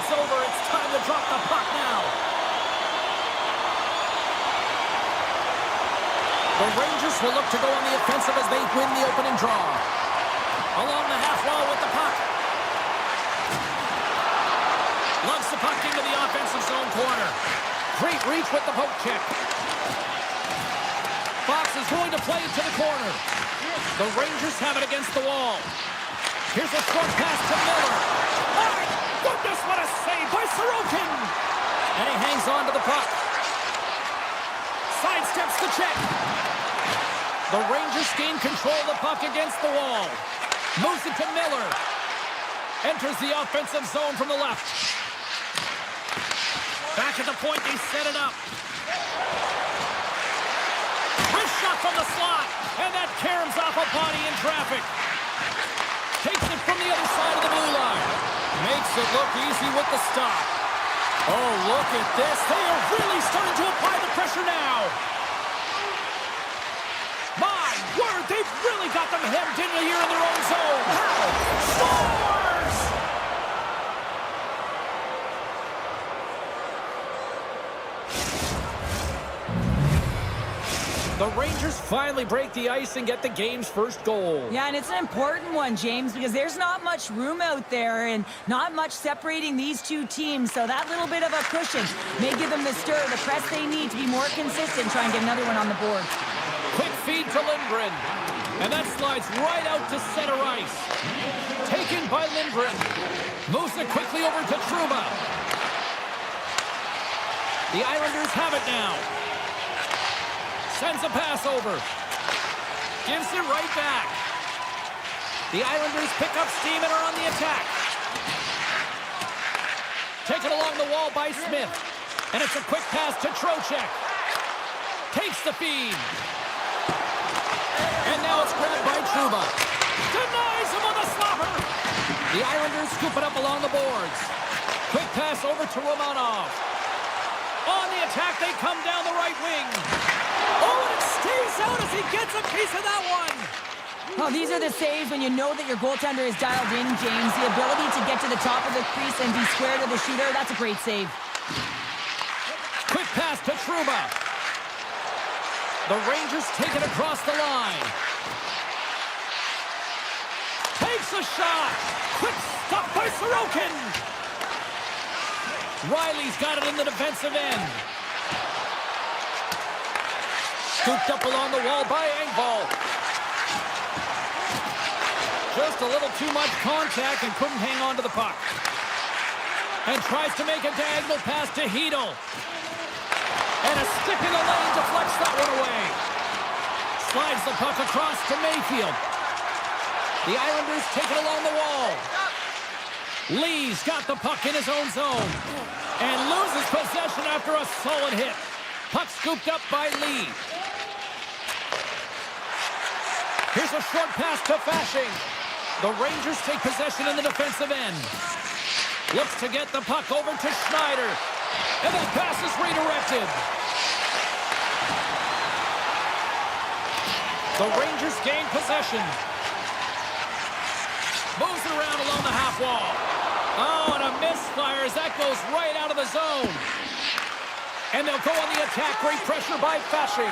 it's over. It's time to drop the puck now. The Rangers will look to go on the offensive as they win the opening draw. Along the half wall with the puck. Lugs the puck into the offensive zone corner. Great reach with the poke check. Fox is going to play it to the corner. The Rangers have it against the wall. Here's a short pass to Miller. My goodness, what a save by Sorokin! And he hangs on to the puck. Sidesteps the check. The Rangers gain control of the puck against the wall. Moves it to Miller. Enters the offensive zone from the left. Back at the point, they set it up. Wrist shot from the slot. And that caroms off a body in traffic. Takes it from the other side of the blue line. Makes it look easy with the stop. Oh, look at this. They are really starting to apply the pressure now. My word, they've really got them hemmed in here in their own zone. How? Scores! The Rangers finally break the ice and get the game's first goal. Yeah, and it's an important one, James, because there's not much room out there and not much separating these two teams. So that little bit of a cushion may give them the stir, the press they need to be more consistent, try and get another one on the board. Quick feed to Lindgren. And that slides right out to center ice. Taken by Lindgren. Moves it quickly over to Trouba. The Islanders have it now. Sends a pass over. Gives it right back. The Islanders pick up steam and are on the attack. Taken along the wall by Smith. And it's a quick pass to Trocheck. Takes the feed. And now it's grabbed by Trouba. Denies him on the slapper. The Islanders scoop it up along the boards. Quick pass over to Romanov. On the attack, they come down the right wing. Oh, and it stays out as he gets a piece of that one. Oh, these are the saves when you know that your goaltender is dialed in, James. The ability to get to the top of the crease and be square to the shooter, that's a great save. Quick pass to Trouba. The Rangers take it across the line. Takes a shot. Quick stop by Sorokin. Riley's got it in the defensive end. Scooped up along the wall by Engvall. Just a little too much contact and couldn't hang on to the puck. And tries to make a diagonal pass to Hedel. And a stick in the lane deflects that one away. Slides the puck across to Mayfield. The Islanders take it along the wall. Lee's got the puck in his own zone. And loses possession after a solid hit. Puck scooped up by Lee. Here's a short pass to Fasching. The Rangers take possession in the defensive end. Looks to get the puck over to Schneider. And that pass is redirected. The Rangers gain possession. Moves it around along the half wall. Oh, and a misfire as that goes right out of the zone. And they'll go on the attack. Great pressure by Fasching.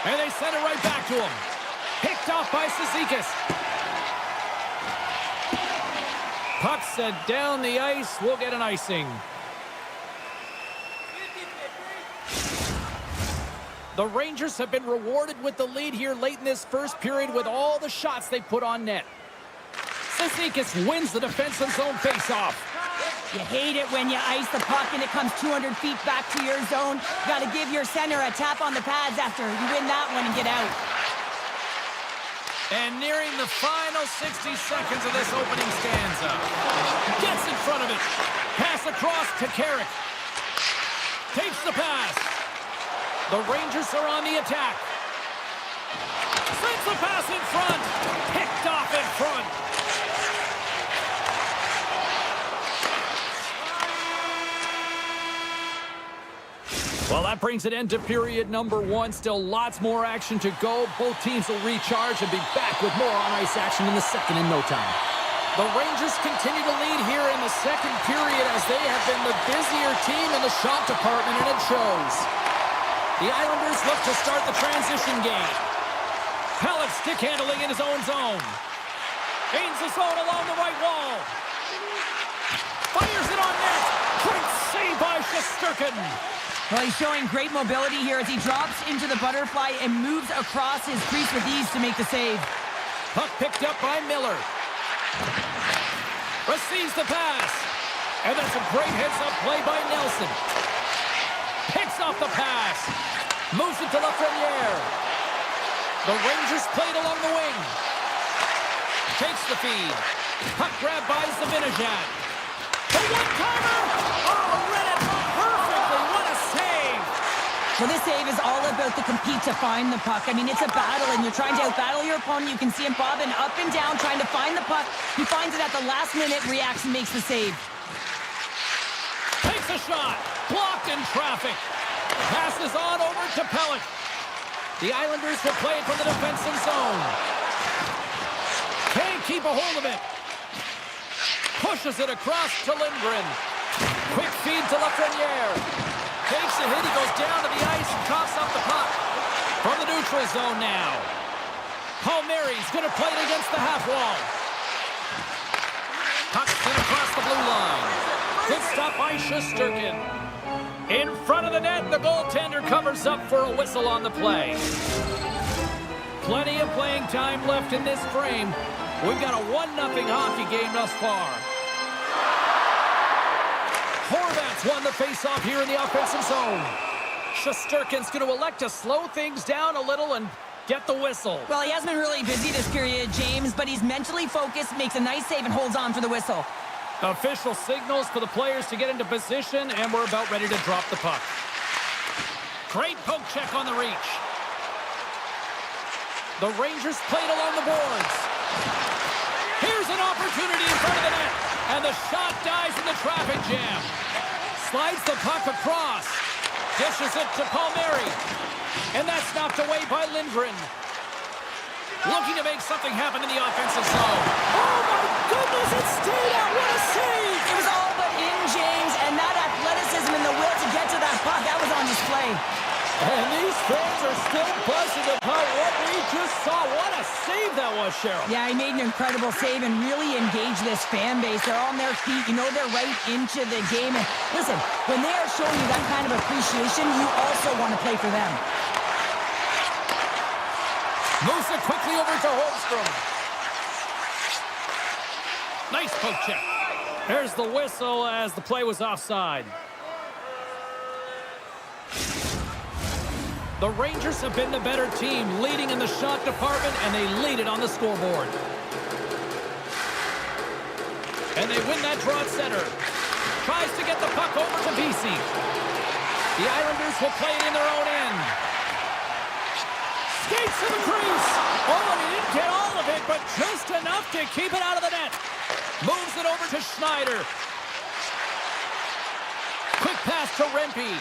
And they send it right back to him. Picked off by Cizikas. Puck set down the ice. We'll get an icing. The Rangers have been rewarded with the lead here late in this first period with all the shots they put on net. Cizikas wins the defensive zone faceoff. You hate it when you ice the puck and it comes 200 feet back to your zone. You got to give your center a tap on the pads after you win that one and get out. And nearing the final 60 seconds of this opening stanza. Gets in front of it. Pass across to Carrick. Takes the pass. The Rangers are on the attack. Sends the pass in front. Picked off in front. Well, that brings an end to period number one. Still lots more action to go. Both teams will recharge and be back with more on-ice action in the second in no time. The Rangers continue to lead here in the second period as they have been the busier team in the shot department, and it shows. The Islanders look to start the transition game. Pellet stick handling in his own zone. Gains the zone along the right wall. Fires it on net. Great save by Shesterkin. Well, he's showing great mobility here as he drops into the butterfly and moves across his crease with ease to make the save. Puck picked up by Miller. Receives the pass. And that's a great heads-up play by Nelson. Picks off the pass. Moves it to Lafreniere. The Rangers played along the wing. Takes the feed. Puck grab by Zibanejad. The one-timer! Oh, read it perfectly. What a save! Well, this save is all about the compete to find the puck. I mean, it's a battle, and you're trying to outbattle your opponent. You can see him bobbing up and down, trying to find the puck. He finds it at the last minute, reacts, and makes the save. Takes a shot. Blocked in traffic. Passes on over to Pellet. The Islanders will play it from the defensive zone. Can't keep a hold of it. Pushes it across to Lindgren. Quick feed to Lafreniere. Takes a hit. He goes down to the ice and coughs up the puck. From the neutral zone now. Palmieri's going to play it against the half wall. Puck sent across the blue line. Good stop by Shesterkin. In front of the net, the goaltender covers up for a whistle on the play. Plenty of playing time left in this frame. We've got a 1-0 hockey game thus far. Horvat's won the faceoff here in the offensive zone. Shesterkin's going to elect to slow things down a little and get the whistle. Well, he hasn't been really busy this period, James, but he's mentally focused, makes a nice save, and holds on for the whistle. Official signals for the players to get into position, and we're about ready to drop the puck. Great poke check on the reach. The Rangers played along the boards. Here's an opportunity in front of the net, and the shot dies in the traffic jam. Slides the puck across. Dishes it to Palmieri. And that's knocked away by Lindgren. Looking to make something happen in the offensive zone. Oh my goodness, it stayed out. What a save! It was all but in, James, and that athleticism and the will to get to that puck, that was on display. And these fans are still buzzing about what we just saw. What a save that was, Cheryl. Yeah, he made an incredible save and really engaged this fan base. They're on their feet. You know they're right into the game. And listen, when they are showing you that kind of appreciation, you also want to play for them. Moves it quickly over to Holmstrom. Nice poke check. There's the whistle as the play was offside. The Rangers have been the better team, leading in the shot department, and they lead it on the scoreboard. And they win that draw at center. Tries to get the puck over to Vesey. The Islanders will play it in their own end. Skates to the crease. Oh, and he didn't get all of it, but just enough to keep it out of the net. Moves it over to Schneider. Quick pass to Rempe.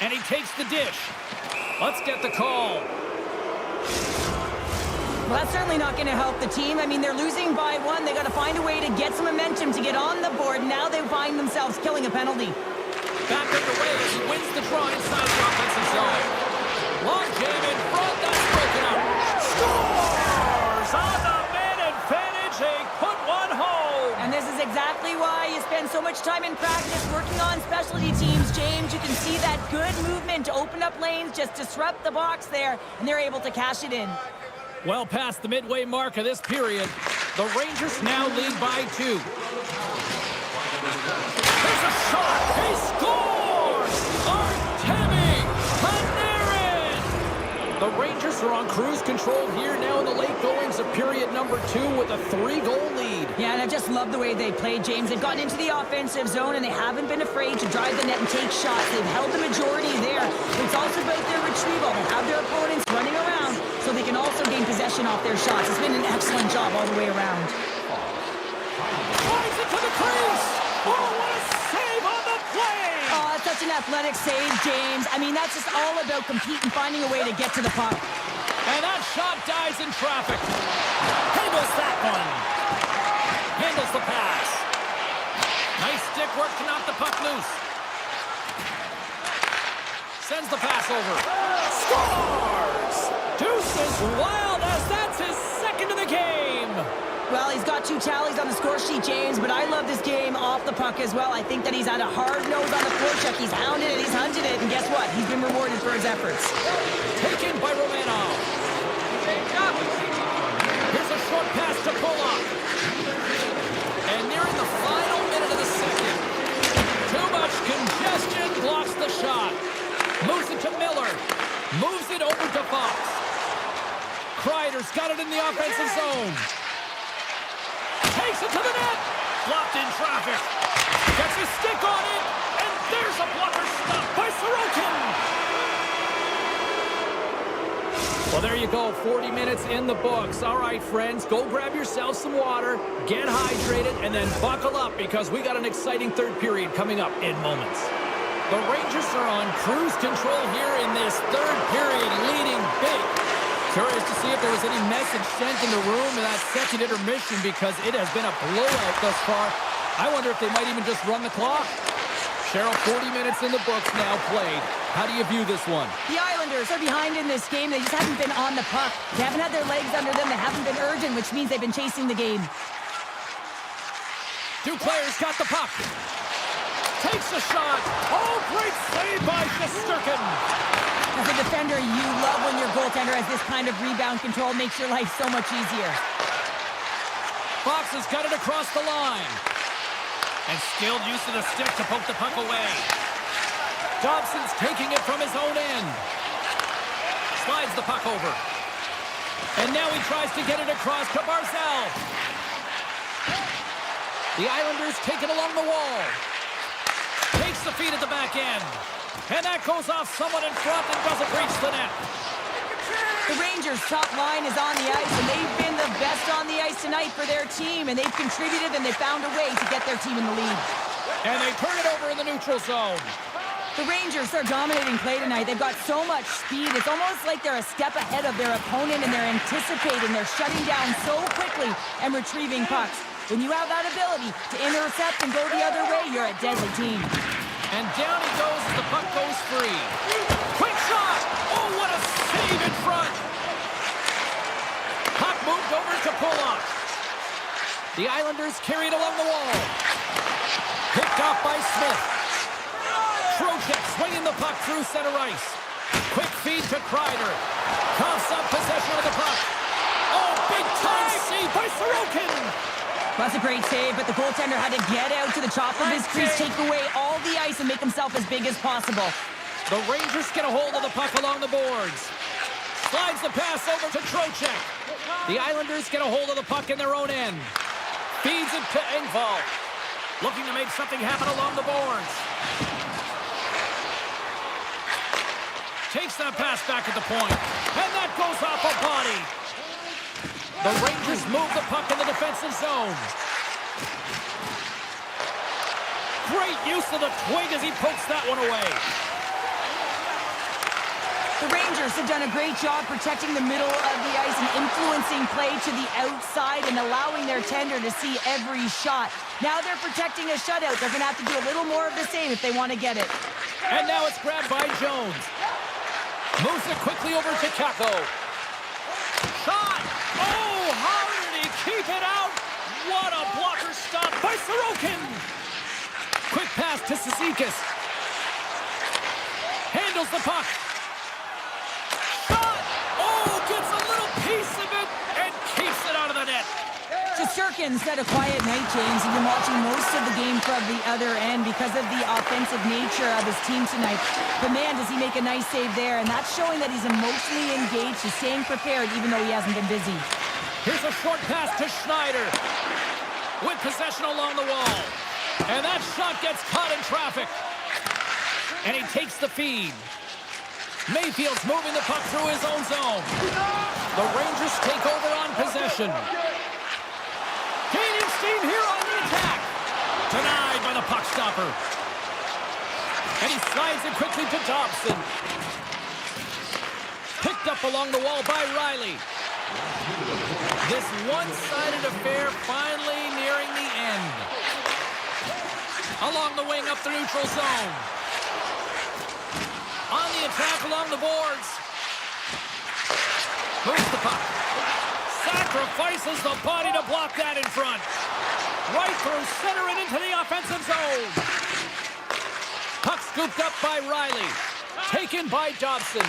And he takes the dish. Let's get the call. Well, that's certainly not going to help the team. I mean, they're losing by 1. They got to find a way to get some momentum to get on the board. Now they find themselves killing a penalty. Back underway as he wins the draw inside the offensive zone. Long jam in front, that's broken up. Scores on the mid advantage. They put one home. And this is exactly why you spend so much time in practice working on specialty teams, James. You can see that good movement to open up lanes, just disrupt the box there, and they're able to cash it in. Well past the midway mark of this period, the Rangers now lead by 2. There's a shot. He scores! Artemi Panarin! The Rangers are on cruise control here now in the late goings of period number 2 with a 3-goal lead. Yeah, and I just love the way they played, James. They've gotten into the offensive zone, and they haven't been afraid to drive the net and take shots. They've held the majority there. It's also about their retrieval. They have their opponents running around, so they can also gain possession off their shots. It's been an excellent job all the way around. Drives it to the crease! Oh, what a save on the play! Oh, that's such an athletic save, James. I mean, that's just all about competing, finding a way to get to the puck. And that shot dies in traffic. He missed that one. work to knock the puck loose. Sends the pass over. Scores! Deuces wild as that's his second of the game. Well, he's got 2 tallies on the score sheet, James, but I love this game off the puck as well. I think that he's had a hard nose on the forecheck. He's hounded it, he's hunted it, and guess what? He's been rewarded for his efforts. Taken by Romanov. Here's a short pass to Polak. And nearing the final minute of the second. Too much congestion blocks the shot. Moves it to Miller. Moves it over to Fox. Kreider's got it in the offensive zone. Takes it to the net. Blocked in traffic. Gets his stick on it. And there's a blocker stop by Sorokin. Well, there you go. 40 minutes in the books. All right, friends, go grab yourself some water, get hydrated, and then buckle up because we got an exciting third period coming up in moments. The Rangers are on cruise control here in this third period, leading big. Curious to see if there was any message sent in the room in that second intermission because it has been a blowout thus far. I wonder if they might even just run the clock. Cheryl, 40 minutes in the books now played. How do you view this one? The Islanders are behind in this game. They just haven't been on the puck. They haven't had their legs under them. They haven't been urgent, which means they've been chasing the game. 2 players got the puck. Takes a shot. Oh, great save by Shesterkin. As a defender, you love when your goaltender has this kind of rebound control. Makes your life so much easier. Fox has got it across the line. And skilled use of the stick to poke the puck away. Dobson's taking it from his own end. Slides the puck over. And now he tries to get it across to Barzal. The Islanders take it along the wall. Takes the feed at the back end. And that goes off someone in front and doesn't reach the net. The Rangers' top line is on the ice, and they've been the best on the ice tonight for their team, and they've contributed and they found a way to get their team in the lead. And they turn it over in the neutral zone. The Rangers are dominating play tonight. They've got so much speed. It's almost like they're a step ahead of their opponent, and they're anticipating. They're shutting down so quickly and retrieving pucks. When you have that ability to intercept and go the other way, you're a deadly team. And down he goes as the puck goes free. Quick shot! Oh, what a save in front! Puck moved over to Polak. The Islanders carried along the wall. Picked off by Smith. Trocheck swinging the puck through center ice. Quick feed to Kreider. Coughs up possession of the puck. Oh, big time save by Sorokin! That's a great save, but the goaltender had to get out to the top of his crease, take away all the ice, and make himself as big as possible. The Rangers get a hold of the puck along the boards. Slides the pass over to Trocheck. The Islanders get a hold of the puck in their own end. Feeds it to Engvall. Looking to make something happen along the boards. Takes that pass back at the point. And that goes off a body. The Rangers move the puck in the defensive zone. Great use of the twig as he pokes that one away. The Rangers have done a great job protecting the middle of the ice and influencing play to the outside and allowing their tender to see every shot. Now they're protecting a shutout. They're going to have to do a little more of the same if they want to get it. And now it's grabbed by Jones. Moves it quickly over to Kako. Shot! Oh, how did he keep it out? What a blocker stop by Sorokin! Quick pass to Cizikas. Handles the puck. Shot! Oh, gets a little piece of it and keeps it out of the net. Shesterkin's had a quiet night, James. He's been watching most of the game from the other end because of the offensive nature of his team tonight. But man, does he make a nice save there, and that's showing that he's emotionally engaged. He's staying prepared even though he hasn't been busy. Here's a short pass to Schneider. With possession along the wall. And that shot gets caught in traffic. And he takes the feed. Mayfield's moving the puck through his own zone. The Rangers take over on possession. Gaining steam here on the attack. Denied by the puck stopper. And he slides it quickly to Dobson. Picked up along the wall by Riley. This one-sided affair finally nearing the end. Along the wing, up the neutral zone. On the attack along the boards. Moves the puck. Sacrifices the body to block that in front. Right through center and into the offensive zone. Puck scooped up by Riley. Taken by Dobson.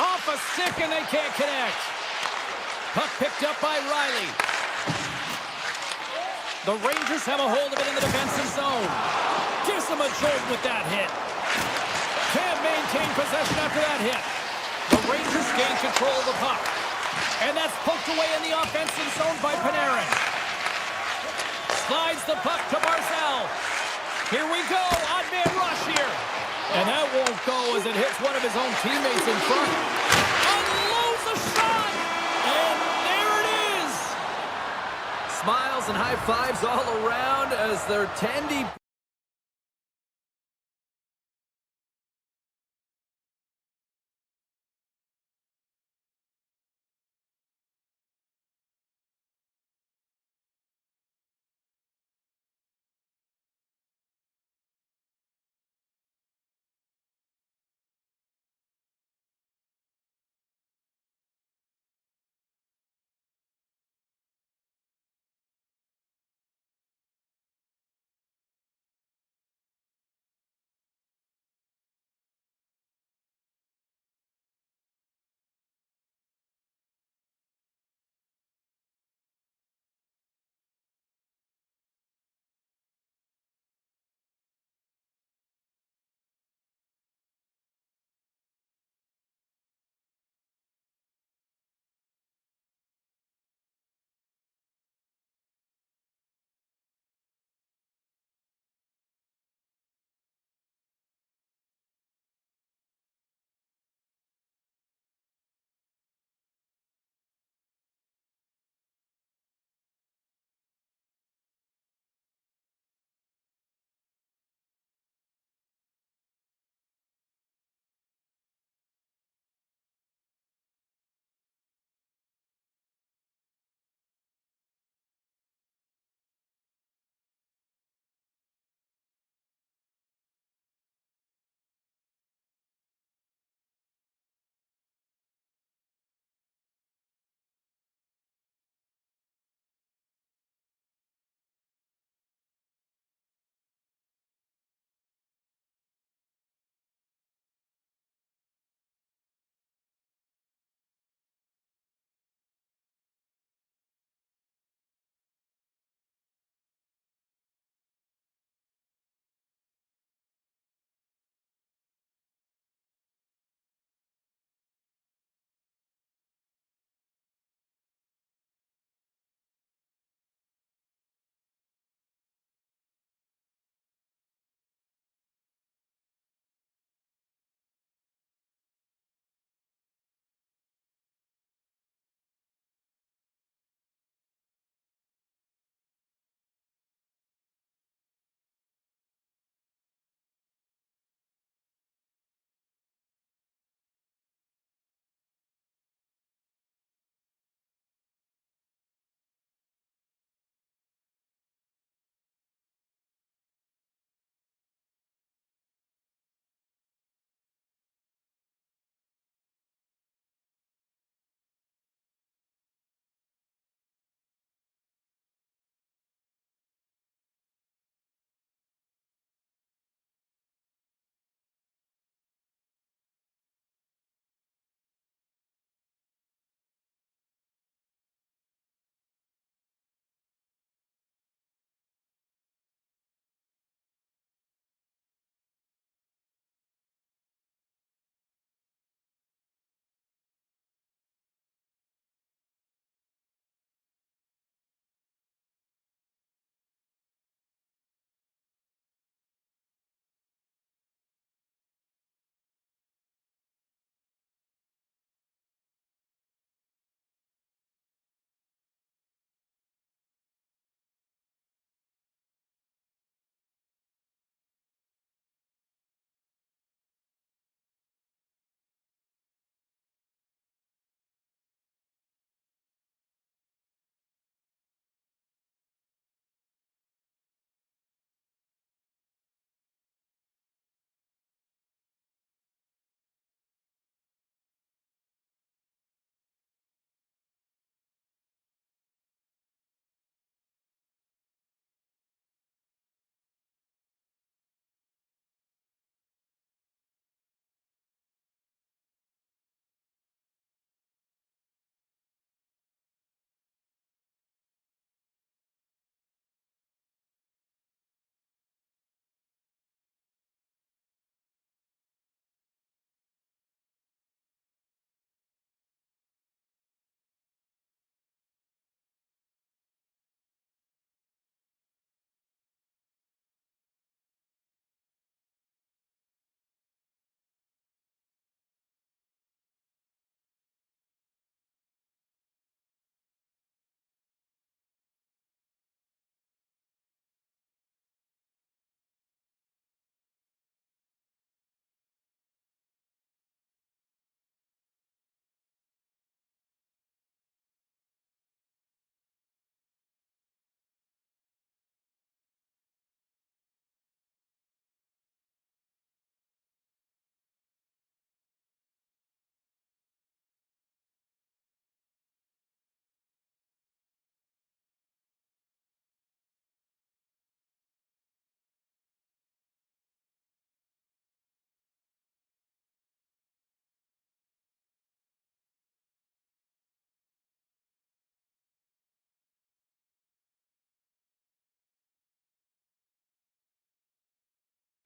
Off a stick and they can't connect. Puck picked up by Riley. The Rangers have a hold of it in the defensive zone. Gives them a jolt with that hit. Can't maintain possession after that hit. The Rangers gain control of the puck. And that's poked away in the offensive zone by Panarin. Slides the puck to Barzal. Here we go, odd man rush here. And that won't go as it hits one of his own teammates in front. Unloads the shot! And there it is! Smiles and high fives all around as their Tandy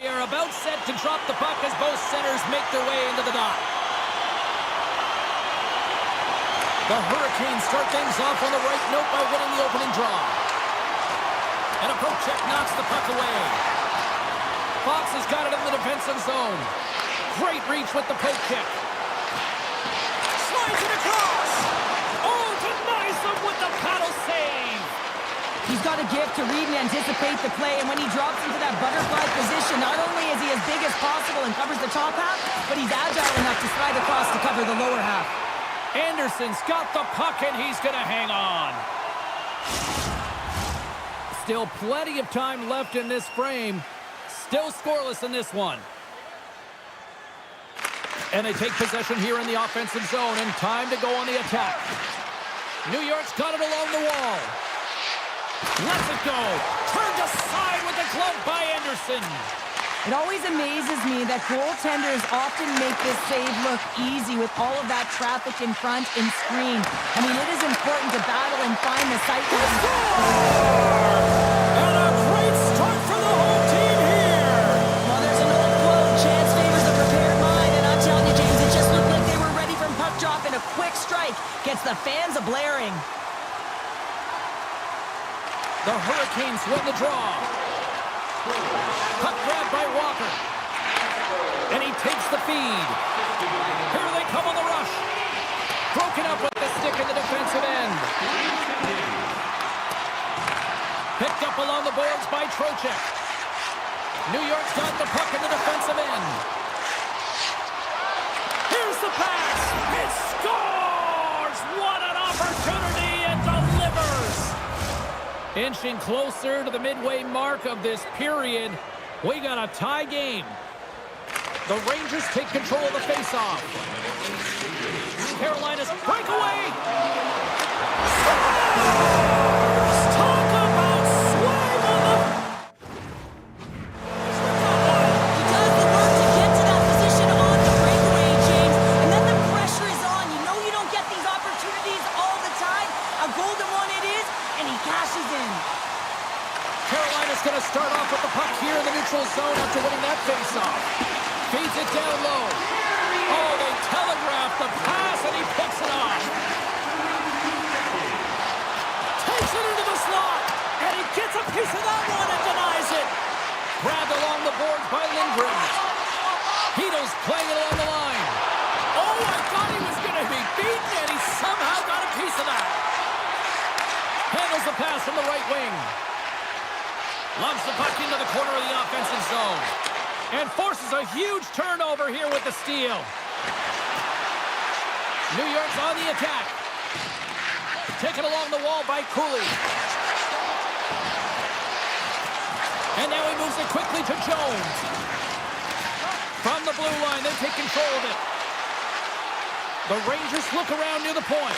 They are about set to drop the puck as both centers make their way into the dot. The Hurricanes start things off on the right note by winning the opening draw. And a poke check knocks the puck away. Fox has got it in the defensive zone. Great reach with the poke check. Slides it across. Oh, denies them with the paddle save. He's got a gift to read and anticipate the play, and when he drops into that butterfly position, not only is he as big as possible and covers the top half, but he's agile enough to slide across to cover the lower half. Anderson's got the puck, and he's going to hang on. Still plenty of time left in this frame. Still scoreless in this one. And they take possession here in the offensive zone, and time to go on the attack. New York's got it along the wall. Lets it go. Turned aside with the glove by Anderson. It always amazes me that goaltenders often make this save look easy with all of that traffic in front and screen. I mean, it is important to battle and find the sight line. And a great start for the home team here. Well, there's an old quote, chance favors the prepared mind, and I'm telling you, James, it just looked like they were ready from puck drop, and a quick strike gets the fans a-blaring. The Hurricanes win the draw. Puck grab by Walker. And he takes the feed. Here they come on the rush. Broken up with the stick in the defensive end. Picked up along the boards by Trocheck. New York's got the puck in the defensive end. Here's the pass. It scores! What an opportunity! It delivers! Inching closer to the midway mark of this period. We got a tie game. The Rangers take control of the faceoff. Carolina's breakaway. Scores! Talk about swag on the... He does the work to get to that position on the breakaway, James, and then the pressure is on. You know you don't get these opportunities all the time. A golden one it is, and he cashes in. Carolina's going to start off with the puck here in the neutral zone after winning that faceoff. Feeds it down low. Oh, they telegraph the pass, and he picks it off. Takes it into the slot, and he gets a piece of that one and denies it. Grabbed along the boards by Lindgren. Heedle's playing it along the line. Oh, I thought he was going to be beaten, and he somehow got a piece of that. Handles the pass from the right wing. Loves the puck into the corner of the offensive zone. And forces a huge turnover here with the steal. New York's on the attack. Taken along the wall by Cooley. And now he moves it quickly to Jones. From the blue line, they take control of it. The Rangers look around near the point.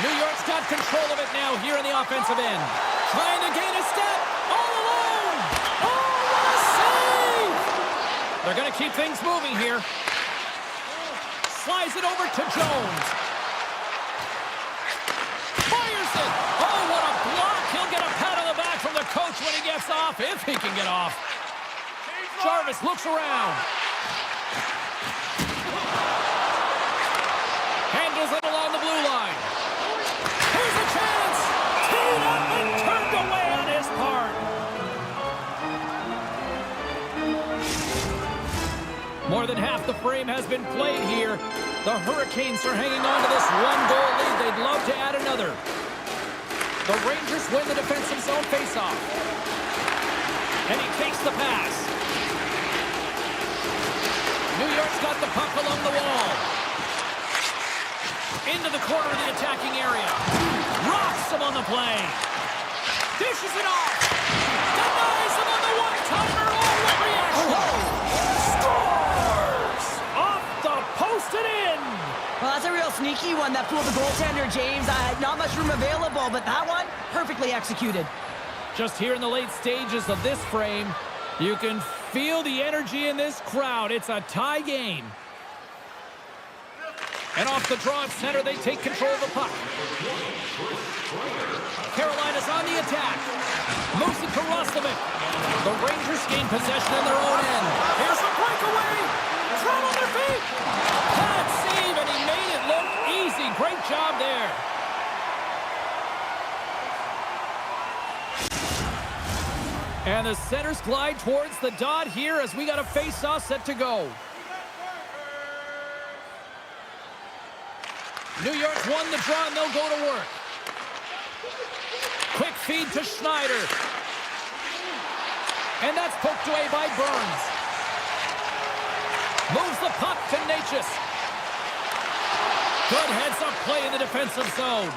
New York's got control of it now here in the offensive end. Trying to gain a step. All alone. Oh, what a save! They're going to keep things moving here. Slides it over to Jones. Fires it. Oh, what a block. He'll get a pat on the back from the coach when he gets off, if he can get off. Jarvis looks around. Handles it along the blue line. Here's a chance! Teed up and turned away on his part. More than half the frame has been played here. The Hurricanes are hanging on to this one-goal lead. They'd love to add another. The Rangers win the defensive zone faceoff. And he takes the pass. New York's got the puck along the wall. Into the corner of the attacking area. Rocks him on the play. Dishes it off. Denies him on the one-timer. Oh, what reaction. Scores! Off the post and in. Well, that's a real sneaky one that fooled the goaltender, James. Not much room available, but that one, perfectly executed. Just here in the late stages of this frame, you can feel the energy in this crowd. It's a tie game. And off the draw at center, they take control of the puck. Carolina's on the attack. Moves it to Rostovic. The Rangers gain possession in their own end. Here's a breakaway. Thrown on their feet. Bad save, and he made it look easy. Great job there. And the centers glide towards the dot here as we got a face-off set to go. New York won the draw, and they'll go to work. Quick feed to Schneider. And that's poked away by Burns. Moves the puck to Natchez. Good heads-up play in the defensive zone.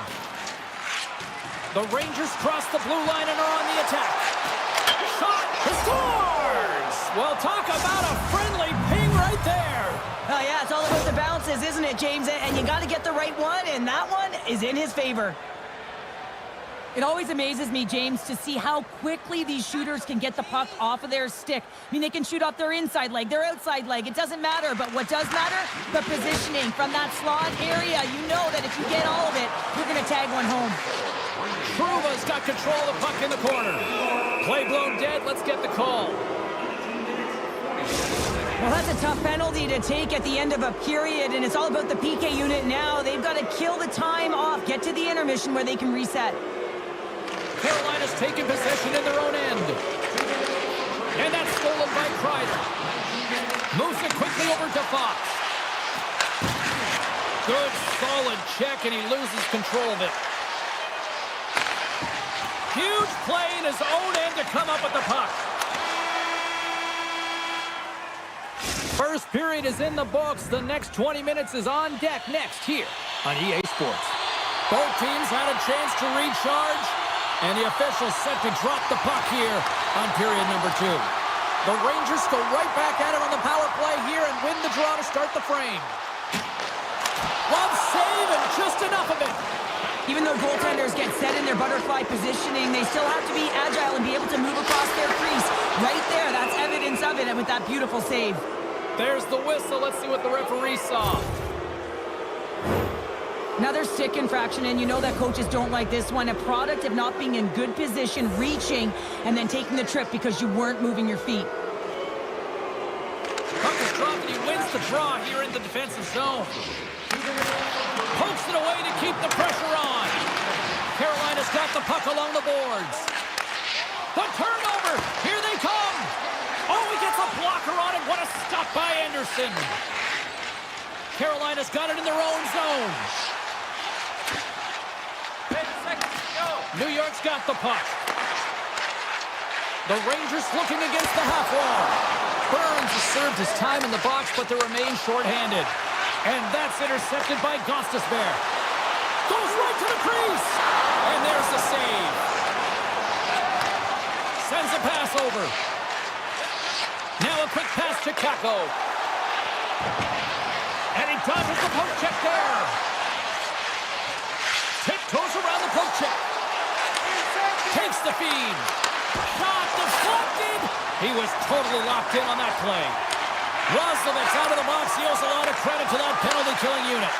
The Rangers cross the blue line and are on the attack. Shot, he scores! Well, talk about a friendly ping right there. Oh, yeah, it's all about the bounces, isn't it, James? And you got to get the right one, and that one is in his favor. It always amazes me, James, to see how quickly these shooters can get the puck off of their stick. I mean, they can shoot off their inside leg, their outside leg. It doesn't matter, but what does matter? The positioning from that slot area. You know that if you get all of it, you're going to tag one home. Truba's got control of the puck in the corner. Play blown dead. Let's get the call. Well, that's a tough penalty to take at the end of a period, and it's all about the PK unit now. They've got to kill the time off, get to the intermission where they can reset. Carolina's taking possession in their own end. And that's stolen by Kreider. Moves it quickly over to Fox. Good, solid check, and he loses control of it. Huge play in his own end to come up with the puck. First period is in the books. The next 20 minutes is on deck next here on EA Sports. Both teams had a chance to recharge, and the officials set to drop the puck here on period number 2. The Rangers go right back at it on the power play here and win the draw to start the frame. Love save and just enough of it. Even though goaltenders get set in their butterfly positioning, they still have to be agile and be able to move across their crease. Right there, that's evidence of it with that beautiful save. There's the whistle. Let's see what the referee saw. Another stick infraction, and you know that coaches don't like this one. A product of not being in good position, reaching, and then taking the trip because you weren't moving your feet. Puck is dropped, and he wins the draw here in the defensive zone. Pokes it away to keep the pressure on. Carolina's got the puck along the boards. The turnover. Here they come. Oh, he gets a blocker on it. What a stop by Anderson. Carolina's got it in their own zone. 10 seconds to go. New York's got the puck. The Rangers looking against the half wall. Burns has served his time in the box, but they remain shorthanded. And that's intercepted by Gostisbehere. Goes right to the crease. And there's the save. Sends a pass over. Now a quick pass to Kako. And he dodges the poke check there. Tiptoes around the poke check. Takes the feed. Shot deflected. He was totally locked in on that play. Roslovic's out of the box. He owes a lot of credit to that penalty-killing unit.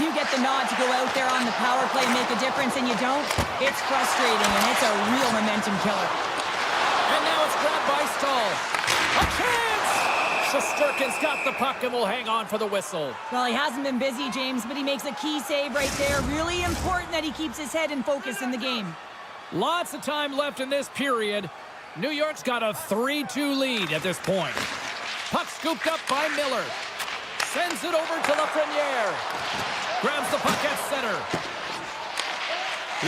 You get the nod to go out there on the power play and make a difference, and you don't. It's frustrating, and it's a real momentum killer. And now it's grabbed by Stahl. A chance! Shesterkin's got the puck and will hang on for the whistle. Well, he hasn't been busy, James, but he makes a key save right there. Really important that he keeps his head in focus in the game. Lots of time left in this period. New York's got a 3-2 lead at this point. Puck scooped up by Miller. Sends it over to Lafreniere. Grabs the puck at center.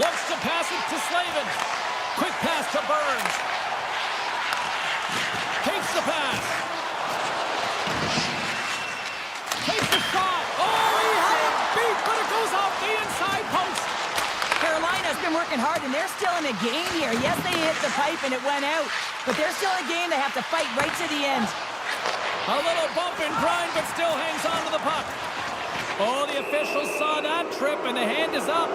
Looks to pass it to Slavin. Quick pass to Burns. Takes the pass. Takes the shot. Oh, he had it beat, but it goes off the inside post. Carolina's been working hard, and they're still in a game here. Yes, they hit the pipe and it went out, but they're still in a game. They have to fight right to the end. A little bump and grind, but still hangs on to the puck. Oh, the officials saw that trip, and the hand is up.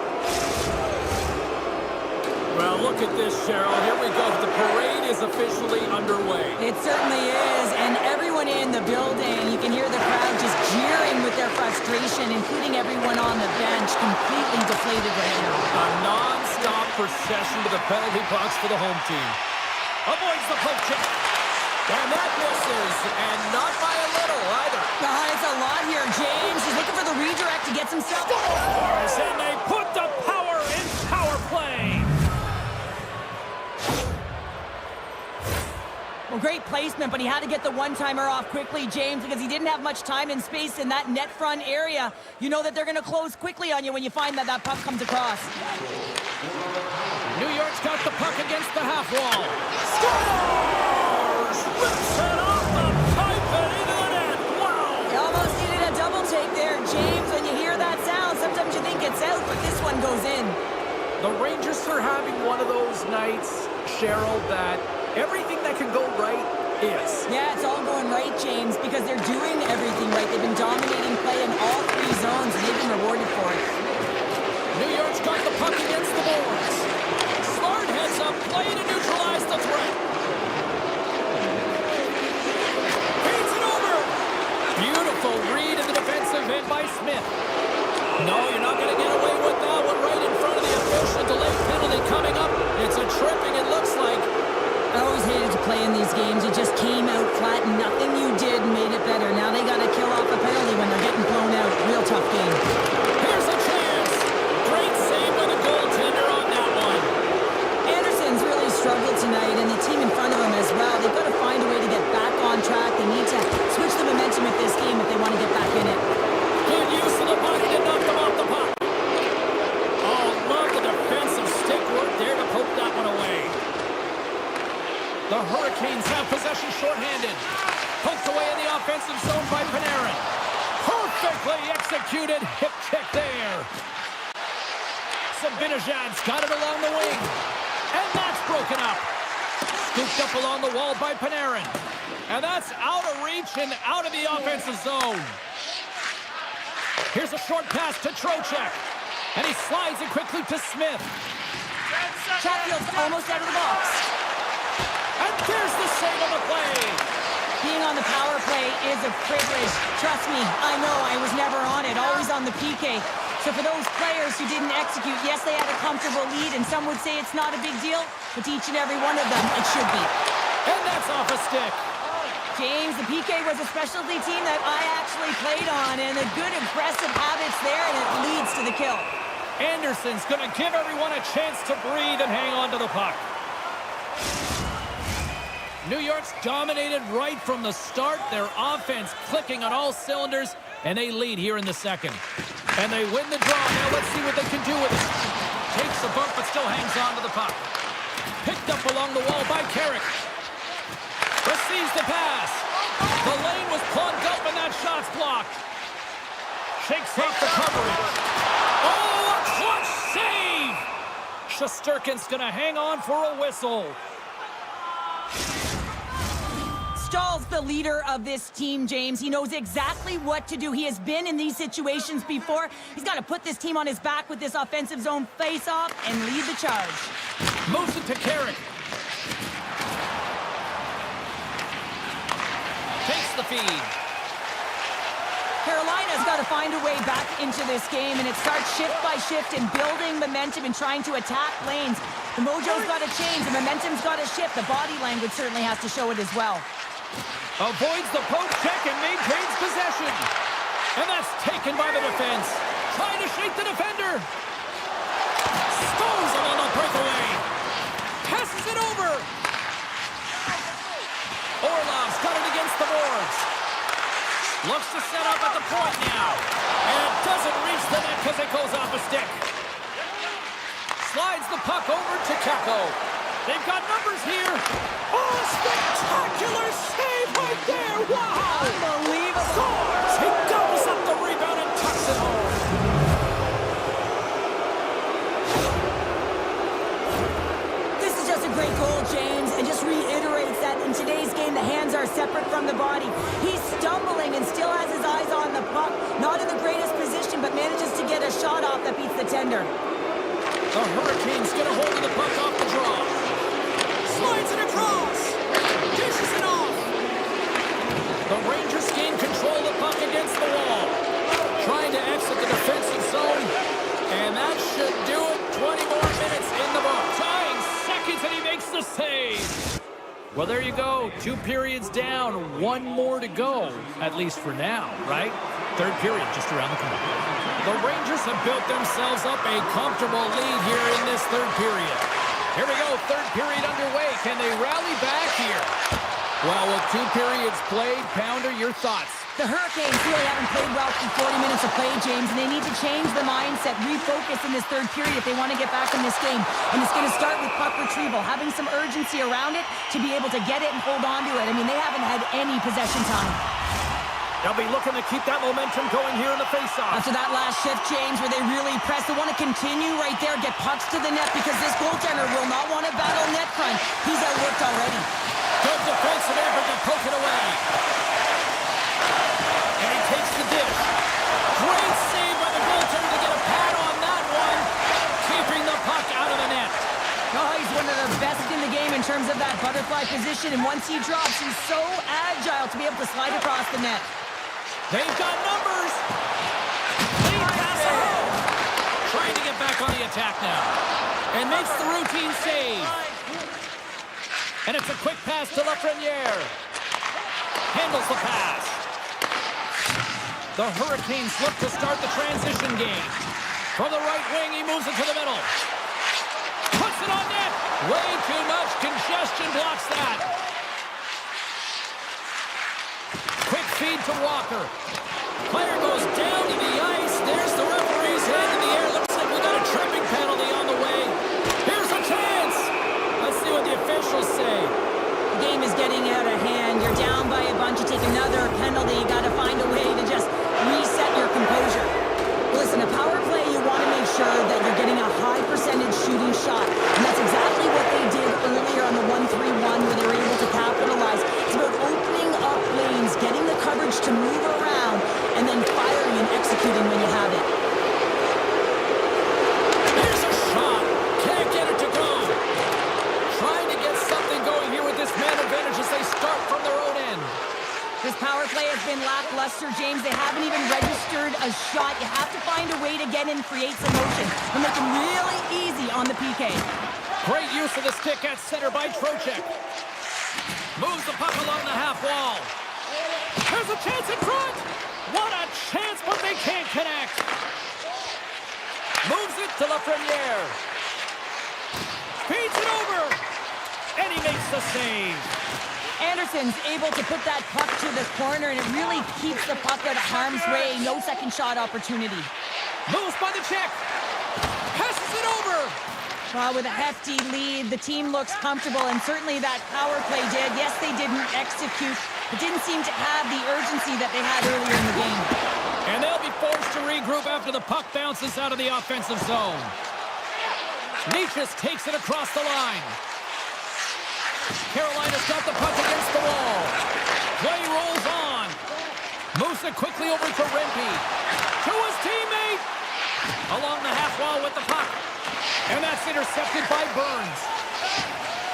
Well, look at this, Cheryl. Here we go. The parade is officially underway. It certainly is, and everyone in the building, you can hear the crowd just jeering with their frustration, including everyone on the bench, completely deflated right now. A non-stop procession to the penalty box for the home team. Avoids the poke check. And that misses, and not by a little either. It's a lot here, James. He's looking for the redirect to get himself. Scores, and they put the power in power play. Well, great placement, but he had to get the one-timer off quickly, James, because he didn't have much time and space in that net front area. You know that they're going to close quickly on you when you find that that puck comes across. New York's got the puck against the half wall. Scores! Rips it off the pipe and into the net. Wow! You almost needed a double take there, James. When you hear that sound, sometimes you think it's out, but this one goes in. The Rangers are having one of those nights, Cheryl, that everything that can go right is. Yeah, it's all going right, James, because they're doing everything right. They've been dominating play in all three zones, and they've been rewarded for it. New York's got the puck against the boards. Smart heads up, play to neutralize the threat. Feeds it over. Beautiful read in the defensive end by Smith. No, you're not going to get away with that one right in front of the official. Delayed penalty coming up. It's a tripping, it looks like. I always hated to play in these games. It just came out flat, and nothing you did made it better. Now they got to kill off a penalty when they're getting blown out. Real tough game. Here's a chance. Great save by the goaltender on that one. Anderson's really struggled tonight, and the team in front of him as well. They've got to find a way to get back on track. They need to switch the momentum of this game if they want to get back in it. Good use of the body to knock them off the puck. Oh, love the defensive stick work there to poke that one away. The Hurricanes have possession shorthanded. Poked away in the offensive zone by Panarin. Perfectly executed hip check there. Sabinajad's got it along the wing. And that's broken up. Scooped up along the wall by Panarin. And that's out of reach and out of the offensive zone. Here's a short pass to Trocheck. And he slides it quickly to Smith. Chatfield's almost out of the box. And there's the save on the play. Being on the power play is a privilege. Trust me, I know I was never on it, always on the PK. So for those players who didn't execute, yes, they had a comfortable lead, and some would say it's not a big deal, but to each and every one of them, it should be. And that's off a stick. James, the PK was a specialty team that I actually played on, and a good, impressive habits there, and it leads to the kill. Anderson's going to give everyone a chance to breathe and hang on to the puck. New York's dominated right from the start. Their offense clicking on all cylinders, and they lead here in the second. And they win the draw. Now let's see what they can do with it. Takes the bump, but still hangs on to the puck. Picked up along the wall by Carrick. Receives the pass. The lane was plugged up, and that shot's blocked. Shakes off the coverage. Oh, a clutch save! Shesterkin's going to hang on for a whistle. Stahl's the leader of this team, James. He knows exactly what to do. He has been in these situations before. He's got to put this team on his back with this offensive zone face-off and lead the charge. Moves it to Carrick. Takes the feed. Carolina's got to find a way back into this game, and it starts shift by shift and building momentum and trying to attack lanes. The mojo's got to change. The momentum's got to shift. The body language certainly has to show it as well. Avoids the poke check and maintains possession. And that's taken by the defense. Trying to shake the defender. Stones him on the breakaway. Passes it over. Orlov's got it against the boards. Looks to set up at the point now. And it doesn't reach the net because it goes off a stick. Slides the puck over to Kako. They've got numbers here. Oh, spectacular save right there. Wow. Unbelievable. Scores. He doubles up the rebound and tucks it home. This is just a great goal, James, and just reiterates that in today's game, the hands are separate from the body. He's stumbling and still has his eyes on the puck. Not in the greatest position, but manages to get a shot off that beats the tender. The Hurricanes get a hold of the puck off the draw. Slides it across. Dishes it off. The Rangers gain control of the puck against the wall. Trying to exit the defensive zone. And that should do it. 20 more minutes in the book. Tying seconds, and he makes the save. Well, there you go. 2 periods down, 1 more to go, at least for now, right? 3rd period just around the corner. The Rangers have built themselves up a comfortable lead here in this 3rd period. Here we go, 3rd period underway. Can they rally back here? Well, with 2 periods played, Pounder, your thoughts? The Hurricanes really haven't played well for 40 minutes of play, James, and they need to change the mindset, refocus in this 3rd period if they want to get back in this game. And it's going to start with puck retrieval, having some urgency around it to be able to get it and hold on to it. I mean, they haven't had any possession time. They'll be looking to keep that momentum going here in the faceoff. After that last shift, James, where they really press, they want to continue right there, get pucks to the net, because this goaltender will not want to battle net front. He's outworked already. Good defensive effort to poke it away. And he takes the dish. Great save by the goaltender to get a pad on that one, keeping the puck out of the net. Oh, he's one of the best in the game in terms of that butterfly position, and once he drops, he's so agile to be able to slide across the net. They've got numbers. Lead pass home. Trying to get back on the attack now. And makes the routine save. And it's a quick pass to Lafreniere. Handles the pass. The Hurricanes look to start the transition game. From the right wing, he moves it to the middle. Puts it on net. Way too much congestion blocks that. Quick feed to Walker. Player goes down to the ice. There's the referee's hand in the air. Looks like we got a tripping penalty on the way. Here's a chance. Let's see what the officials say. The game is getting out of hand. You're down by a bunch. You take another penalty. You got to find a way to just reset your composure. Listen, a power play, you want to make sure that you're getting a high percentage shooting shot. And that's exactly what they did earlier on the 1-3-1 where they were able to capitalize. It's about opening up lanes, getting the coverage to move around, and then firing and executing when you have it. Here's a shot. Can't get it to go. Trying to get something going here with this man advantage as they start from their own end. This power play has been lackluster, James. They haven't even registered a shot. You have to find a way to get in, create some motion, and make them really easy on the PK. Great use of the stick at center by Trocheck. Moves the puck along the half wall. There's a chance in front. What a chance, but they can't connect. Moves it to Lafreniere. Feeds it over. And he makes the save. Anderson's able to put that puck to the corner, and it really keeps the puck out of harm's way. No second shot opportunity. Moves by the check. Passes it over. Well, with a hefty lead, the team looks comfortable, and certainly that power play did. Yes, they didn't execute, but didn't seem to have the urgency that they had earlier in the game. And they'll be forced to regroup after the puck bounces out of the offensive zone. Nichas takes it across the line. Carolina's got the puck against the wall. Play rolls on. Moves it quickly over to Rempe. To his teammate. Along the half wall with the puck. And that's intercepted by Burns.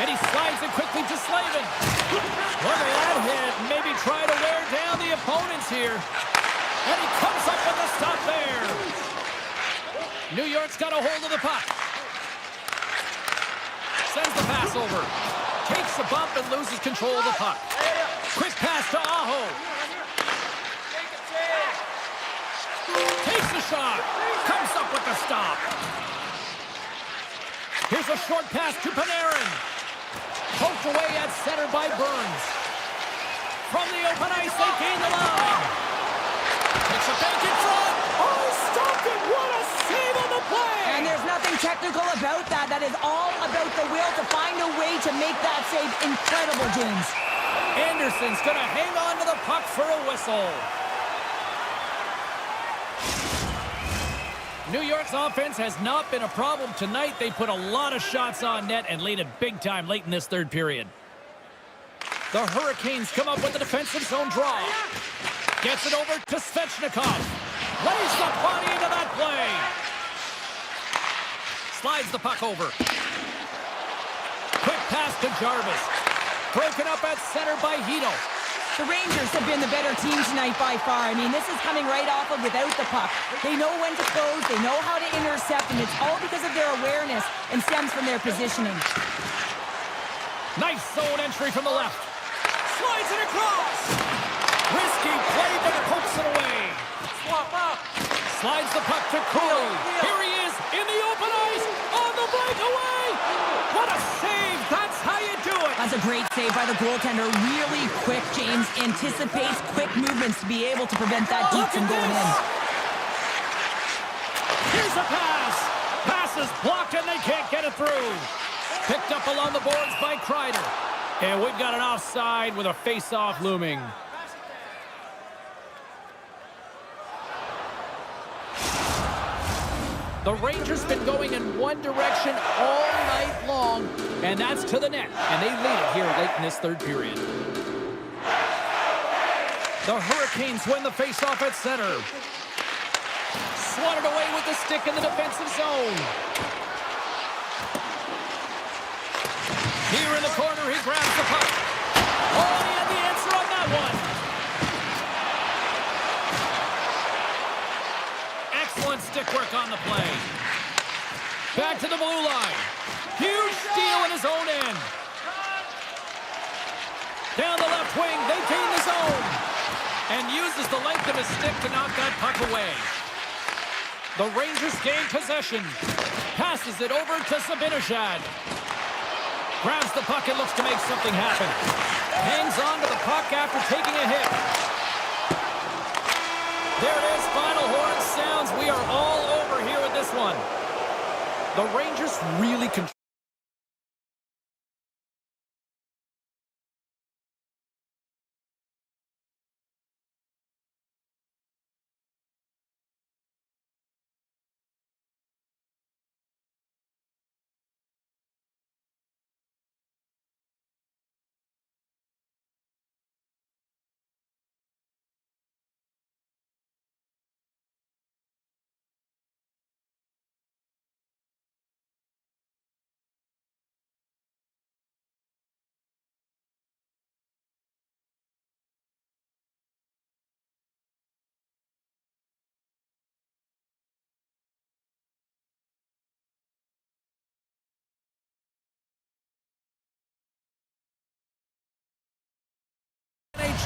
And he slides it quickly to Slavin. Look at that hit. Maybe try to wear down the opponents here. And he comes up with the stop there. New York's got a hold of the puck. Sends the pass over. Takes the bump and loses control of the puck. Quick pass to Aho. Takes the shot. Comes up with the stop. Here's a short pass to Panarin. Poked away at center by Burns. From the open ice, they gain the line. Takes a bank in front. Oh, stopped it. What a save on the play. And there's nothing technical about that. That is all about the will to find a way to make that save incredible, James. Anderson's going to hang on to the puck for a whistle. New York's offense has not been a problem tonight. They put a lot of shots on net and laid it big time late in this 3rd period. The Hurricanes come up with the defensive zone draw. Gets it over to Svechnikov. Lays the body into that play. Slides the puck over. Quick pass to Jarvis. Broken up at center by Hito. The Rangers have been the better team tonight by far. I mean, this is coming right off of without the puck. They know when to close, they know how to intercept, and it's all because of their awareness and stems from their positioning. Nice zone entry from the left. Slides it across. Risky play, but pokes it away. Swap up. Slides the puck to Cooley. Here he is in the open ice on the breakaway. What a save. That's how you do it. That's a great save by the goaltender. Really quick, James. Anticipates quick movements to be able to prevent that deep from going in. Here's a pass. Pass is blocked and they can't get it through. Picked up along the boards by Kreider. And we've got an offside with a face-off looming. The Rangers been going in one direction all night long, and that's to the net. And they lead it here late in this third period. The Hurricanes win the face-off at center. Swatted away with the stick in the defensive zone. Here in the corner, he grabs the puck. Oh, and he had the answer on that one. Excellent stick work on the play. Back to the blue line. Huge steal in his own end. Down the left wing, they gain the zone. And uses the length of his stick to knock that puck away. The Rangers gain possession. Passes it over to Zibanejad. Grabs the puck and looks to make something happen. Hangs on to the puck after taking a hit. There it is, final horn sounds. We are all over here with this one. The Rangers really control.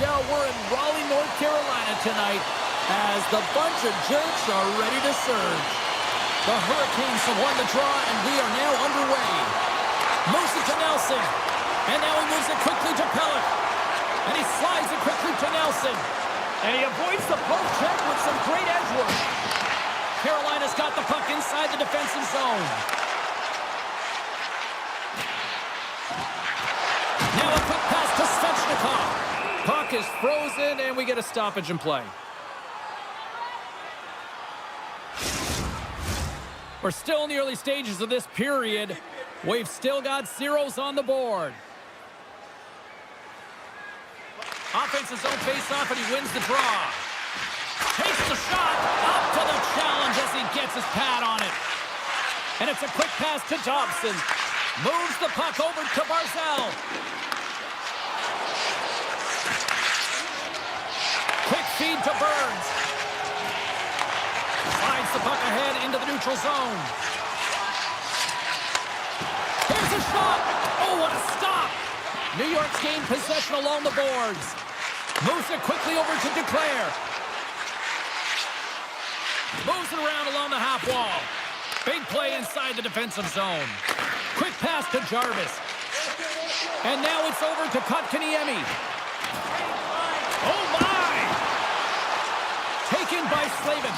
We're in Raleigh, North Carolina tonight as the bunch of jerks are ready to surge. The Hurricanes have won the draw and we are now underway. Moves it to Nelson. And now he moves it quickly to Pellick. And he slides it quickly to Nelson. And he avoids the poke check with some great edge work. Carolina's got the puck inside the defensive zone. Now a quick pass to Svechnikov. Puck is frozen, and we get a stoppage in play. We're still in the early stages of this period. We've still got zeros on the board. Offensive zone face-off, and he wins the draw. Takes the shot, up to the challenge as he gets his pad on it. And it's a quick pass to Dobson. Moves the puck over to Barzal. Quick feed to Burns. Slides the puck ahead into the neutral zone. Here's a shot. Oh, what a stop. New York's gained possession along the boards. Moves it quickly over to Duclair. Moves it around along the half wall. Big play inside the defensive zone. Quick pass to Jarvis. And now it's over to Kotkaniemi. Oh, my! Taken by Slavin.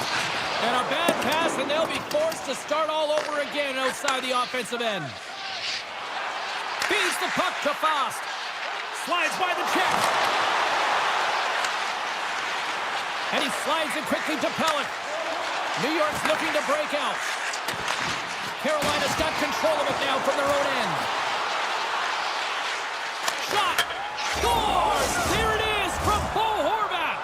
And a bad pass, and they'll be forced to start all over again outside the offensive end. Feeds the puck to Faust. Slides by the check. And he slides it quickly to Pellick. New York's looking to break out. Carolina's got control of it now from their own end. Shot! Scores! There it is from Bo Horvat!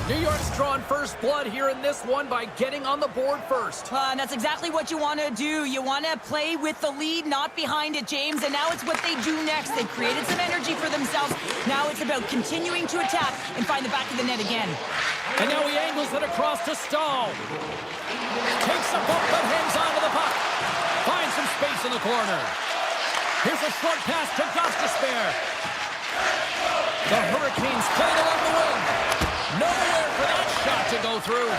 New York's drawn first blood here in this one by getting on the board first. And that's exactly what you want to do. You want to play with the lead, not behind it, James. And now it's what they do next. They've created some energy for themselves. Now it's about continuing to attack and find the back of the net again. And now he angles it across to Stahl. Takes corner. Here's a short pass to Gostisbehere. The Hurricanes played along the wing. Nowhere for that shot to go through.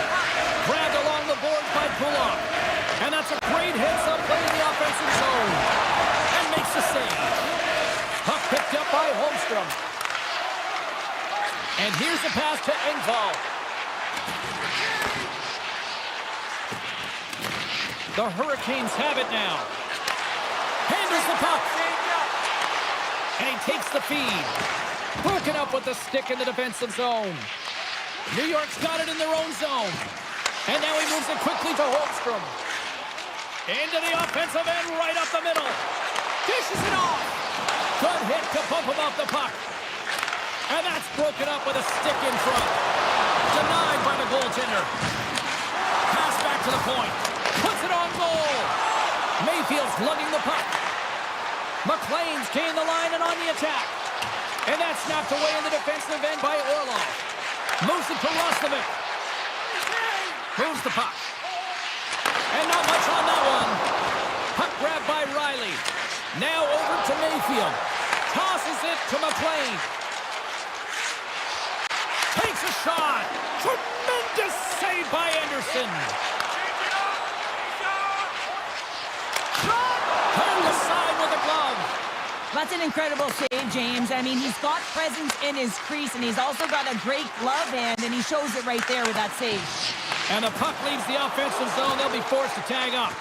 Grabbed along the boards by Pullock. And that's a great heads-up play in the offensive zone. And makes the save. Puck picked up by Holmstrom. And here's a pass to Engvall. The Hurricanes have it now. Handles the puck. And he takes the feed. Broken up with the stick in the defensive zone. New York's got it in their own zone. And now he moves it quickly to Holmstrom. Into the offensive end, right up the middle. Dishes it off. Good hit to bump him off the puck. And that's broken up with a stick in front. Denied by the goaltender. Pass back to the point. Puts it on goal. Mayfield's lugging the puck. McLean's gained the line and on the attack. And that's snapped away in the defensive end by Orlov. Moves it to Roslovic. Moves the puck. And not much on that one. Puck grabbed by Riley. Now over to Mayfield. Tosses it to McLean. Takes a shot. Tremendous save by Anderson. Turned aside with a glove. That's an incredible save, James. I mean, he's got presence in his crease, and he's also got a great glove hand, and he shows it right there with that save. And the puck leaves the offensive zone. They'll be forced to tag up.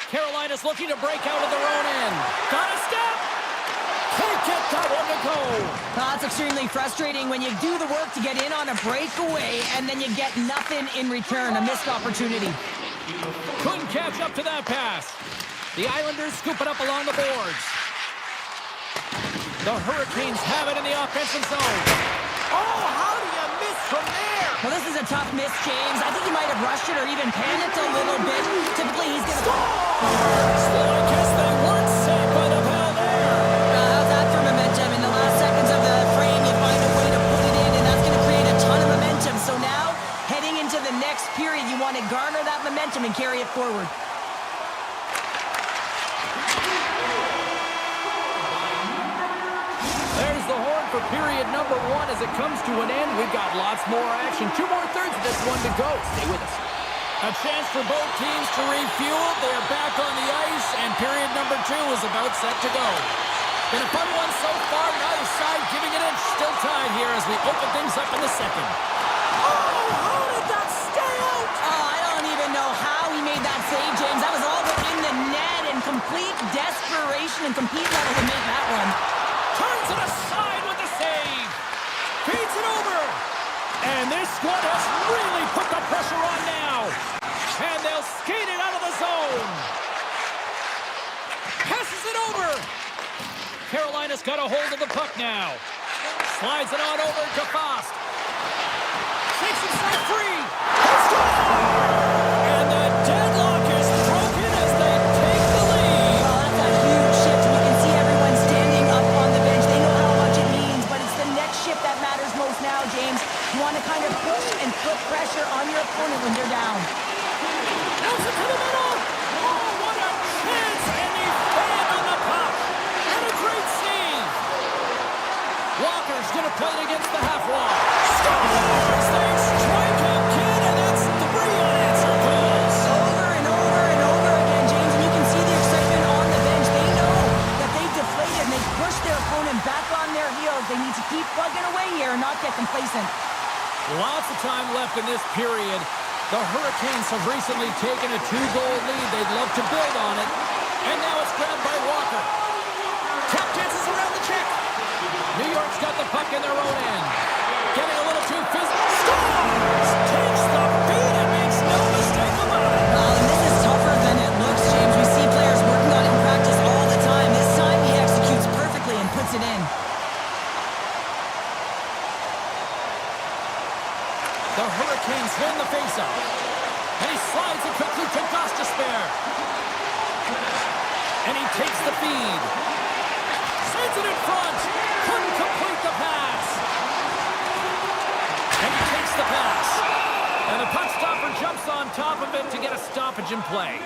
Carolina's looking to break out of their own end. Got a step. Can't get that one to go. That's extremely frustrating when you do the work to get in on a breakaway, and then you get nothing in return, a missed opportunity. Couldn't catch up to that pass. The Islanders scoop it up along the boards. The Hurricanes have it in the offensive zone. Oh, how do you miss from there? Well, this is a tough miss, James. I think he might have rushed it or even panicked a little bit. Typically, he's going to... I guess they weren't safe by the bell there. How's that for momentum? In the last seconds of the frame, you find a way to put it in, and that's going to create a ton of momentum. So now, heading into the next period, you want to garner that momentum and carry it forward. There's the horn for period number 1 as it comes to an end. We've got lots more action. 2 more thirds of this one to go. Stay with us. A chance for both teams to refuel. They are back on the ice, and period number 2 is about set to go. Been a fun one so far. Neither side giving it inch. Still tied here as we open things up in the second. Oh, how did that stay out? Oh, I don't even know how he made that save, James. That was all but in the net, and complete desperation and compete level to make that one. Turns it aside with the save. Feeds it over. And this squad has really put the pressure on now. And they'll skate it out of the zone. Passes it over. Carolina's got a hold of the puck now. Slides it on over to Fost. Takes himself free. And the deadlock is broken as they take the lead. Oh, that's a huge shift. We can see everyone standing up on the bench. They know how much it means, but it's the next shift that matters most now, James. You want to kind of push and put pressure on your opponent when they're down. Nelson to the middle. Oh, what a chance. And he fed on the puck. And a great save. Walker's going to play it against the half wall. Scores! They strike him, kid, and that's 3 unanswered goals. Over and over and over again, James, and you can see the excitement on the bench. They know that they deflated and they pushed their opponent back on their heels. They need to keep plugging away here and not get complacent. Lots of time left in this period. The Hurricanes have recently taken a 2-goal lead. They'd love to build on it. And now it's grabbed by Walker. Tap dances around the check. New York's got the puck in their own end. Getting a little too physical. Scores! Takes the beat and makes no mistake about it. And this is tougher than it looks, James. We see players working on it in practice all the time. This time he executes perfectly and puts it in. The Hurricanes win the faceoff. And he slides it quickly to Gostisbehere. And he takes the feed. Sends it in front. Couldn't complete the pass. And he takes the pass. And the puck's Stopper jumps on top of it to get a stoppage in play.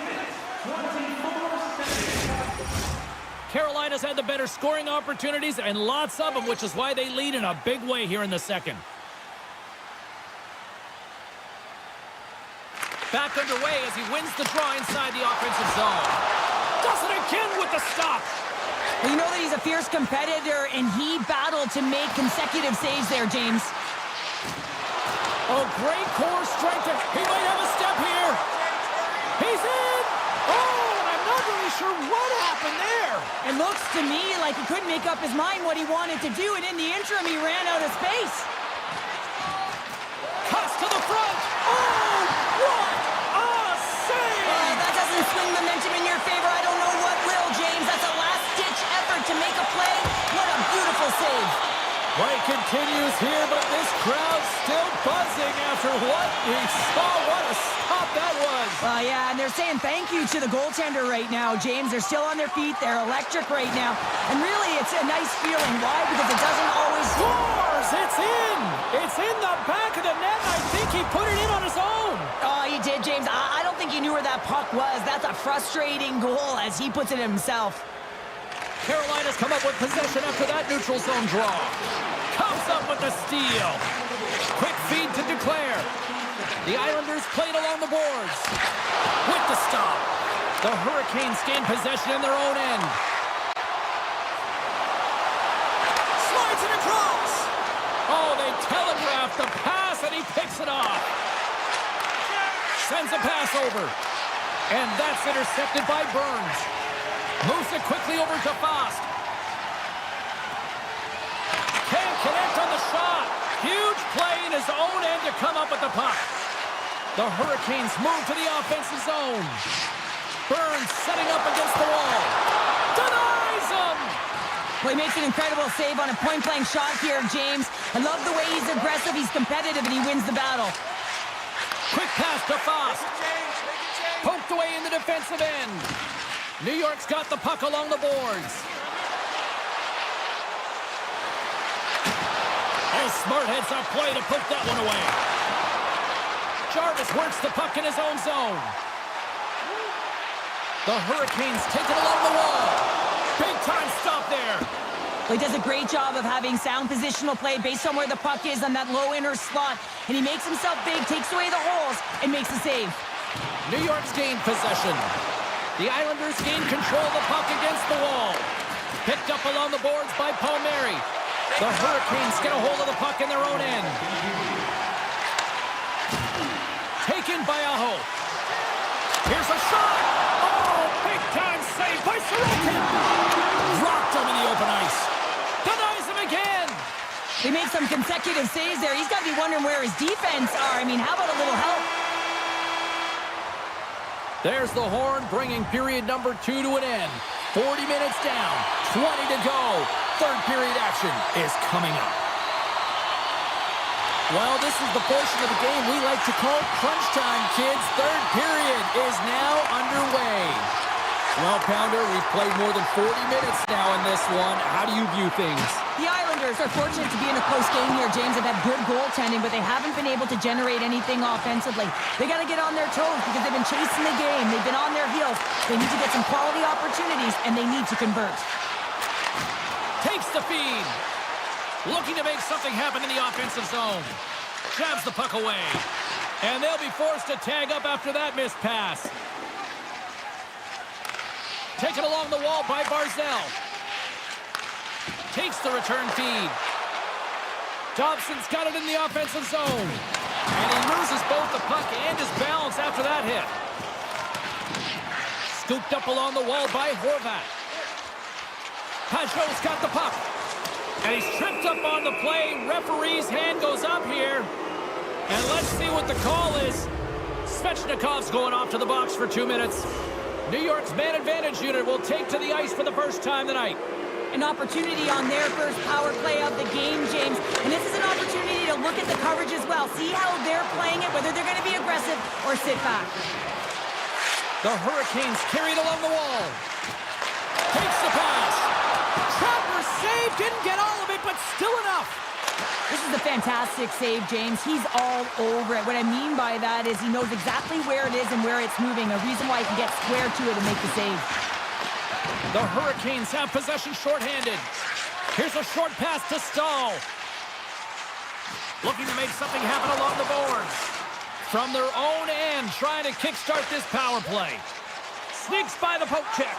Carolina's had the better scoring opportunities and lots of them, which is why they lead in a big way here in the second. Back underway as he wins the draw inside the offensive zone. Does it again with the stop. Well, you know that he's a fierce competitor, and he battled to make consecutive saves there, James. Oh, great core strength. He might have a step here. He's in. Oh, and I'm not really sure what happened there. It looks to me like he couldn't make up his mind what he wanted to do, and in the interim, he ran out of space. Cuts to the front. Oh, what a save! That doesn't swing momentum in your favor. I don't know what will, James. That's a last-ditch effort to make a play. What a beautiful save. Play continues here, but this crowd's still buzzing after what we saw. What a stop that was. Well, yeah, and they're saying thank you to the goaltender right now, James. They're still on their feet. They're electric right now. And really, it's a nice feeling. Why? Because it doesn't always... Scores! It's in! It's in the back of the net. I think he put it in on his own. Oh, he did, James. I don't think he knew where that puck was. That's a frustrating goal as he puts it himself. Carolina's come up with possession after that neutral zone draw. Comes up with the steal. Quick feed to Declare. The Islanders played along the boards. With the stop. The Hurricanes gain possession in their own end. Slides it across. Oh, they telegraphed the pass, and he picks it off. Sends a pass over. And that's intercepted by Burns. Moves it quickly over to Fost. Can't connect on the shot. Huge play in his own end to come up with the puck. The Hurricanes move to the offensive zone. Burns setting up against the wall. Denies him! Well, he makes an incredible save on a point-blank shot here, James. I love the way he's aggressive, he's competitive, and he wins the battle. Quick pass to Fost. Poked away in the defensive end. New York's got the puck along the boards. Oh, smart heads-up play to put that one away. Jarvis works the puck in his own zone. The Hurricanes take it along the wall. Big-time stop there. Well, he does a great job of having sound positional play based on where the puck is on that low inner slot. And he makes himself big, takes away the holes, and makes a save. New York's gained possession. The Islanders gain control of the puck against the wall. Picked up along the boards by Palmieri. The Hurricanes get a hold of the puck in their own end. Taken by Aho. Here's a shot. Oh, big-time save by Sorokin. Dropped him in the open ice. Denies him again. They make some consecutive saves there. He's got to be wondering where his defense are. I mean, how about a little help? There's the horn, bringing period number 2 to an end. 40 minutes down, 20 to go. Third period action is coming up. Well, this is the portion of the game we like to call crunch time, kids. Third period is now underway. Well, Pounder, we've played more than 40 minutes now in this one. How do you view things? The Islanders are fortunate to be in a close game here, James. They've had good goaltending, but they haven't been able to generate anything offensively. They got to get on their toes because they've been chasing the game. They've been on their heels. They need to get some quality opportunities, and they need to convert. Takes the feed. Looking to make something happen in the offensive zone. Jabs the puck away. And they'll be forced to tag up after that missed pass. Taken along the wall by Barzell. Takes the return feed. Dobson's got it in the offensive zone. And he loses both the puck and his balance after that hit. Scooped up along the wall by Horvat. Pajot's got the puck. And he's tripped up on the play. Referee's hand goes up here. And let's see what the call is. Svechnikov's going off to the box for 2 minutes. New York's man advantage unit will take to the ice for the first time tonight. An opportunity on their first power play of the game, James. And this is an opportunity to look at the coverage as well. See how they're playing it, whether they're going to be aggressive or sit back. The Hurricanes carried along the wall. Takes the pass. Trapper saved, didn't get all of it, but still enough. This is a fantastic save, James. He's all over it. What I mean by that is he knows exactly where it is and where it's moving, a reason why he can get square to it and make the save. The Hurricanes have possession shorthanded. Here's a short pass to Stahl. Looking to make something happen along the boards. From their own end, trying to kickstart this power play. Sneaks by the poke check.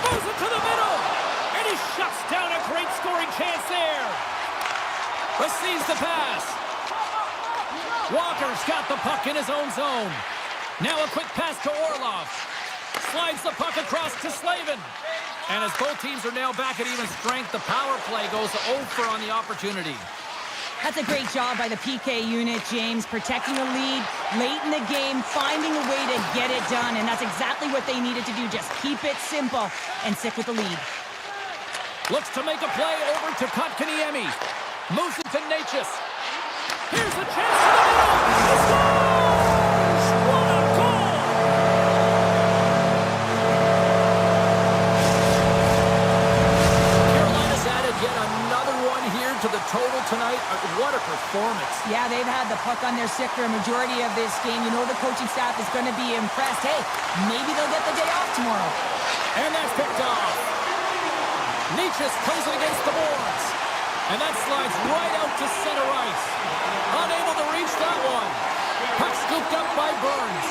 Moves it to the middle. And he shuts down a great scoring chance there. Receives the pass. Walker's got the puck in his own zone. Now a quick pass to Orlov. Slides the puck across to Slavin. And as both teams are now back at even strength, the power play goes over on the opportunity. That's a great job by the PK unit, James, protecting the lead late in the game, finding a way to get it done, and that's exactly what they needed to do. Just keep it simple and stick with the lead. Looks to make a play over to Kotkaniemi. Moves it to Natchez. Here's a chance to the middle. He scores! What a goal! Carolina's added yet another one here to the total tonight. What a performance. Yeah, they've had the puck on their stick for a majority of this game. You know the coaching staff is going to be impressed. Hey, maybe they'll get the day off tomorrow. And that's picked off. Natchez plays it against the boards. And that slides right out to center ice. Unable to reach that one. Puck scooped up by Burns.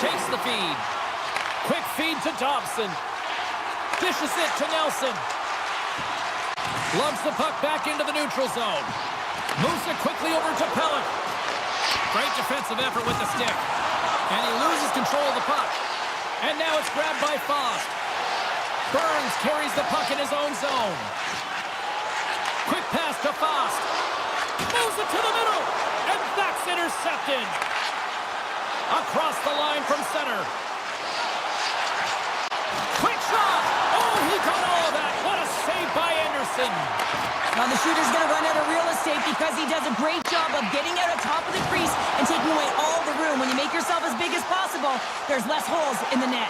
Takes the feed. Quick feed to Dobson. Dishes it to Nelson. Loves the puck back into the neutral zone. Moves it quickly over to Pellick. Great defensive effort with the stick. And he loses control of the puck. And now it's grabbed by Faust. Burns carries the puck in his own zone. Quick pass to Faust. Moves it to the middle. And that's intercepted. Across the line from center. Quick shot. Oh, he got all of that. What a save by Anderson. Now the shooter's going to run out of real estate because he does a great job of getting out on top of the crease and taking away all the room. When you make yourself as big as possible, there's less holes in the net.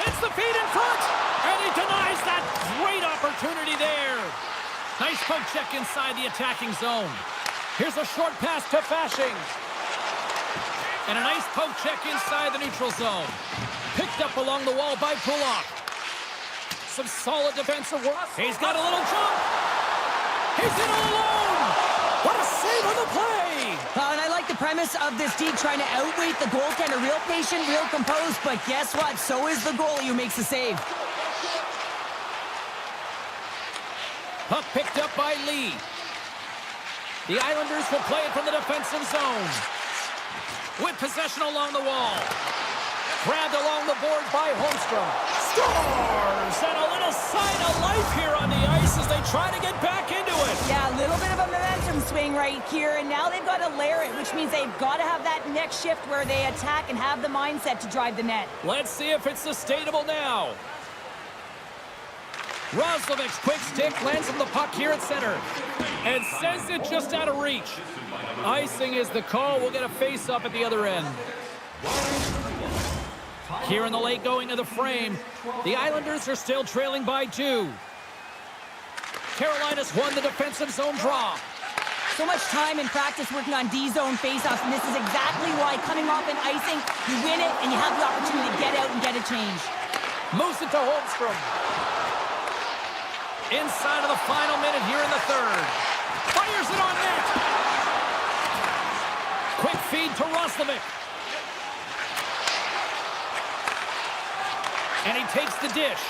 Sends the feed in front, and he denies that great opportunity there. Nice poke check inside the attacking zone. Here's a short pass to Fasching. And a nice poke check inside the neutral zone. Picked up along the wall by Pulak. Some solid defensive work. He's got a little jump. He's in all alone. What a save on the play. And I like the premise of this D trying to outweight the goaltender. Real patient, real composed, but guess what? So is the goalie who makes the save. Puck picked up by Lee. The Islanders will play it from the defensive zone. With possession along the wall. Grabbed along the board by Holmstrom. Scores! And a little sign of life here on the ice as they try to get back into it. Yeah, a little bit of a momentum swing right here, and now they've got to layer it, which means they've got to have that next shift where they attack and have the mindset to drive the net. Let's see if it's sustainable now. Roslovic's quick stick lands on the puck here at center and sends it just out of reach. Icing is the call. We'll get a face-up at the other end. Here in the late going of the frame, the Islanders are still trailing by 2. Carolina's won the defensive zone draw. So much time in practice working on D-zone faceoffs, and this is exactly why coming off an icing, you win it and you have the opportunity to get out and get a change. Moves it to Holmstrom. Inside of the final minute here in the third. Fires it on net. Quick feed to Roslovic. And he takes the dish.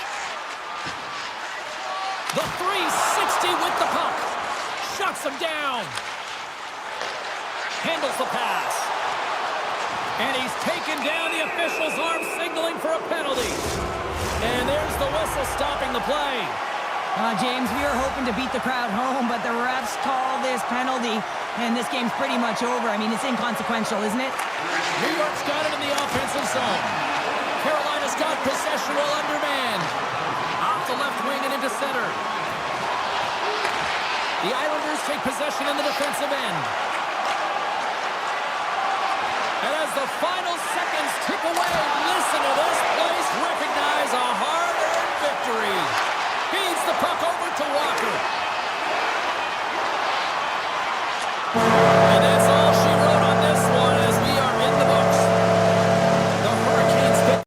The 360 with the puck. Shuts him down. Handles the pass. And he's taken down, the official's arm signaling for a penalty. And there's the whistle stopping the play. James, we were hoping to beat the crowd home, but the refs call this penalty, and this game's pretty much over. I mean, it's inconsequential, isn't it? New York's got it in the offensive zone. Carolina's got possession while undermanned. Off the left wing and into center. The Islanders take possession in the defensive end. And as the final seconds tick away, listen to this place recognize a hard-earned victory. Feeds the puck over to Walker. And that's all she wrote on this one as we are in the books. The Hurricanes get...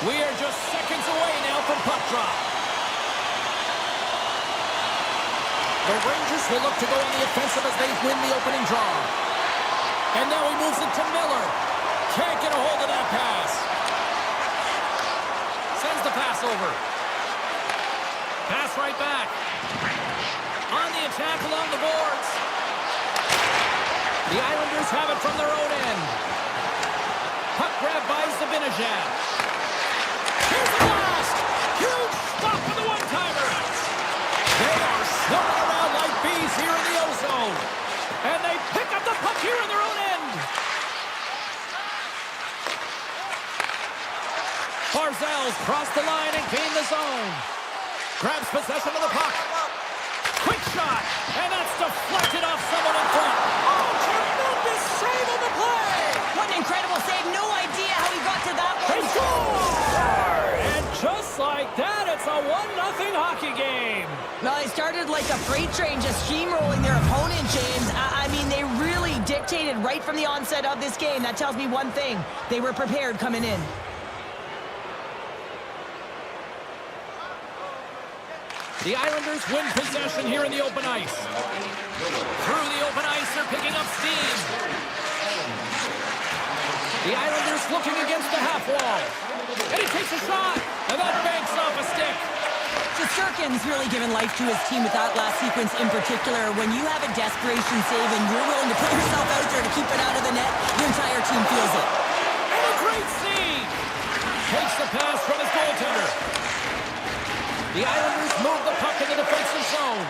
We are just seconds away now from puck drop. The Rangers will look to go on the offensive as they win the opening draw. And now he moves it to Miller. Can't get a hold of that pass. Sends the pass over. Pass right back. On the attack along the boards. The Islanders have it from their own end. Puck grab by Zibanejad. Here's the blast! Huge stop for the one-timer! They are swarming around like bees here in the O-zone. And they pick up the puck here in their own end. Barzal's crossed the line and gained the zone. Grabs possession of the puck. Quick shot, and that's deflected off someone in front. Oh, tremendous save on the play! What an incredible save. No idea how he got to that They one. score! And just like that, it's a 1-0 hockey game. Well, they started like a freight train just steamrolling their opponent, James. I mean, they really dictated right from the onset of this game. That tells me one thing. They were prepared coming in. The Islanders win possession here in the open ice. Through the open ice, they're picking up steam. The Islanders looking against the half wall. And he takes a shot, and that banks off a stick. Shesterkin's really given life to his team with that last sequence in particular. When you have a desperation save and you're willing to put yourself out there to keep it out of the net, your entire team feels it. And a great save. Takes the pass from his goaltender. The Islanders move the puck in the defensive zone.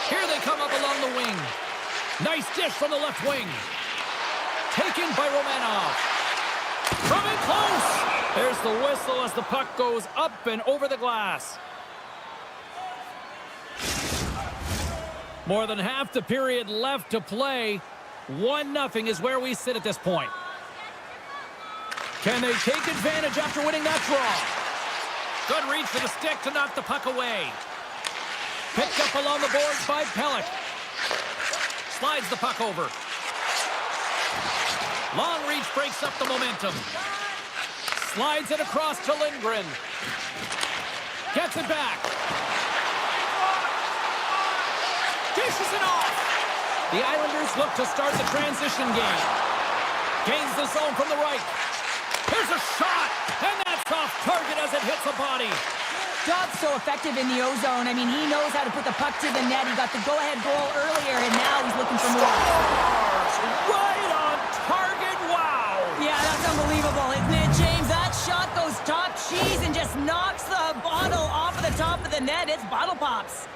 Here they come up along the wing. Nice dish from the left wing. Taken by Romanov. From in close. There's the whistle as the puck goes up and over the glass. More than half the period left to play. 1-0 is where we sit at this point. Can they take advantage after winning that draw? Good reach for the stick to knock the puck away. Picked up along the boards by Pellick. Slides the puck over. Long reach breaks up the momentum. Slides it across to Lindgren. Gets it back. Dishes it off. The Islanders look to start the transition game. Gains the zone from the right. Here's a shot, and that's off target as it hits a body. Dobbs so effective in the O-zone. I mean, he knows how to put the puck to the net. He got the go-ahead goal earlier, and now he's looking for more. Right on target, wow! Yeah, that's unbelievable, isn't it, James? That shot goes top cheese and just knocks the bottle off of the top of the net. It's bottle pops.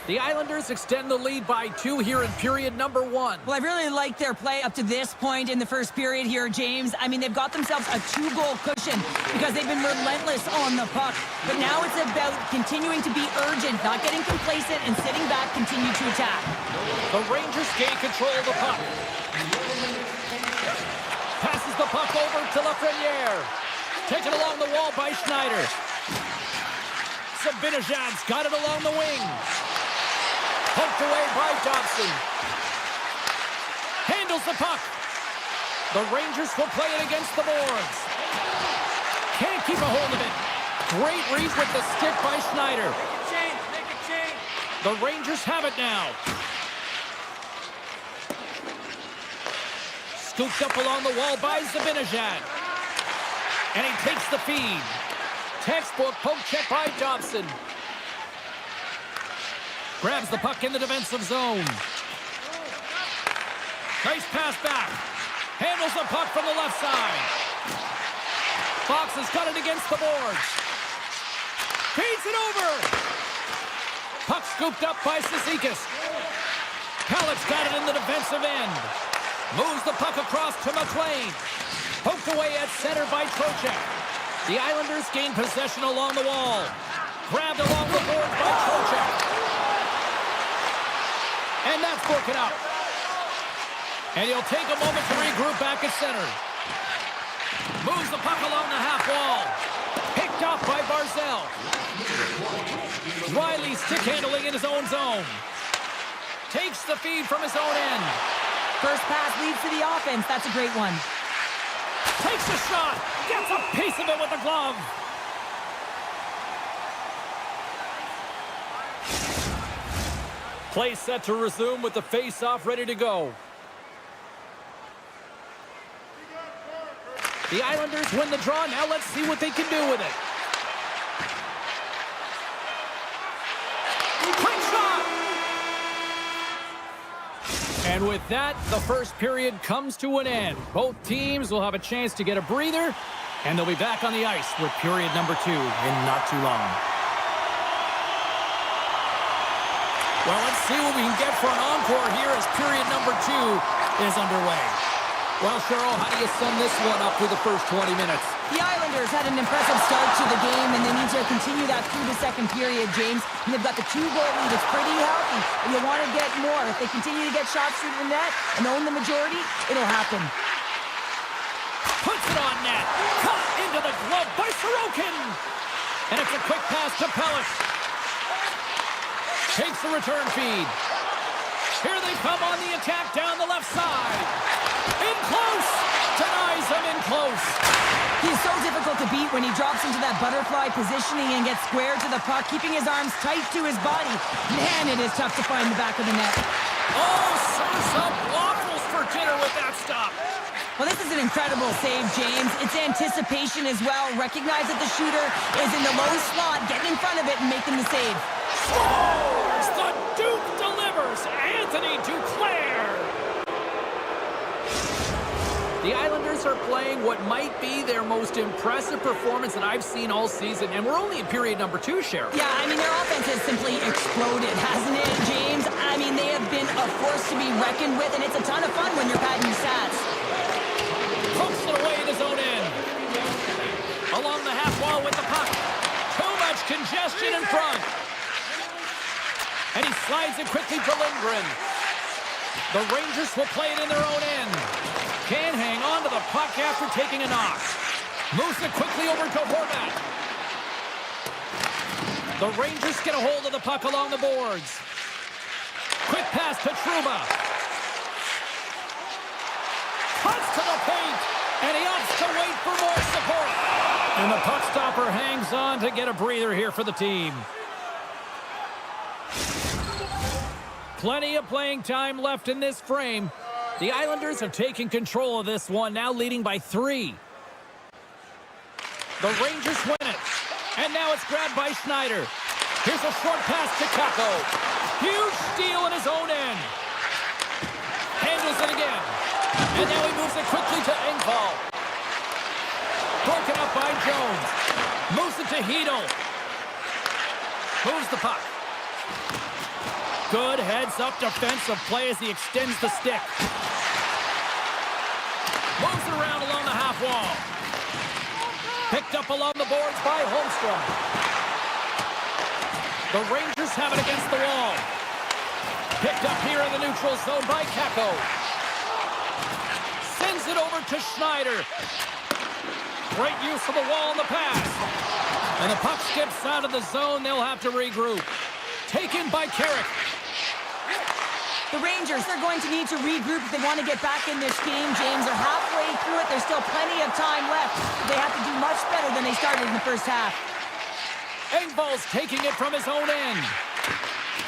The Islanders extend the lead by 2 here in period number 1. Well, I really like their play up to this point in the first period here, James. I mean, they've got themselves a 2-goal cushion because they've been relentless on the puck. But now it's about continuing to be urgent, not getting complacent, and sitting back, continue to attack. The Rangers gain control of the puck. Passes the puck over to Lafreniere. Taken along the wall by Schneider. Zibanejad's got it along the wing. Poked away by Dobson. Handles the puck. The Rangers will play it against the boards. Can't keep a hold of it. Great reach with the stick by Schneider. Make it change, make it change. The Rangers have it now. Scooped up along the wall by Zibanejad. And he takes the feed. Textbook poke check by Dobson. Grabs the puck in the defensive zone. Nice pass back. Handles the puck from the left side. Fox has got it against the boards. Feeds it over. Puck scooped up by Cizikas. Pellick's got it in the defensive end. Moves the puck across to McLean. Poked away at center by Trocheck. The Islanders gain possession along the wall. Grabbed along the board by Trocheck. And that's broken up. And he'll take a moment to regroup back at center. Moves the puck along the half wall. Picked up by Barzell. Riley stick handling in his own zone. Takes the feed from his own end. First pass leads to the offense. That's a great one. Takes a shot. Gets a piece of it with the glove. Play set to resume with the face-off ready to go. The Islanders win the draw. Now let's see what they can do with it. Quick shot! And with that, the first period comes to an end. Both teams will have a chance to get a breather, and they'll be back on the ice with period number 2 in not too long. Well, let's see what we can get for an encore here as period number 2 is underway. Well, Cheryl, how do you sum this one up through the first 20 minutes? The Islanders had an impressive start to the game, and they need to continue that through the second period, James. And they've got the 2-goal lead. It's pretty healthy. But you want to get more. If they continue to get shots through the net and own the majority, it'll happen. Puts it on net. Caught into the glove by Sorokin. And it's a quick pass to Pelech. Takes the return feed. Here they come on the attack down the left side. In close. Denies him in close. He's so difficult to beat when he drops into that butterfly positioning and gets square to the puck, keeping his arms tight to his body. Man, it is tough to find the back of the net. Oh, serves up waffles for dinner with that stop. Well, this is an incredible save, James. It's anticipation as well. Recognize that the shooter is in the low slot, getting in front of it and making the save. Scores! The Duke delivers. Anthony Duclair. The Islanders are playing what might be their most impressive performance that I've seen all season, and we're only in period number 2, Cheryl. Yeah, I mean, their offense has simply exploded, hasn't it, James? I mean, they have been a force to be reckoned with, and it's a ton of fun when you're padding your stats. Pokes it away in his own end. Along the half wall with the puck. Too much congestion in front. And he slides it quickly to Lindgren. The Rangers will play it in their own end. Can't hang on to the puck after taking a knock. Moves it quickly over to Horvat. The Rangers get a hold of the puck along the boards. Quick pass to Trouba. Cuts to the paint, and he opts to wait for more support. And the puck stopper hangs on to get a breather here for the team. Plenty of playing time left in this frame. The Islanders have taken control of this one, now leading by 3. The Rangers win it. And now it's grabbed by Schneider. Here's a short pass to Kako. Huge steal in his own end. Handles it again. And now he moves it quickly to Engvall. Broken up by Jones. Moves it to Hedel. Moves the puck. Good heads-up defensive play as he extends the stick. Moves it around along the half wall. Picked up along the boards by Holmstrom. The Rangers have it against the wall. Picked up here in the neutral zone by Kako. Sends it over to Schneider. Great use of the wall and the pass. And the puck skips out of the zone. They'll have to regroup. Taken by Carrick. The Rangers are going to need to regroup if they want to get back in this game, James. They're halfway through it. There's still plenty of time left. They have to do much better than they started in the first half. Engvall's taking it from his own end.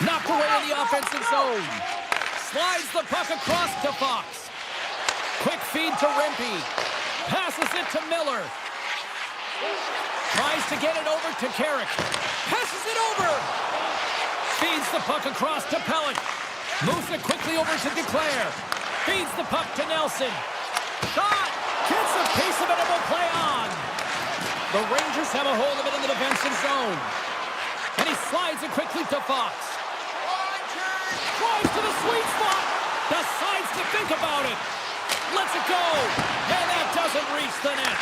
Knocked away in the offensive zone. Slides the puck across to Fox. Quick feed to Rimpey. Passes it to Miller. Tries to get it over to Carrick. Passes it over. Feeds the puck across to Pelech. Moves it quickly over to Duclair. Feeds the puck to Nelson. Shot! Gets a piece of it and will play on. The Rangers have a hold of it in the defensive zone. And he slides it quickly to Fox. Drives to the sweet spot. Decides to think about it. Lets it go. And that doesn't reach the net.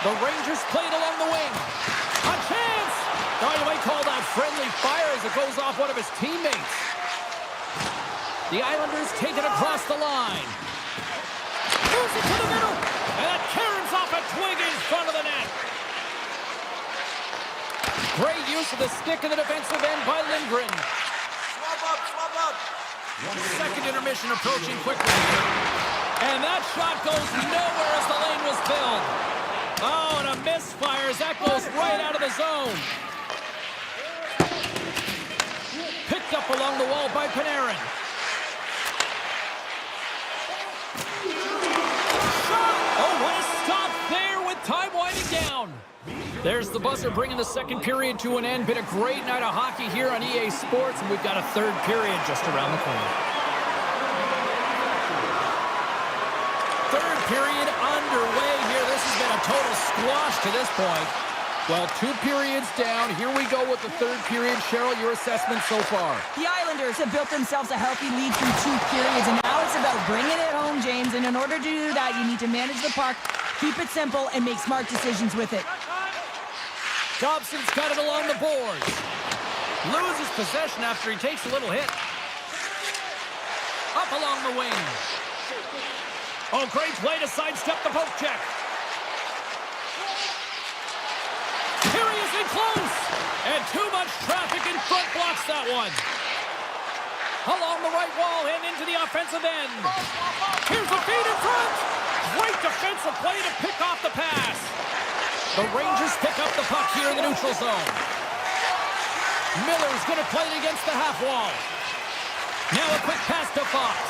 The Rangers play it along the wing. A chance! Oh, you might call that friendly fire as it goes off one of his teammates. The Islanders take it across the line. Moves it to the middle. And that caroms off a twig in front of the net. Great use of the stick in the defensive end by Lindgren. Swap up, swap up. Second intermission approaching quickly. And that shot goes nowhere as the lane was filled. Oh, and a misfire as that goes right out of the zone. Picked up along the wall by Panarin. Oh, what a stop there with time winding down. There's the buzzer bringing the second period to an end. Been a great night of hockey here on EA Sports, and we've got a third period just around the corner. Third period underway here. This has been a total squash to this point. Well, 2 periods down. Here we go with the 3rd period. Cheryl, your assessment so far? The Islanders have built themselves a healthy lead through 2 periods, and now it's about bringing it home, James. And in order to do that, you need to manage the puck, keep it simple, and make smart decisions with it. Dobson's got it along the boards. Loses possession after he takes a little hit. Up along the wing. Oh, great play to sidestep the poke check. Here he is in close. And too much traffic in front blocks that one. Along the right wall and into the offensive end. Here's a feed in front. Great defensive play to pick off the pass. The Rangers pick up the puck here in the neutral zone. Miller's going to play it against the half wall. Now a quick pass to Fox.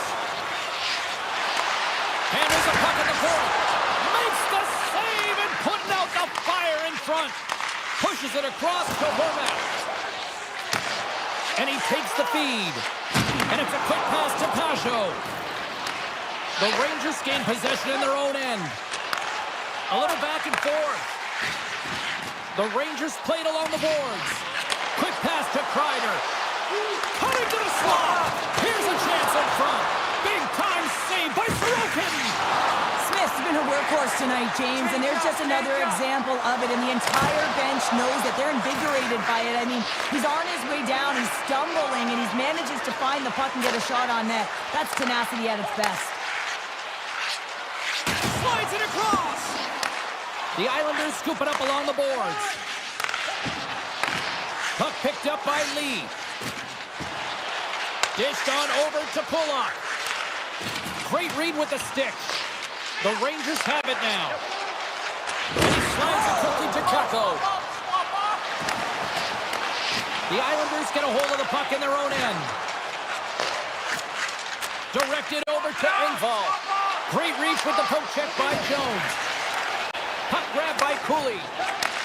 And there's a puck at the point. Makes the save and putting out the fire in front. Pushes it across to Hormat. And he takes the feed. And it's a quick pass to Pajot. The Rangers gain possession in their own end. A little back and forth. The Rangers played along the boards. Quick pass to Kreider. Cutting to the slot. Here's a chance in front. Big time save by Sorokin. Smith's been a workhorse tonight, James, and there's just another example of it, and the entire bench knows that they're invigorated by it. I mean, he's on his way down, he's stumbling, and he manages to find the puck and get a shot on net. That's tenacity at its best. Slides it across. The Islanders scoop it up along the boards. Puck picked up by Lee. Dished on over to Pulock. Great read with the stick. The Rangers have it now. And he slides it quickly to Keko. The Islanders get a hold of the puck in their own end. Directed over to Engvall. Great reach with the poke check by Jones. Puck grab by Cooley.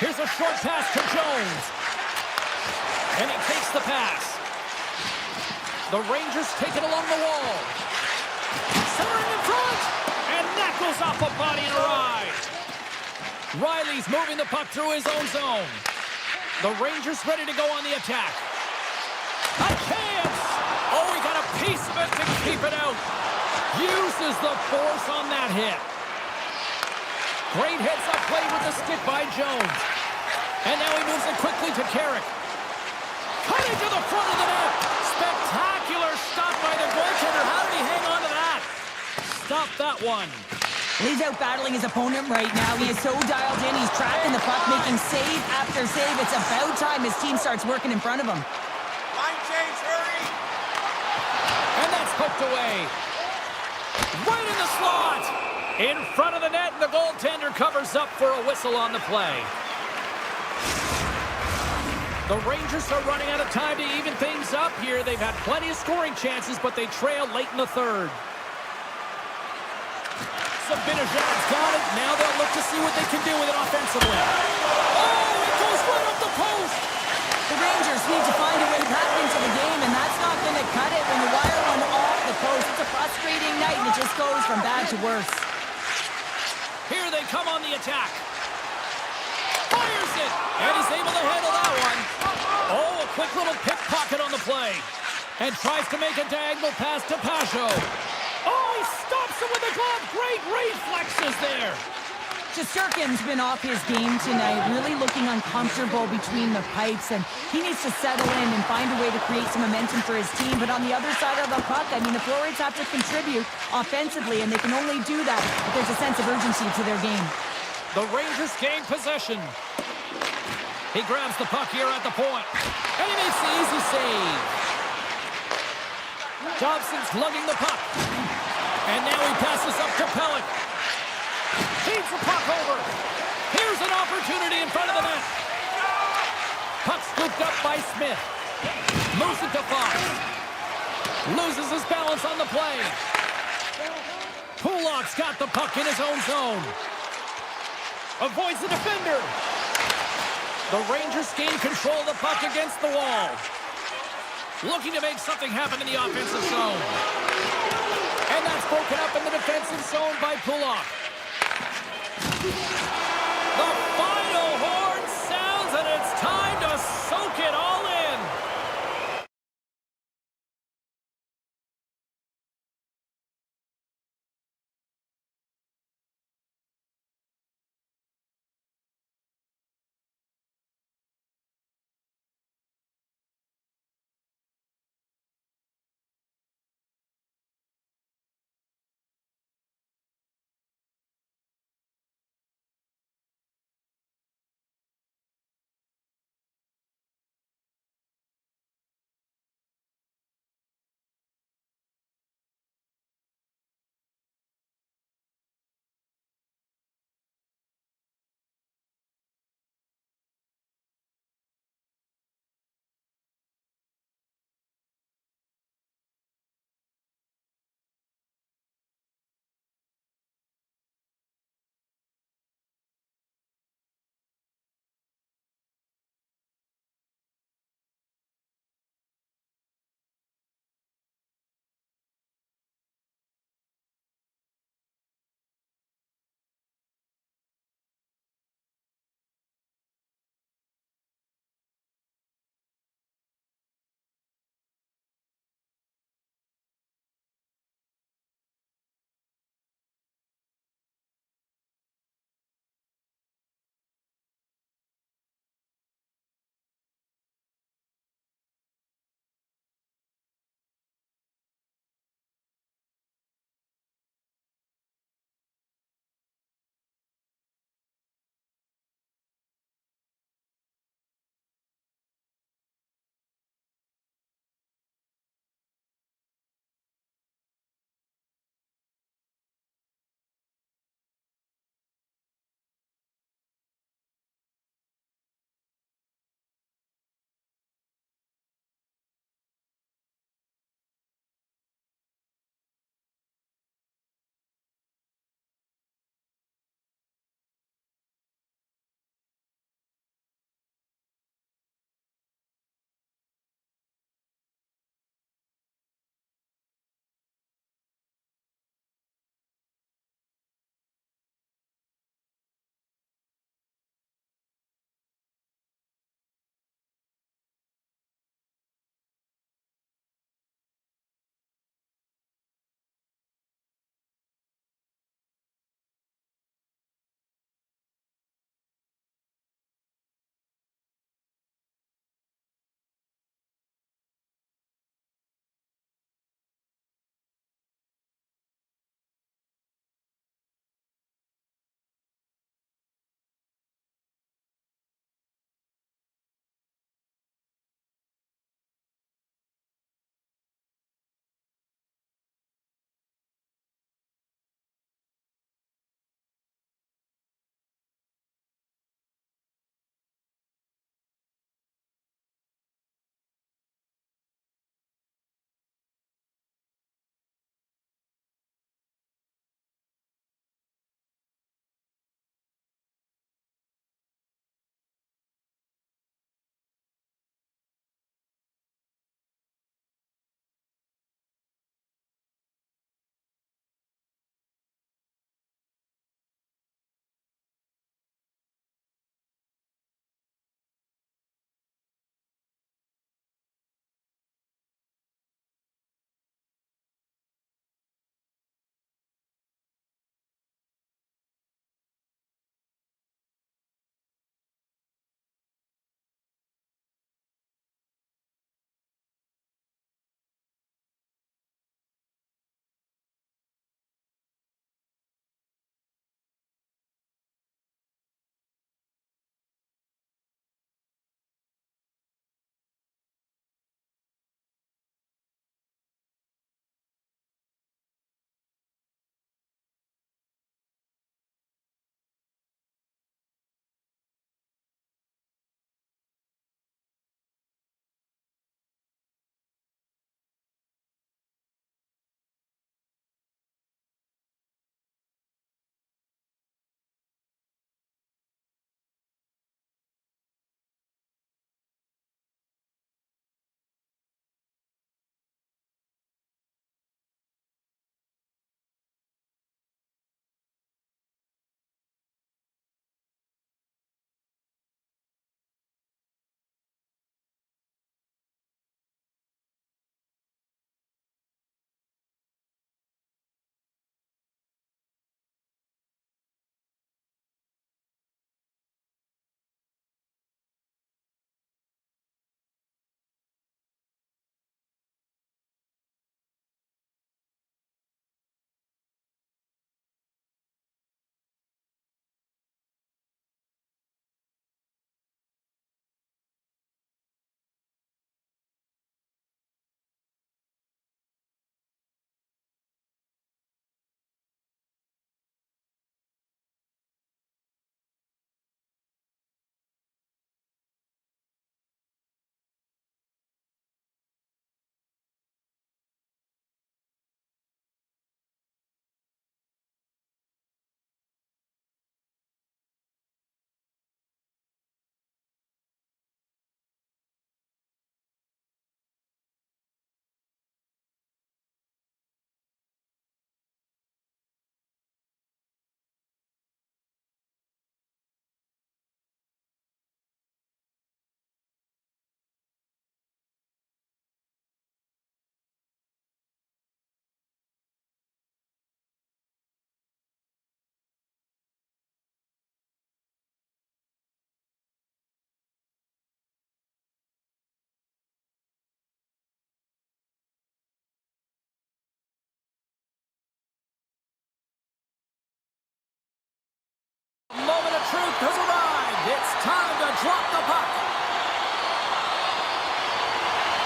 Here's a short pass to Jones. And he takes the pass. The Rangers take it along the wall. Centering in front. And that goes off a body and a ride. Riley's moving the puck through his own zone. The Rangers ready to go on the attack. A chance! Oh, he got a piece of it to keep it out. Uses the force on that hit. Great heads-up play with the stick by Jones. And now he moves it quickly to Carrick. Cutting to the front of the net. Spectacular stop by the goaltender. How did he hang on to that? Stop that one. He's out battling his opponent right now. He is so dialed in. He's tracking the puck, making save after save. It's about time his team starts working in front of him. Line change, hurry! And that's poked away. Right in the slot. In front of the net, and the goaltender covers up for a whistle on the play. The Rangers are running out of time to even things up here. They've had plenty of scoring chances, but they trail late in the third. Sabinajad's got it. Now they'll look to see what they can do with it offensively. Oh, it goes right up the post. The Rangers need to find a way back into the game, and that's not going to cut it when you wire one off the post. It's a frustrating night, and it just goes from bad to worse. Here they come on the attack. Fires it, and he's able to handle that one. Oh, a quick little pickpocket on the play. And tries to make a diagonal pass to Pajot. Oh, he stops it with a glove. Great reflexes there. Shesterkin's been off his game tonight, really looking uncomfortable between the pipes, and he needs to settle in and find a way to create some momentum for his team. But on the other side of the puck, I mean, the forwards have to contribute offensively, and they can only do that if there's a sense of urgency to their game. The Rangers gain possession. He grabs the puck here at the point, and he makes the easy save. Dobson's lugging the puck, and now he passes up to Pellick. Feeds the puck over. Here's an opportunity in front of the net. Puck scooped up by Smith. Moves it to Fox. Loses his balance on the play. Pulock's got the puck in his own zone. Avoids the defender. The Rangers gain control of the puck against the wall. Looking to make something happen in the offensive zone. And that's broken up in the defensive zone by Pulock. The final horn sounds.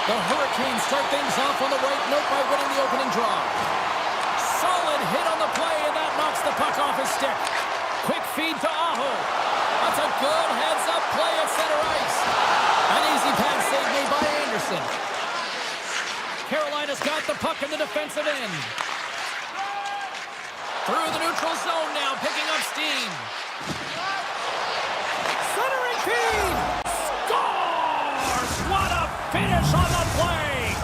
The Hurricanes start things off on the right note by winning the opening draw. Solid hit on the play, and that knocks the puck off his stick. Quick feed to Aho. That's a good heads-up play at center ice. An easy pad save made by Anderson. Carolina's got the puck in the defensive end. Through the neutral zone now, picking up steam. Centering feed! Scores! What a finish on the play!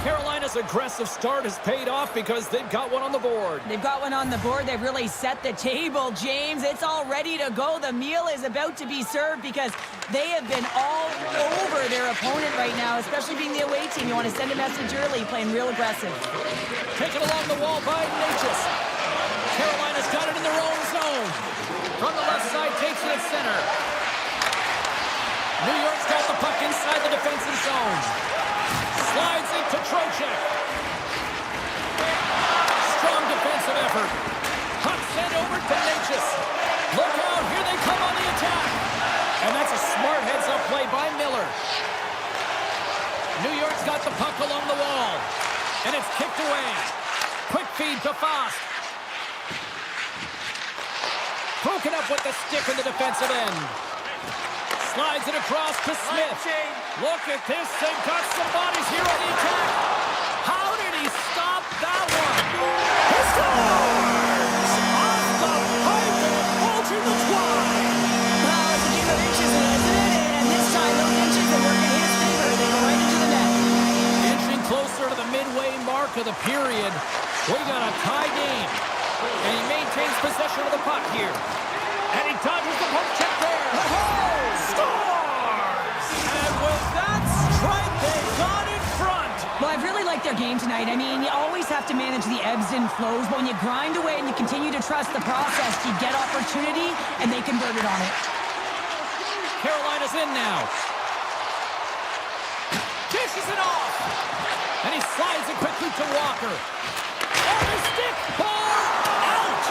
Carolina's aggressive start has paid off because they've got one on the board. They've got one on the board. They've really set the table, James. It's all ready to go. The meal is about to be served because they have been all over their opponent right now, especially being the away team. You want to send a message early, playing real aggressive. Taken along the wall by Natchez. Carolina's got it in their own zone. From the left side, takes it at center. New York's got the puck inside the defensive zone. Slides it to Trocheck. Strong defensive effort. Puck sent over to Natchez. Look out, here they come on the attack. And that's a smart heads-up play by Miller. New York's got the puck along the wall. And it's kicked away. Quick feed to Fast. Broken up with the stick in the defensive end. Slides it across to Smith. Look at this. They've got some bodies here on the attack. How did he stop that one? He scores! Off the pipe and ultra the twine. Well, it's a game of inches, isn't it? And this time, those inches are working in his favor. They go right into the net. Inching closer to the midway mark of the period. We got a tie game. And he maintains possession of the puck here. And he dodges the poke check there. Scores! And with that strike, they got in front. Well, I've really liked their game tonight. I mean, you always have to manage the ebbs and flows, but when you grind away and you continue to trust the process, you get opportunity, and they converted on it. Carolina's in now. Dishes it off. And he slides it quickly to Walker. On the stick, ball out.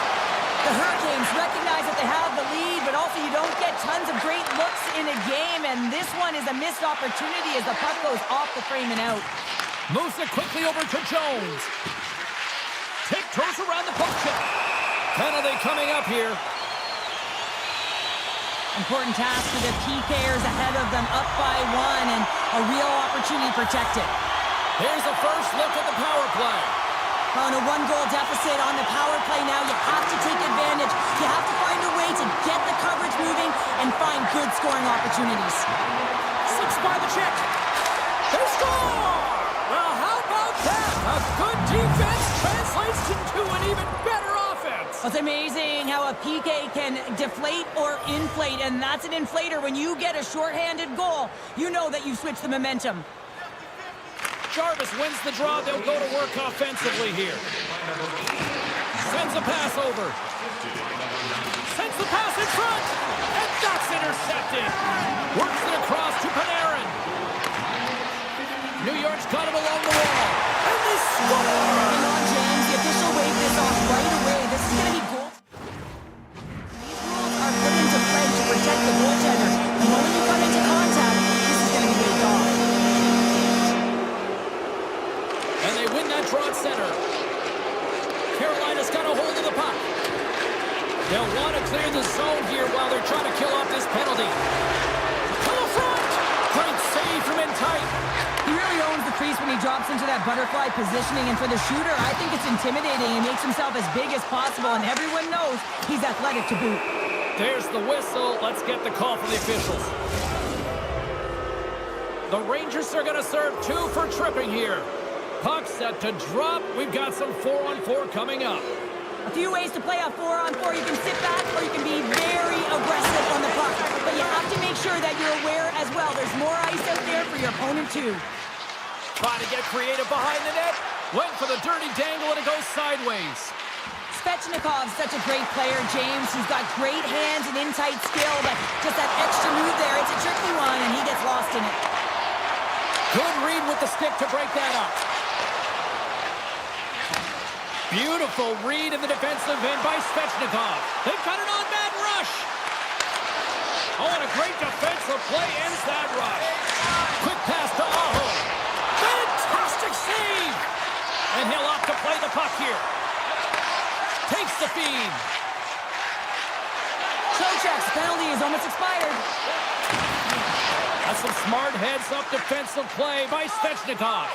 The Hurricanes recognize that they have the lead, but also you don't get tons of great looks in a game, and this one is a missed opportunity as the puck goes off the frame and out. Moves it quickly over to Jones. Tiptoes around the poke check. Penalty coming up here. Important task for the PKers ahead of them, up by one, and a real opportunity protected. Here's the first look at the power play. On a one-goal deficit on the power play now, you have to take advantage. You have to find a way to get the coverage moving and find good scoring opportunities. Slips by the check. They score! Well, how about that? A good defense translates into an even better offense. It's amazing how a PK can deflate or inflate, and that's an inflator. When you get a shorthanded goal, you know that you switch the momentum. Jarvis wins the draw. They'll go to work offensively here. Sends a pass over. Sends the pass in front. And that's intercepted. Works it across to Panarin. New York's got him along the wall. And they score! Hang on, James. The official waved this off right away. This is going to be goal. These rules are put into play to protect the goaltender. And when you come into contact, this is going to be waved off. And they win that draw at center. Carolina's got a hold of the puck. They'll want to clear the zone here while they're trying to kill off this penalty. To the front! Great save from in tight. He really owns the crease when he drops into that butterfly positioning, and for the shooter, I think it's intimidating. He makes himself as big as possible, and everyone knows he's athletic to boot. There's the whistle. Let's get the call from the officials. The Rangers are going to serve 2 for tripping here. Puck set to drop. We've got some 4-on-4 coming up. A few ways to play a 4-on-4. You can sit back or you can be very aggressive on the puck. But you have to make sure that you're aware as well. There's more ice out there for your opponent too. Trying to get creative behind the net. Went for the dirty dangle and it goes sideways. Svechnikov's such a great player, James. He's got great hands and in-tight skill, but just that extra move there, it's a tricky one, and he gets lost in it. Good read with the stick to break that up. Beautiful read in the defensive end by Svechnikov. They've got an on-man rush. Oh, and a great defensive play ends that rush. Quick pass to Aho. the puck here. Takes the feed. Trocheck's penalty is almost expired. That's some smart heads-up defensive play by Svechnikov.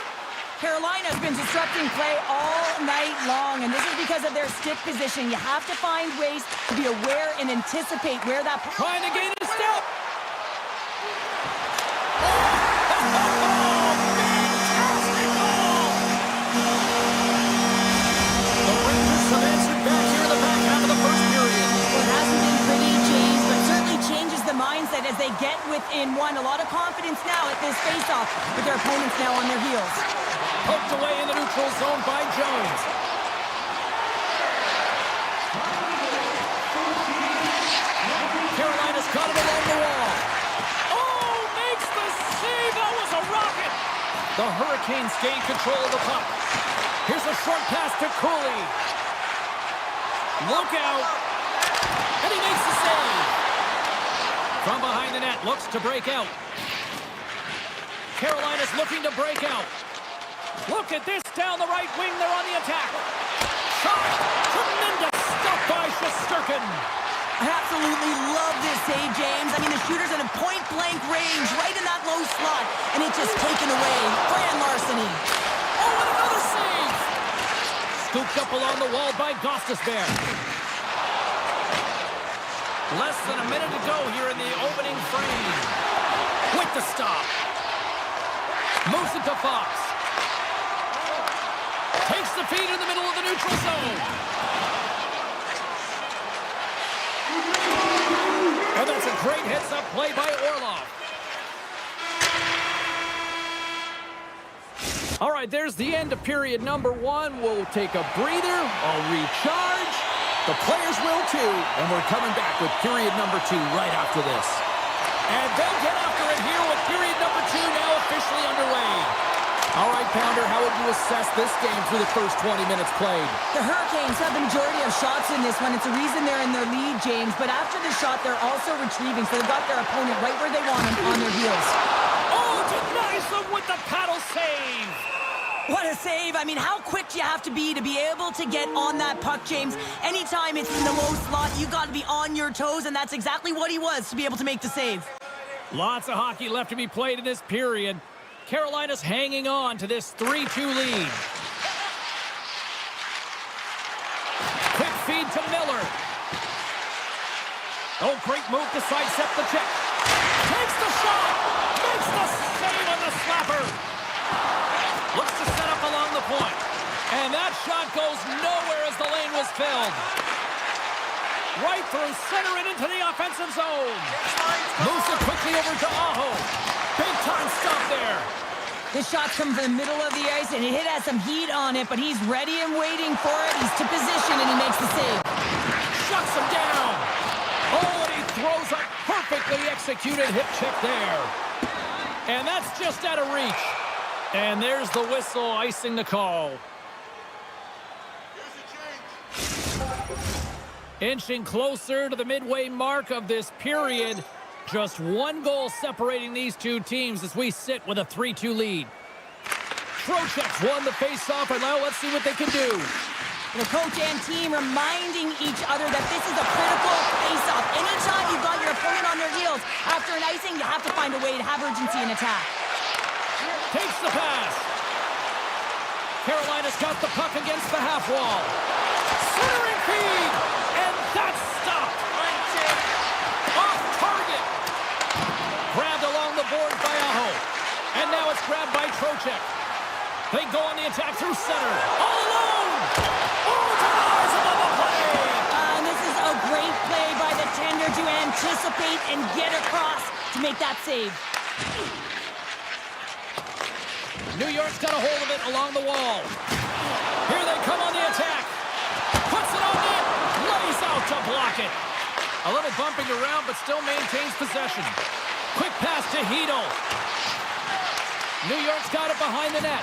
Carolina's been disrupting play all night long, and this is because of their stick position. You have to find ways to be aware and anticipate where that... Trying to gain a step. The Rangers have answered back here in the back half of the first period. Well, it hasn't been pretty, James, but certainly changes the mindset as they get within one. A lot of confidence now at this face-off with their opponents now on their heels. Poked away in the neutral zone by Jones. Carolina's got it along the wall. Oh, makes the save. That was a rocket. The Hurricanes gain control of the puck. Here's a short pass to Cooley. Look out. And he makes the save. From behind the net, looks to break out. Carolina's looking to break out. Look at this down the right wing. They're on the attack. Shot. Tremendous stuff by Shesterkin. I absolutely love this save, James. I mean, the shooter's in a point-blank range right in that low slot, and it's just taken away. Grand larceny. Oh, and another save. Scooped up along the wall by Gostisbehere. Less than a minute to go here in the opening frame. With the stop. Moves it to Fox. Takes the feed in the middle of the neutral zone. And that's a great heads-up play by Orlov. All right, there's the end of period number one. We'll take a breather, I'll recharge. The players will too. And we're coming back with period number two right after this. And they'll get after it here with period number two now officially underway. All right, Pounder, how would you assess this game through the first 20 minutes played? The Hurricanes have the majority of shots in this one. It's a reason they're in their lead, James. But after the shot, they're also retrieving, so they've got their opponent right where they want him on their heels. Oh, denies them with the paddle save. What a save. I mean, how quick do you have to be able to get on that puck, James? Anytime it's in the low slot, you got to be on your toes, and that's exactly what he was to be able to make the save. Lots of hockey left to be played in this period. Carolina's hanging on to this 3-2 lead. Quick feed to Miller. Oh, great move to sidestep the check. Takes the shot. Makes the save on the slapper. Looks to set up along the point. And that shot goes nowhere as the lane was filled. Right through center and into the offensive zone. Moves it quickly over to Aho. Big time stop there. This shot's come from the middle of the ice, and it has some heat on it, but he's ready and waiting for it. He's to position, and he makes the save. Shuts him down. Oh, and he throws a perfectly executed hip check there. And that's just out of reach. And there's the whistle icing the call. Inching closer to the midway mark of this period. Just one goal separating these two teams as we sit with a 3-2 lead. Trocheck's won the face-off, and now let's see what they can do. The coach and team reminding each other that this is a critical face-off. Anytime you've got your opponent on their heels after an icing, you have to find a way to have urgency in attack. Takes the pass. Carolina's got the puck against the half wall. Centering feed, and that's stopped. Off target. Grabbed along the board by Aho. And now it's grabbed by Trocheck. They go on the attack through center. All alone. Oh, denies above the play. And this is a great play by the tender to anticipate and get across to make that save. New York's got a hold of it along the wall. Here they come on the attack. Puts it on net. Lays out to block it. A little bumping around, but still maintains possession. Quick pass to Hedel. New York's got it behind the net.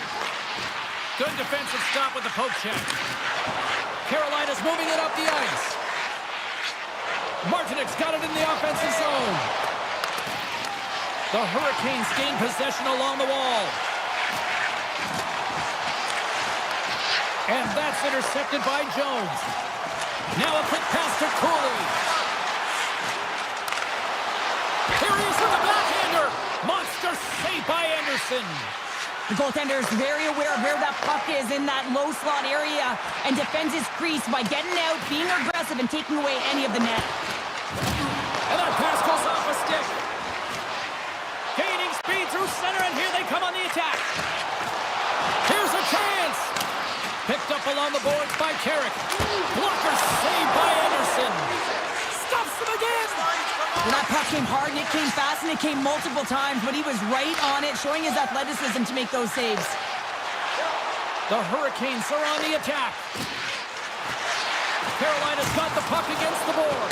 Good defensive stop with the poke check. Carolina's moving it up the ice. Martinek's got it in the offensive zone. The Hurricanes gain possession along the wall. And that's intercepted by Jones. Now a quick pass to Cooley. Here he is with a backhander. Monster save by Anderson. The goaltender is very aware of where that puck is in that low slot area and defends his crease by getting out, being aggressive, and taking away any of the net. And that pass goes off a stick. Gaining speed through center, and here they come on the attack. Here's a chance. Picked up along the boards by Carrick. Blocker saved by Anderson. Stops him again. Well, that puck came hard, and it came fast, and it came multiple times, but he was right on it, showing his athleticism to make those saves. The Hurricanes are on the attack. Carolina's got the puck against the board.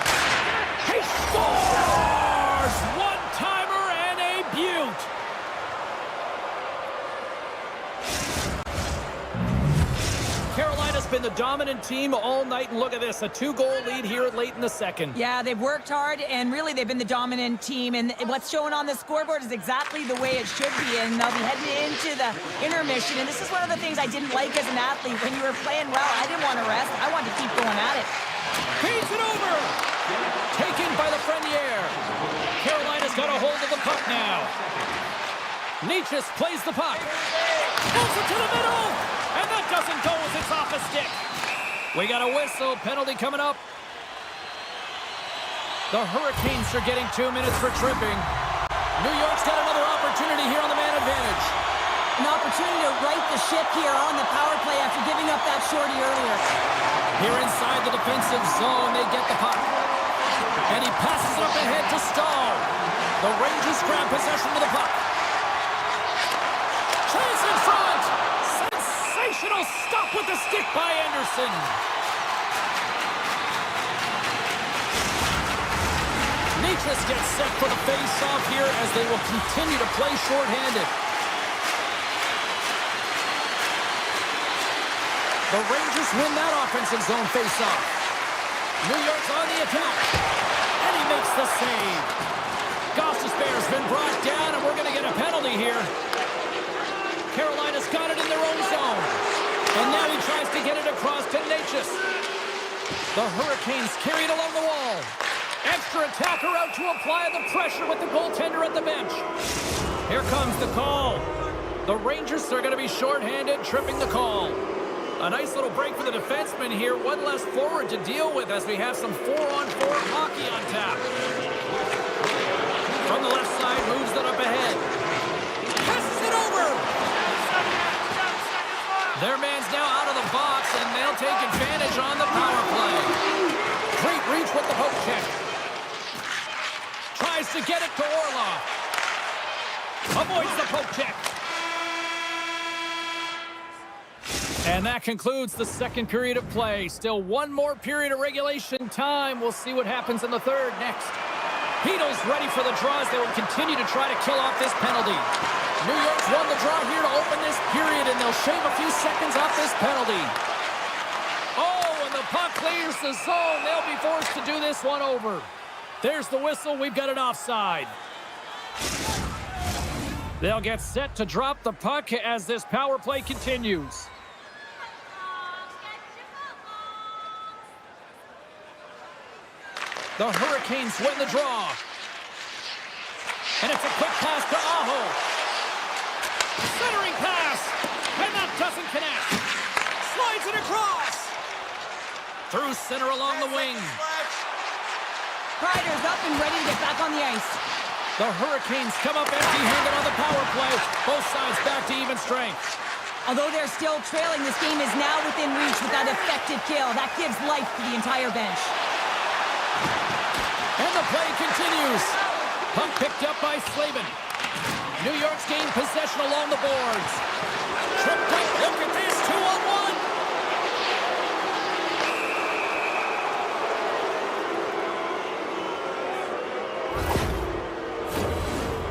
He scores! One-timer and a beaut. Carolina's been the dominant team all night, and look at this, a 2-goal lead here late in the second. Yeah, they've worked hard, and really they've been the dominant team, and what's showing on the scoreboard is exactly the way it should be, and they'll be heading into the intermission, and this is one of the things I didn't like as an athlete. When you were playing well, I didn't want to rest. I wanted to keep going at it. Feeds it over. Taken by the Frenier. Carolina's got a hold of the puck now. Nietzsche plays the puck. Moves it to the middle. And that doesn't go as it's off a stick. We got a whistle. Penalty coming up. The Hurricanes are getting 2 minutes for tripping. New York's got another opportunity here on the man advantage. An opportunity to right the ship here on the power play after giving up that shorty earlier. Here inside the defensive zone, they get the puck. And he passes it up ahead to Stahl. The Rangers grab possession of the puck. Chance in front. Sensational stop with the stick by Anderson. Nietzsche gets set for the face-off here as they will continue to play shorthanded. The Rangers win that offensive zone face-off. New York's on the attack. And he makes the save. Gostisbehere's been brought down, and we're going to get a penalty here. Carolina's got it in their own zone. And now he tries to get it across to Natchez. The Hurricanes carry it along the wall. Extra attacker out to apply the pressure with the goaltender at the bench. Here comes the call. The Rangers are going to be shorthanded, tripping the call. A nice little break for the defenseman here. One less forward to deal with as we have some 4-on-4 hockey on tap. From the left side, moves it up ahead. Passes it over. Their man's now out of the box, and they'll take advantage on the power play. Great reach with the poke check. Tries to get it to Orlov. Avoids the poke check. And that concludes the second period of play. Still one more period of regulation time. We'll see what happens in the third next. Hedo's ready for the draws. They will continue to try to kill off this penalty. New York's won the draw here to open this period, and they'll shave a few seconds off this penalty. Oh, and the puck clears the zone. They'll be forced to do this one over. There's the whistle. We've got an offside. They'll get set to drop the puck as this power play continues. The Hurricanes win the draw. And it's a quick pass to Aho. Centering pass. And that doesn't connect. Slides it across. Through center along the wing. Kreider's up and ready to get back on the ice. The Hurricanes come up empty-handed on the power play. Both sides back to even strength. Although they're still trailing, this game is now within reach with that effective kill. That gives life to the entire bench. And the play continues. Puck picked up by Slavin. New York's gained possession along the boards. Tripped up. Look at this. 2-on-1.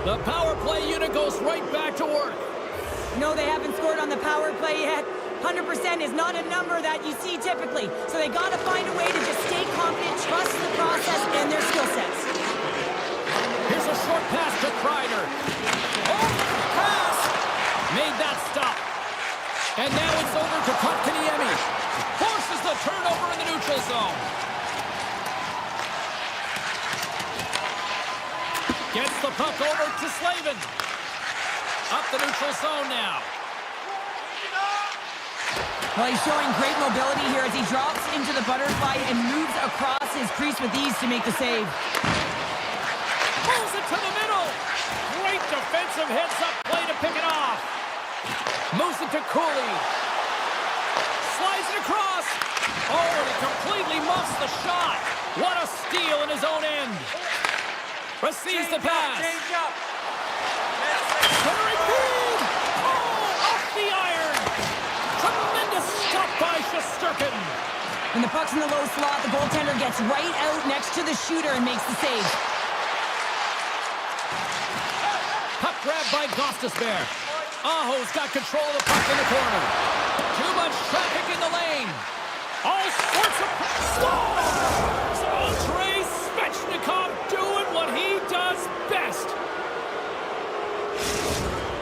The power play unit goes right back to work. No, they haven't scored on the power play yet. 100% is not a number that you see typically. So they got to find a way to just stay confident, trust the process and their skill sets. Here's a short pass to Kreider. Oh, pass! Made that stop. And now it's over to to Kotkaniemi. Forces the turnover in the neutral zone. Gets the puck over to Slavin. Up the neutral zone now. Well, he's showing great mobility here as he drops into the butterfly and moves across his crease with ease to make the save. Pulls it to the middle. Great defensive heads-up play to pick it off. Moves it to Cooley. Slides it across. Oh, and he completely muffs the shot. What a steal in his own end. Receives the pass. Centering feed. Oh, off the iron. Tremendous stop by Shesterkin. When the puck's in the low slot, the goaltender gets right out next to the shooter and makes the save. Puck grabbed by Gostisbehere. Aho's got control of the puck in the corner. Too much traffic in the lane. All sorts of scores! Andrei Svechnikov doing what he does best.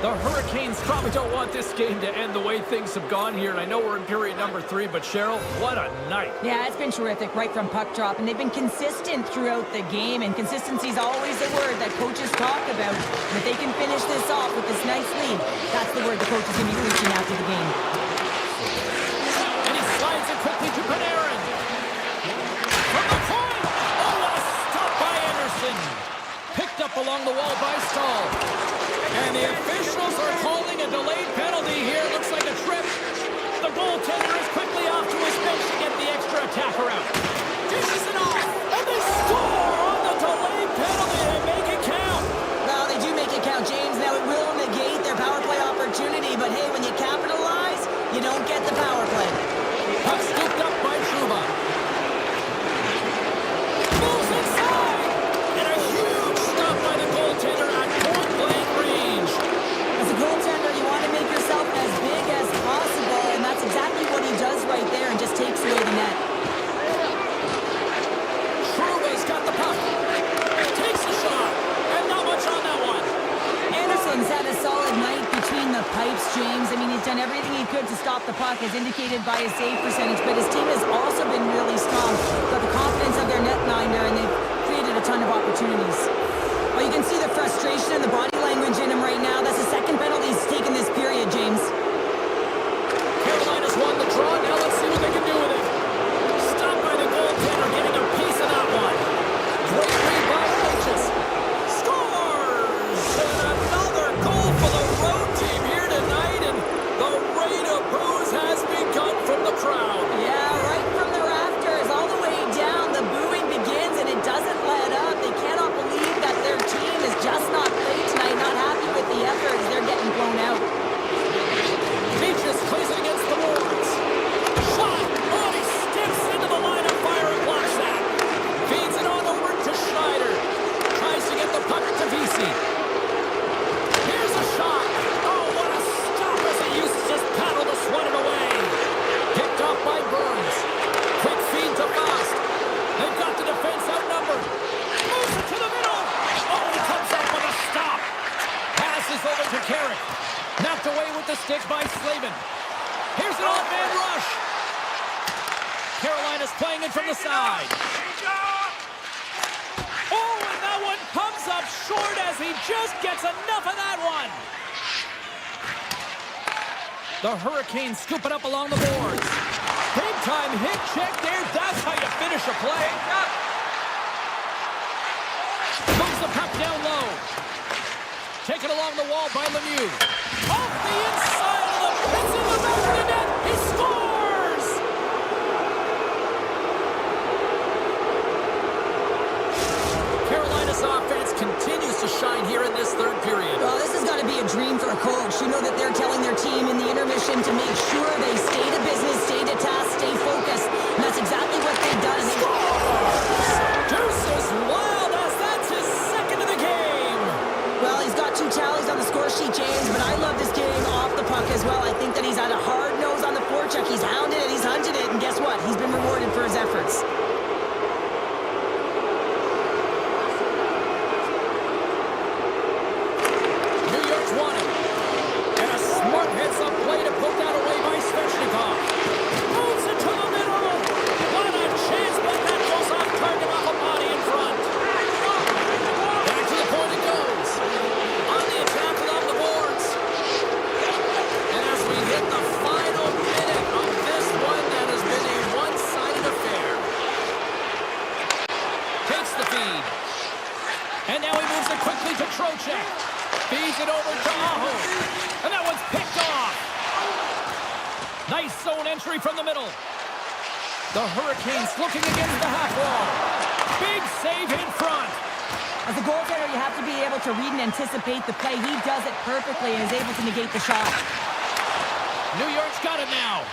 The Hurricanes probably don't want this game to end the way things have gone here. And I know we're in period number 3, but Cheryl, what a night. Yeah, it's been terrific right from puck drop, and they've been consistent throughout the game, and consistency is always the word that coaches talk about. And if they can finish this off with this nice lead, that's the word the coach is going to be preaching after the game. And he slides it quickly to Panarin. From the point! Oh, what a stop by Anderson. Picked up along the wall by Stahl. And the officials are calling a delayed penalty here. Looks like a trip. The goaltender is quickly off to his bench to get the extra attacker out. Dishes it off. And they score on the delayed penalty and make it count. Well, they do make it count, James. Now, it will negate their power play opportunity, but hey, when you capitalize, you don't get the power play. Puck scooped up by Trouba. Moves inside. And a huge stop by the goaltender at point-blank range. As a goaltender, you want to make yourself as big as possible, and that's exactly what he does right there and just takes away the net. Trouba's got the puck. Takes the shot. And not much on that one. Anderson's had a solid night between the pipes, James. I mean, he's done everything he could to stop the puck, as indicated by his save percentage, but his team has also been really strong. Got the confidence of their netminder, and they've created a ton of opportunities. Well, you can see the frustration and the body language in him right now. That's the second penalty he's taken this period, James. Carolina's won the draw. Now let's see what they can do with it. Stopped by the goaltender, getting a piece of that one. Great read by Hodges. Scores! And another goal for the road team here tonight. And the rain of boos has begun from the crowd. Yeah, right from the rafters, all the way down. The booing begins, and it doesn't let up. They cannot believe that their team is just not played tonight, not happy with the effort as they're getting blown out. Beaches plays it against the boards. Shot! Oh, he steps into the line of fire and blocks that. Feeds it on over to Schneider. Tries to get the puck to Vesey. Here's a shot. Oh, what a stop as he uses his paddle to swat it away. Picked off by Burns. Quick feed to Faust. They've got the defense outnumbered. Moves it to the middle. Oh, he comes up with a stop. Passes over to Carrick. Knocked away with the stick by Slavin. Here's an off-man rush. Carolina's playing it from the side. Oh, and that one comes up short as he just gets enough of that one. The Hurricanes scoop it up along the boards. Big-time hit check there. That's how you finish a play. Moves the puck down low. Taken along the wall by Lemieux. Off the inside of the pits in the back of the net. He scores! Carolina's offense continues to shine here in this third period. Well, this has got to be a dream for a coach. You know that they're telling their team in the intermission to make sure they stay to business, stay to task, stay focused. And that's exactly what they've done. Deuce is wild as that's his second of the game. Well, he's got 2 tallies on the score sheet, James, but I love this game off the puck as well. I think that he's had a hard nose on the forecheck. He's hounded it, he's hunted it, and guess what? He's been rewarded for his efforts. New York's won it. And a smart heads-up play to poke that away by Svechnikov. check. Feeds it over to Aho. And that one's picked off. Nice zone entry from the middle. The Hurricanes looking against the half wall. Big save in front. As a goaltender, you have to be able to read and anticipate the play. He does it perfectly and is able to negate the shot. New York's got it now.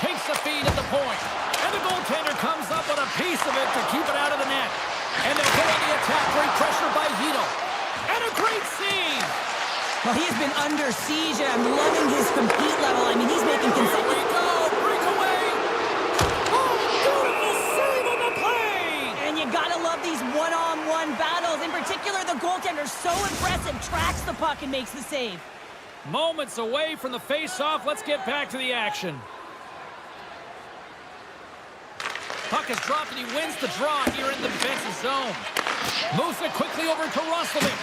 Takes the feed at the point. And the goaltender comes up with a piece of it to keep it out of the net. And they go on the attack, great pressure by Hito. And a great save. Well, he has been under siege, and I'm loving his compete level. I mean, he's making Here we consecutive... go, breakaway. Oh, beautiful save on the play. And you gotta love these one-on-one battles. In particular, the goaltender, so impressive, tracks the puck and makes the save. Moments away from the face-off. Let's get back to the action. Puck is dropped and he wins the draw here in the defensive zone. Moves it quickly over to Roslovic.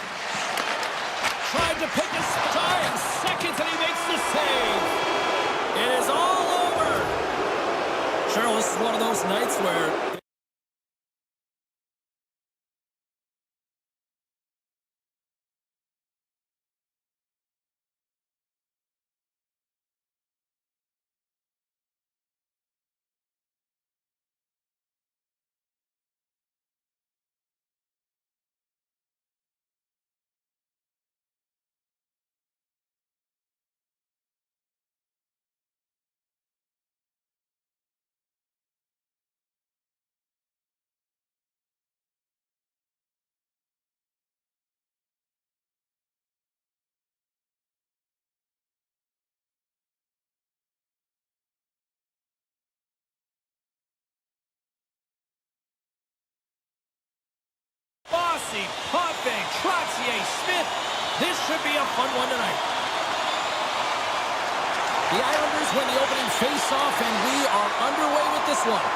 Tried to pick his time, seconds, and he makes the save. It is all over. Cheryl, this is one of those nights where... Bossy, Potvin, Trottier, Smith. This should be a fun one tonight. The Islanders win the opening face-off, and we are underway with this one.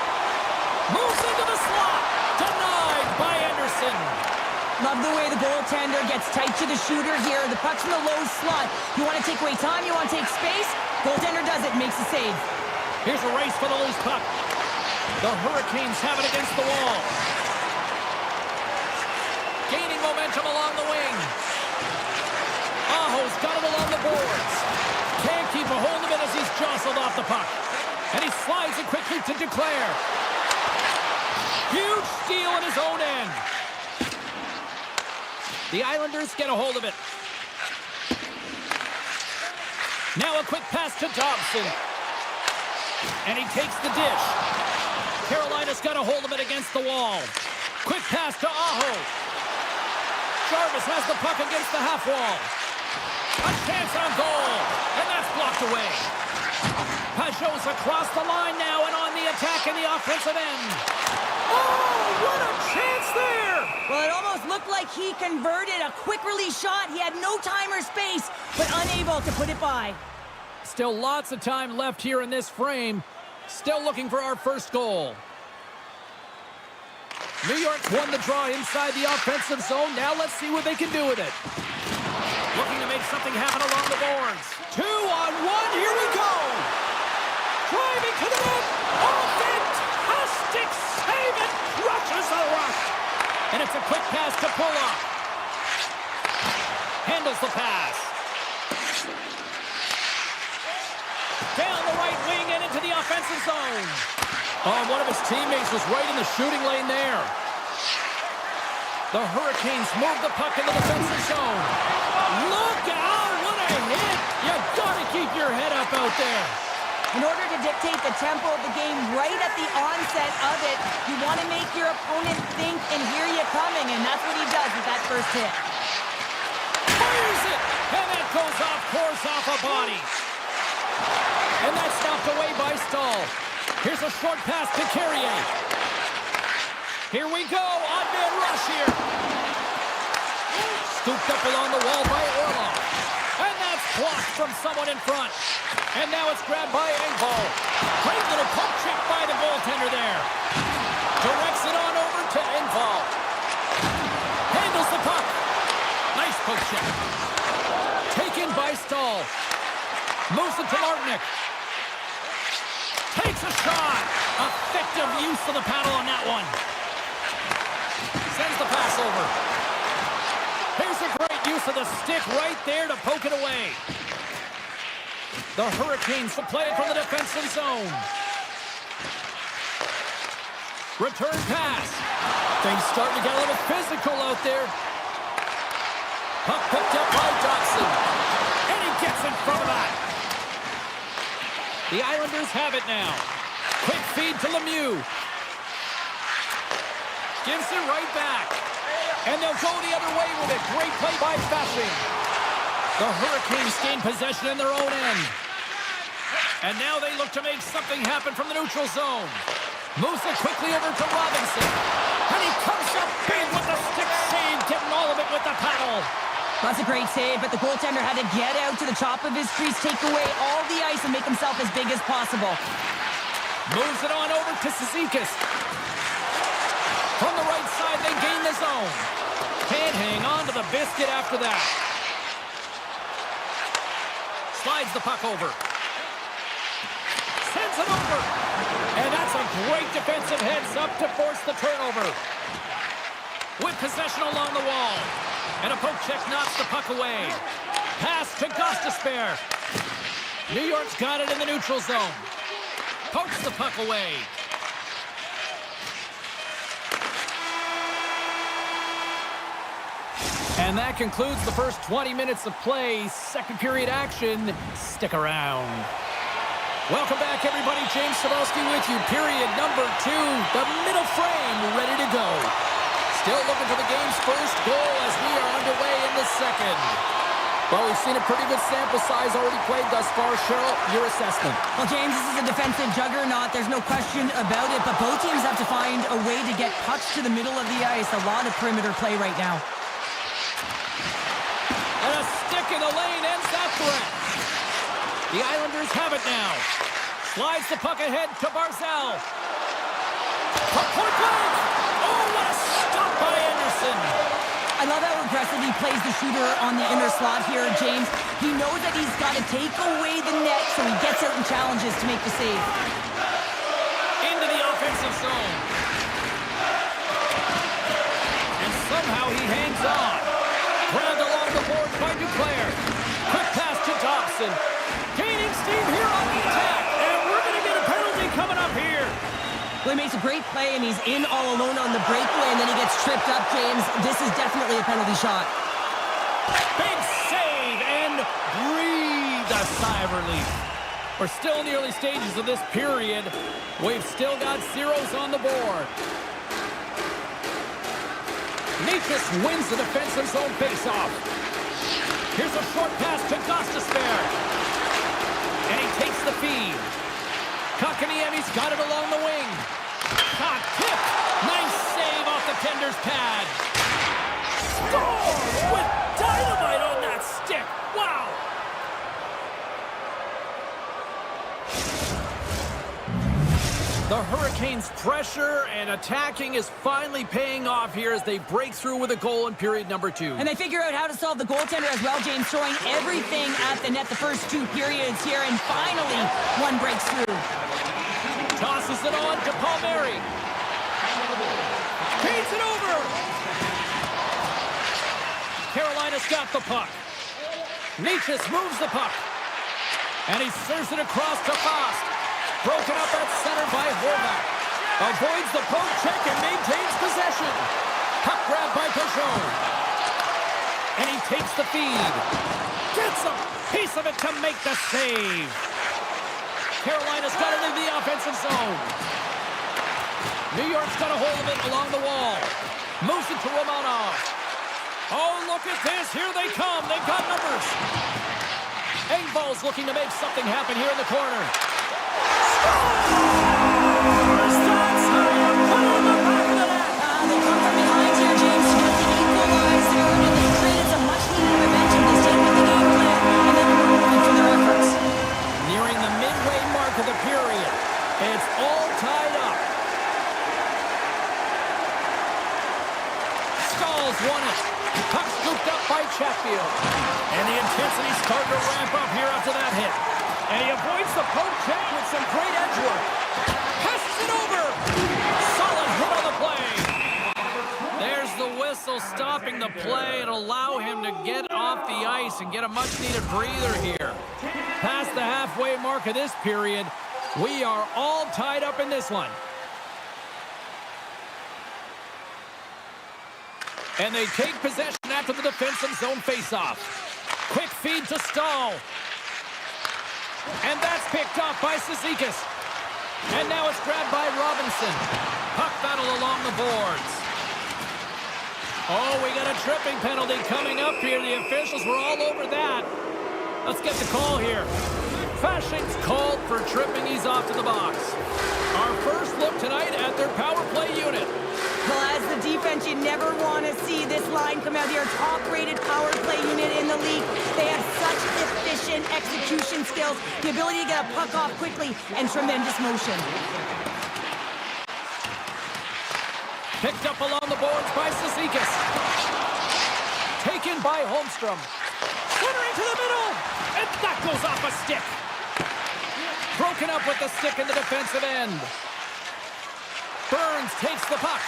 Moves into the slot. Denied by Anderson. Love the way the goaltender gets tight to the shooter here. The puck's in the low slot. You want to take away time, you want to take space. Goaltender does it, makes the save. Here's a race for the loose puck. The Hurricanes have it against the wall. Gaining momentum along the wing. Aho's got it along the boards. Can't keep a hold of it as he's jostled off the puck. And he slides it quickly to Declare. Huge steal in his own end. The Islanders get a hold of it. Now a quick pass to Dobson. And he takes the dish. Carolina's got a hold of it against the wall. Quick pass to Aho. Jarvis has the puck against the half wall. A chance on goal. And that's blocked away. Pajot's across the line now and on the attack in the offensive end. Oh, what a chance there! Well, it almost looked like he converted a quick release shot. He had no time or space, but unable to put it by. Still lots of time left here in this frame. Still looking for our first goal. New York's won the draw inside the offensive zone. Now let's see what they can do with it. Looking to make something happen along the boards. 2-on-1, here we go! Driving to the net! Oh, fantastic save! It crushes the rush! And it's a quick pass to Pulock. Handles the pass. Down the right wing and into the offensive zone. Oh, one of his teammates was right in the shooting lane there. The Hurricanes move the puck in the defensive zone. Look out! What a hit! You gotta keep your head up out there. In order to dictate the tempo of the game right at the onset of it, you want to make your opponent think and hear you coming, and that's what he does with that first hit. Fires it! And that goes off course off a body. And that's knocked away by Stahl. Here's a short pass to Carrier. Here we go, on-man rush here. Scooped up along the wall by Orlov. And that's blocked from someone in front. And now it's grabbed by Engvall. Great little poke check by the goaltender there. Directs it on over to Engvall. Handles the puck. Nice poke check. Taken by Stahl. Moves it to Martinick. Takes a shot. Effective use of the paddle on that one. Sends the pass over. Here's a use of the stick right there to poke it away. The Hurricanes will play it from the defensive zone. Return pass. Things starting to get a little physical out there. Puck picked up by Dotson. And he gets in front of that. The Islanders have it now. Quick feed to Lemieux. Gives it right back. And they'll go the other way with it. Great play by Fasching. The Hurricanes gain possession in their own end. And now they look to make something happen from the neutral zone. Moves it quickly over to Robinson. And he comes up big with the stick save, getting all of it with the paddle. That's a great save, but the goaltender had to get out to the top of his crease, take away all the ice, and make himself as big as possible. Moves it on over to Cizikas. From the right side, they gain the zone. Can't hang on to the biscuit after that. Slides the puck over. Sends it over. And that's a great defensive heads-up to force the turnover. With possession along the wall. And a poke check knocks the puck away. Pass to Gostisbehere. New York's got it in the neutral zone. Pokes the puck away. And that concludes the first 20 minutes of play. Second period action. Stick around. Welcome back, everybody. James Cybulski with you. Period number 2. The middle frame ready to go. Still looking for the game's first goal as we are underway in the second. Well, we've seen a pretty good sample size already played thus far. Cheryl, your assessment. Well, James, this is a defensive juggernaut. There's no question about it, but both teams have to find a way to get pucks to the middle of the ice. A lot of perimeter play right now. And a stick in the lane ends that threat. The Islanders have it now. Slides the puck ahead to Barzal. Puck point blank. Oh, what a stop by Anderson. I love how aggressive he plays the shooter on the inner slot here, James. He knows that he's got to take away the net, so he gets out and challenges to make the save. Into the offensive zone. And somehow he hangs on. Grabbed along the boards by Duclair. Quick pass to Dobson. Gaining steam here on the attack. And we're going to get a penalty coming up here. Well, he makes a great play, and he's in all alone on the breakaway, and then he gets tripped up, James. This is definitely a penalty shot. Big save, and breathe a sigh of relief. We're still in the early stages of this period. We've still got zeros on the board. Nikas wins the defensive zone faceoff. Here's a short pass to Gostisbehere. And he takes the feed. Kotkaniemi's got it along the wing. Hot tip. Nice save off the tender's pad. Scores with dynamite on that stick. Wow. The Hurricanes' pressure and attacking is finally paying off here as they break through with a goal in period number 2. And they figure out how to solve the goaltender as well, James, throwing everything at the net the first 2 periods here, and finally one breaks through. Tosses it on to Palmieri. Feeds it over. Carolina's got the puck. Nikas moves the puck. And he serves it across to Faust. Broken up at center by Horvath. Avoids the poke check and maintains possession. Puck grab by Peugeot. And he takes the feed. Gets a piece of it to make the save. Carolina's got it in the offensive zone. New York's got a hold of it along the wall. Moves it to Romanov. Oh, look at this. Here they come. They've got numbers. Engvall's looking to make something happen here in the corner. They come from behind here, James, to get the equalizer, and they created some much-needed momentum to stay with the game plan, and then we're moving through their efforts. Nearing the midway mark of the period. It's all tied up. Skulls won it. Puck scooped up by Chatfield. And the intensity's starting to ramp up here after that hit. And he avoids the poke check with some great edge work. Passes it over. Solid hit on the play. There's the whistle. whistle stopping the play and allow him to get off the ice and get a much-needed breather here. Past the halfway mark of this period, we are all tied up in this one. And they take possession after the defensive zone faceoff. Quick feed to Stahl. And that's picked off by Cizikas. And now it's grabbed by Robinson. Puck battle along the boards. Oh, we got a tripping penalty coming up here. The officials were all over that. Let's get the call here. Fashing's called for tripping. He's off to the box. Our first look tonight at their power play unit. Well, as the defense, you never want to see this line come out here. Top-rated power play unit in the league. They have such efficient execution skills, the ability to get a puck off quickly, and tremendous motion. Picked up along the boards by Cizikas. Taken by Holmstrom. Centering to the middle, and that goes off a stick. Broken up with the stick in the defensive end. Burns takes the puck.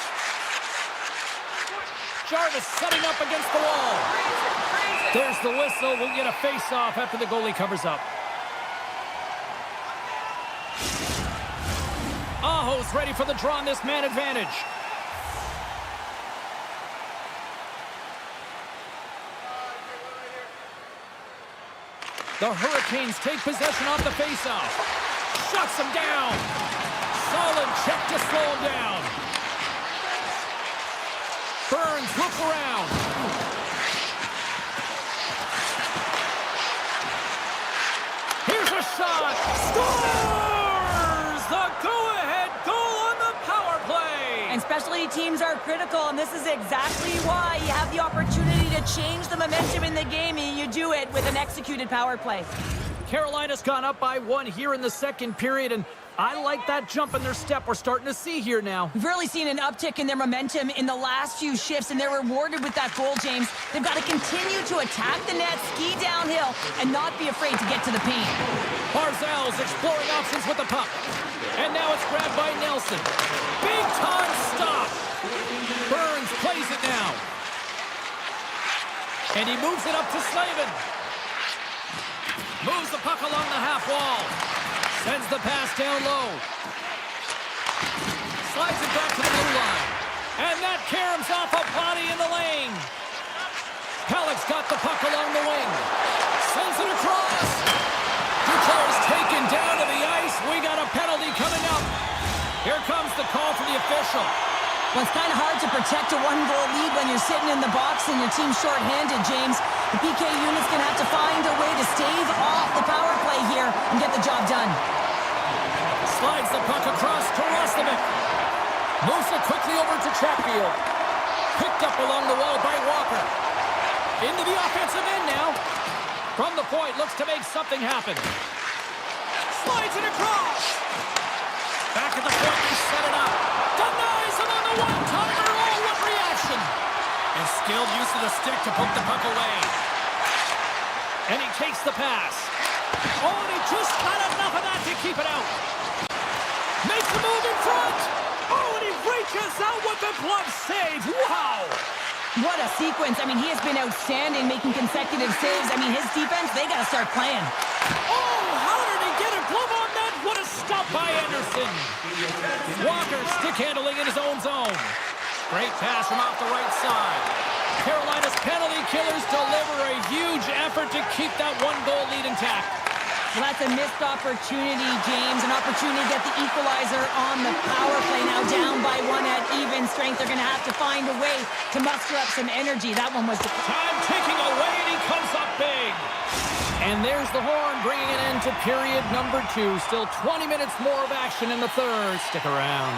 Jarvis setting up against the wall. There's the whistle. We'll get a face-off after the goalie covers up. Aho's ready for the draw on this man advantage. The Hurricanes take possession off the face-off. Shuts him down. Solid check to slow him down. Burns, look around. Here's a shot. Scores! The go-ahead goal on the power play. And specialty teams are critical, and this is exactly why you have the opportunity to change the momentum in the game, and you do it with an executed power play. Carolina's gone up by 1 here in the second period, and I like that jump in their step we're starting to see here now. We've really seen an uptick in their momentum in the last few shifts, and they're rewarded with that goal, James. They've got to continue to attack the net, ski downhill, and not be afraid to get to the paint. Barzal's exploring options with the puck. And now it's grabbed by Nelson. Big time stop. Burns plays it now. And he moves it up to Slavin. Moves the puck along the half wall. Sends the pass down low. Slides it back to the blue line. And that caroms off a body in the lane. Pellick's got the puck along the wing. Sends it across. Duclair's taken down to the ice. We got a penalty coming up. Here comes the call from the official. Well, it's kind of hard to protect a one-goal lead when you're sitting in the box and your team's short-handed, James. The PK unit's going to have to find a way to stave off the power play here and get the job done. Slides the puck across to Roslovic. Moves it quickly over to Chatfield. Picked up along the wall by Walker. Into the offensive end now. From the point, looks to make something happen. Slides it across. Back at the point, he set it up. Denies him on the one-timer. Oh, what reaction. And skilled use of the stick to poke the puck away. And he takes the pass. Oh, and he just got enough of that to keep it out. Makes the move in front. Oh, and he reaches out with the glove save. Wow. What a sequence. I mean, he has been outstanding making consecutive saves. I mean, his defense, they got to start playing. Oh, how did he get a glove on that? What a stop by Anderson. Walker stick handling in his own zone. Great pass from off the right side. Carolina's penalty killers deliver a huge effort to keep that one-goal lead intact. Well, that's a missed opportunity, James. An opportunity to get the equalizer on the power play. Now down by 1 at even strength. They're going to have to find a way to muster up some energy. That one was the time ticking away, and he comes up big. And there's the horn, bringing it into period number 2. Still 20 minutes more of action in the third. Stick around.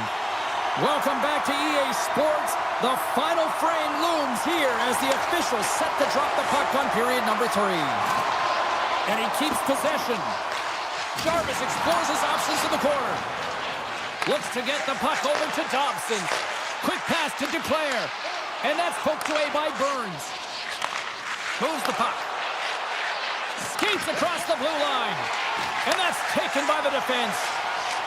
Welcome back to EA Sports. The final frame looms here as the officials set to drop the puck on period number 3. And he keeps possession. Jarvis explores his options in the corner. Looks to get the puck over to Dobson. Quick pass to Duclair. And that's poked away by Burns. Moves the puck. Skates across the blue line. And that's taken by the defense.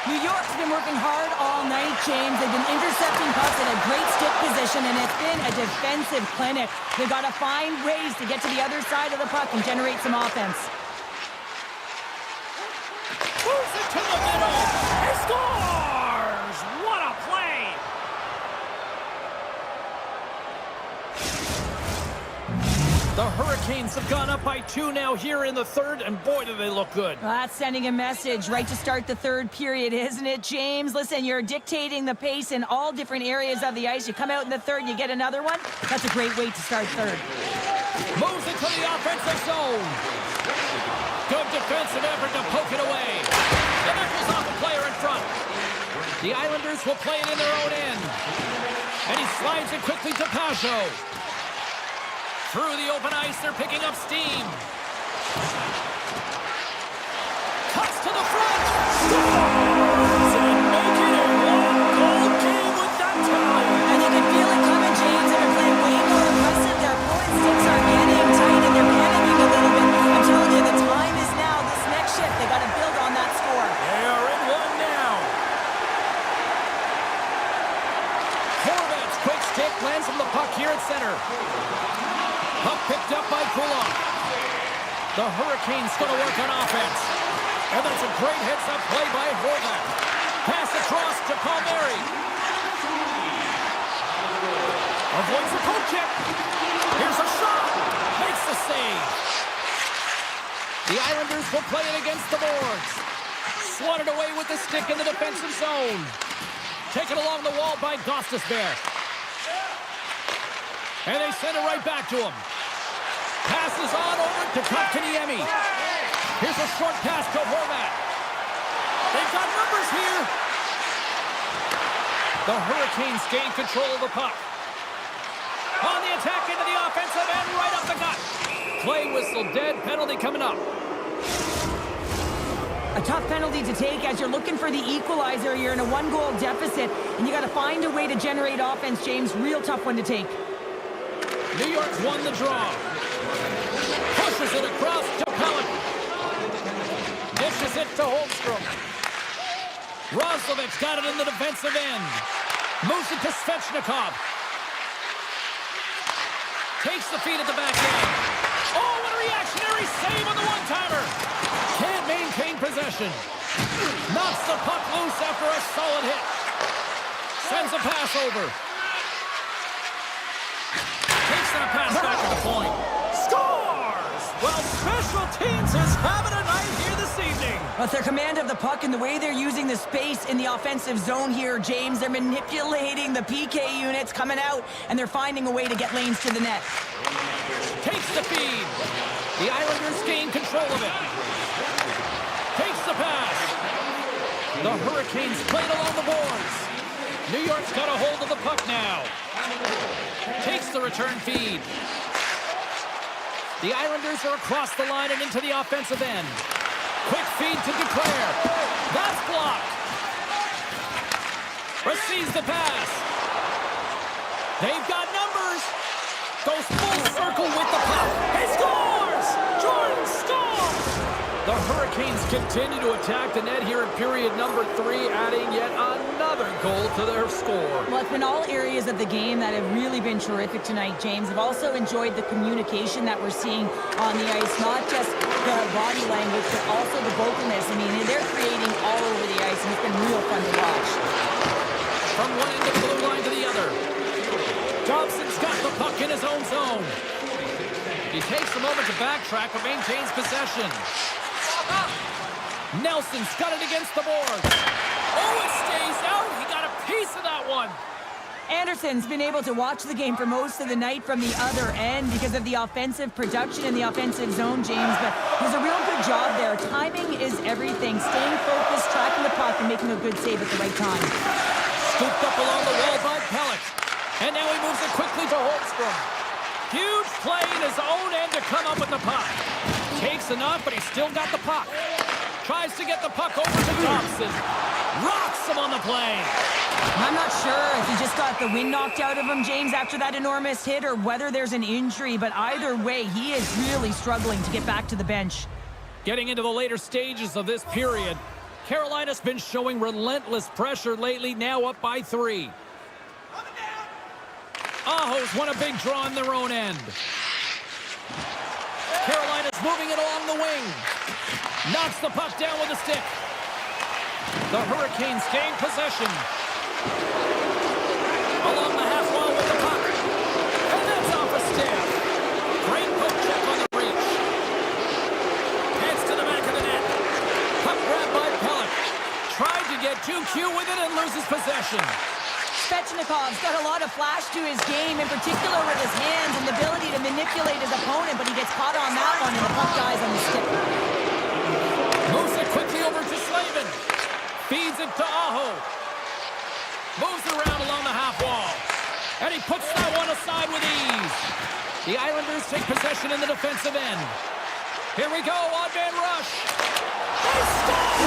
New York's been working hard all night, James. They've been intercepting pucks in a great stick position, and it's been a defensive clinic. They've got to find ways to get to the other side of the puck and generate some offense. Moves it to the middle. He scores! What a play! The Hurricanes have gone up by 2 now here in the third, and boy, do they look good. Well, that's sending a message right to start the third period, isn't it, James? Listen, you're dictating the pace in all different areas of the ice. You come out in the third, you get another one. That's a great way to start third. Moves it to the offensive zone. Good defensive effort to poke it away. The knuckles off the player in front. The Islanders will play it in their own end. And he slides it quickly to Pajot. Through the open ice, they're picking up steam. Cuts to the front. Scores! And make it a one-goal game with that time. And you can feel it coming, James. They're playing way more aggressive. Their opponent's sticks are getting tight, and they're panicking a little bit. I'm telling you, the time is now. This next shift, they got to build on that score. They are in one now. Horvat's quick stick lands from the puck here at center. Puck picked up by Kulak. The Hurricanes going to work on offense. And that's a great heads-up play by Horvat. Pass across to Palmieri. Avoids the poke check. Here's a shot. Makes the save. The Islanders will play it against the boards. Swatted away with the stick in the defensive zone. Taken along the wall by Gostisbehere. And they send it right back to him. Passes on over to Kotkaniemi. Here's a short pass to Horvat. They've got numbers here. The Hurricanes gain control of the puck. On the attack into the offensive end, right up the gut. Play whistle dead, penalty coming up. A tough penalty to take as you're looking for the equalizer. You're in a one-goal deficit, and you got to find a way to generate offense, James. Real tough one to take. New York's won the draw. Pushes it across to Pellick. Dishes it to Holmstrom. Roslovic got it in the defensive end. Moves it to Svechnikov. Takes the feed at the back end. Oh, what a reactionary save on the one-timer. Can't maintain possession. Knocks the puck loose after a solid hit. Sends a pass over. Takes that pass back to the point. Scores! Well, special teams is having a night here this evening. But their command of the puck and the way they're using the space in the offensive zone here, James, they're manipulating the PK units coming out, and they're finding a way to get lanes to the net. Takes the feed. The Islanders gain control of it. Takes the pass. The Hurricanes played along the boards. New York's got a hold of the puck now. Takes the return feed. The Islanders are across the line and into the offensive end. Quick feed to Duclair. That's blocked. Receives the pass. They've got numbers. Goes full circle with the puck. He scores! Jordan scores! The Hurricanes continue to attack the net here in period number 3, adding yet another goal to their score. Well, it's been all areas of the game that have really been terrific tonight, James. I've also enjoyed the communication that we're seeing on the ice, not just the body language, but also the vocalness. I mean, they're creating all over the ice, and it's been real fun to watch. From one end of the blue line to the other. Thompson's got the puck in his own zone. He takes a moment to backtrack but maintains possession. Nelson's got it against the board. Oh, it stays out. He got a piece of that one. Anderson's been able to watch the game for most of the night from the other end because of the offensive production in the offensive zone, James. But he's a real good job there. Timing is everything. Staying focused, tracking the puck, and making a good save at the right time. Scooped up along the wall by Pellick. And now he moves it quickly to Holmstrom. Huge play in his own end to come up with the puck. Takes enough, but he's still got the puck. Tries to get the puck over to Thompson. Rocks him on the play. I'm not sure if he just got the wind knocked out of him, James, after that enormous hit, or whether there's an injury. But either way, he is really struggling to get back to the bench. Getting into the later stages of this period, Carolina's been showing relentless pressure lately, now up by 3. Aho's won a big draw in their own end. Carolina's moving it along the wing. Knocks the puck down with a stick. The Hurricanes gain possession. Along the half wall with the puck. And that's off a stick. Great poke check on the reach. Heads to the back of the net. Puck grabbed by Pellick. Tried to get too cute with it and loses possession. Svechnikov's got a lot of flash to his game, in particular with his hands and the ability to manipulate his opponent, but he gets caught on that one and the puck dies on the stick. Moves it quickly over to Slavin. Feeds it to Aho. Moves around along the half wall. And he puts that one aside with ease. The Islanders take possession in the defensive end. Here we go, odd man rush. They score!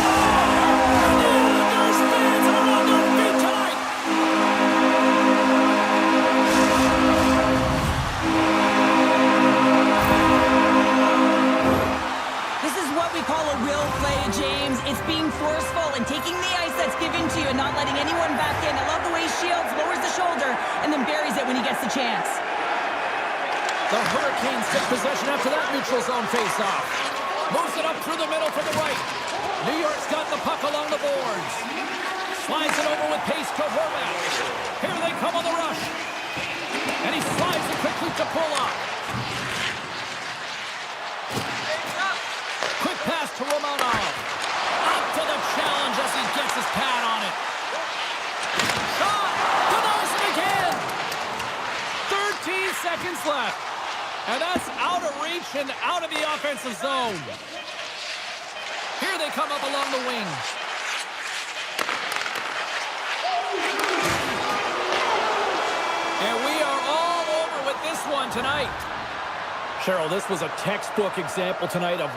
And the Islanders fans are on their feet tonight. This is what we call a will play, James. It's being forceful and taking the ice that's given to you and not letting anyone back in. I love the way Shields lowers the shoulder and then buries it when he gets the chance. The Hurricanes take possession after that neutral zone face-off. Moves it up through the middle for the right. New York's got the puck along the boards. Slides it over with pace to Horvath. Here they come on the rush. And he slides it quickly to Pulock. Quick pass to Romanov. Up to the challenge as he gets his pad on it. Shot! Denies it again! 13 seconds left. And that's out of reach and out of the offensive zone. Here they come up along the wing. And we are all over with this one tonight. Cheryl, this was a textbook example tonight of...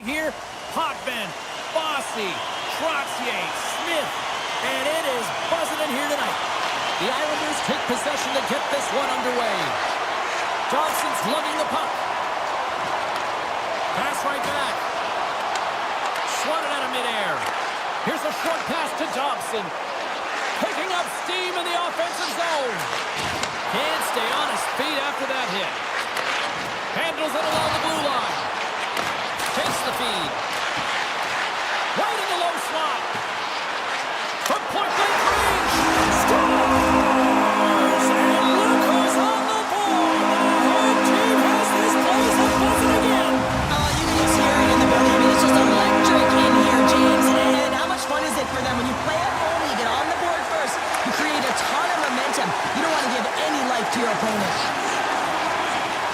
Here, Potvin, Bossy, Trottier, Smith, and it is buzzing in here tonight. The Islanders take possession to get this one underway. Johnson's lugging the puck. Pass right back. Swatted out of midair. Here's a short pass to Dobson. Picking up steam in the offensive zone. Can't stay on his feet after that hit. Handles it along the blue line. Takes the feed. Right in the low slot. From point-blank range. Scores! And look who's on the board. The home team has this place up buzzing again. Oh, you can just hear it in the building. I mean, it's just electric in here, James. And how much fun is it for them? When you play at home, you get on the board first. You create a ton of momentum. You don't want to give any life to your opponent.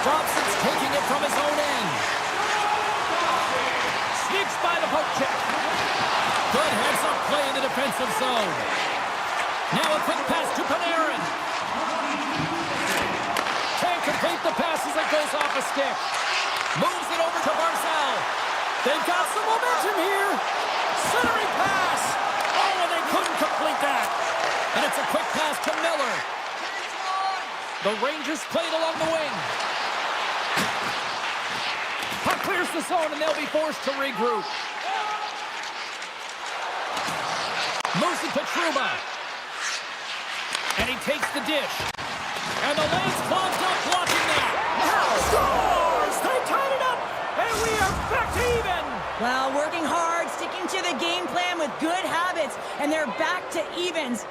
Dobson's taking it from his own end. Sneaks by the poke check. Good heads-up play in the defensive zone. Now a quick pass to Panarin. Can't complete the pass as it goes off a stick. Moves it over to Barzal. They've got some momentum here. Centering pass. Oh, and they couldn't complete that. And it's a quick pass to Miller. The Rangers played along the wing. Puck clears the zone, and they'll be forced to regroup. Moves it to Trouba. And he takes the dish. And the lane's clogged up, blocking that. Scores! They tied it up, and we are back to even. Well, working hard, sticking to the game plan with good habits, and they're back to evens.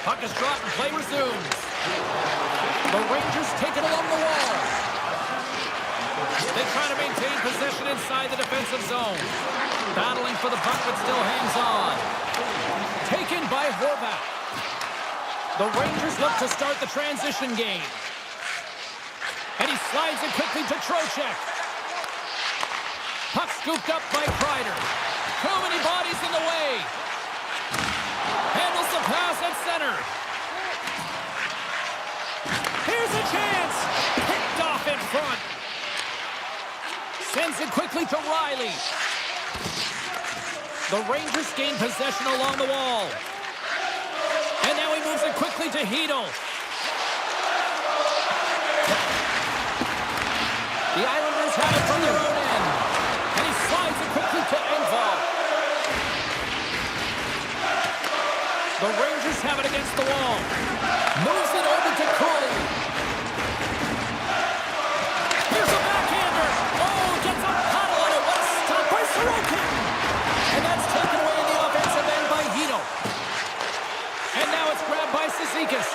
Puck is dropped and play resumes. The Rangers take it along the wall. They try to maintain possession inside the defensive zone. Battling for the puck, but still hangs on. Taken by Horvath. The Rangers look to start the transition game. And he slides it quickly to Trocheck. Puck scooped up by Kreider. Too many bodies in the way. Handles the pass at center. Here's a chance. Picked off in front. Sends it quickly to Riley. The Rangers gain possession along the wall. And now he moves it quickly to Hedel. The Islanders have it from their own end. And he slides it quickly to Engvall. The Rangers have it against the wall. Moves it over to Cooley. Here's a backhander. Oh, gets a paddle on it. What a stop by Sorokin. And that's taken away in the offensive end by Hedel. And now it's grabbed by Cizikas.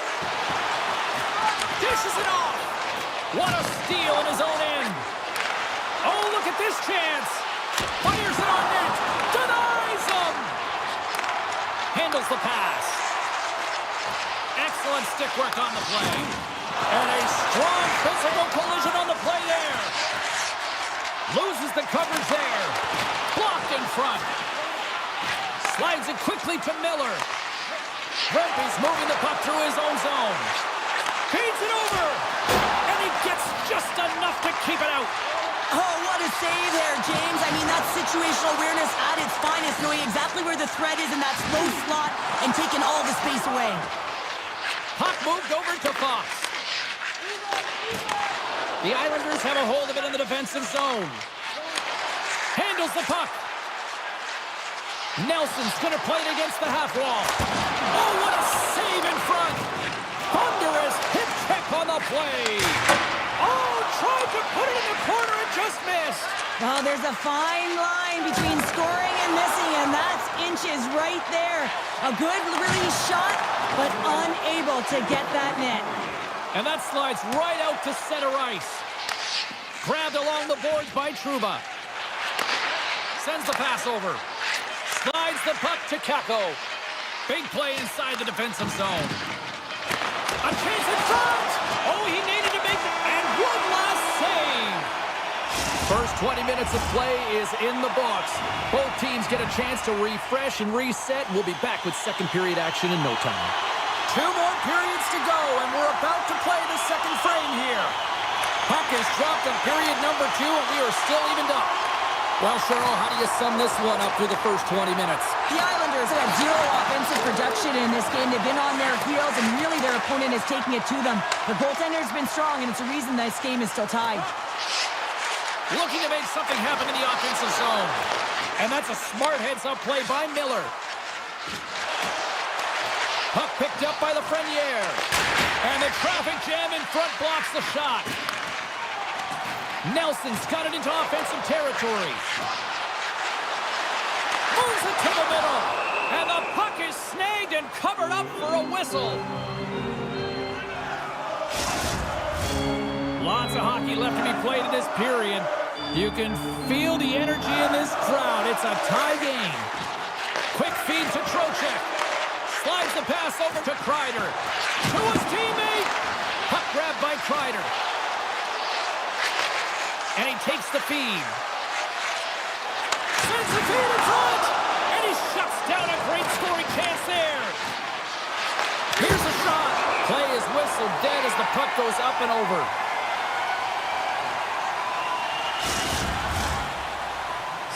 Dishes it off. What a steal in his own end. Oh, look at this chance. Fires it on net. Denies him. Handles the pass. Excellent stick work on the play. And a strong physical collision on the play there. Loses the coverage there. Blocked in front. Slides it quickly to Miller. Rempe's moving the puck through his own zone. Feeds it over. And he gets just enough to keep it out. Oh, what a save there, James. I mean, that's situational awareness at its finest, knowing exactly where the threat is in that slow slot and taking all the space away. Puck moved over to Fox. The Islanders have a hold of it in the defensive zone. Handles the puck. Nelson's going to play it against the half wall. Oh, what a save in front. Thunderous hip check on the play. Oh, tried to put it in the corner and just missed. Well, there's a fine line between scoring and missing, and that's inches right there. A good release shot, but unable to get that net. And that slides right out to center ice. Grabbed along the boards by Trouba. Sends the pass over. Slides the puck to Kako. Big play inside the defensive zone. A chance in front! Oh, he needed to make it, and one last save! First 20 minutes of play is in the books. Both teams get a chance to refresh and reset. We'll be back with second period action in no time. 2 more periods to go, and we're about to play the second frame here. Puck is dropped in period number 2, and we are still evened up. Well, Cheryl, how do you sum this one up through the first 20 minutes? The Islanders have had zero offensive production in this game. They've been on their heels, and really their opponent is taking it to them. The goaltender's been strong, and it's a reason this game is still tied. Looking to make something happen in the offensive zone. And that's a smart heads-up play by Miller. Puck picked up by Lafreniere. And the traffic jam in front blocks the shot. Nelson's got it into offensive territory. Moves it to the middle. And the puck is snagged and covered up for a whistle. Lots of hockey left to be played in this period. You can feel the energy in this crowd. It's a tie game. Quick feed to Trocheck. Slides the pass over to Kreider. To his teammate. Puck grabbed by Kreider. And he takes the feed. Sends the feed in front. And he shuts down a great scoring chance there. Here's a shot. Play is whistled dead as the puck goes up and over.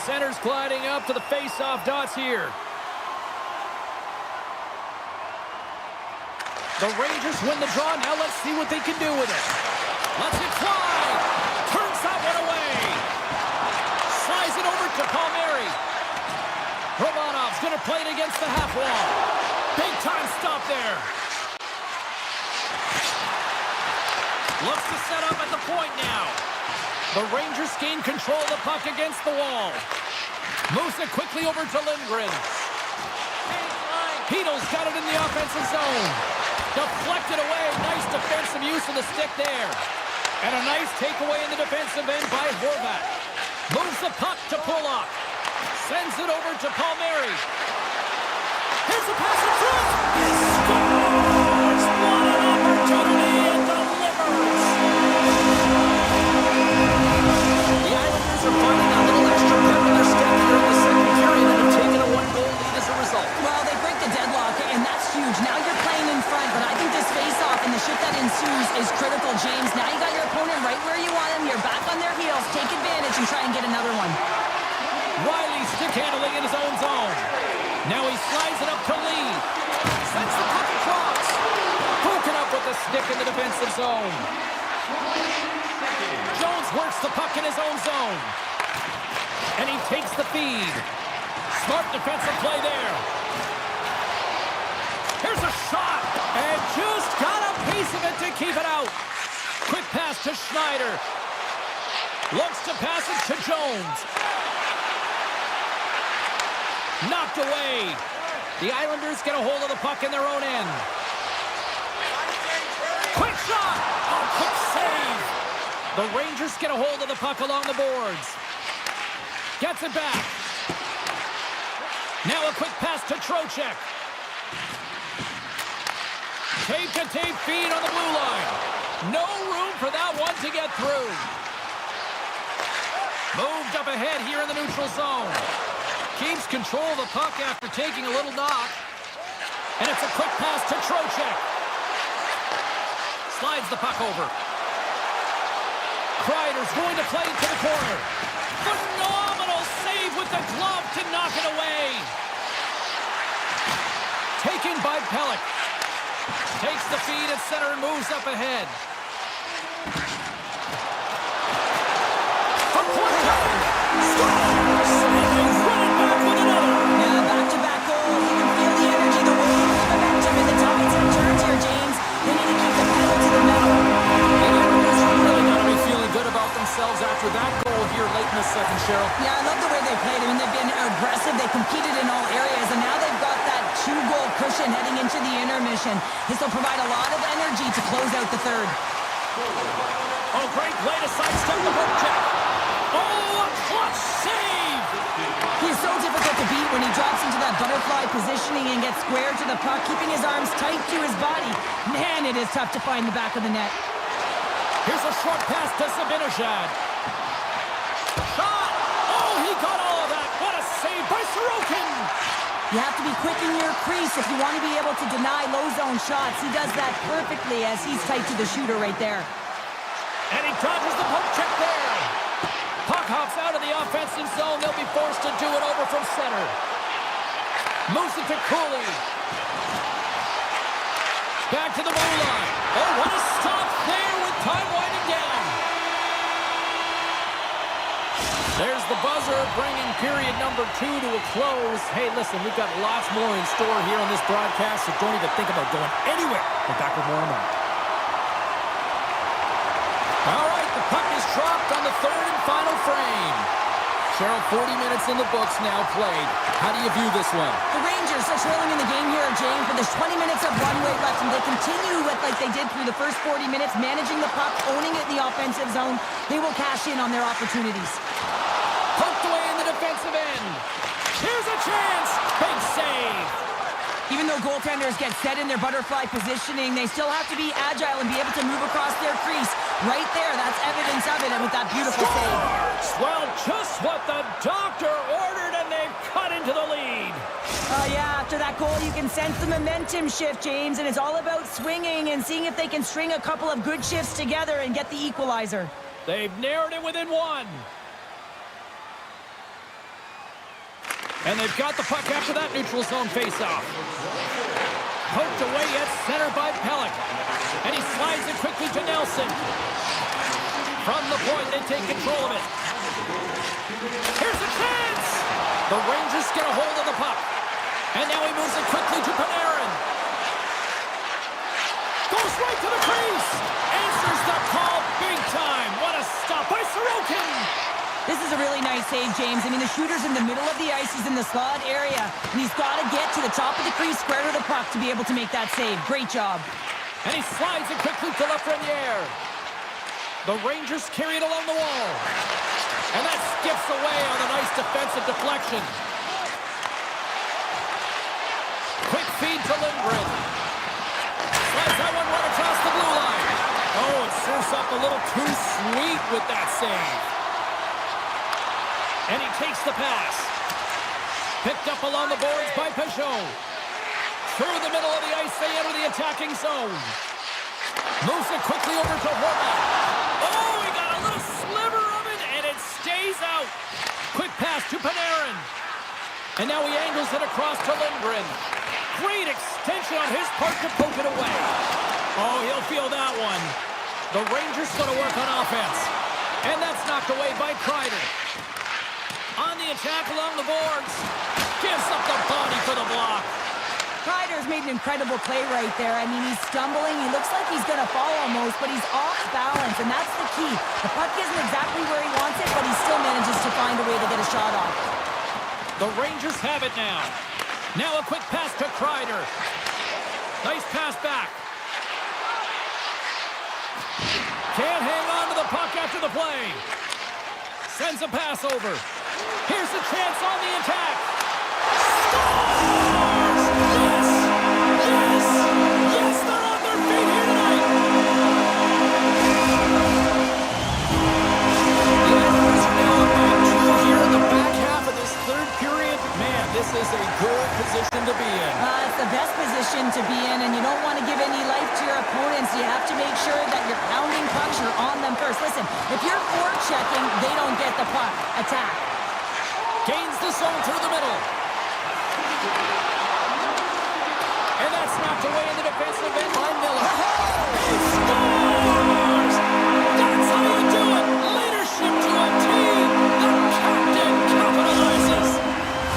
Center's gliding up to the face-off dots here. The Rangers win the draw. Now let's see what they can do with it. Let's it fly. They're playing against the half wall. Big time stop there. Looks to set up at the point now. The Rangers gain control of the puck against the wall. Moves it quickly over to Lindgren. Heedle's got it in the offensive zone. Deflected away. Nice defensive use of the stick there. And a nice takeaway in the defensive end by Horvat. Moves the puck to Pulock. Sends it over to Palmieri. Here's the pass in front. He scores! What an opportunity and delivers! The Islanders are finding a little extra pep in their step here in the second period and have taken a one-goal lead as a result. Well, they break the deadlock, and that's huge. Now you're playing in front, but I think this face-off and the shit that ensues is critical, James. Now you got your opponent right where you want him. You're back on their heels. Take advantage and try and get another one. Riley stick handling in his own zone. Now he slides it up to Lee. Sends the puck across. Broken up with the stick in the defensive zone. Jones works the puck in his own zone. And he takes the feed. Smart defensive play there. Here's a shot. And just got a piece of it to keep it out. Quick pass to Schneider. Looks to pass it to Jones. Knocked away. The Islanders get a hold of the puck in their own end. Quick shot. Oh, quick save. The Rangers get a hold of the puck along the boards. Gets it back. Now a quick pass to Trocheck. Tape-to-tape feed on the blue line. No room for that one to get through. Moved up ahead here in the neutral zone. Keeps control of the puck after taking a little knock. And it's a quick pass to Trocheck. Slides the puck over. Kreider's going to play it to the corner. Phenomenal save with the glove to knock it away. Taken by Pellick. Takes the feed at center and moves up ahead. From point guard. Scores! And they run it back with another. Yeah, back-to-back goals. You can feel the energy, the wave, the momentum, and the tides and turns here, James. They need to keep the pedal to the metal. The Islanders are really going to be feeling good about themselves after that goal here late in the second, Cheryl. Yeah, I love the way they played. I mean, they've been aggressive. They competed in all areas, and now they've got that two-goal cushion heading into the intermission. This will provide a lot of energy to close out the third. Oh, great play to sidestep the hook check. Oh, a clutch save! He is so difficult to beat when he drops into that butterfly positioning and gets square to the puck, keeping his arms tight to his body. Man, it is tough to find the back of the net. Here's a short pass to Sabinishad. Shot! Oh, he got all of that. What a save by Sorokin! You have to be quick in your crease if you want to be able to deny low zone shots. He does that perfectly as he's tight to the shooter right there. And he dodges the poke check there. Puck hops out of the offensive zone. They'll be forced to do it over from center. Moves it to Cooley. Back to the blue line. Oh, what a stop there with time winding down. There's the buzzer, bringing period number 2 to a close. Hey, listen, we've got lots more in store here on this broadcast, so don't even think about going anywhere. We're back with more in a moment. All right, the puck is dropped on the third and final frame. Cheryl, 40 minutes in the books now played. How do you view this one? The Rangers are trailing in the game here, James, but there's 20 minutes of runway left, and they continue with like they did through the first 40 minutes, managing the puck, owning it in the offensive zone. They will cash in on their opportunities. Poked away in the defensive end. Here's a chance. Big save. Even though goaltenders get set in their butterfly positioning, they still have to be agile and be able to move across their crease. Right there, that's evidence of it, and with that beautiful save. Well, just what the doctor ordered, and they've cut into the lead. Yeah, after that goal, you can sense the momentum shift, James, and it's all about swinging and seeing if they can string a couple of good shifts together and get the equalizer. They've narrowed it within one. And they've got the puck after that neutral zone faceoff. Poked away at center by Pellick. And he slides it quickly to Nelson. From the point, they take control of it. Here's a chance! The Rangers get a hold of the puck. And now he moves it quickly to Panarin. Goes right to the crease. Answers the call big time. What a stop by Sorokin. This is a really nice save, James. I mean, the shooter's in the middle of the ice. He's in the slot area. And he's got to get to the top of the crease, square to the puck to be able to make that save. Great job. And he slides it quickly to Lafreniere. The Rangers carry it along the wall. And that skips away on a nice defensive deflection. Quick feed to Lindgren. Slides that one right across the blue line. Oh, it serves up a little too sweet with that save. And he takes the pass. Picked up along the boards by Peugeot. Through the middle of the ice, they enter the attacking zone. Moves it quickly over to Horvat. Oh, he got a little sliver of it, and it stays out. Quick pass to Panarin. And now he angles it across to Lindgren. Great extension on his part to poke it away. Oh, he'll feel that one. The Rangers going to work on offense. And that's knocked away by Kreider. On the attack along the boards. Gives up the body for the block. Kreider's made an incredible play right there. I mean, he's stumbling. He looks like he's going to fall almost, but he's off balance, and that's the key. The puck isn't exactly where he wants it, but he still manages to find a way to get a shot off. The Rangers have it now. Now a quick pass to Kreider. Nice pass back. Can't hang on to the puck after the play. Sends a pass over. Here's a chance on the attack. Scores! Yes! Yes! Yes, they're on their feet here tonight. The Islanders are now up by 2 here in the back half of this third period. Man, this is a good position to be in. It's the best position to be in, and you don't want to give any life to your opponents. You have to make sure that you're pounding pucks, you're on them first. Listen, if you're forechecking, they don't get the puck. Attack. Gains the zone through the middle. And that's knocked away in the defensive end by Miller. He scores! That's how you do it! Leadership to a team! The captain capitalizes!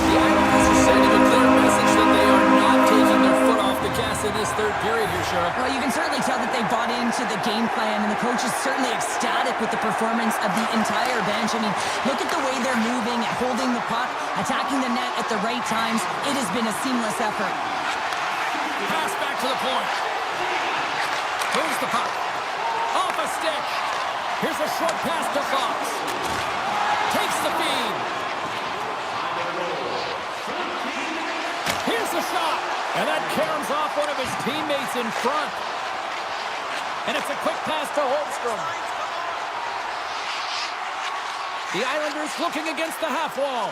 The Islanders are sending a clear message that they are not taking their foot off the gas in this third period here, Sheriff. Well, you can certainly tell that they bought into the game plan, and the coach is certainly ecstatic with the performance of the entire bench. I mean, look at the way they're moving, holding the puck, attacking the net at the right times. It has been a seamless effort. Pass back to the point. Moves the puck. Off a stick. Here's a short pass to Fox. Takes the feed. Here's the shot. And that caroms off one of his teammates in front. And it's a quick pass to Holmstrom. The Islanders looking against the half wall.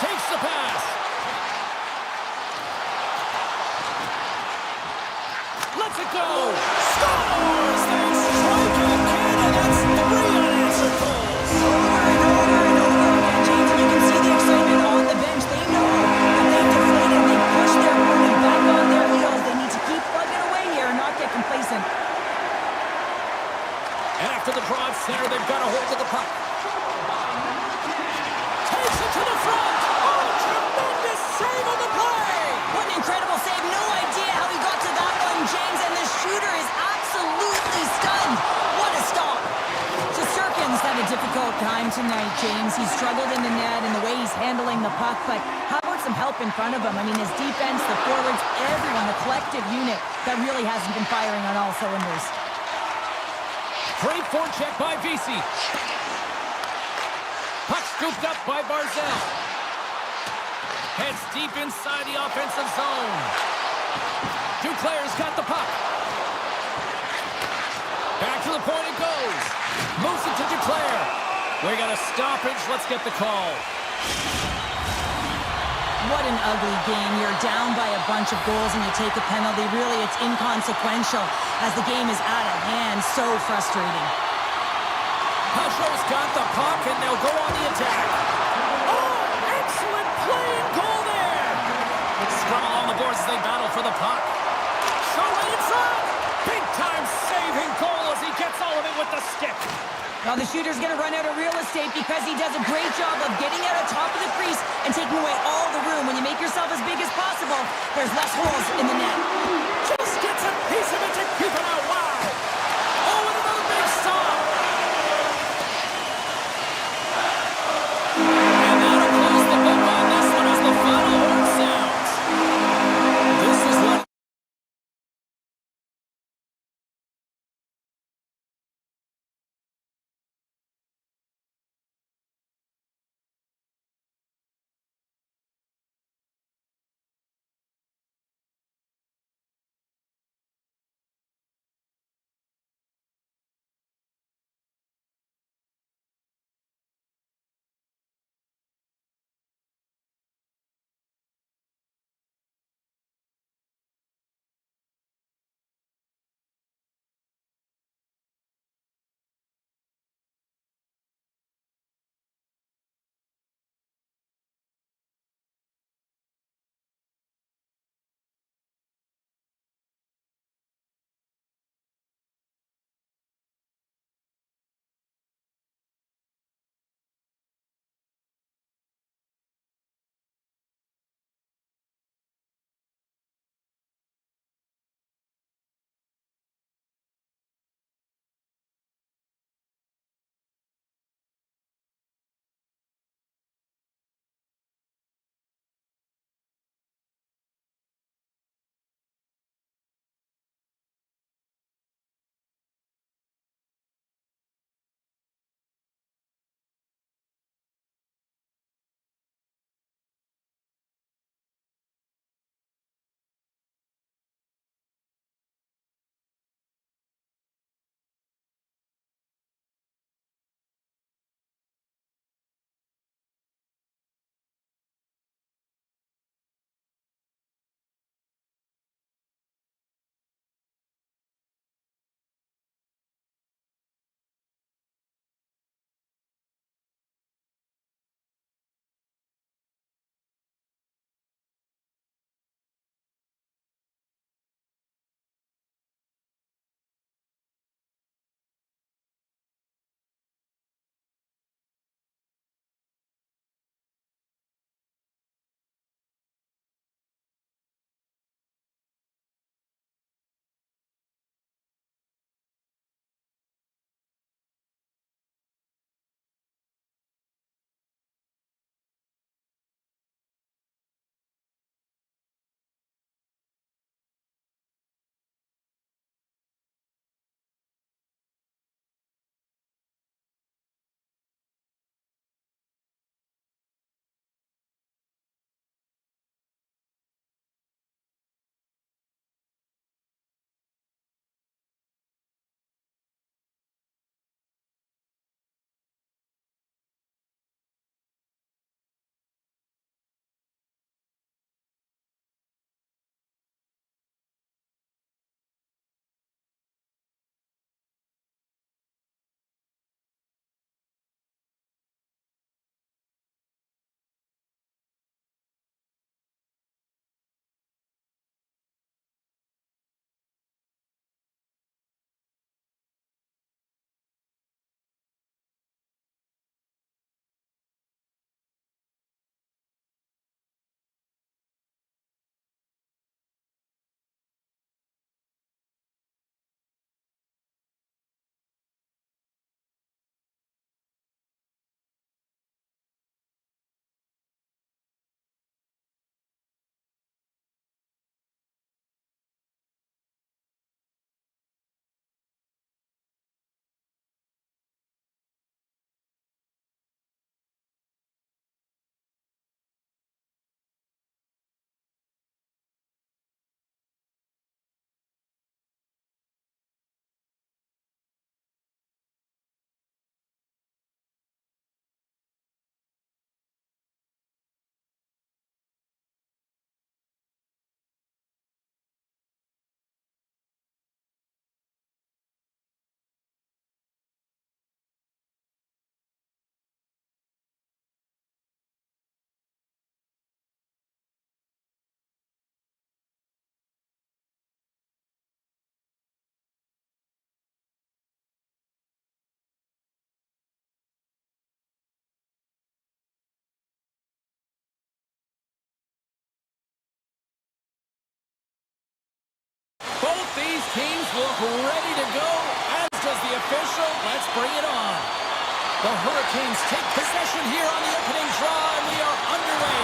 Takes the pass. Lets it go. Scores! They strike it again, and that's 3 unanswered goals. Over and over and over again, James, and you can see the excitement on the bench. They know that they've deflated. They push their opponent back on their heels. They need to keep plugging away here and not get complacent. And after the draw at center, they've got a hold of the puck. Takes it to the front. Oh, tremendous save on the play. What an incredible save. No idea how he got to that one, James, and the shooter is absolutely stunned. What a stop. Shesterkin's had a difficult time tonight, James. He's struggled in the net and the way he's handling the puck, but how about some help in front of him? I mean, his defense, the forwards, everyone, the collective unit that really hasn't been firing on all cylinders. Great forecheck by Vesey. Puck scooped up by Barzell. Heads deep inside the offensive zone. Duclair's got the puck. Back to the point it goes. Moves it to Duclair. We got a stoppage. Let's get the call. What an ugly game. You're down by a bunch of goals and you take a penalty. Really, it's inconsequential as the game is out of hand. So frustrating. Peugeot's got the puck and they'll go on the attack. Oh, excellent play and goal there. Scrum along the boards as they battle for the puck. Show inside. Big-time saving goal as he gets all of it with the stick. Well, the shooter's going to run out of real estate because he does a great job of getting out on top of the crease and taking away all the room. When you make yourself as big as possible, there's less holes in the net. Just gets a piece of it to keep it out. Wow. Oh, and another big stop. And that'll close the book on this one as the final horn sounds. This is what These teams look ready to go, as does the official. Let's bring it on. The Hurricanes take possession here on the opening draw, and we are underway.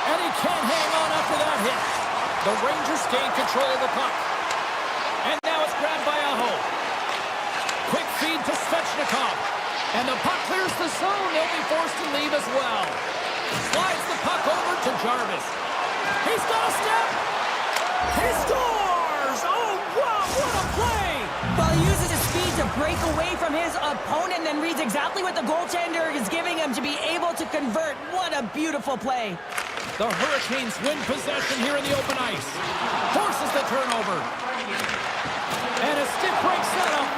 And he can't hang on after that hit. The Rangers gain control of the puck. And now it's grabbed by Aho. Quick feed to Svechnikov. And the puck clears the zone. They'll be forced to leave as well. Slides the puck over to Jarvis. He's got a step. He scores! Oh, wow, what a play! Well, he uses his speed to break away from his opponent and reads exactly what the goaltender is giving him to be able to convert. What a beautiful play. The Hurricanes win possession here in the open ice. Forces the turnover. And a stick breaks that up.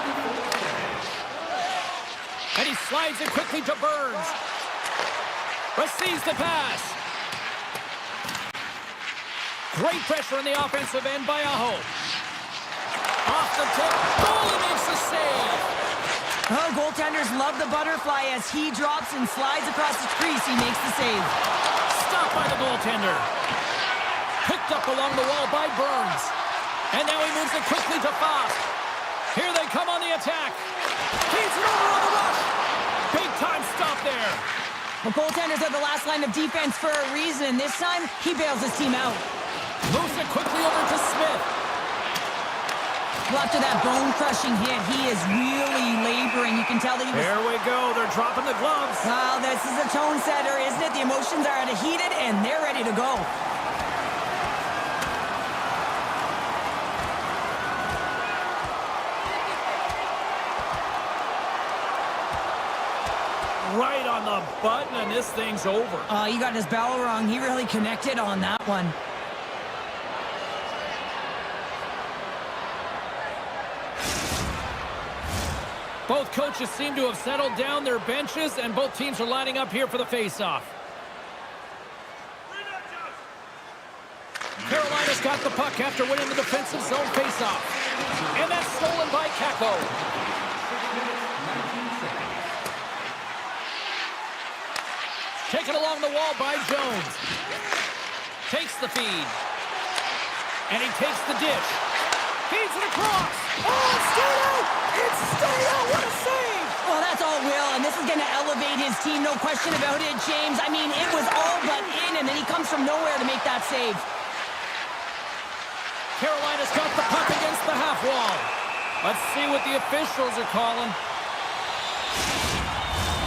And he slides it quickly to Burns. Receives the pass. Great pressure on the offensive end by Aho. Off the tip. Goalie makes the save. Oh, goaltenders love the butterfly as he drops and slides across the crease. He makes the save. Stopped by the goaltender. Picked up along the wall by Burns. And now he moves it quickly to Foss. Here they come on the attack. Feeds it over on the rush. Big time stop there. Well, goaltenders are the last line of defense for a reason. This time, he bails his team out. Moves it quickly over to Smith. Well, after that bone-crushing hit, he is really laboring. You can tell that he was... There we go. They're dropping the gloves. Well, this is a tone setter, isn't it? The emotions are heated, and they're ready to go. Right on the button, and this thing's over. He got his bell wrong. He really connected on that one. Both coaches seem to have settled down their benches, and both teams are lining up here for the face-off. Carolina's got the puck after winning the defensive zone face-off. And that's stolen by Kako. Taken along the wall by Jones. Takes the feed. And he takes the dish. Feeds it across. Oh, it's stayed out! It's stayed out! What a save! Well, that's all Will, and this is going to elevate his team, no question about it, James. I mean, it was all but in, and then he comes from nowhere to make that save. Carolina's got the puck against the half wall. Let's see what the officials are calling.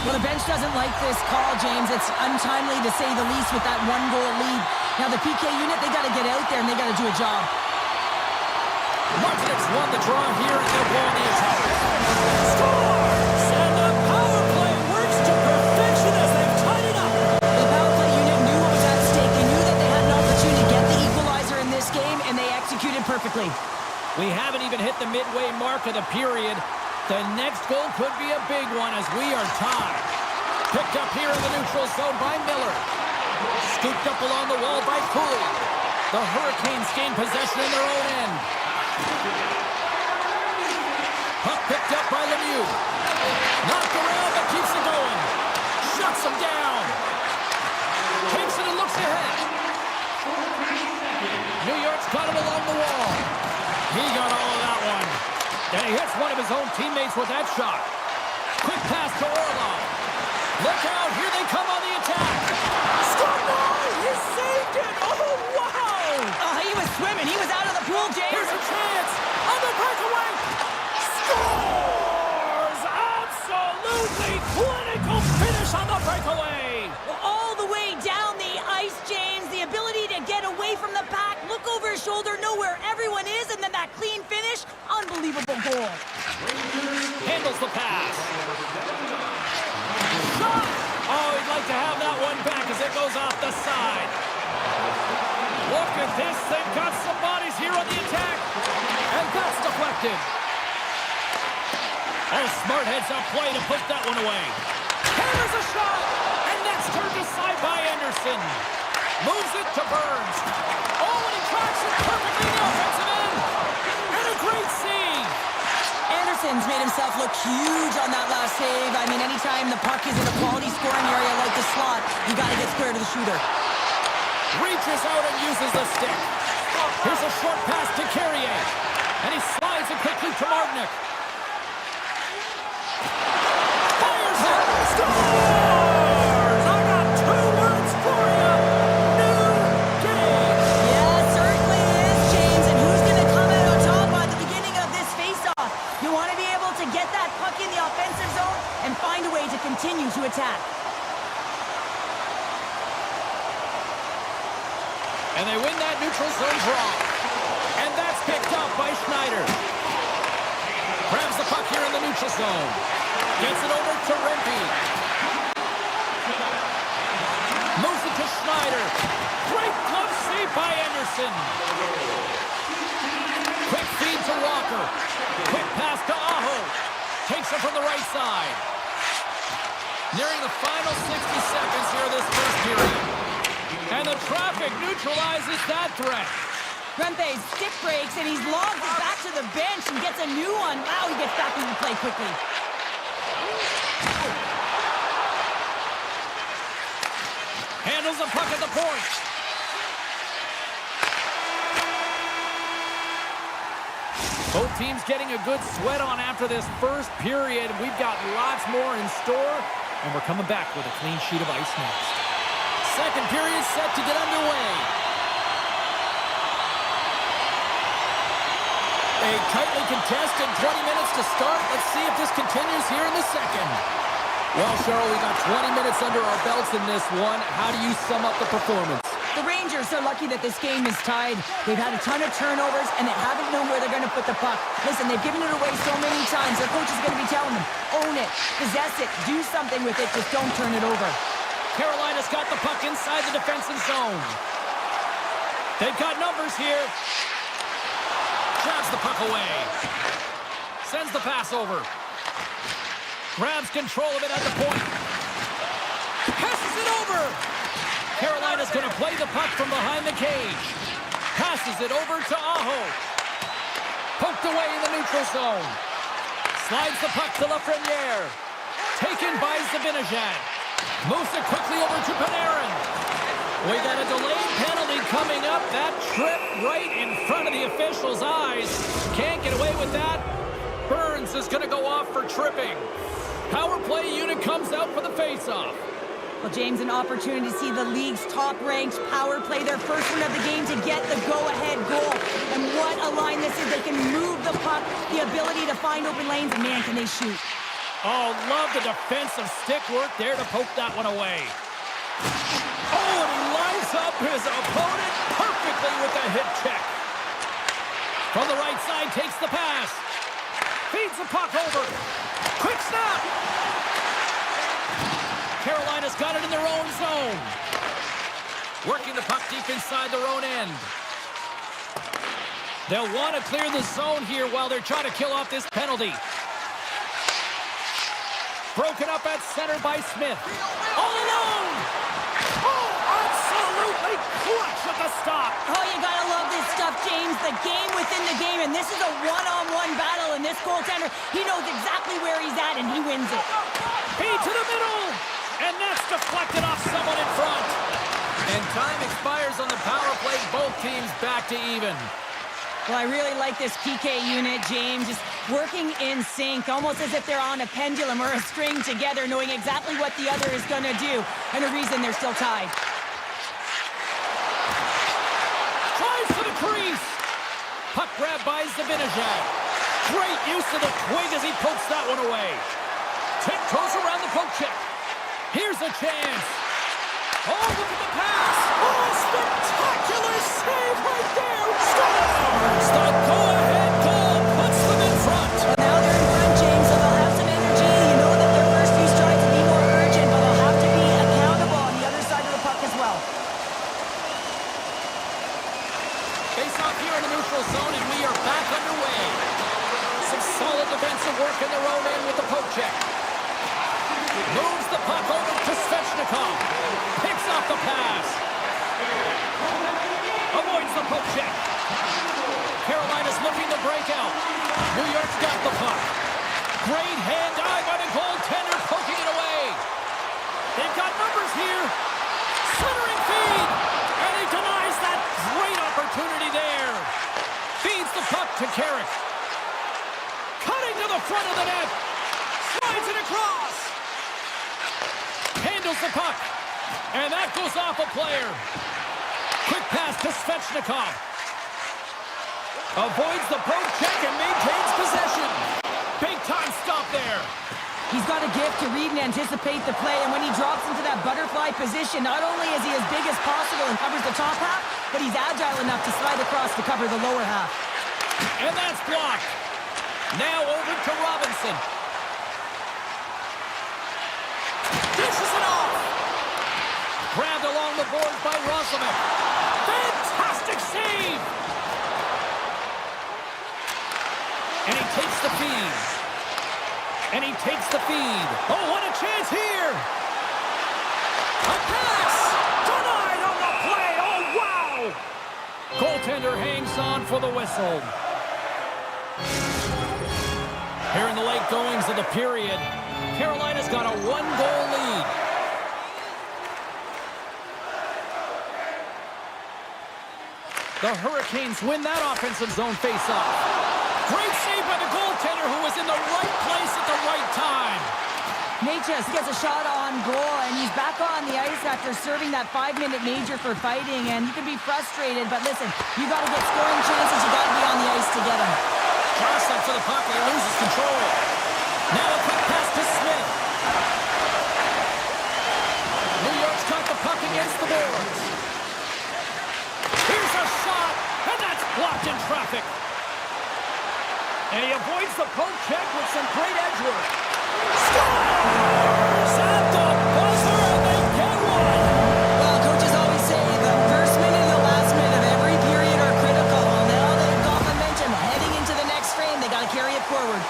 Well, the bench doesn't like this call, James. It's untimely to say the least with that one-goal lead. Now, the PK unit, they got to get out there, and they got to do a job. Martinez won the draw here, and they'll go on the attack. Scores! And the power play works to perfection as they've tied it up. The power play unit knew what was at stake. They knew that they had an opportunity to get the equalizer in this game, and they executed perfectly. We haven't even hit the midway mark of the period. The next goal could be a big one as we are tied. Picked up here in the neutral zone by Miller. Scooped up along the wall by Cooley. The Hurricanes gain possession in their own end. Puck picked up by Lemieux. Knocked around but keeps it going. Shuts him down. Takes it and looks ahead. New York's got him along the wall. He got all of that one. And he hits one of his own teammates with that shot. Quick pass to Orlov. Look out, here they come on the attack. Score goal! He saved it! Oh, wow! He was swimming. He was out of the pool, James. Here's a chance! On the breakaway! Scores! Absolutely clinical finish on the breakaway! All the way down the ice, James. The ability to get away from the pack, look over his shoulder, know where everyone is, and then that clean finish. Unbelievable goal. Handles the pass. Shot! Oh, he'd like to have that one back as it goes off the side. Look at this. They've got some bodies here on the attack. And that's deflected. Oh, smart heads-up play to put that one away. Hammers a shot. And that's turned aside by Anderson. Moves it to Burns. Oh, and he tracks it perfectly in the offensive end. And a great save. Anderson's made himself look huge on that last save. I mean, anytime the puck is in a quality scoring area like the slot, you got to get square to the shooter. Reaches out and uses the stick. Here's a short pass to Carrier. And he Pasternak. Fires it. Scores! I got 2 words for you. New game. Yeah, certainly is, James. And who's going to come out on top at the beginning of this face-off? You want to be able to get that puck in the offensive zone and find a way to continue to attack. And they win that neutral zone draw. And that's picked up by Schneider. Grabs the puck here in the neutral zone. Gets it over to Rempe. Moves it to Schneider. Great glove save by Anderson. Quick feed to Walker. Quick pass to Aho. Takes it from the right side. Nearing the final 60 seconds here of this first period. And the traffic neutralizes that threat. Rempe stick breaks, and he's logged it back to the bench and gets a new one. Wow, he gets back into play quickly. Handles the puck at the point. Both teams getting a good sweat on after this first period. We've got lots more in store, and we're coming back with a clean sheet of ice next. Second period set to get underway. A tightly contested 20 minutes to start. Let's see if this continues here in the second. Well, Cheryl, we got 20 minutes under our belts in this one. How do you sum up the performance? The Rangers are lucky that this game is tied. They've had a ton of turnovers, and they haven't known where they're going to put the puck. Listen, they've given it away so many times. Their coach is going to be telling them, own it, possess it, do something with it, just don't turn it over. Carolina's got the puck inside the defensive zone. They've got numbers here. Grabs the puck away. Sends the pass over. Grabs control of it at the point. Passes it over. Carolina's going to play the puck from behind the cage. Passes it over to Aho. Poked away in the neutral zone. Slides the puck to Lafreniere. Taken by Zibanejad. Moves it quickly over to Panarin. We got a delayed penalty coming up. That trip right in front of the official's eyes. Can't get away with that. Burns is going to go off for tripping. Power play unit comes out for the faceoff. Well, James, an opportunity to see the league's top-ranked power play their first one of the game to get the go-ahead goal. And what a line this is. They can move the puck, the ability to find open lanes, and man, can they shoot. Oh, love the defensive stick work there to poke that one away. Oh, and he lines up his opponent perfectly with the hip check. From the right side, takes the pass. Feeds the puck over. Quick snap. Carolina's got it in their own zone. Working the puck deep inside their own end. They'll want to clear the zone here while they're trying to kill off this penalty. Broken up at center by Smith. All alone! Oh, absolutely clutch at the stop. Oh, you gotta love this stuff, James. The game within the game, and this is a one-on-one battle, and this goaltender, he knows exactly where he's at, and he wins it. Feed to the middle, and that's deflected off someone in front. And time expires on the power play. Both teams back to even. Well, I really like this PK unit, James. Just working in sync, almost as if they're on a pendulum or a string together, knowing exactly what the other is going to do, and a reason they're still tied. Tries to the crease. Puck grab by Zibanejad. Great use of the twig as he pokes that one away. Tiptoes around the poke check. Here's a chance. Oh, look at the pass. Oh, spectacular save right there. Scores! The go-ahead goal puts them in front. Well, now they're in front, James, so they'll have some energy. You know that their first few strides will be more urgent, but they'll have to be accountable on the other side of the puck as well. Face off here in the neutral zone, and we are back underway. Some solid defensive work in their own end with the poke check. Moves the puck over to Svechnikov. Picks off the pass. Avoids the poke check. Carolina's looking to break out. New York's got the puck. Great hand dive by the goaltender, poking it away. They've got numbers here. Centering feed. And he denies that great opportunity there. Feeds the puck to Carrick. Cut the front of the net. Slides it across. Handles the puck. And that goes off a player. Quick pass to Svechnikov. Avoids the poke check and maintains possession. Big time stop there. He's got a gift to read and anticipate the play, and when he drops into that butterfly position, not only is he as big as possible and covers the top half, but he's agile enough to slide across to cover the lower half. And that's blocked. Now over to Robinson. Dishes it off. Grabbed along the boards by Rossman. Fantastic save. And he takes the feed. And he takes the feed. Oh, what a chance here! A pass. Denied on the play. Oh, wow. Goaltender hangs on for the whistle. Here in the late goings of the period, Carolina's got a one-goal lead. The Hurricanes win that offensive zone face-off. Great save by the goaltender who was in the right place at the right time. Nate just gets a shot on goal, and he's back on the ice after serving that 5-minute major for fighting, and you can be frustrated, but listen, you got to get scoring chances, you got to be on the ice to get them. Jostling for the puck, and he loses control. Now a quick pass to Smith. New York's got the puck against the boards. Here's a shot, and that's blocked in traffic. And he avoids the poke check with some great edge work. Scores at the buzzer, and they get one. Well, coaches always say the first minute and the last minute of every period are critical. Now they've got momentum heading into the next frame. They got to carry it forward.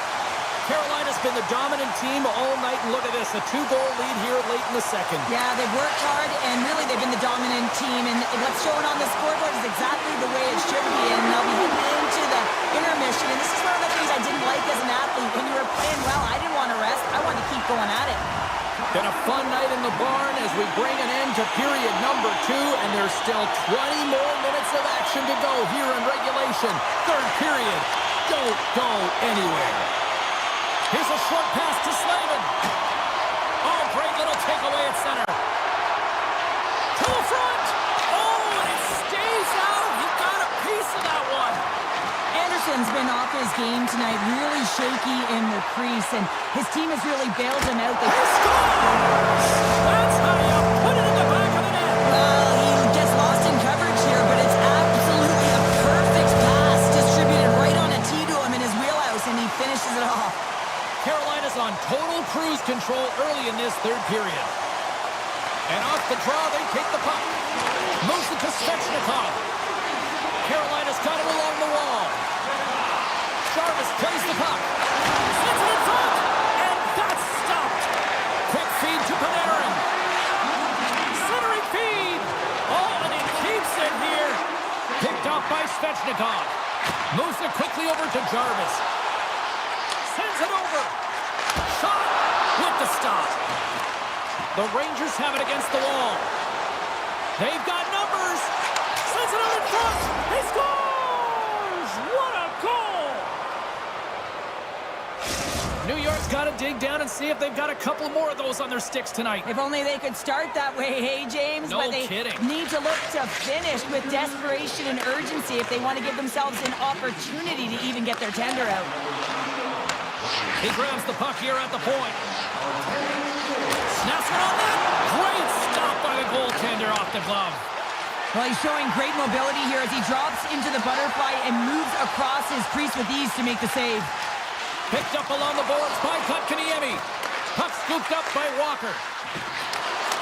Carolina's been the dominant team all night, and look at this, a 2-goal lead here late in the second. Yeah, they've worked hard, and really they've been the dominant team, and what's showing on the scoreboard is exactly the way it should be, and they'll be heading into the intermission, and this is one of the things I didn't like as an athlete. When you were playing well, I didn't want to rest. I wanted to keep going at it. Been a fun night in the barn as we bring an end to period number 2, and there's still 20 more minutes of action to go here in regulation. Third period. Don't go anywhere. Here's a short pass to Slavin. Oh, great little takeaway at center. To the front. Oh, and it stays out. He got a piece of that one. Anderson's been off his game tonight, really shaky in the crease, and his team has really bailed him out. He scores! That's how you put it in the back of the net. Well, he gets lost in coverage here, but it's absolutely a perfect pass distributed right on a tee to him in his wheelhouse, and he finishes it off. Carolina's on total cruise control early in this third period. And off the draw, they take the puck. Moves it to Svechnikov. Carolina's got it along the wall. Jarvis plays the puck. Sends it in front. And that's stopped. Quick feed to Panarin. Centering feed. Oh, and he keeps it here. Picked off by Svechnikov. Moves it quickly over to Jarvis. Sends it over. Shot with the stop. The Rangers have it against the wall. They've got numbers. Sends it out in front. He scores! What a goal! New York's got to dig down and see if they've got a couple more of those on their sticks tonight. If only they could start that way, hey, James? No but they kidding. need to look to finish with desperation and urgency if they want to give themselves an opportunity to even get their tender out. He grabs the puck here at the point. Snaps it on that. Great stop by the goaltender off the glove. Well, he's showing great mobility here as he drops into the butterfly and moves across his crease with ease to make the save. Picked up along the boards by Kotkaniemi. Puck scooped up by Walker.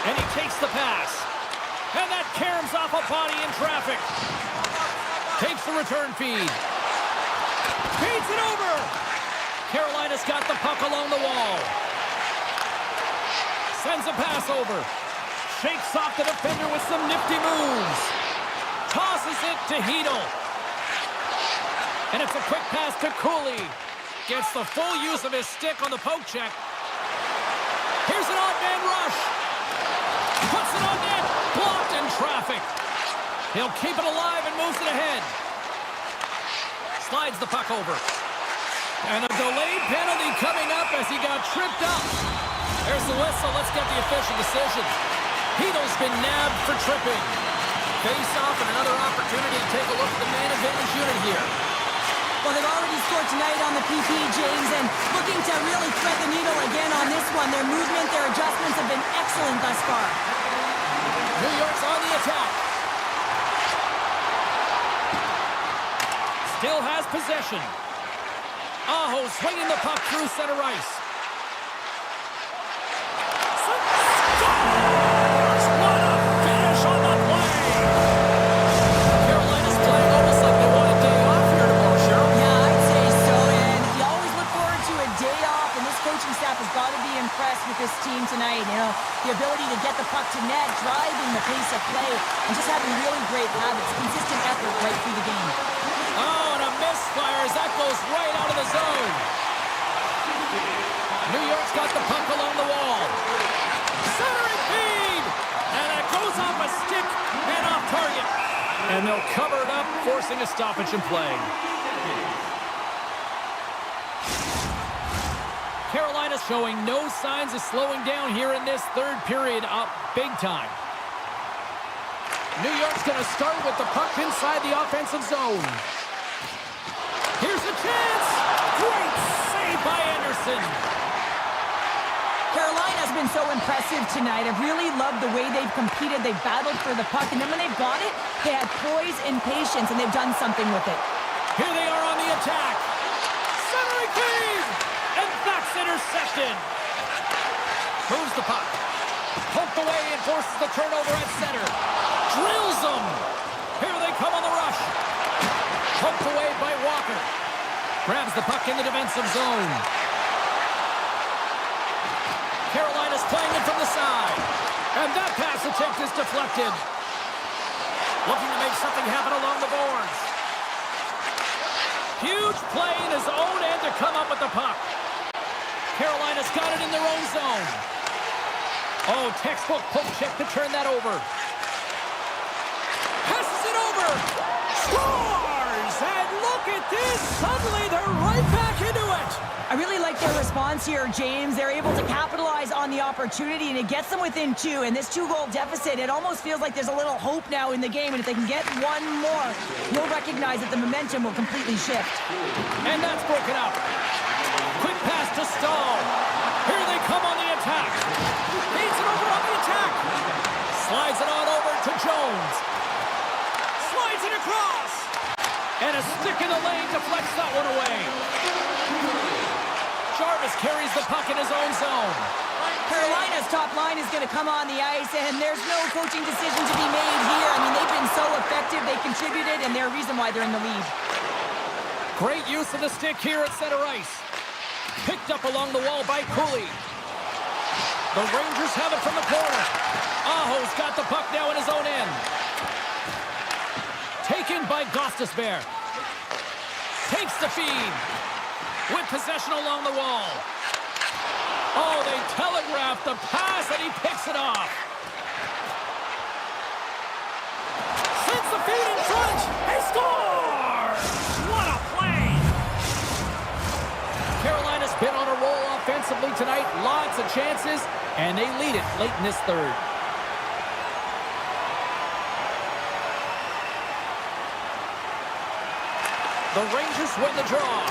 And he takes the pass. And that caroms off a body in traffic. Takes the return feed. Feeds it over. Carolina's got the puck along the wall. Sends a pass over. Shakes off the defender with some nifty moves. Tosses it to Hedel. And it's a quick pass to Cooley. Gets the full use of his stick on the poke check. Here's an odd man rush. Puts it on net. Blocked in traffic. He'll keep it alive and moves it ahead. Slides the puck over. And a delayed penalty coming up as he got tripped up. There's the whistle. Let's get the official decision. Heedle's been nabbed for tripping. Face off and another opportunity to take a look at the man advantage unit here. Well, they've already scored tonight on the PP, James, and looking to really thread the needle again on this one. Their movement, their adjustments have been excellent thus far. New York's on the attack. Still has possession. Aho swinging the puck through center ice. Scores! What a finish on the play! Carolina's playing almost like they want a day off here tomorrow, Cheryl. Yeah, I'd say so, and you always look forward to a day off, and this coaching staff has got to be impressed with this team tonight. You know, the ability to get the puck to net, driving the pace of play, and just having really great habits, consistent effort right through the game. Oh, and a misfire as that goes right out of the zone. New York's got the puck along the wall. Centering feed! And it goes off a stick and off target. And they'll cover it up, forcing a stoppage in play. Carolina's showing no signs of slowing down here in this third period, up big time. New York's going to start with the puck inside the offensive zone. Here's a chance! Great save by Anderson! Carolina's been so impressive tonight. I've really loved the way they've competed. They've battled for the puck, and then when they've got it, they had poise and patience, and they've done something with it. Here they are on the attack. Centering feed! And that's intercepted. Moves the puck. Poked away and forces the turnover at center. Drills them. Here they come on the rush. Poked away by Walker. Grabs the puck in the defensive zone. Carolina's playing it from the side. And that pass attempt is deflected. Looking to make something happen along the boards. Huge play in his own end to come up with the puck. Carolina's got it in their own zone. Oh, textbook poke check to turn that over. Passes it over. Scores! And look at this. Suddenly they're right back into it. I really like their response here, James. They're able to capitalize on the opportunity, and it gets them within two. And this two-goal deficit, it almost feels like there's a little hope now in the game. And if they can get one more, you'll recognize that the momentum will completely shift. And that's broken up. Quick pass to Stahl. Here they come on the attack. Feeds it over on the attack. Slides it on over to Jones. Slides it across. And a stick in the lane deflects that one away. Jarvis carries the puck in his own zone. Carolina's top line is going to come on the ice, and there's no coaching decision to be made here. I mean, they've been so effective. They contributed, and they're a reason why they're in the lead. Great use of the stick here at center ice. Picked up along the wall by Cooley. The Rangers have it from the corner. Aho's got the puck now in his own end. Taken by Gostisbehere. Takes the feed. With possession along the wall. Oh, they telegraphed the pass, and he picks it off. Sends the feed in front. He scores! What a play! Carolina's been on a roll offensively tonight. Lots of chances, and they lead it late in this third. The Rangers win the draw.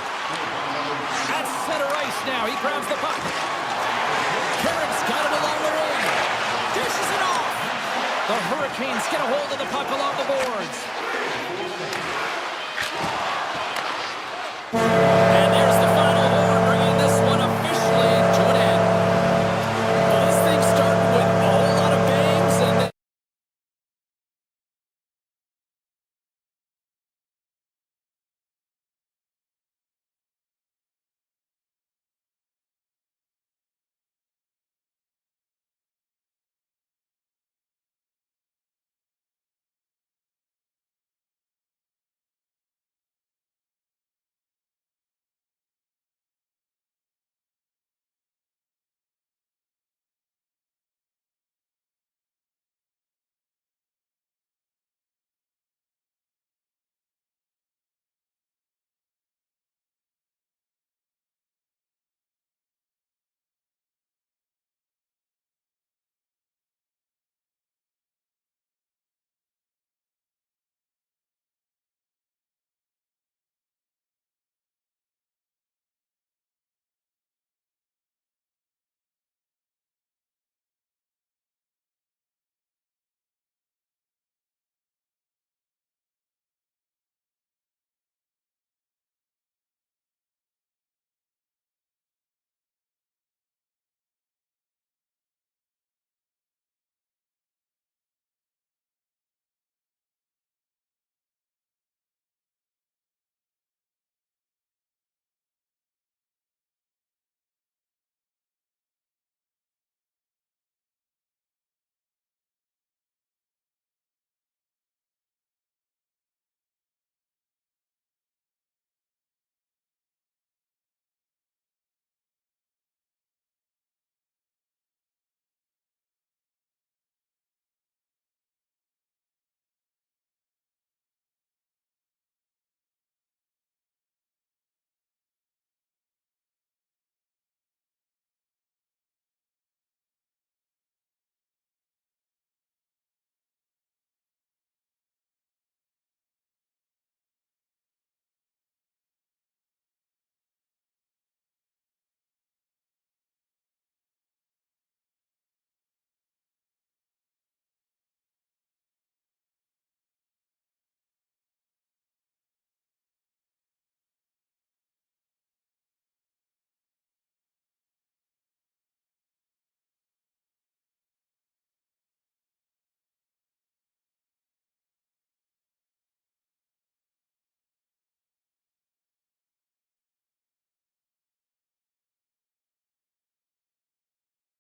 At center ice now. He grabs the puck. Carrick's got it along the ring. Dishes it off. The Hurricanes get a hold of the puck along the boards.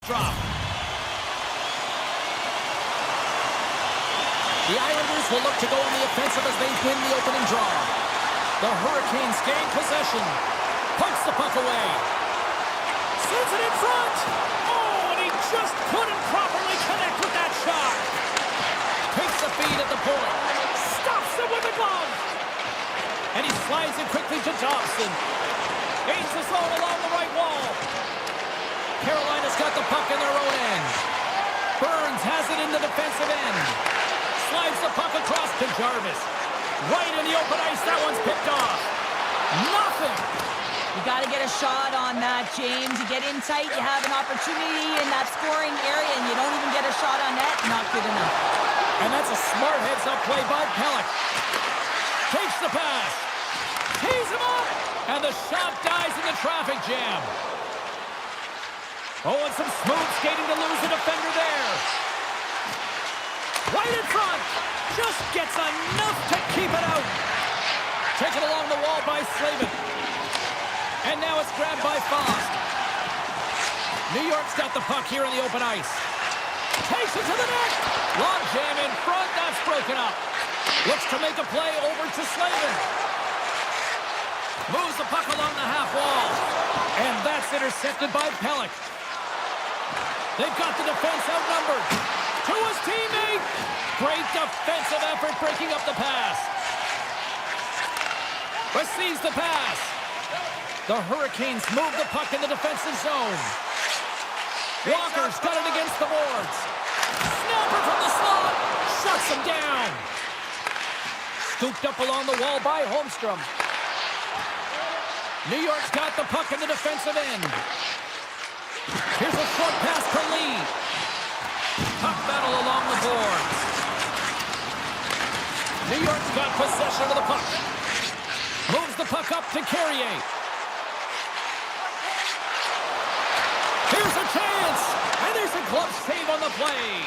drop. The Islanders will look to go on the offensive as they win the opening draw. The Hurricanes gain possession. Pokes the puck away. Sends it in front. Oh, and he just couldn't properly connect with that shot. Takes the feed at the point. Stops it with the glove. And he slides it quickly to Dobson. Gains the zone along the right wall. Carolina's got the puck in their own end. Burns has it in the defensive end. Slides the puck across to Jarvis. Right in the open ice, that one's picked off. Nothing. You got to get a shot on that, James. You get in tight, you have an opportunity in that scoring area, and you don't even get a shot on net. Not good enough. And that's a smart heads-up play by Pelech. Takes the pass. Tees him up. And the shot dies in the traffic jam. Oh, and some smooth skating to lose a defender there. Right in front. Just gets enough to keep it out. Taken along the wall by Slavin. And now it's grabbed by Faust. New York's got the puck here in the open ice. Takes it to the net. Long jam in front. That's broken up. Looks to make a play over to Slavin. Moves the puck along the half wall. And that's intercepted by Pelech. They've got the defense outnumbered. To his teammate. Great defensive effort breaking up the pass. Receives the pass. The Hurricanes move the puck in the defensive zone. Walker's got it against the boards. Snapper from the slot. Shuts him down. Scooped up along the wall by Holmstrom. New York's got the puck in the defensive end. Here's a short pass to Lee. Puck battle along the boards. New York's got possession of the puck. Moves the puck up to Carrier. Here's a chance. And there's a glove save on the play.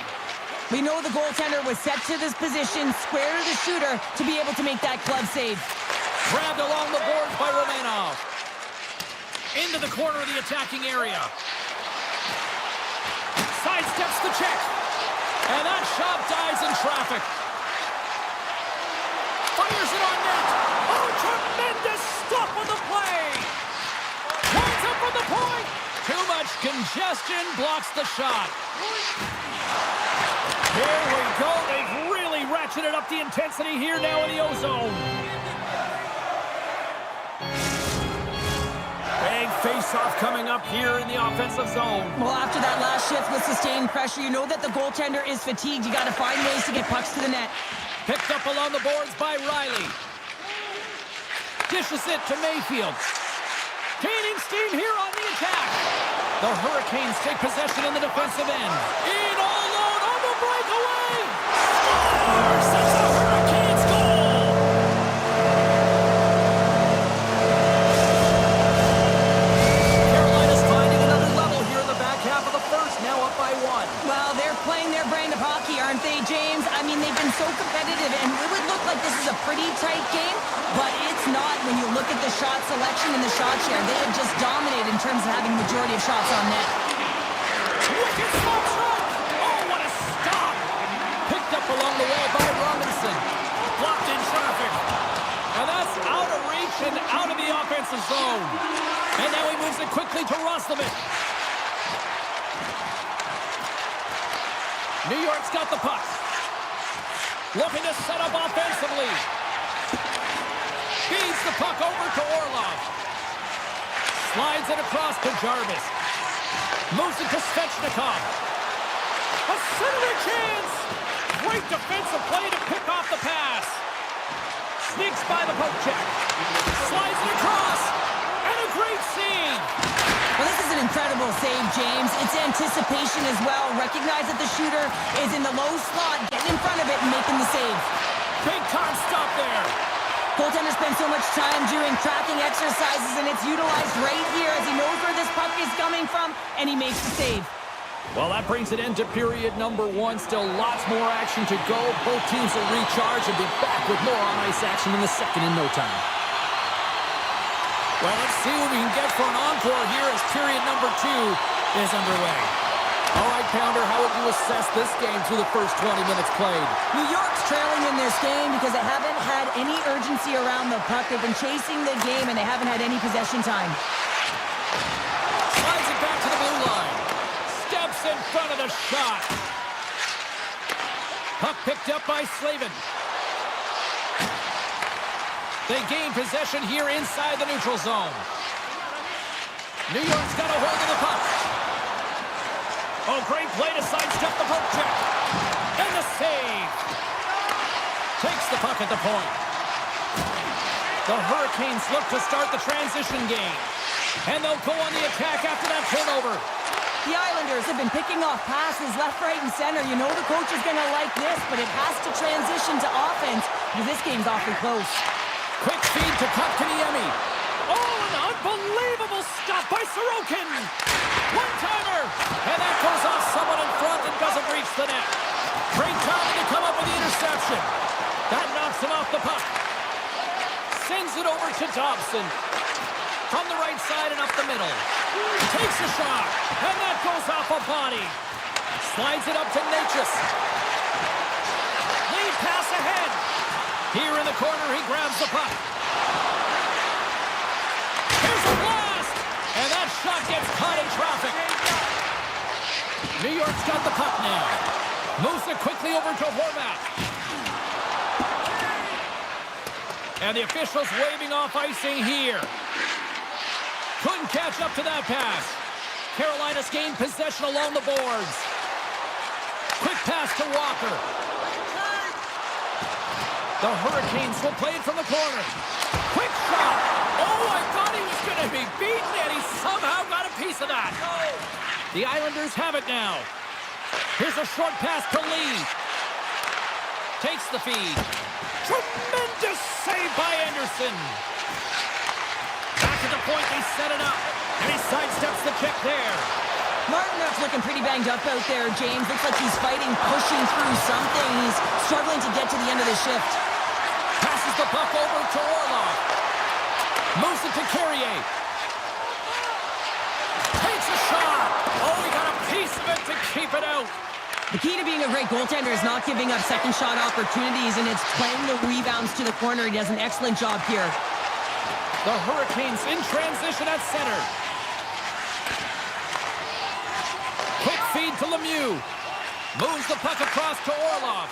We know the goaltender was set to this position, square to the shooter, to be able to make that glove save. Grabbed along the boards by Romanov. Into the corner of the attacking area. Sidesteps the check. And that shot dies in traffic. Fires it on net. Oh, tremendous stop on the play. Points up from the point. Too much congestion blocks the shot. Here we go. They've really ratcheted up the intensity here now in the O-zone. Big face-off coming up here in the offensive zone. Well, after that last shift with sustained pressure, you know that the goaltender is fatigued. You got to find ways to get pucks to the net. Picked up along the boards by Riley. Dishes it to Mayfield. Gaining steam here on the attack. The Hurricanes take possession in the defensive end. In all alone on the breakaway. Scores! That's a Hurricanes goal! Carolina's finding another level here in the back half of the first, now up by 1. Well, they're playing their brand of hockey, aren't they, James? I mean, they've been so competitive, and it would look like this is a pretty tight game, but it's not when you look at the shot selection and the shot share. They have just dominated in terms of having the majority of shots on net. Wicked slap shot! Oh, what a stop! Picked up along the wall by Robinson. Blocked in traffic. And that's out of reach and out of the offensive zone. And now he moves it quickly to Roslovic. New York's got the puck. Looking to set up offensively. Feeds the puck over to Orlov. Slides it across to Jarvis. Moves it to Svechnikov. A centering chance. Great defensive play to pick off the pass. Sneaks by the poke check. Slides it across. And a great save. Well, this is an incredible save, James. It's anticipation as well. Recognize that the shooter is in the low slot, getting in front of it and making the save. Big time stop there. Goaltender spends so much time doing tracking exercises, and it's utilized right here as he knows where this puck is coming from, and he makes the save. Well, that brings it into period number 1. Still lots more action to go. Both teams will recharge and be back with more on-ice action in the second in no time. Well, let's see what we can get for an encore here as period number 2 is underway. All right, Pounder, how would you assess this game through the first 20 minutes played? New York's trailing in this game because they haven't had any urgency around the puck. They've been chasing the game, and they haven't had any possession time. Slides it back to the blue line. Steps in front of the shot. Puck picked up by Slavin. They gain possession here inside the neutral zone. New York's got a hold of the puck. Oh, great play to sidestep the poke check. And the save. Takes the puck at the point. The Hurricanes look to start the transition game. And they'll go on the attack after that turnover. The Islanders have been picking off passes left, right, and center. You know the coach is going to like this, but it has to transition to offense because this game's awfully close. Quick feed to Kotkaniemi. Oh, an unbelievable stop by Sorokin. One-timer. And that goes off someone in front and doesn't reach the net. Great timing to come up with the interception. That knocks him off the puck. Sends it over to Dobson. From the right side and up the middle. Takes a shot. And that goes off a body. Slides it up to Natchez. Lead pass ahead. Here in the corner, he grabs the puck. Here's a blast! And that shot gets caught in traffic. New York's got the puck now. Moves it quickly over to Horvat. And the officials waving off icing here. Couldn't catch up to that pass. Carolina's gained possession along the boards. Quick pass to Walker. The Hurricanes will play it from the corner. Quick shot. Oh, I thought he was going to be beaten, and he somehow got a piece of that. The Islanders have it now. Here's a short pass to Lee. Takes the feed. Tremendous save by Anderson. Back at the point, they set it up. And he sidesteps the check there. Martineau's looking pretty banged up out there, James. Looks like he's fighting, pushing through something. He's struggling to get to the end of the shift. Passes the puck over to Orlov. Moves it to Carrier. Takes a shot. Oh, he got a piece of it to keep it out. The key to being a great goaltender is not giving up second shot opportunities, and it's playing the rebounds to the corner. He does an excellent job here. The Hurricanes in transition at center. Quick feed to Lemieux. Moves the puck across to Orlov.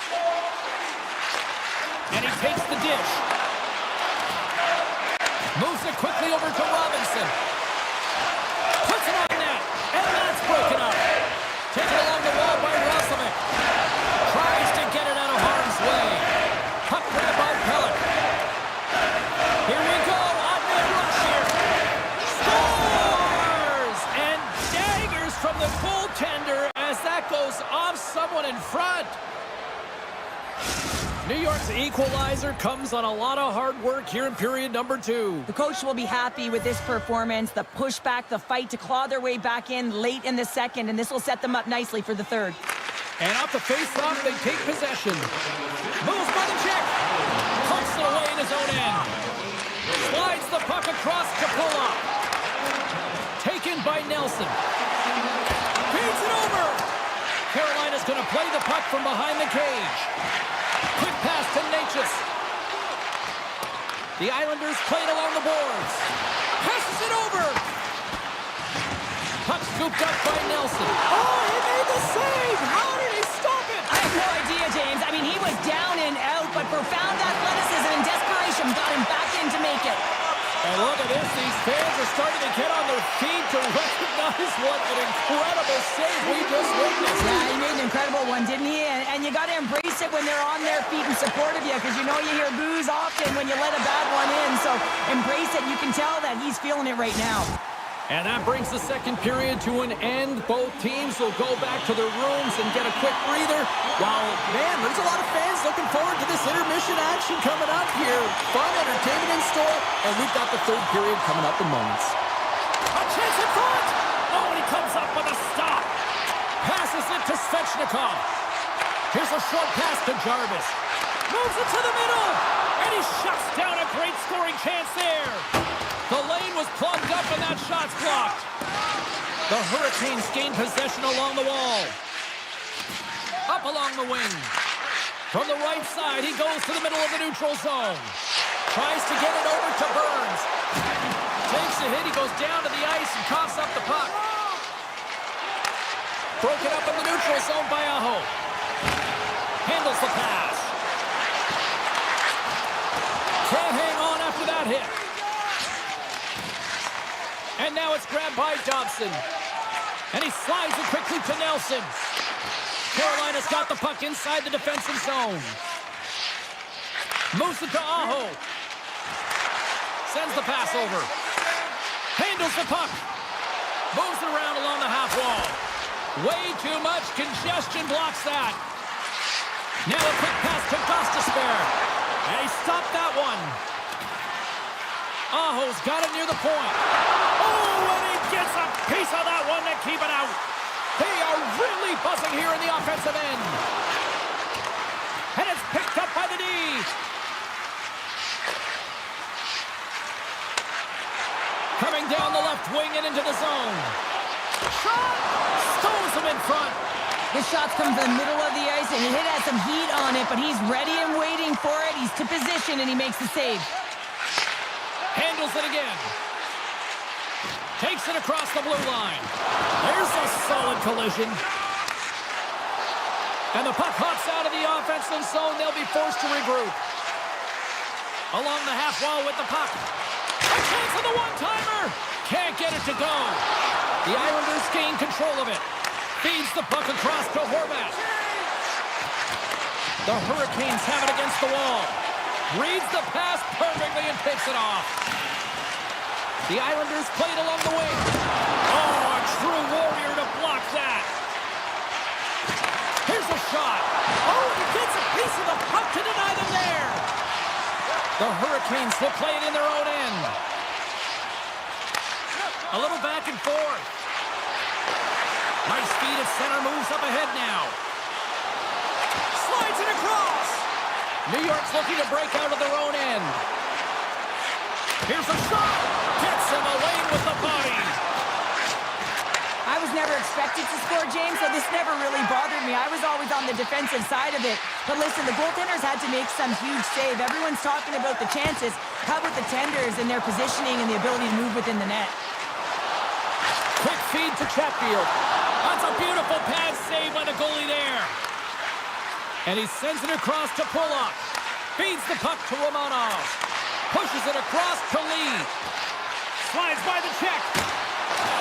And he takes the dish. Moves it quickly over to Robinson. Puts it on net. And that's broken up. Taken along the wall by Roslovic. Tries to get it out of harm's way. Puck grab by Pellick. Here we go. On the rush here. Scores! And daggers from the goaltender as that goes off someone in front. New York's equalizer comes on a lot of hard work here in period number 2. The coach will be happy with this performance, the pushback, the fight to claw their way back in late in the second, and this will set them up nicely for the third. And off the face-off, they take possession. Moves by the check. Pumps it away in his own end. Slides the puck across Kapula. Taken by Nelson. Feeds it over. Carolina's going to play the puck from behind the cage. Quick pass to Natchez. The Islanders play it along the boards. Passes it over. Puck scooped up by Nelson. Oh, he made the save. How did he stop it? I have no idea, James. I mean, he was down and out, but profound athleticism and desperation got him back in to make it. And look at this. These fans are starting to get on their feet to recognize what an incredible save we just witnessed. Yeah, he made an incredible one, didn't he? And you got to embrace it when they're on their feet in support of you, because you know you hear boos often when you let a bad one in. So embrace it. You can tell that he's feeling it right now. And that brings the second period to an end. Both teams will go back to their rooms and get a quick breather. While, man, there's a lot of fans looking forward to this intermission action coming up here. Fun entertainment in store, and we've got the third period coming up in moments. A chance in front! Oh, and he comes up with a stop. Passes it to Svechnikov. Here's a short pass to Jarvis. Moves it to the middle, and he shuts down a great scoring chance there. The lane was plugged up and that shot's blocked. The Hurricanes gain possession along the wall. Up along the wing. From the right side, he goes to the middle of the neutral zone. Tries to get it over to Burns. Takes a hit, he goes down to the ice and coughs up the puck. Broken up in the neutral zone by Aho. Handles the pass. Can't hang on after that hit. And now it's grabbed by Dobson. And he slides it quickly to Nelson. Carolina's got the puck inside the defensive zone. Moves it to Aho. Sends the pass over. Handles the puck. Moves it around along the half wall. Way too much congestion blocks that. Now a quick pass to Gostisbehere. And he stopped that one. Aho's got it near the point. Oh, and he gets a piece of that one to keep it out. They are really buzzing here in the offensive end. And it's picked up by the D. Coming down the left wing and into the zone. Shot! Stones him in front. The shot's come from the middle of the ice, and it has some heat on it, but he's ready and waiting for it. He's to position, and he makes the save. Handles it again. Takes it across the blue line. There's a solid collision. And the puck hops out of the offensive zone. They'll be forced to regroup. Along the half wall with the puck. A chance on the one-timer. Can't get it to go. The Islanders gain control of it. Feeds the puck across to Horvat. The Hurricanes have it against the wall. Reads the pass perfectly and picks it off. The Islanders played along the wing. Oh, a true warrior to block that. Here's a shot. Oh, he gets a piece of the puck to deny them there. The Hurricanes will play it in their own end. A little back and forth. Nice speed at center, moves up ahead now. Slides it across. New York's looking to break out of their own end. Here's a shot. Gets in the lane with the body. I was never expected to score, James, so this never really bothered me. I was always on the defensive side of it. But listen, the goaltenders had to make some huge save. Everyone's talking about the chances. How about the tenders and their positioning and the ability to move within the net? Quick feed to Chatfield. That's a beautiful pass save by the goalie there. And he sends it across to Pulock. Feeds the puck to Romanov. Pushes it across to Lee. Slides by the check.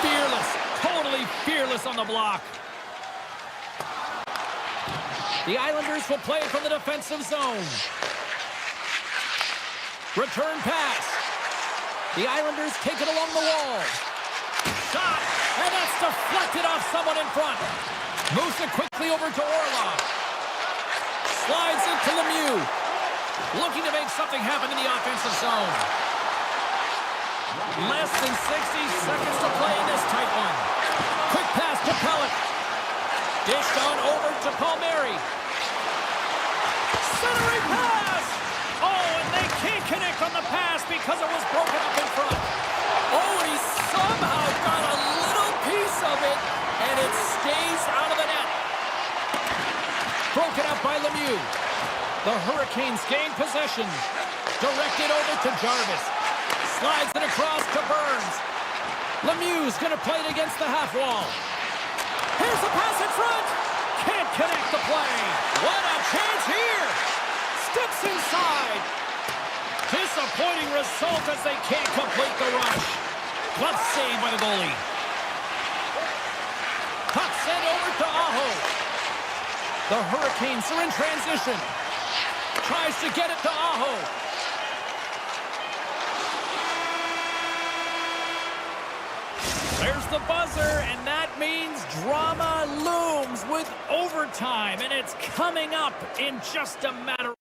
Fearless. Totally fearless on the block. The Islanders will play it from the defensive zone. Return pass. The Islanders take it along the wall. Shot. And that's deflected off someone in front. Moves it quickly over to Orlov. Slides it to Lemieux. Looking to make something happen in the offensive zone. Less than 60 seconds to play in this tight one. Quick pass to Pellet. Dished on over to Palmieri. Centering pass! Oh, and they can't connect on the pass because it was broken up in front. Oh, and he somehow got a little piece of it, and it stays out of the net. Broken up by Lemieux. The Hurricanes gain possession. Directed over to Jarvis. Slides it across to Burns. Lemieux's going to play it against the half wall. Here's the pass in front. Can't connect the play. What a chance here. Steps inside. Disappointing result as they can't complete the rush. Glove save by the goalie. Puck sent over to Aho. The Hurricanes are in transition. Tries to get it to Aho. There's the buzzer, and that means drama looms with overtime, and it's coming up in just a matter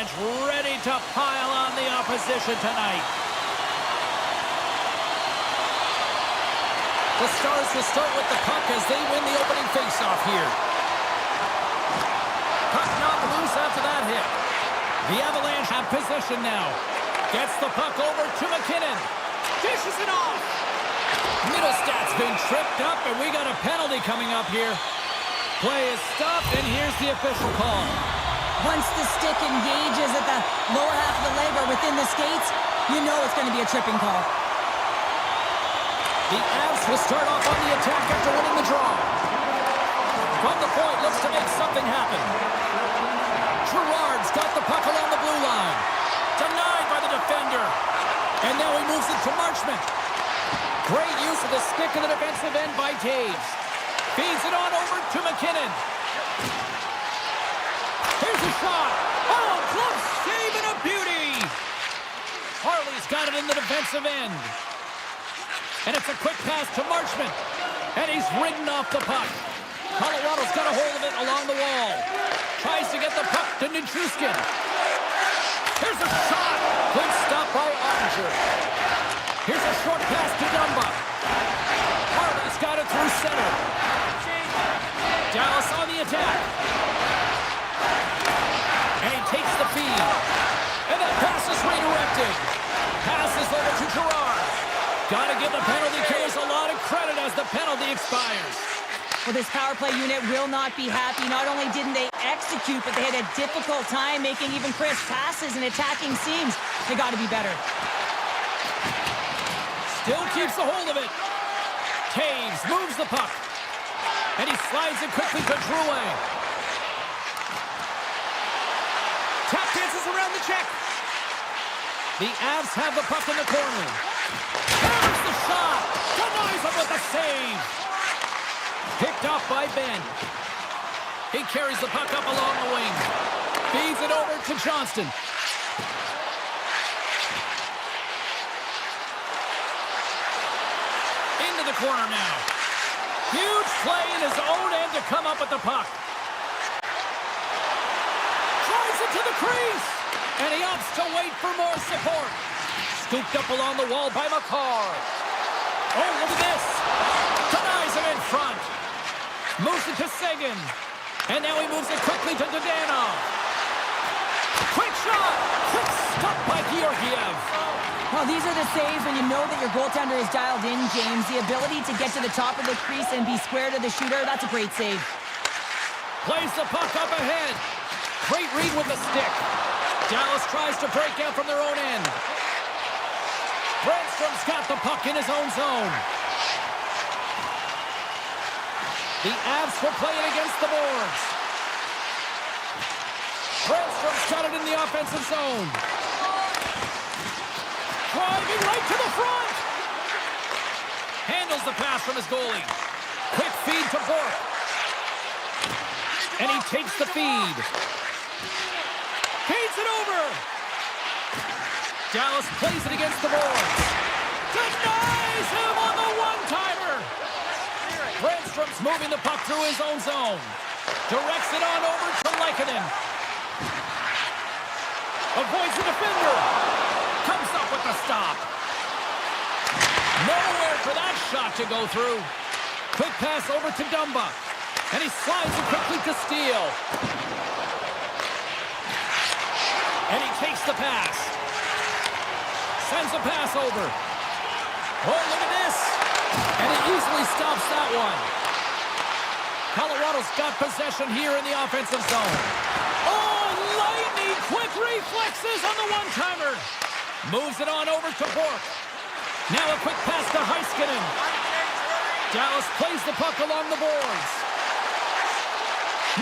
Avalanche ready to pile on the opposition tonight. The Stars will start with the puck as they win the opening faceoff here. Puck knocked loose after that hit. The Avalanche have possession now. Gets the puck over to McKinnon. Dishes it off. Middlestad's been tripped up, and we got a penalty coming up here. Play is stopped, and here's the official call. Once the stick engages at the lower half of the leg or within the skates, you know it's going to be a tripping call. The Avs will start off on the attack after winning the draw. From the point, looks to make something happen. Gerard's got the puck along the blue line. Denied by the defender. And now he moves it to Marchment. Great use of the stick in the defensive end by Taves. Feeds it on over to McKinnon. Here's a shot. Oh, close save and a beauty. Harley's got it in the defensive end. And it's a quick pass to Marchment. And he's ridden off the puck. Colorado's got a hold of it along the wall. Tries to get the puck to Nichushkin. Here's a shot. Good stop by Ottinger. Here's a short pass to Dumba. Harley's got it through center. Dallas on the attack. And he takes the feed. And that pass is redirected. Passes over to Gerard. Got to give the penalty killers a lot of credit as the penalty expires. Well, this power play unit will not be happy. Not only didn't they execute, but they had a difficult time making even crisp passes and attacking seams. They got to be better. Still keeps a hold of it. Taves moves the puck. And he slides it quickly to Drouin. Tap dances around the check. The Avs have the puck in the corner. There's the shot. Denies him with the save. Picked off by Ben. He carries the puck up along the wing. Feeds it over to Johnston. Into the corner now. Huge play in his own end to come up with the puck. Drives it to the crease. And he opts to wait for more support. Scooped up along the wall by McCarr. Oh, look at this. Denies him in front. Moves it to Seguin. And now he moves it quickly to Dadonov. Quick shot. Quick stop by Georgiev. Well, these are the saves when you know that your goaltender is dialed in, James. The ability to get to the top of the crease and be square to the shooter, that's a great save. Plays the puck up ahead. Great read with the stick. Dallas tries to break out from their own end. Brandstrom's got the puck in his own zone. The Avs will play it against the boards. Brandstrom's got it in the offensive zone. Driving right to the front. Handles the pass from his goalie. Quick feed to Bork. And he takes the feed. Feeds it over. Dallas plays it against the boards. Denies him on the one-timer. Brandstrom's moving the puck through his own zone. Directs it on over to Lehkonen. Avoids the defender. Comes up with the stop. Nowhere for that shot to go through. Quick pass over to Dumba. And he slides it quickly to Steele. And he takes the pass. Sends a pass over. Oh, look at this. And he easily stops that one. Colorado's got possession here in the offensive zone. Oh, lightning quick reflexes on the one-timer. Moves it on over to Bork. Now a quick pass to Heiskanen. Dallas plays the puck along the boards.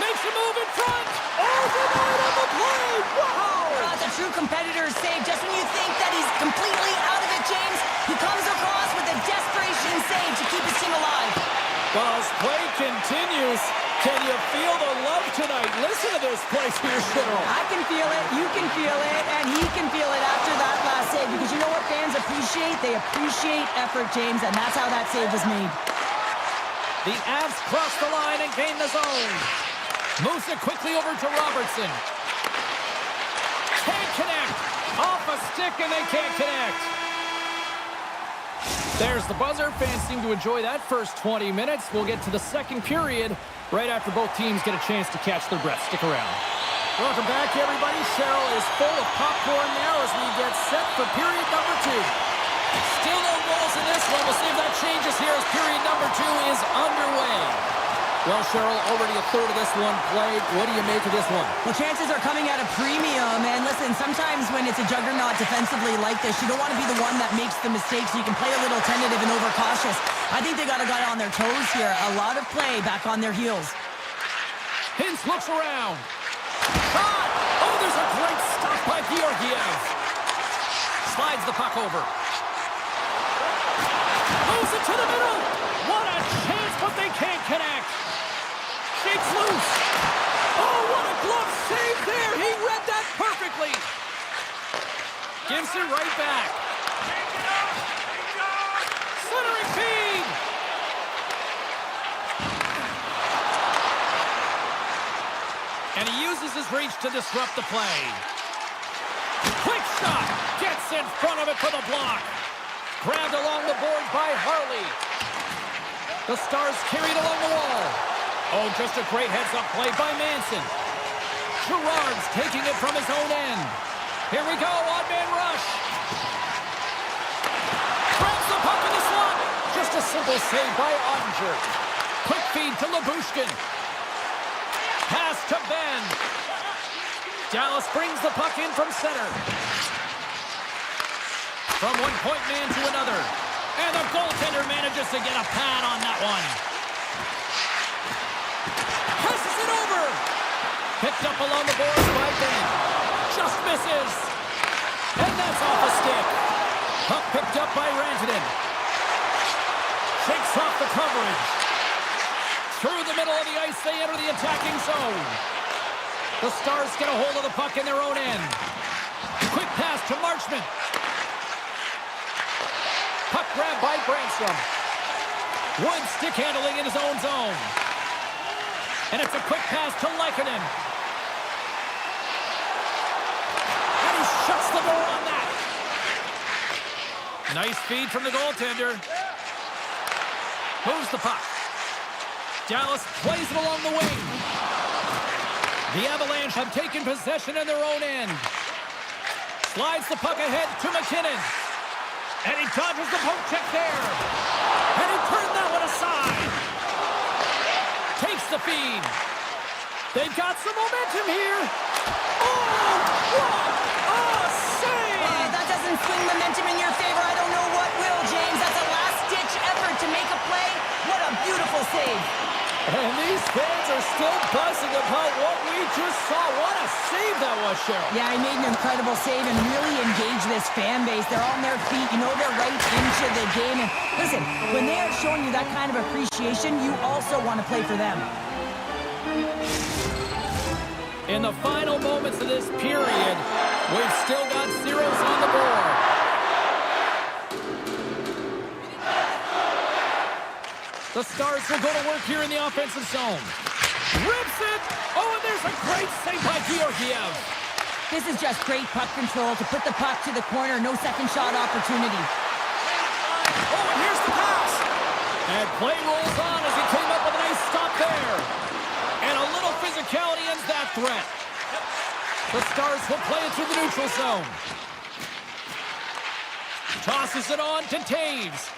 Makes a move in front. Overnight on the play. Wow. That's a true competitor's save. Just when you think that he's completely out of it, James, he comes across with a desperation save to keep his team alive. Buzz play continues. Can you feel the love tonight? Listen to this place here, Schiddle. I can feel it, you can feel it, and he can feel it after that last save. Because you know what fans appreciate? They appreciate effort, James, and that's how that save was made. The Avs cross the line and gain the zone. Moves it quickly over to Robertson. Off a stick, and they can't connect. There's the buzzer. Fans seem to enjoy that first 20 minutes. We'll get to the second period right after both teams get a chance to catch their breath. Stick around. Welcome back, everybody. Cheryl is full of popcorn now as we get set for period number 2. Still no goals in this one. We'll see if that changes here as period number 2 is underway. Well, Cheryl, already a third of this one played. What do you make of this one? Well, chances are coming at a premium. And listen, sometimes when it's a juggernaut defensively like this, you don't want to be the one that makes the mistake, so you can play a little tentative and overcautious. I think they got a guy on their toes here. A lot of play back on their heels. Hintz looks around. Shot! Oh, there's a great stop by Georgiev. Slides the puck over. Moves it to the middle. What a chance, but they can't connect. Shakes loose. Oh, what a glove save there. He read that perfectly. Gives it right back. Centering feed. And he uses his reach to disrupt the play. Quick shot. Gets in front of it for the block. Grabbed along the boards by Harley. The Stars carried along the wall. Oh, just a great heads-up play by Manson. Gerard's taking it from his own end. Here we go, odd-man rush. Grabs the puck in the slot. Just a simple save by Ottinger. Quick feed to Labushkin. Pass to Ben. Dallas brings the puck in from center. From one-point man to another. And the goaltender manages to get a pad on that one. Passes it over. Picked up along the boards by Ben. Just misses. And that's off a stick. Puck picked up by Rantanen. Shakes off the coverage. Through the middle of the ice, they enter the attacking zone. The Stars get a hold of the puck in their own end. Quick pass to Marchment. Puck grab by Branstrom. Wood stick handling in his own zone. And it's a quick pass to Lehkonen. And he shuts the door on that. Nice feed from the goaltender. Moves the puck. Dallas plays it along the wing. The Avalanche have taken possession in their own end. Slides the puck ahead to McKinnon. And he dodges the poke check there. And he turned that one aside. Takes the feed. They've got some momentum here. Oh, what a save! That doesn't swing momentum in your favor. I don't know what will, James. That's a last-ditch effort to make a play. What a beautiful save. And these fans are still buzzing about what we just saw. What a save that was, Cheryl. Yeah, he made an incredible save and really engaged this fan base. They're on their feet. You know they're right into the game. And listen, when they are showing you that kind of appreciation, you also want to play for them. In the final moments of this period, we've still got zeros on the board. The Stars will go to work here in the offensive zone. Rips it! Oh, and there's a great save by Georgiev. This is just great puck control to put the puck to the corner. No second shot opportunity. Oh, and here's the pass. And play rolls on as he came up with a nice stop there. And a little physicality ends that threat. The Stars will play it through the neutral zone. Tosses it on to Taves.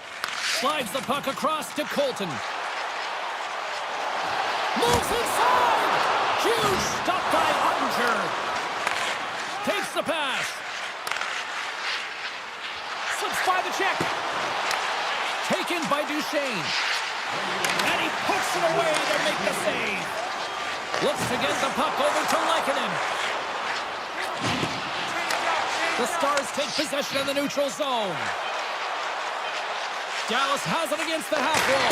Slides the puck across to Colton. Moves inside! Huge stop by Ottinger. Takes the pass. Slips by the check. Taken by Duchesne. And he puts it away to make the save. Looks to get the puck over to Lehkonen. The Stars take possession of the neutral zone. Dallas has it against the half wall.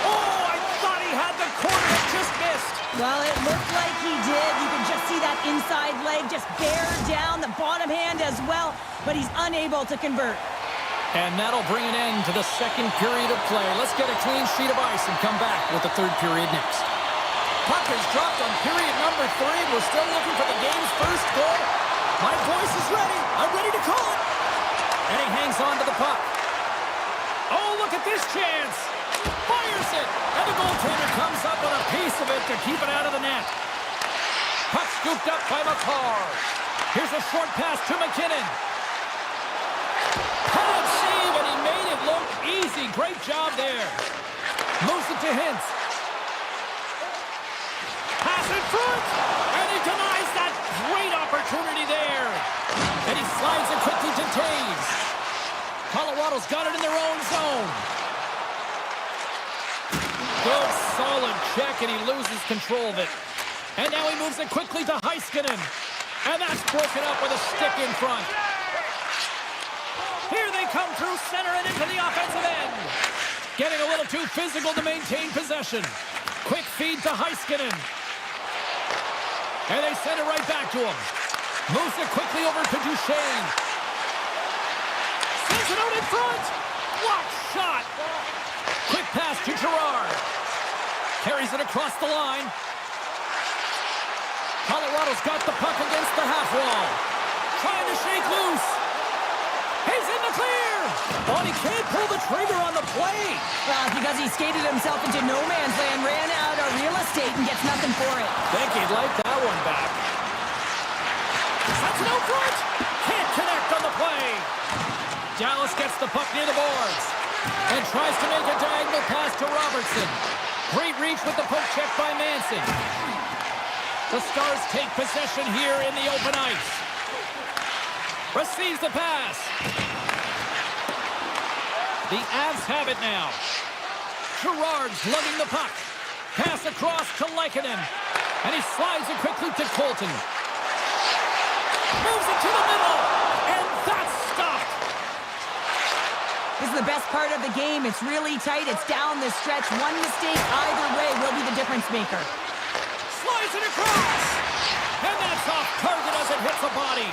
Oh, I thought he had the corner, it just missed. Well, it looked like he did. You can just see that inside leg just bear down, the bottom hand as well, but he's unable to convert. And that'll bring an end to the second period of play. Let's get a clean sheet of ice and come back with the third period next. Puck is dropped on period number 3. We're still looking for the game's first goal. My voice is ready. I'm And he hangs on to the puck. Oh, look at this chance. Fires it. And the goaltender comes up with a piece of it to keep it out of the net. Puck scooped up by McCarr. Here's a short pass to McKinnon. Hard save, and he made it look easy. Great job there. Moves it to Hintz. Pass in front, and he denies that great opportunity there. And he slides it quickly to Taves. Colorado's got it in their own zone. Good, solid check, and he loses control of it. And now he moves it quickly to Heiskanen. And that's broken up with a stick in front. Here they come through center and into the offensive end. Getting a little too physical to maintain possession. Quick feed to Heiskanen. And they send it right back to him. Moves it quickly over to Duchesne. Sends it out in front. What shot! Quick pass to Gerard. Carries it across the line. Colorado's got the puck against the half wall. Trying to shake loose. He's in the clear. Oh, he can't pull the trigger on the play. Because he skated himself into no man's land, ran out of real estate, and gets nothing for it. Think he'd like that one back. Sends it out front. Can't connect on the play. Dallas gets the puck near the boards and tries to make a diagonal pass to Robertson. Great reach with the poke check by Manson. The Stars take possession here in the open ice. Receives the pass. The Avs have it now. Gerard's lugging the puck. Pass across to Lekkinen. And he slides it quickly to Colton. Moves it to the middle. And that's stopped. This is the best part of the game. It's really tight. It's down the stretch. One mistake either way will be the difference maker. Slides it across. And that's off target as it hits the body.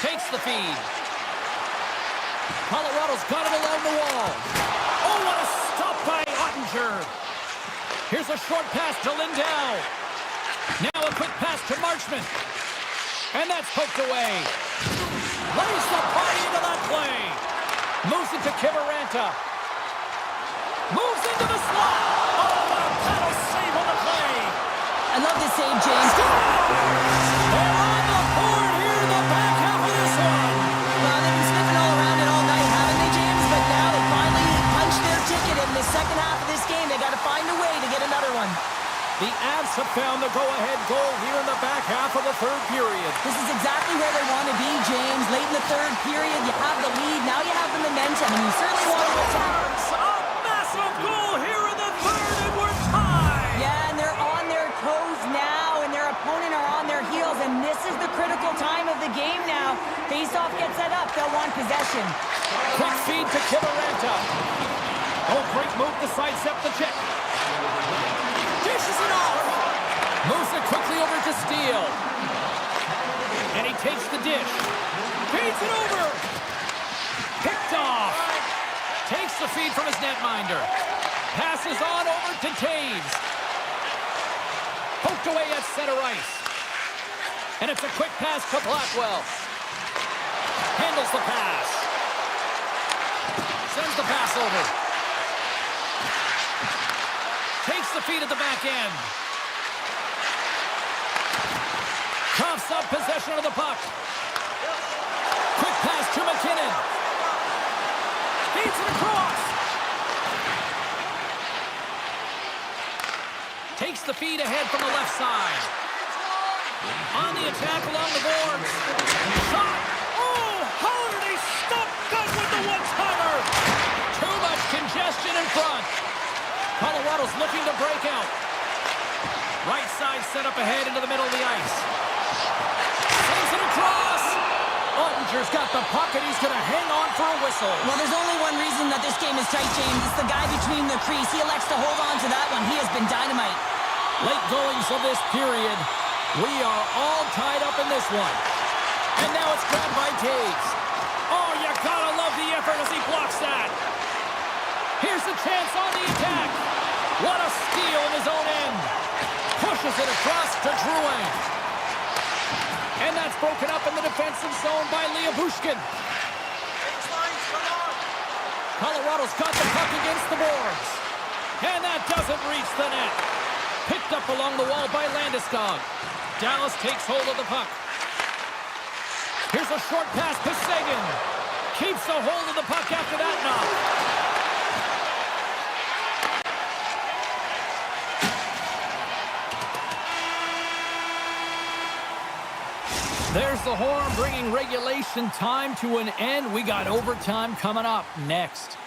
Takes the feed. Colorado's got it along the wall. Oh, what a stop by Ottinger. Here's a short pass to Lindell. Now a quick pass to Marchment. And that's poked away. Lays the body into that play. Moves it to Kiviranta. Moves into the slot. Oh, what a paddle save on the play. I love this save, James. They're on the board here in the back half of this one. Well, they've been sniffing all around it all night, haven't they, James? But now they finally punched their ticket in the second half of this game. They got to find a way to get another one. The Avs have found the go-ahead goal here in the back half of the third period. This is exactly where they want to be, James. Late in the third period, you have the lead. Now you have the momentum, and you certainly want to attack. A massive goal here in the third, and we're tied. Yeah, and they're on their toes now, and their opponent are on their heels, and this is the critical time of the game now. Face-off gets set up. They'll want possession. Quick feed to Kiviranta. Oh, great move to sidestep the check. Dishes it off. Moves it quickly over to Steele. And he takes the dish. Feeds it over. Picked off. Takes the feed from his netminder. Passes on over to Taves. Poked away at center ice. And it's a quick pass to Blackwell. Handles the pass. Sends the pass over. Takes the feed at the back end. Coughs up possession of the puck. Quick pass to McKinnon. Feeds it across. Takes the feed ahead from the left side. On the attack along the boards. Shot. Oh, how did they stop that with the one-timer? Too much congestion in front. Colorado's looking to break out. Right side set up ahead into the middle of the ice. Sends it across. Ottinger's got the puck, and he's going to hang on for a whistle. Well, there's only one reason that this game is tight, James. It's the guy between the crease. He elects to hold on to that one. He has been dynamite. Late goings of this period. We are all tied up in this one. And now it's grabbed by Taves. Oh, you gotta love the effort as he blocks that. Here's a chance on the attack. What a steal in his own end. Pushes it across to Drouin. And that's broken up in the defensive zone by Leobushkin. Colorado's got the puck against the boards. And that doesn't reach the net. Picked up along the wall by Landeskog. Dallas takes hold of the puck. Here's a short pass to Sagan. Keeps a hold of the puck after that knock. There's the horn bringing regulation time to an end. We got overtime coming up next.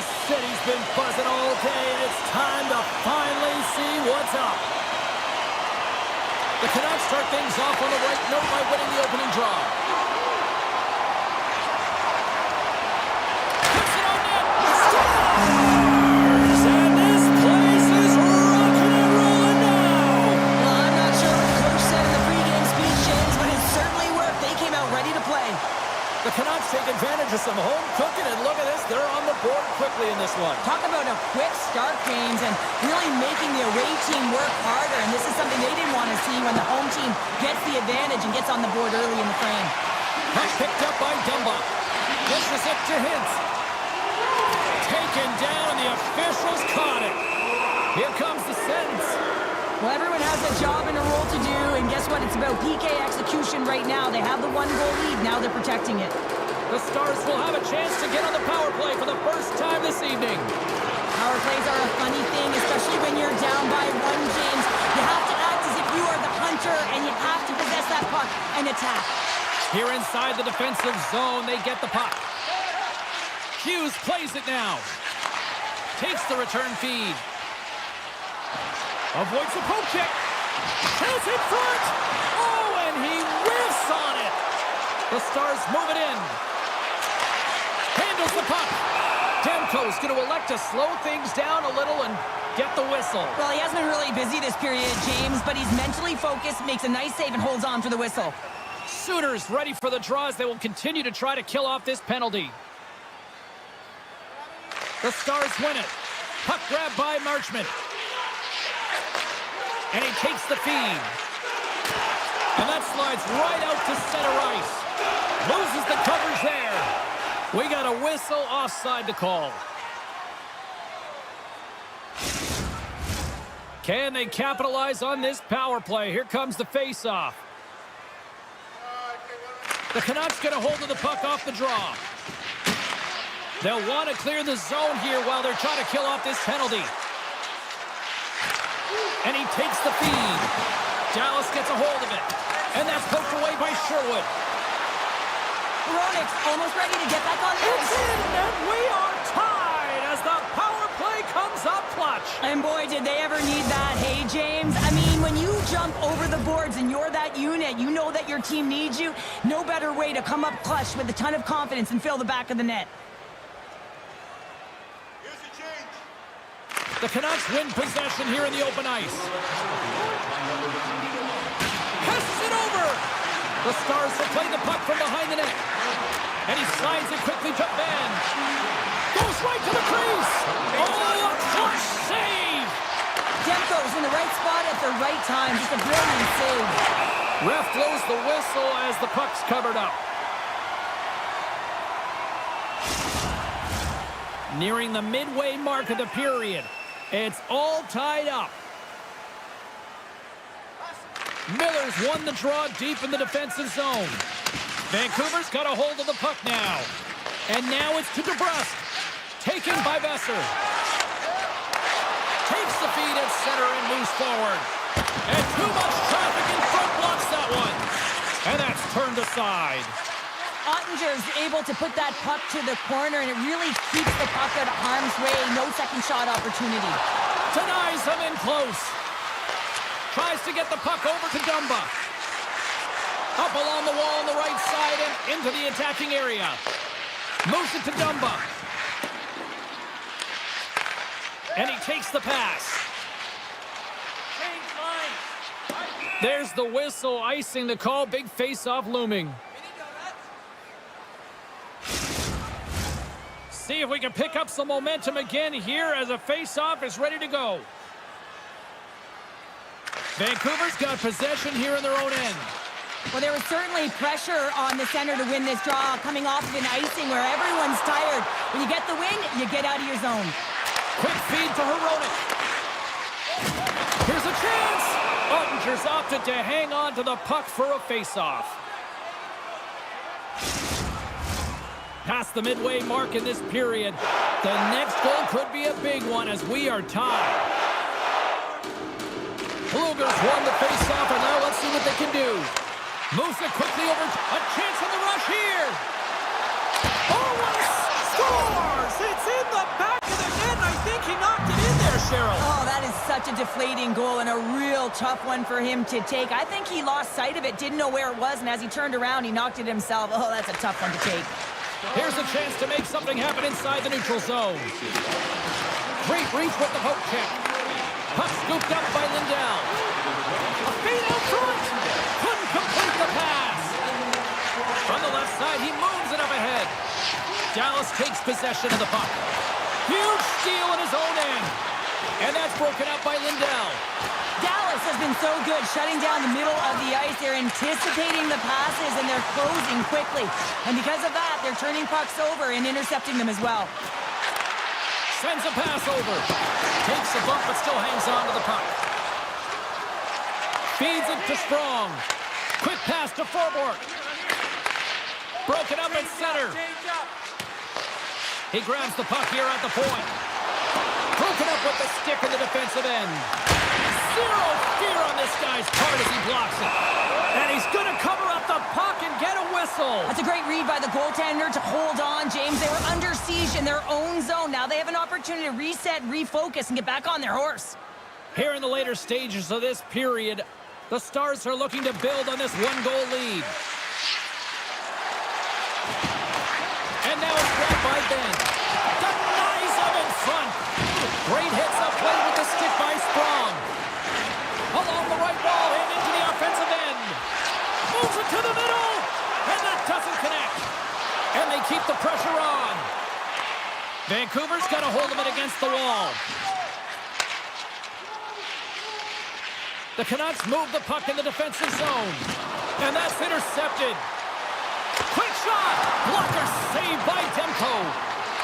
This city's been buzzing all day, and it's time to finally see what's up. The Canucks start things off on the right note by winning the opening draw. Puts it on net. Scores! And this place is rocking and rolling now. Well, I'm not sure what the coach said in the pregame speech, James, but it certainly worked. They came out ready to play. The Canucks take advantage of some home cooking, and look at this, they're on the board quickly in this one. Talk about a quick start, James, and really making the away team work harder, and this is something they didn't want to see when the home team gets the advantage and gets on the board early in the frame. Puck picked up by Dumba. Dishes it to Hintz. Taken down, and the officials caught it. Here comes the sentence. Well, everyone has a job and a role to do, and guess what? It's about PK execution right now. They have the one-goal lead. Now they're protecting it. The Stars will have a chance to get on the power play for the first time this evening. Power plays are a funny thing, especially when you're down by one, James. You have to act as if you are the hunter, and you have to possess that puck and attack. Here inside the defensive zone, they get the puck. Hughes plays it now. Takes the return feed. Avoids the poke check. Has in front. Oh, and he whiffs on it. The Stars move it in. Handles the puck. Demko's going to elect to slow things down a little and get the whistle. Well, he hasn't been really busy this period, James, but he's mentally focused, makes a nice save, and holds on for the whistle. Sooners ready for the draws. They will continue to try to kill off this penalty. The Stars win it. Puck grab by Marchment. And he takes the feed. And that slides right out to center ice. Loses the coverage there. We got a whistle offside to call. Can they capitalize on this power play? Here comes the face-off. The Canucks get a hold of the puck off the draw. They'll want to clear the zone here while they're trying to kill off this penalty. And he takes the feed. Dallas gets a hold of it. And that's poked away by Sherwood. Hronek's almost ready to get back on the It's ice. in, and we are tied as the power play comes up clutch. And boy, did they ever need that. Hey, James, I mean, when you jump over the boards and you're that unit, you know that your team needs you. No better way to come up clutch with a ton of confidence and fill the back of the net. The Canucks win possession here in the open ice. Passes it over. The Stars will play the puck from behind the net. And he slides it quickly to Ben. Goes right to the crease. Oh, a clutch save. Demko's in the right spot at the right time. Just a brilliant save. Ref blows the whistle as the puck's covered up. Nearing the midway mark of the period. It's all tied up. Miller's won the draw deep in the defensive zone. Vancouver's got a hold of the puck now. And now it's to DeBrusque. Taken by Besser. Takes the feed at center and moves forward. And too much traffic in front blocks that one. And that's turned aside. Ottinger's able to put that puck to the corner, and it really keeps the puck out of harm's way. No second shot opportunity. Denies him in close. Tries to get the puck over to Dumba. Up along the wall on the right side and into the attacking area. Moves it to Dumba. And he takes the pass. There's the whistle, icing the call. Big face-off looming. See if we can pick up some momentum again here as a face-off is ready to go. Vancouver's got possession here in their own end. Well, there was certainly pressure on the center to win this draw, coming off of an icing where everyone's tired. When you get the win, you get out of your zone. Quick feed to Hronek. Here's a chance. Ottinger's opted to hang on to the puck for a face-off. Past the midway mark in this period. The next goal could be a big one as we are tied. Luger's won the face-off, and now let's see what they can do. Moves it quickly over. A chance on the rush here. Oh, what a scores! It's in the back such a deflating goal and a real tough one for him to take. I think he lost sight of it, didn't know where it was, and as he turned around, he knocked it himself. Oh, that's a tough one to take. Here's a chance to make something happen inside the neutral zone. Great reach with the poke check. Puck scooped up by Lindell. A feed out front. Couldn't complete the pass. From the left side, he moves it up ahead. Dallas takes possession of the puck. Huge steal in his own end. And that's broken up by Lindell. Dallas has been so good shutting down the middle of the ice. They're anticipating the passes and they're closing quickly. And because of that, they're turning pucks over and intercepting them as well. Sends a pass over. Takes a bump but still hangs on to the puck. Feeds it to Strong. Quick pass to Forborg. Broken up at center. He grabs the puck here at the point. Broken up with the stick in the defensive end. Zero fear on this guy's part as he blocks it. And he's going to cover up the puck and get a whistle. That's a great read by the goaltender to hold on, James. They were under siege in their own zone. Now they have an opportunity to reset, refocus, and get back on their horse. Here in the later stages of this period, the Stars are looking to build on this one-goal lead. And now it's grabbed by Ben. Denies him in front. Great hits up play with the stick by Strong. Along the right wall and into the offensive end. Moves it to the middle. And that doesn't connect. And they keep the pressure on. Vancouver's got a hold of it against the wall. The Canucks move the puck in the defensive zone. And that's intercepted. Quick shot! Blocker saved by Demko.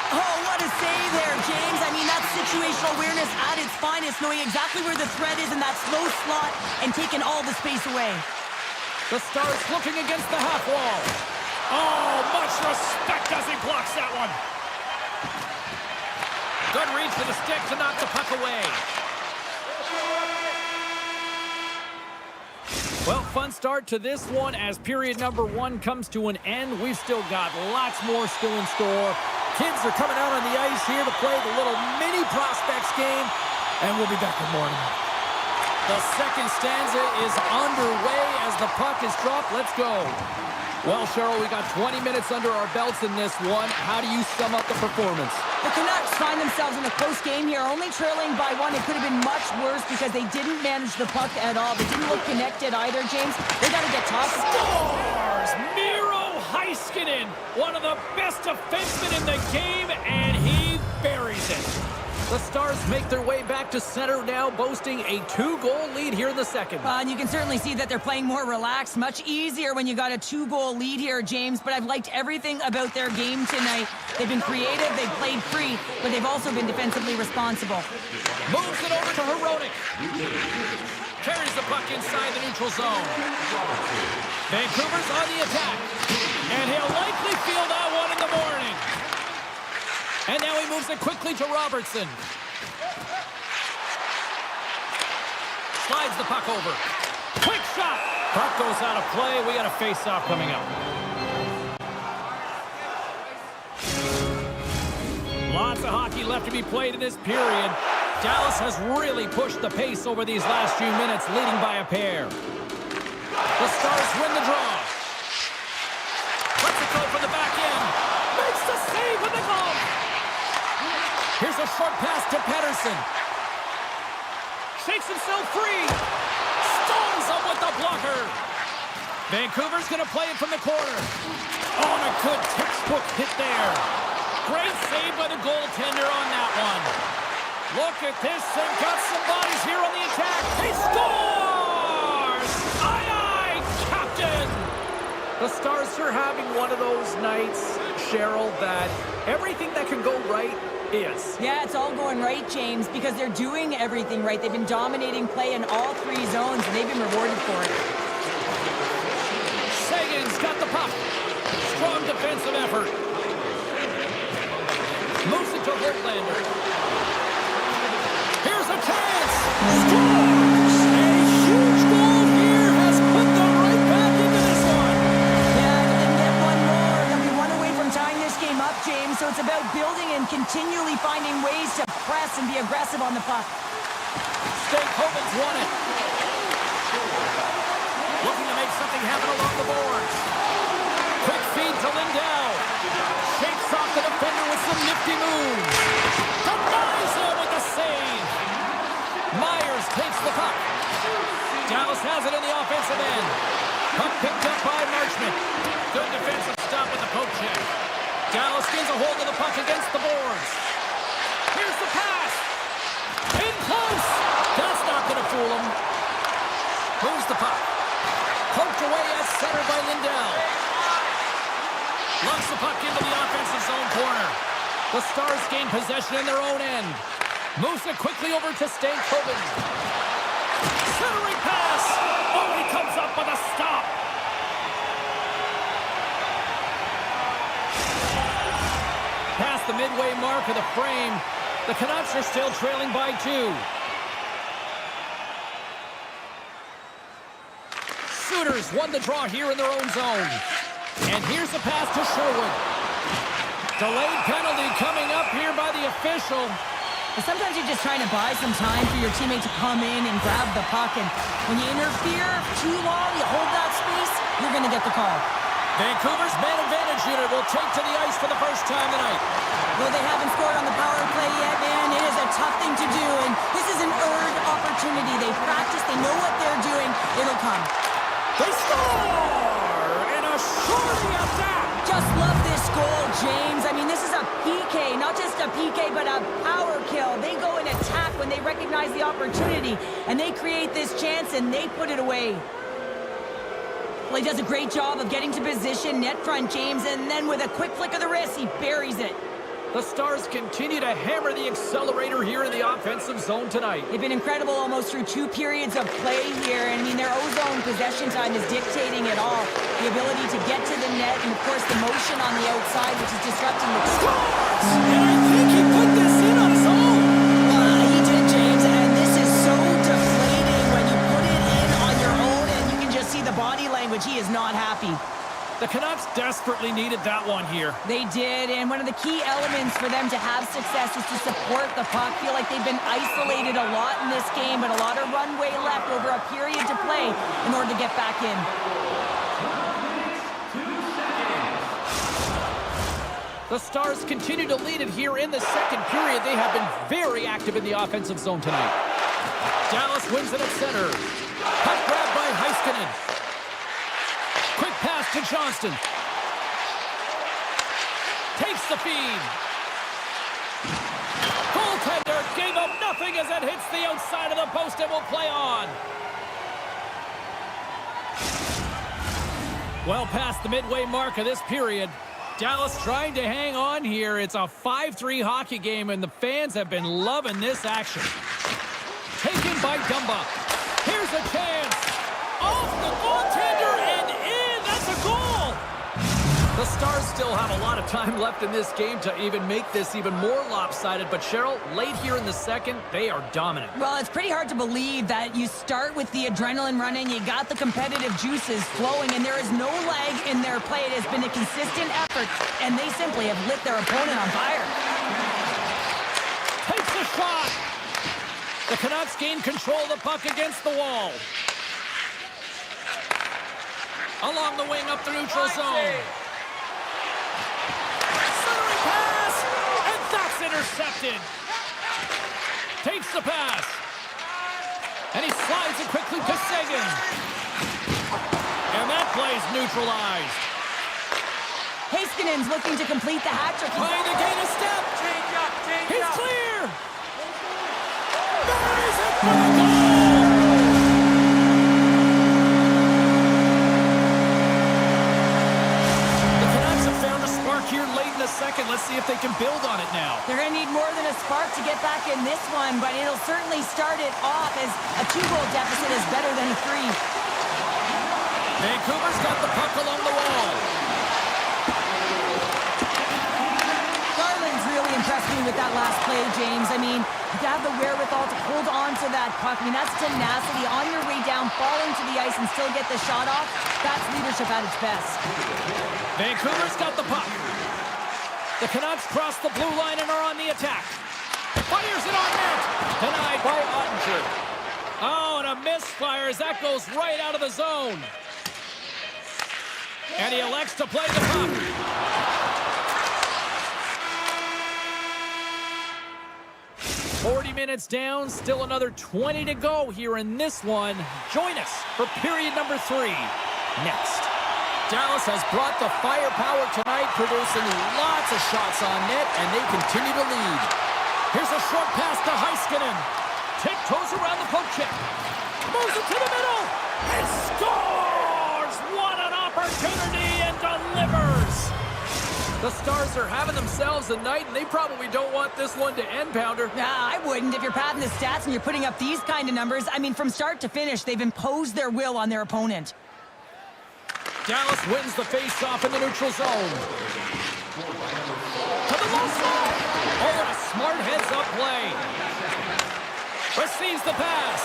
Oh, what a save there, James. I mean, that's situational awareness at its finest, knowing exactly where the threat is in that slow slot and taking all the space away. The Stars looking against the half wall. Oh, much respect as he blocks that one. Good reach for the stick to knock the puck away. Well, fun start to this one as period number one comes to an end. We've still got lots more still in store. Kids are coming out on the ice here to play the little mini prospects game, and we'll be back with more tonight. The second stanza is underway as the puck is dropped. Let's go. Well, Cheryl, we got 20 minutes under our belts in this one. How do you sum up the performance? The Canucks find themselves in a close game here, only trailing by one. It could have been much worse because they didn't manage the puck at all. They didn't look connected either, James. They got to get tough. Stars! Miro Heiskanen, one of the best defensemen in the game, and he buries it. The Stars make their way back to center now, boasting a 2-goal lead here in the second. And you can certainly see that they're playing more relaxed. Much easier when you got a 2-goal lead here, James. But I've liked everything about their game tonight. They've been creative, they've played free, but they've also been defensively responsible. Moves it over to Hronek. Carries the puck inside the neutral zone. Vancouver's on the attack. And he'll likely feel that one in the morning. And now he moves it quickly to Robertson. Slides the puck over. Quick shot. Puck goes out of play. We got a face-off coming up. Lots of hockey left to be played in this period. Dallas has really pushed the pace over these last few minutes, leading by a pair. The Stars win the draw. Lets it go from the back end. Makes the save with the glove. Here's a short pass to Pettersson. Shakes himself free. Stones him with the blocker. Vancouver's going to play it from the corner. Oh, and a good textbook hit there. Great save by the goaltender on that one. Look at this. They've got some bodies here on the attack. He scores! Aye, aye, Captain! The Stars are having one of those nights, Cheryl, that everything that can go right is. Yeah, it's all going right, James, because they're doing everything right. They've been dominating play in all three zones, and they've been rewarded for it. Sagan's got the puck. Strong defensive effort. Moves it to Holtlander. Here's a chance. Scores! A huge goal here has put them right back into this one. Yeah, they can get one more. They'll be one away from tying this game up, James. So it's about building and continually finding ways to press and be aggressive on the puck. Stankoven's won it. Looking to make something happen along the boards. Quick feed to Lindell. Shakes off the defender with some nifty moves. Denies him with the save. Myers takes the puck. Dallas has it in the offensive end. Puck picked up by Marchment. Good defensive stop with the poke check. Dallas gets a hold of the puck against the boards. Here's the pass. In close. That's not going to fool him. Moves the puck. Poked away at center by Lindell. Lunks the puck into the offensive zone corner. The Stars gain possession in their own end. Moves it quickly over to Stankoven. Centering pass. Oh, he comes up with a stop. Past the midway mark of the frame, the Canucks are still trailing by 2. Sooners won the draw here in their own zone. And here's the pass to Sherwood. Delayed penalty coming up here by the official. Sometimes you're just trying to buy some time for your teammate to come in and grab the puck. And when you interfere too long, you hold that space, you're going to get the call. Vancouver's man advantage unit will take to the ice for the first time tonight. Though they haven't scored on the power play yet, man, it is a tough thing to do. And this is an earned opportunity. They practice, they know what they're doing. It'll come. They score! And a shorty at that! Just love this goal, James. I mean, this is a PK, not just a PK, but a power kill. They go and attack when they recognize the opportunity, and they create this chance, and they put it away. Well, he does a great job of getting to position, net front, James, and then with a quick flick of the wrist, he buries it. The Stars continue to hammer the accelerator here in the offensive zone tonight. They've been incredible almost through 2 periods of play here. I mean, their ozone possession time is dictating it all. The ability to get to the net and, of course, the motion on the outside, which is disrupting the Scores! And I think he put this in on his own. He did, James, and this is so deflating when you put it in on your own, and you can just see the body language. He is not happy. The Canucks desperately needed that one here. They did, and one of the key elements for them to have success is to support the puck. Feel like they've been isolated a lot in this game, but a lot of runway left over a period to play in order to get back in. The Stars continue to lead it here in the second period. They have been very active in the offensive zone tonight. Dallas wins it at center. Puck grab by Heiskanen. Quick pass to Johnston. Takes the feed. Goaltender gave him nothing as it hits the outside of the post and will play on. Well past the midway mark of this period. Dallas trying to hang on here. It's a 5-3 hockey game, and the fans have been loving this action. Taken by Dumba. Here's a chance. Off the goaltender and in. That's a goal. The Stars still have a lot of time left in this game to even make this even more lopsided. But Cheryl, late here in the second, they are dominant. Well, it's pretty hard to believe that you start with the adrenaline running, you got the competitive juices flowing, and there is no lag in their play. It has been a consistent effort, and they simply have lit their opponent on fire. Takes a shot. The Canucks gain control of the puck against the wall. Along the wing up the neutral zone. Centering pass, and that's intercepted. Takes the pass. And he slides it quickly to Seguin. And that play's neutralized. Heiskanen's looking to complete the hat trick. Trying to gain a step. He's clear. Buries it for the goal. Here late in the second. Let's see if they can build on it now. They're going to need more than a spark to get back in this one, but it'll certainly start it off, as a 2-goal deficit is better than a 3. Vancouver's got the puck along the wall. Garland's really impressed me with that last play, James. I mean, to have the wherewithal to hold on to that puck, I mean, that's tenacity on your way down, fall into the ice and still get the shot off. That's leadership at its best. Vancouver's got the puck. The Canucks cross the blue line and are on the attack. Fires it on net. Denied by Ottinger. Oh, and a misfire as that goes right out of the zone. And he elects to play the puck. Minutes down, still another 20 to go here in this one. Join us for period number 3 next. Dallas has brought the firepower tonight, producing lots of shots on net, and they continue to lead. Here's a short pass to Heiskanen. Tiptoes around the poke check. Moves it to the middle. And scores! What an opportunity, and delivers! The Stars are having themselves a night, and they probably don't want this one to end, Pounder. Nah, I wouldn't. If you're padding the stats and you're putting up these kind of numbers, I mean, from start to finish, they've imposed their will on their opponent. Dallas wins the face-off in the neutral zone. To the low slot. Oh, and a smart heads-up play. Receives the pass.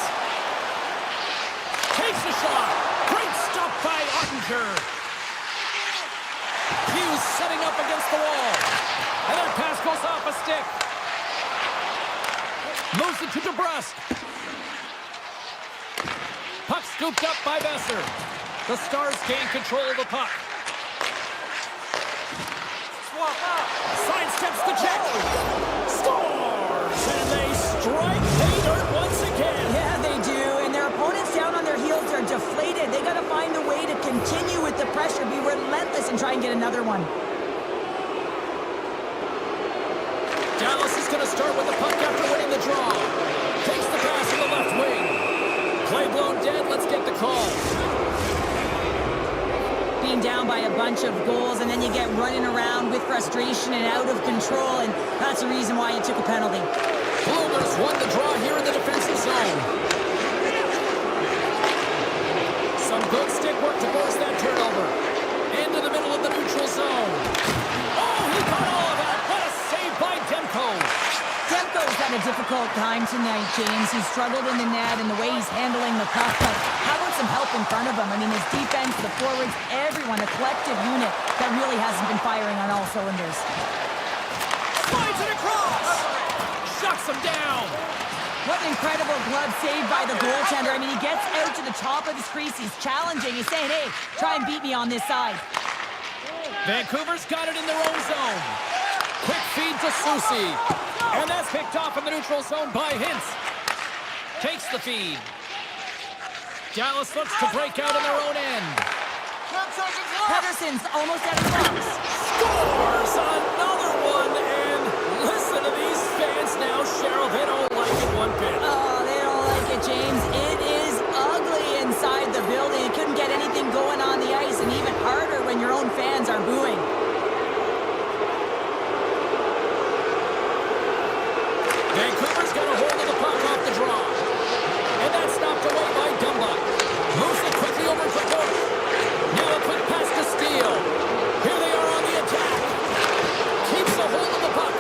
Takes the shot. Great stop by Ottinger. Hughes setting up against the wall. And that pass goes off a stick. Moves it to DeBrusque. Puck scooped up by Besser. The Stars gain control of the puck. Swap up. Sidesteps the check. Scores! And they strike pay dirt once again. Yeah, they do. And their opponents down on their heels are deflated. They got to find a way to continue with the pressure, be relentless, and try and get another one. Dallas is going to start with the puck after winning the draw. Takes the pass in the left wing. Play blown dead. Let's get the call. Being down by a bunch of goals, and then you get running around with frustration and out of control, and that's the reason why you took a penalty. Bluebirds won the draw here in the defensive zone. Some good stick work to force that turnover. Into the middle of the neutral zone. Oh, he got all of that. What a save by Demko. Demko's had a difficult time tonight, James. He's struggled in the net and the way he's handling the puck, but how about some help in front of him? I mean, his defense, the forwards, everyone, a collective unit that really hasn't been firing on all cylinders. Slides it across. Shuts him down. What an incredible glove save by the goaltender. I mean, he gets out to the top of his crease. He's challenging. He's saying, hey, try and beat me on this side. Vancouver's got it in their own zone. Quick feed to Susi. And that's picked off in the neutral zone by Hintz. Takes the feed. Dallas looks to break out in their own end. 10 seconds left. Pedersen's almost at his box. Scores another one. And listen to these fans now, Cheryl. They don't like it one bit. Oh, they don't like it, James. It is ugly inside the building. You couldn't get anything going on the ice, and even harder when your own fans are booing. Vancouver's got a hold of the puck off the draw. And that's knocked away by Dumba. Moves it quickly over to Gordon. Now a quick pass to Steele. Here they are on the attack. Keeps a hold of the puck.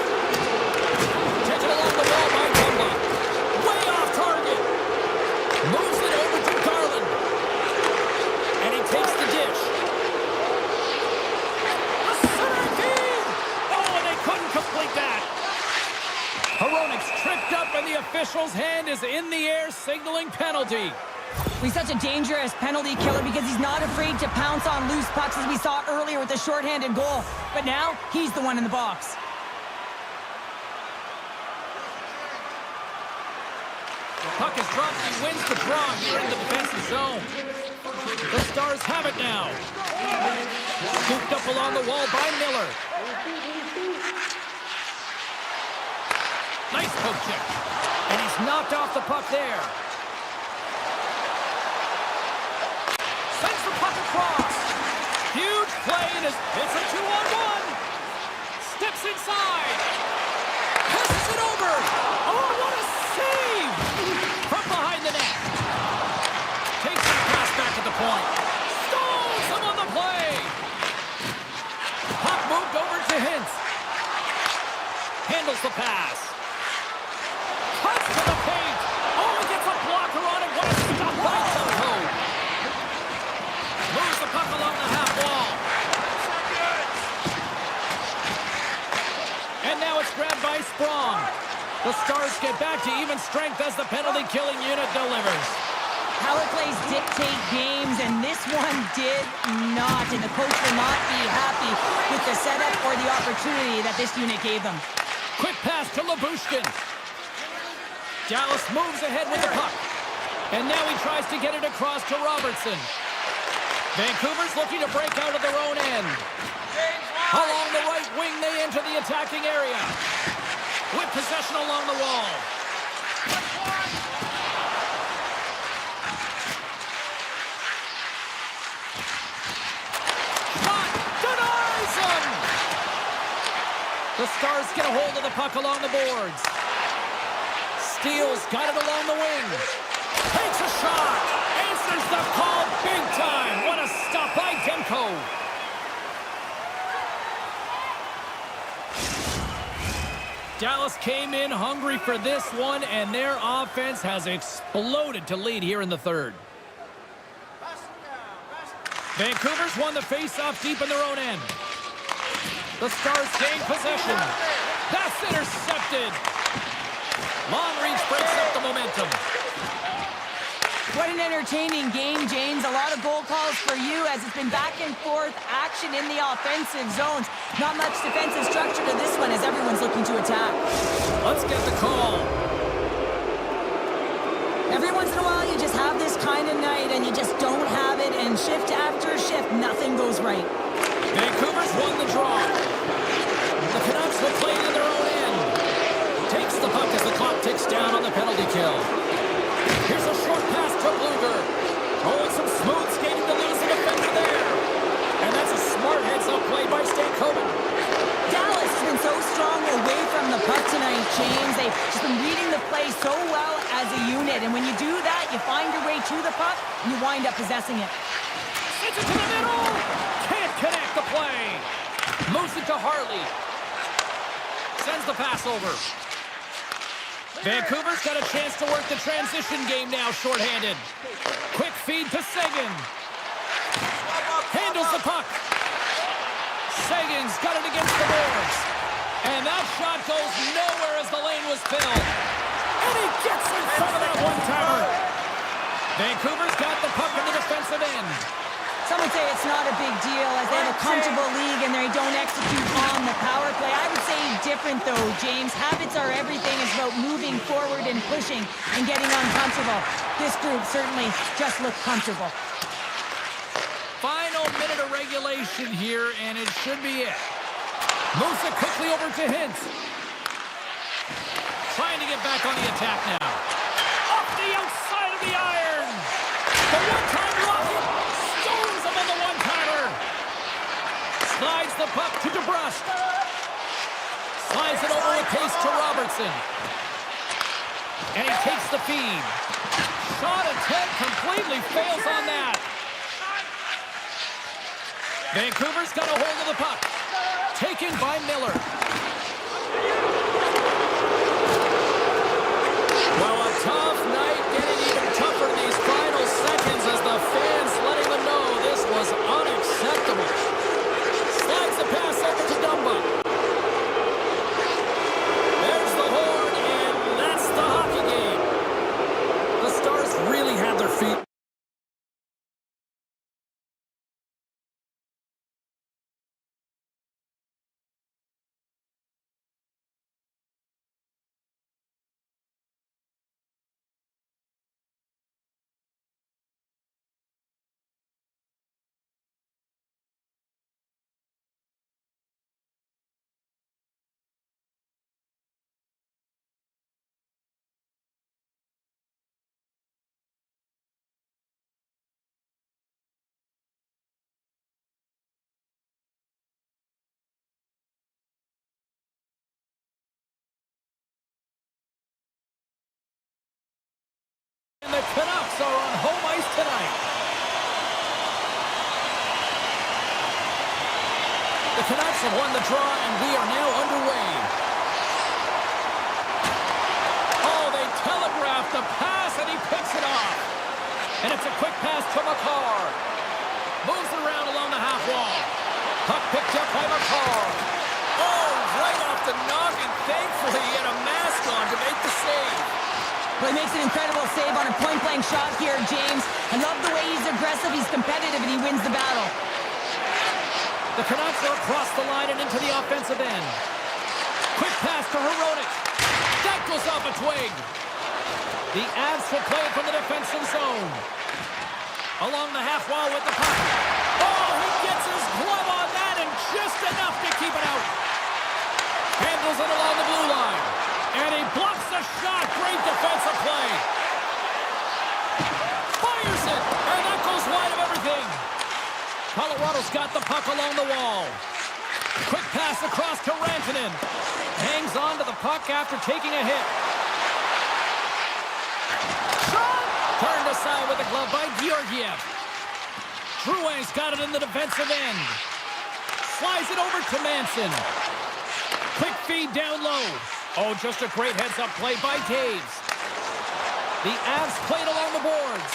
Taken along the wall by Dumba. Way off target. Moves it over to Garland. And he takes the dish. A center feed. Oh, and they couldn't complete that. Hronik's tripped up, and the official's hand is in the air, signaling penalty. He's such a dangerous penalty killer because he's not afraid to pounce on loose pucks, as we saw earlier with the shorthanded goal. But now, he's the one in the box. Puck is dropped, and he wins the draw here in the defensive zone. The Stars have it now. Scooped up along the wall by Miller. Nice poke check. And he's knocked off the puck there. Sends the puck across. Huge play, and it's a 2-on-1. Steps inside. Passes it over. Oh, what a save! From behind the net. Takes the pass back at the point. Stalls him on the play. Puck moved over to Hintz. Handles the pass. Cuts to the paint. Oh, he gets a blocker on it. What a stop by Demko. Moves the puck along the half wall. And now it's grabbed by Sprong. The Stars get back to even strength as the penalty-killing unit delivers. Power plays dictate games, and this one did not. And the coach will not be happy with the setup or the opportunity that this unit gave them. Quick pass to Labushkin. Dallas moves ahead with the puck. And now he tries to get it across to Robertson. Vancouver's looking to break out of their own end. Along the right wing, they enter the attacking area. With possession along the wall. Shot denies him! The Stars get a hold of the puck along the boards. Steals, got it along the wing. Takes a shot. Answers the call big time. What a stop by Demko. Dallas came in hungry for this one, and their offense has exploded to lead here in the third. Vancouver's won the face-off deep in their own end. The Stars gain possession. That's intercepted. Long reach breaks up the momentum. What an entertaining game, James. A lot of goal calls for you as it's been back and forth action in the offensive zones. Not much defensive structure to this one as everyone's looking to attack. Let's get the call. Every once in a while, you just have this kind of night and you just don't have it, and shift after shift, nothing goes right. Vancouver's won the draw. The Canucks will play in their own end. Takes the puck as the clock ticks down on the penalty kill. Here's a short pass to Bluger. Oh, some smooth skating to lose the defender there. And that's a smart heads-up play by Stankoven. Dallas has been so strong away from the puck tonight, James. They've just been reading the play so well as a unit. And when you do that, you find your way to the puck, and you wind up possessing it. Sends it to the middle. Can't connect the play. Moves it to Harley. Sends the pass over. Vancouver's got a chance to work the transition game now, shorthanded. Quick feed to Seguin. Handles the puck. Seguin's got it against the boards. And that shot goes nowhere as the lane was filled. And he gets in front of that one-timer. Vancouver's got the puck in the defensive end. Some would say it's not a big deal as they have a comfortable league and they don't execute on the power play. I would say different though, James. Habits are everything. It's about moving forward and pushing and getting uncomfortable. This group certainly just looked comfortable. Final minute of regulation here, and it should be it. Moves it quickly over to Hintz. Trying to get back on the attack now. Off the outside of the iron. The one-time rocket. Stones him on the one-timer. Slides the puck to DeBrusque. Slides it over with pace to Robertson. And he takes the feed. Shot attempt completely fails on that. Vancouver's got a hold of the puck. Taken by Miller. Well, a tough night, getting even tougher in these final seconds as the fans letting them know this was unacceptable. Slides the pass over to Dumba. There's the horn, and that's the hockey game. The Stars really had their feet. And the Canucks are on home ice tonight. The Canucks have won the draw, and we are now underway. Oh, they telegraphed the pass, and he picks it off. And it's a quick pass to McCarr. Moves it around along the half wall. Puck picked up by McCarr. Oh, right off the noggin. Thankfully, he had a mask on to Well, he makes an incredible save on a point-blank shot here, James. I love the way he's aggressive, he's competitive, and he wins the battle. The Canucks are across the line and into the offensive end. Quick pass to Herodic. That goes off a twig. The Avs will play it from the defensive zone. Along the half wall with the puck. Oh, he gets his glove on that and just enough to keep it out. Handles it along the blue line. And he blocks the shot. Great defensive play. Fires it. And that goes wide of everything. Colorado's got the puck along the wall. Quick pass across to Rantanen. Hangs on to the puck after taking a hit. Shot! Turned aside with a glove by Georgiev. Drouin's got it in the defensive end. Slides it over to Manson. Quick feed down low. Oh, just a great heads-up play by Taves. The Avs played along the boards.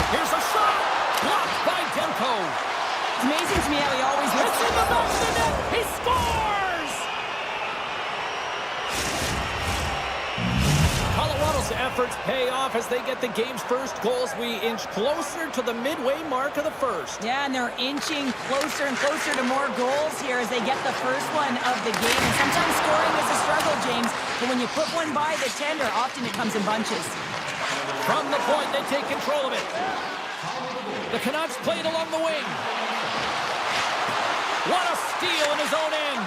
Here's a shot. Blocked by Demko. It's amazing to me how he always looks. It's in the back of the net. He scores! Colorado's efforts pay off as they get the game's first goals. We inch closer to the midway mark of the first. Yeah, and they're inching closer and closer to more goals here as they get the first one of the game. And sometimes scoring is a struggle, James, but when you put one by the tender, often it comes in bunches. From the point, they take control of it. The Canucks played along the wing. What a steal in his own end.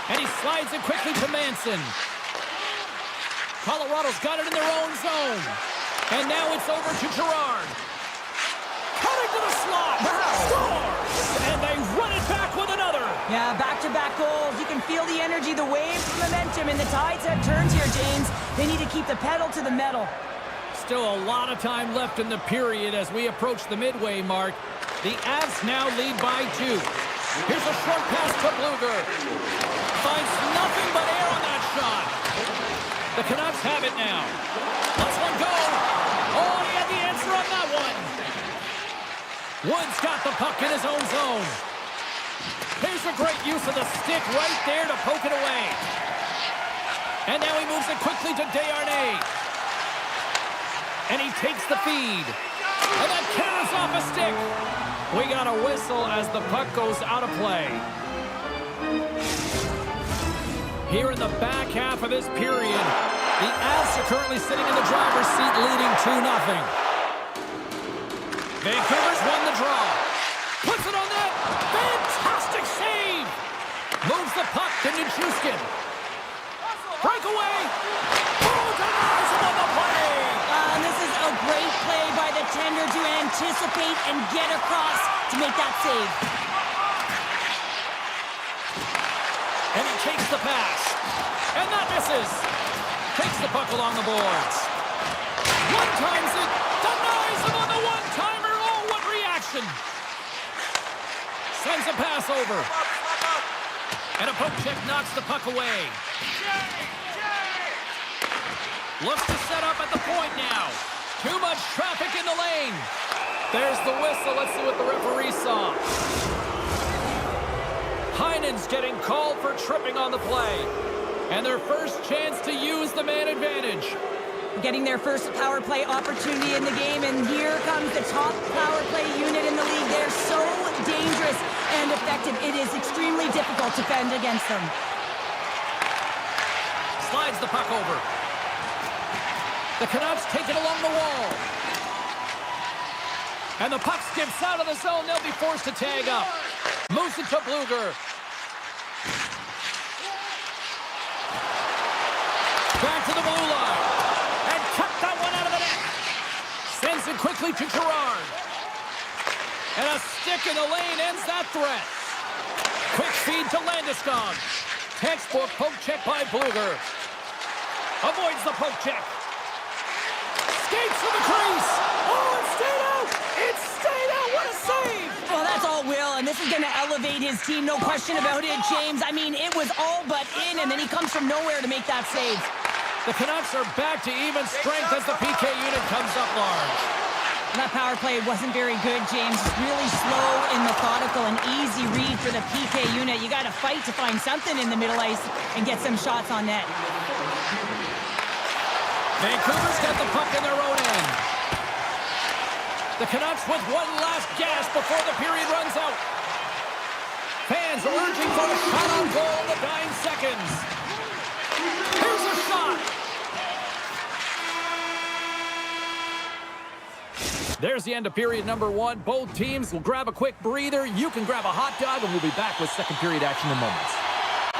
And he slides it quickly to Manson. Colorado's got it in their own zone. And now it's over to Girard. Cutting to the slot. Wow. Scores! And they run it back with another. Yeah, back-to-back goals. You can feel the energy, the waves, the momentum, and the tides have turned here, James. They need to keep the pedal to the metal. Still a lot of time left in the period as we approach the midway mark. The Avs now lead by 2. Here's a short pass to Bluger. Finds nothing but air on that shot. The Canucks have it now. Let's one go. Oh, he had the answer on that one. Woods got the puck in his own zone. Here's a great use of the stick right there to poke it away. And now he moves it quickly to Desharnais. And he takes the feed. And that carries off a stick. We got a whistle as the puck goes out of play. Here in the back half of this period, the Avs are currently sitting in the driver's seat leading 2-0. Vancouver's won the draw. Puts it on net. Fantastic save. Moves the puck to Nichushkin. Breakaway. Oh, denies him on the play. And this is a great play by the tender to anticipate and get across to make that save. And he takes the pass. And that misses. Takes the puck along the boards. One-times it. Denies him on the one-timer. Oh, what reaction. Sends a pass over. And a poke check knocks the puck away. Looks to set up at the point now. Too much traffic in the lane. There's the whistle. Let's see what the referee saw. Heinen's getting called for tripping on the play. And their first chance to use the man advantage. Getting their first power play opportunity in the game, and here comes the top power play unit in the league. They're so dangerous and effective. It is extremely difficult to defend against them. Slides the puck over. The Canucks take it along the wall. And the puck skips out of the zone. They'll be forced to tag up. Moves it to Bluger. Back to the blue line. And cut that one out of the net. Sends it quickly to Girard. And a stick in the lane ends that threat. Quick feed to Landeskog. Textbook poke check by Bluger. Avoids the poke check. Skates to the crease. Oh, it stayed out. It stayed out. What a save. Well, that's all Will, and this is going to elevate his team. No question about it, James. I mean, it was all but in, and then he comes from nowhere to make that save. The Canucks are back to even strength as the PK unit comes up large. That power play wasn't very good, James. Really slow and methodical, an easy read for the PK unit. You got to fight to find something in the middle ice and get some shots on net. Vancouver's got the puck in their own end. The Canucks with one last gasp before the period runs out. Fans urging for a shot on goal in the dying seconds. Here's a shot. There's the end of period number one. Both teams will grab a quick breather. You can grab a hot dog, and we'll be back with second period action in moments.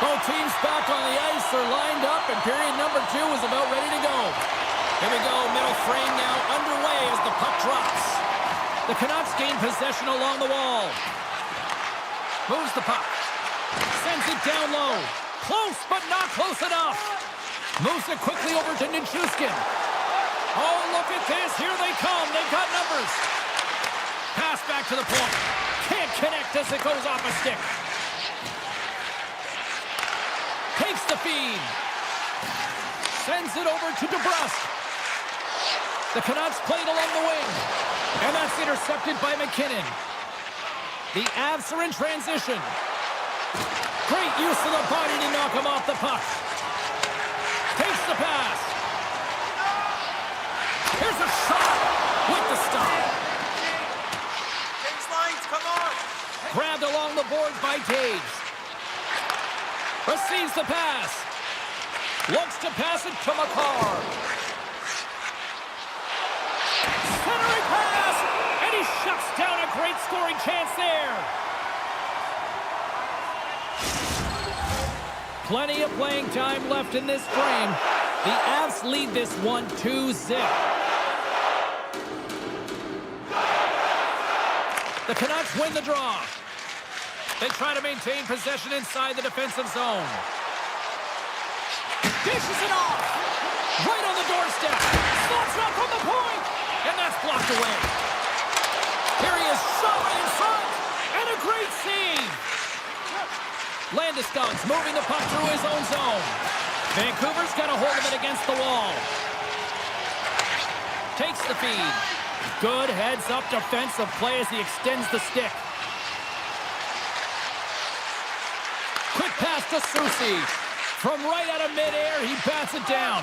Both teams back on the ice. They're lined up, and period number two is about ready to go. Here we go. Middle frame now underway as the puck drops. The Canucks gain possession along the wall. Moves the puck. Sends it down low. Close, but not close enough. Moves it quickly over to Nichushkin. Oh, look at this. Here they come. They've got numbers. Pass back to the point. Can't connect as it goes off a stick. Takes the feed. Sends it over to DeBrusque. The Canucks played along the wing. And that's intercepted by McKinnon. The Avs are in transition. Great use of the body to knock him off the puck. Takes the pass. Here's a shot with the stop. James Lines, come on. Grabbed along the boards by Taves. Receives the pass. Looks to pass it to McCarr. Centering pass. And he shuts down a great scoring chance there. Plenty of playing time left in this frame. The Avs lead this one 2-0. The Canucks win the draw. They try to maintain possession inside the defensive zone. Dishes it off. Right on the doorstep. Slots it up from the point. And that's blocked away. Here he is, shot right in front. And a great save. Landeskog's moving the puck through his own zone. Vancouver's got a hold of it against the wall. Takes the feed. Good heads-up defensive play as he extends the stick. Quick pass to Soucy. From right out of midair, he bats it down.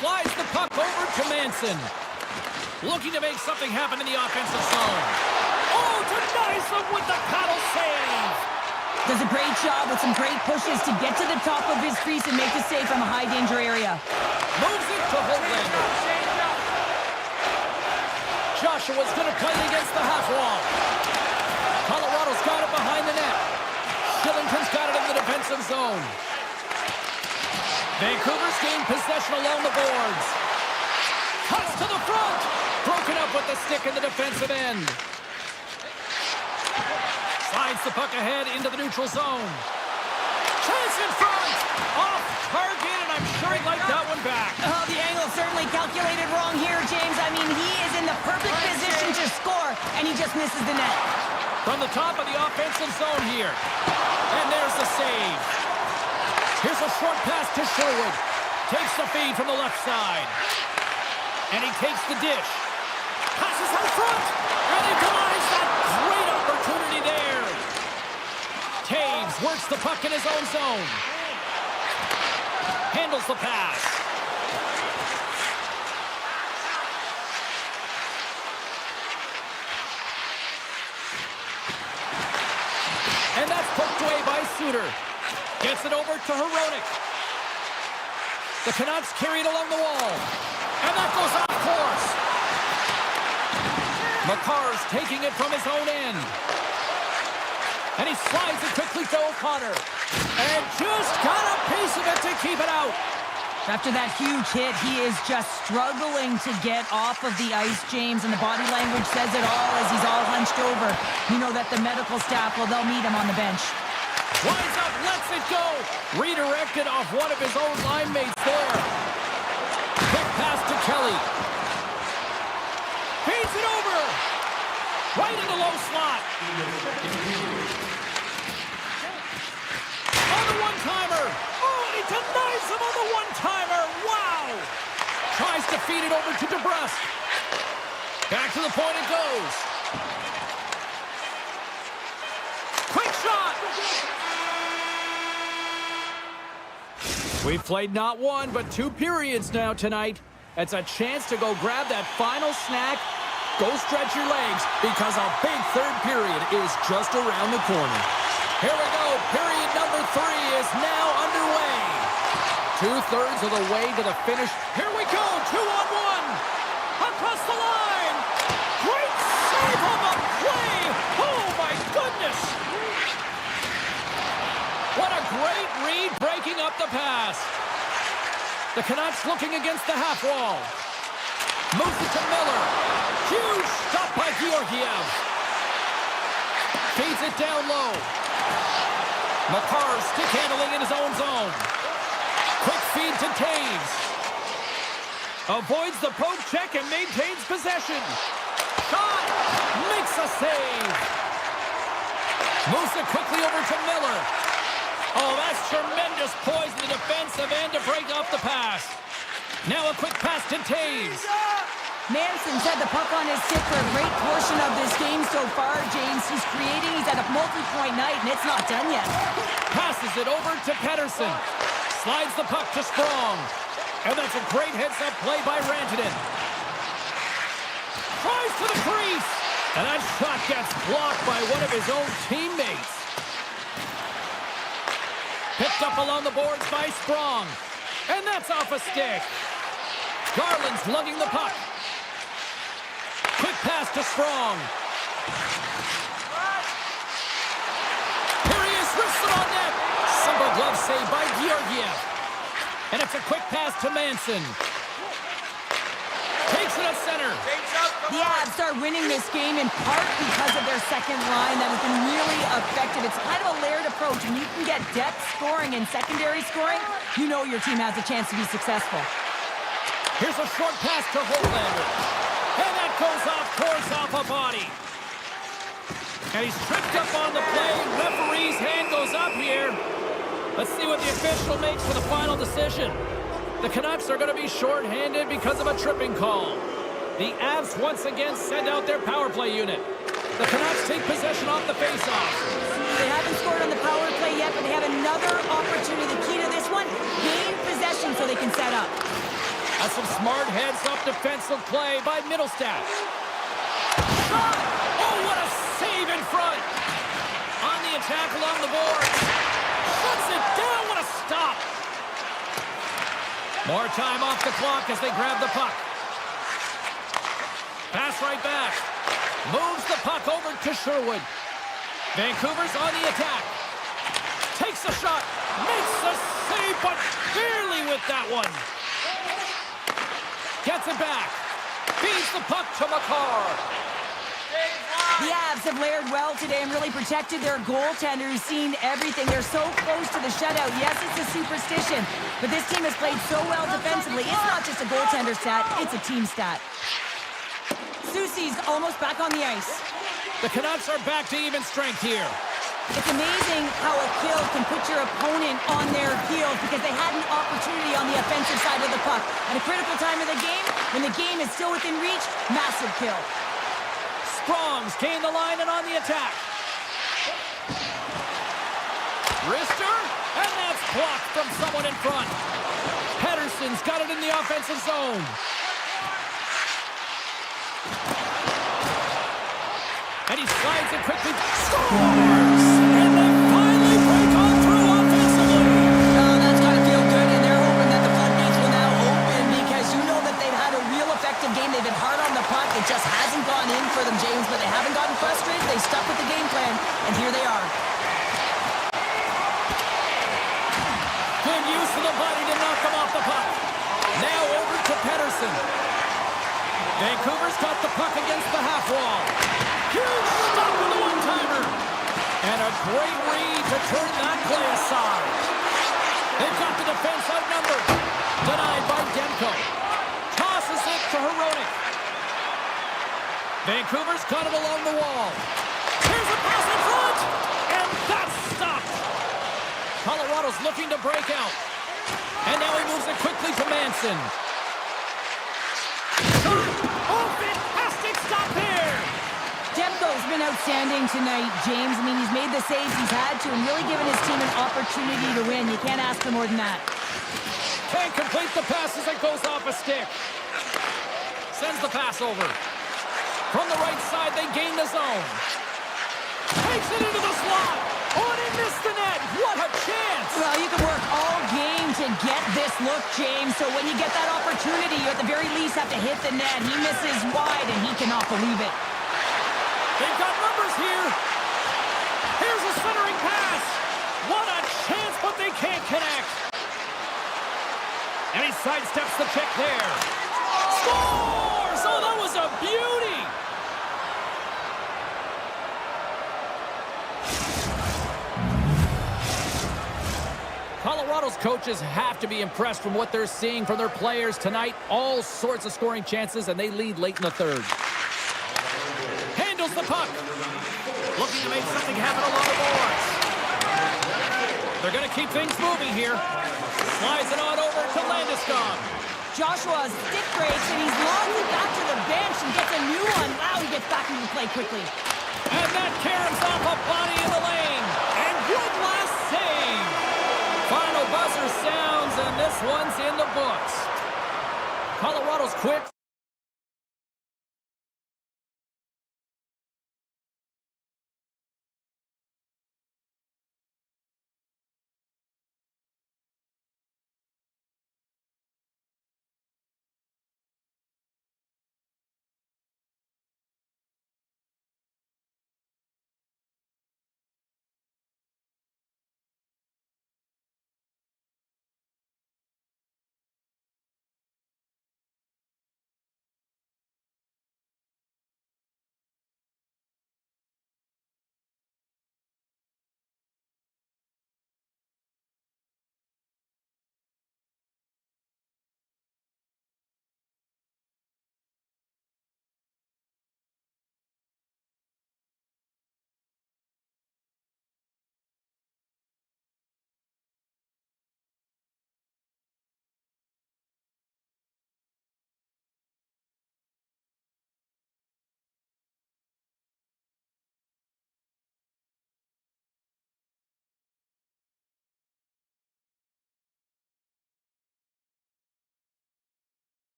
Slides the puck over to Manson. Looking to make something happen in the offensive zone. Oh, denies him with the paddle save. Does a great job with some great pushes to get to the top of his crease and make the save from a high-danger area. Moves it to Hoglander. Joshua's going to play it against the half wall. Colorado's got it behind the net. Shillington's got it in the defensive zone. Vancouver's gained possession along the boards. Cuts to the front. Broken up with the stick in the defensive end. Slides the puck ahead into the neutral zone. Chance in front. Off target, and I'm sure he'd like that one back. Oh, the angle certainly calculated wrong here, James. I mean, he is in the perfect position to score, and he just misses the net. From the top of the offensive zone here. And there's the save. Here's a short pass to Sherwood. Takes the feed from the left side. And he takes the dish. Passes out front. And he denies that great opportunity there. Taves works the puck in his own zone. Handles the pass. And that's poked away by Suter. Gets it over to Hronek. The Canucks carry it along the wall. And that goes off course. McCarr's taking it from his own end. And he slides it quickly to O'Connor. And just got a piece of it to keep it out. After that huge hit, he is just struggling to get off of the ice, James, and the body language says it all as he's all hunched over. You know that the medical staff, well, they'll meet him on the bench. Winds up, lets it go. Redirected off one of his own line mates there. Quick pass to Kelly. Feeds it over. Right in the low slot. On the one-timer. Oh, and he denies him on the one-timer. Wow. Tries to feed it over to DeBrusque. Back to the point it goes. Quick shot. We've played not one, but two periods now tonight. It's a chance to go grab that final snack. Go stretch your legs because a big third period is just around the corner. Here we go. Period number 3 is now underway. 2/3 of the way to the finish. Here we go. 2-on-1. Across the line. Great save on the play. Oh, my goodness. What a great read breaking up the pass. The Canucks looking against the half wall. Moves it to Miller. Huge stop by Georgiev. Feeds it down low. Makar stick handling in his own zone. Quick feed to Taves. Avoids the poke check and maintains possession. Shot! Makes a save. Moves it quickly over to Miller. Oh, that's tremendous poise in the defensive end to break off the pass. Now a quick pass to Taves. Manson's had the puck on his stick for a great portion of this game so far, James. He's creating, he's at a multi-point night, and it's not done yet. Passes it over to Pettersson. Slides the puck to Sprong. And that's a great heads-up play by Rantanen. Tries to the crease. And that shot gets blocked by one of his own teammates. Picked up along the boards by Sprong. And that's off a stick. Garland's lugging the puck. Quick pass to Sprong. Here he is, wrists it on net. Simple glove save by Georgiev. And it's a quick pass to Manson. Takes it at center. The Avs are winning this game in part because of their second line that has been really effective. It's kind of a layered approach. When you can get depth scoring and secondary scoring, you know your team has a chance to be successful. Here's a short pass to Holander. And that goes off course off a body. And he's tripped up on the play. Referee's hand goes up here. Let's see what the official makes for the final decision. The Canucks are going to be shorthanded because of a tripping call. The Avs once again send out their power play unit. The Canucks take possession off the faceoff. They haven't scored on the power play yet, but they have another opportunity. The key to this one, gain possession so they can set up. That's some smart heads-up defensive play by Middlestat. Shot! Oh, what a save in front! On the attack along the boards. Shuts it down, what a stop! More time off the clock as they grab the puck. Pass right back. Moves the puck over to Sherwood. Vancouver's on the attack. Takes a shot. Makes the save, but barely with that one. Gets it back. Feeds the puck to Makar. The Avs have layered well today and really protected their goaltender who's seen everything. They're so close to the shutout. Yes, it's a superstition, but this team has played so well defensively. It's not just a goaltender stat, it's a team stat. Soucy's almost back on the ice. The Canucks are back to even strength here. It's amazing how a kill can put your opponent on their heels because they had an opportunity on the offensive side of the puck. At a critical time of the game, when the game is still within reach, massive kill. Sprong's gained the line and on the attack. Wrister, and that's blocked from someone in front. Pettersson's got it in the offensive zone. And he slides it quickly. Scores! And they finally break on through offensively. Oh, that's got to feel good, and they're hoping that the floodgates will now open because you know that they've had a real effective game. They've been hard on the puck. It just hasn't gone in for them, James, but they haven't gotten frustrated. They stuck with the game plan, and here they are. Good use of the body to knock them off the puck. Now over to Pettersson. Vancouver's got the puck against the half wall. Huge stop with the one-timer. And a great read to turn that play aside. They've got the defense outnumbered. Denied by Demko. Tosses it to Hronek. Vancouver's got it along the wall. Here's a pass in front. And that's stopped. Colorado's looking to break out. And now he moves it quickly to Manson. Oh, fantastic stop here. Demko's been outstanding tonight, James. I mean, he's made the saves he's had to and really given his team an opportunity to win. You can't ask for more than that. Can't complete the pass as it goes off a stick. Sends the pass over. From the right side, they gain the zone. Takes it into the slot. Oh, and he missed the net. What a chance. Well, you can work all game to get this look, James. So when you get that opportunity, you at the very least have to hit the net. He misses wide, and he cannot believe it. They've got numbers here. Here's a centering pass. What a chance, but they can't connect. And he sidesteps the check there. Scores! Oh, that was a beauty. Colorado's coaches have to be impressed from what they're seeing from their players tonight. All sorts of scoring chances, and they lead late in the third. Handles the puck. Looking to make something happen along the boards. They're going to keep things moving here. Slides it on over to Landeskog. Joshua stick breaks, and he's launching back to the bench and gets a new one. Wow, he gets back into the play quickly. And that caroms off a body in the lane. And good last save. Final buzzer sounds, and this one's in the books. Colorado's quick.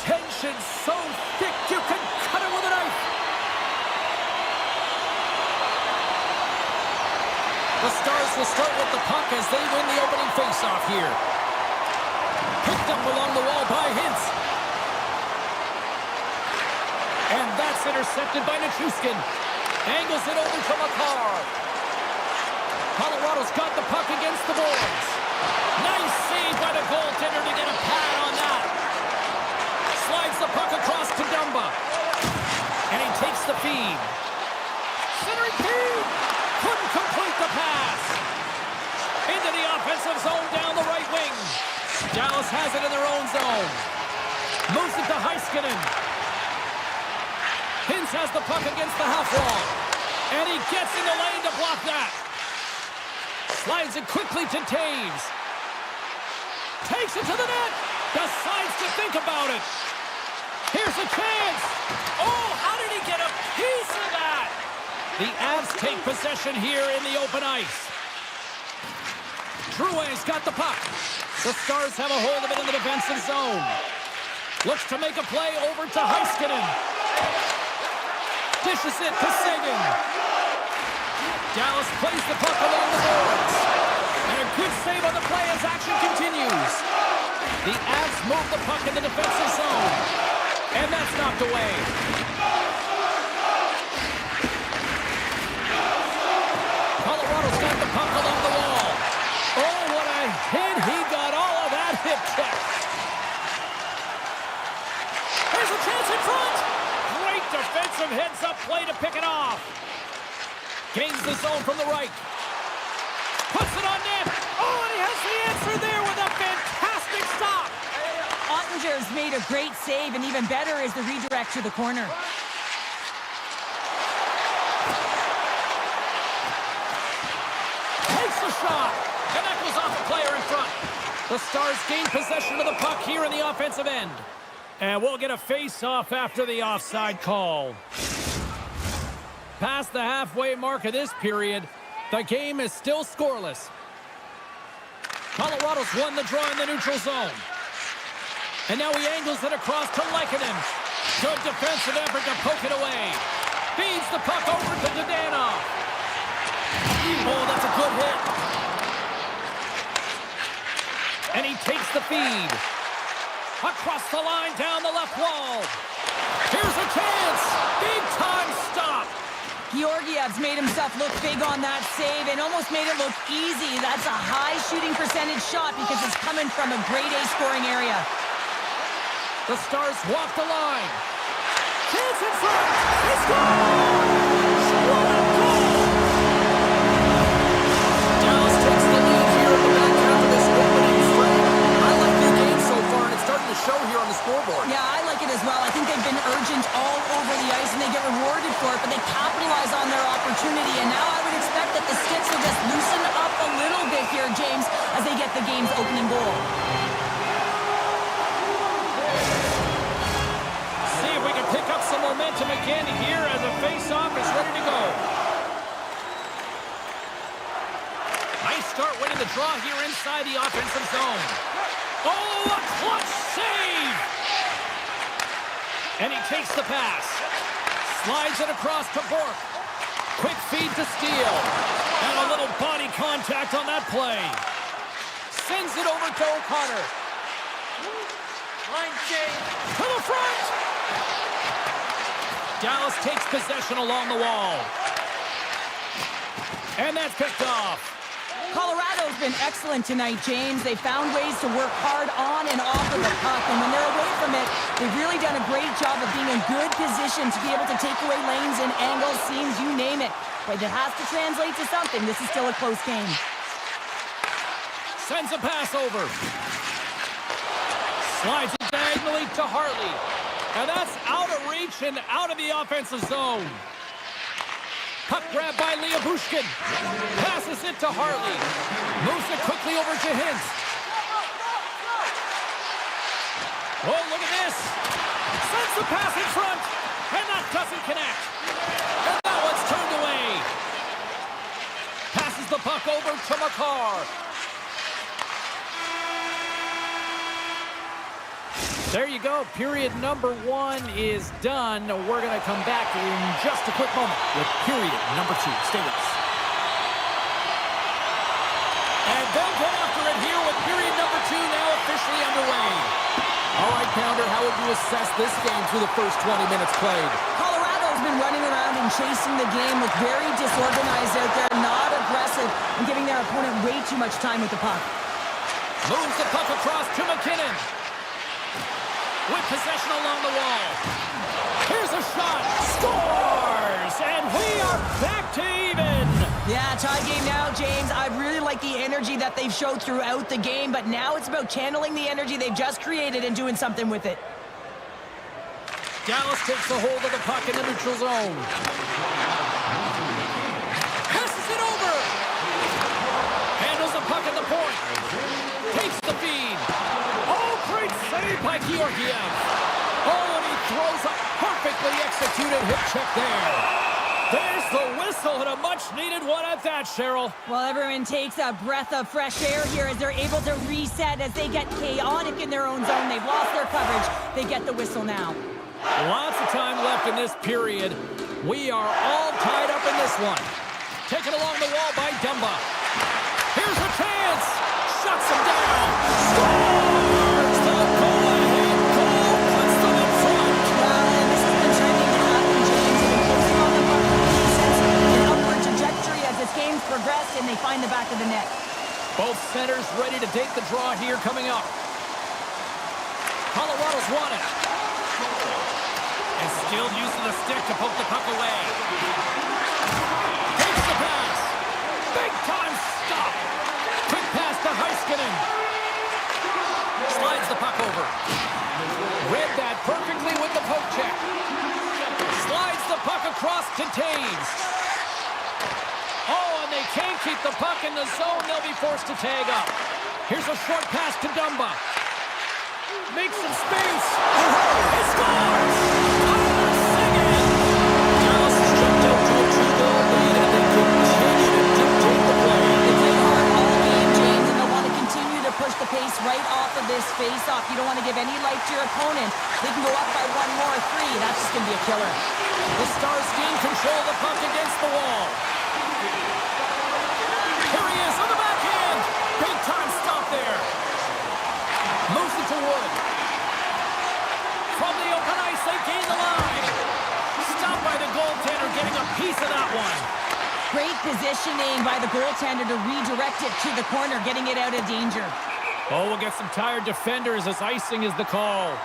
Tension so thick you can cut it with a knife. The Stars will start with the puck as they win the opening faceoff here. Picked up along the wall by Hintz. And that's intercepted by Nichushkin. Angles it over to McCarr. Colorado's got the puck against the boards. Nice save by the goaltender to get a pad on that. Slides the puck across to Dumba. And he takes the feed. Centering feed. Couldn't complete the pass. Into the offensive zone down the right wing. Dallas has it in their own zone. Moves it to Heiskanen. Hintz has the puck against the half wall. And he gets in the lane to block that. Slides it quickly to Taves. Takes it to the net. Decides to think about it. Here's a chance. Oh, how did he get a piece of that? The Avs take possession here in the open ice. Drouin's got the puck. The Stars have a hold of it in the defensive zone. Looks to make a play over to Heiskanen. Dishes it to Seguin. Dallas plays the puck along the boards. And a good save on the play as action continues. The Avs move the puck in the defensive zone. And that's knocked away. Colorado's got the puck along the wall. Oh, what a hit. He got all of that hip check. There's a chance in front. Great defensive heads-up play to pick it off. Gains the zone from the right. Puts it on net. Oh, and he has the answer there with a fantastic stop. Ottinger's made a great save, and even better is the redirect to the corner. Takes the shot. And that goes off a player in front. The Stars gain possession of the puck here in the offensive end. And we'll get a face-off after the offside call. Past the halfway mark of this period, the game is still scoreless. Colorado's won the draw in the neutral zone. And now he angles it across to Lehkonen. Good defensive effort to poke it away. Feeds the puck over to Dadonov. Oh, that's a good hit. And he takes the feed. Across the line, down the left wall. Here's a chance. Big time stop. Georgiev's made himself look big on that save and almost made it look easy. That's a high shooting percentage shot because it's coming from a grade A scoring area. The Stars walk the line. Chance in front. He scores! What a goal! Dallas takes the lead here at the back half of this opening frame. I like the game so far, and it's starting to show here on the scoreboard. Yeah, I like it as well. I think they've been urgent all over the ice, and they get rewarded for it, but they capitalize on their opportunity. And now I would expect that the sticks will just loosen up a little bit here, James, as they get the game's opening goal. See if we can pick up some momentum again here as the face-off is ready to go. Nice start winning the draw here inside the offensive zone. Oh, a clutch save! And he takes the pass. Slides it across to Bork. Quick feed to Steele. And a little body contact on that play. Sends it over to O'Connor. Line change. To the front! Dallas takes possession along the wall. And that's picked off. Colorado's been excellent tonight, James. They found ways to work hard on and off of the puck, and when they're away from it, they've really done a great job of being in good position to be able to take away lanes and angles, seams, you name it. But it has to translate to something. This is still a close game. Sends a pass over. Slides it diagonally to Hartley. And that's out of reach and out of the offensive zone. Puck grab by Bushkin. Passes it to Hartley. Moves it quickly over to Hintz. Oh, look at this. Sends the pass in front. And that doesn't connect. And that one's turned away. Passes the puck over to McCarr. There you go. Period number 1 is done. We're going to come back in just a quick moment with period number 2. Stay with us. And they'll get after it here with period number 2 now officially underway. All right, Pounder, how would you assess this game through the first 20 minutes played? Colorado's been running around and chasing the game, look very disorganized out there, not aggressive, and giving their opponent way too much time with the puck. Moves the puck across to McKinnon. With possession along the wall. Here's a shot. Scores! And we are back to even. Yeah, tie game now, James. I really like the energy that they've showed throughout the game, but now it's about channeling the energy they've just created and doing something with it. Dallas takes a hold of the puck in the neutral zone. Passes it over. Handles the puck at the point. Takes the feed. Oh, great save by Georgiev. Oh, and he throws a perfectly executed hip check there. There's the whistle, and a much-needed one at that, Cheryl. Well, everyone takes a breath of fresh air here as they're able to reset as they get chaotic in their own zone. They've lost their coverage. They get the whistle now. Lots of time left in this period. We are all tied up in this one. Taken along the wall by Dumba. Here's a chance. Shuts him down. Scores! The goal-ahead goal puts them in front. Well, and this has been trending to happen, James. They've been closing on the puck since an upward trajectory as this game's progressed, and they find the back of the net. Both centers ready to take the draw here coming up. Colorado's won it. And still using the stick to poke the puck away. Takes the pass. Big time stop. Quick pass to Heiskanen. Slides the puck over. Read that perfectly with the poke check. Slides the puck across to Taves. Oh, and they can't keep the puck in the zone. They'll be forced to tag up. Here's a short pass to Dumba. Makes some space. He scores! Dallas has jumped out to a 2-goal lead, and they continue to dictate the play. They play hard all game, James, and they'll want to continue to push the pace right off of this face-off. You don't want to give any life to your opponent. They can go up by one more, 3. That's just going to be a killer. The Stars gain control of the puck against the wall. Here he is on the backhand. Big time stop there. Moves it to Wood. From the open ice, they gain the line. Stopped by the goaltender, getting a piece of that one. Great positioning by the goaltender to redirect it to the corner, getting it out of danger. Oh, we'll get some tired defenders as icing is the call.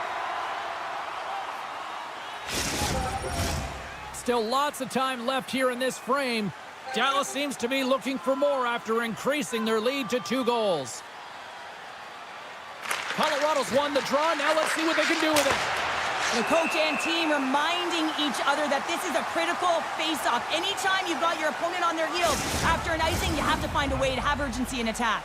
Still lots of time left here in this frame. Dallas seems to be looking for more after increasing their lead to 2 goals. Colorado's won the draw. Now let's see what they can do with it. The coach and team reminding each other that this is a critical face-off. Anytime you've got your opponent on their heels after an icing, you have to find a way to have urgency in attack.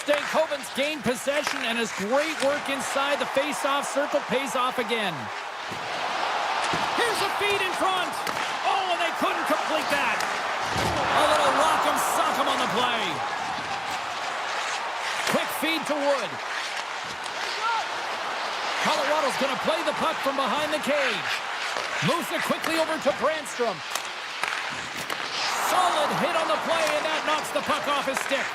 Stankoven's gained possession, and his great work inside the face-off circle pays off again. Here's a feed in front. Oh, and they couldn't complete that. A little rock'em sock'em on the play. Quick feed to Wood. Colorado's going to play the puck from behind the cage. Moves it quickly over to Brandstrom. Solid hit on the play, and that knocks the puck off his stick.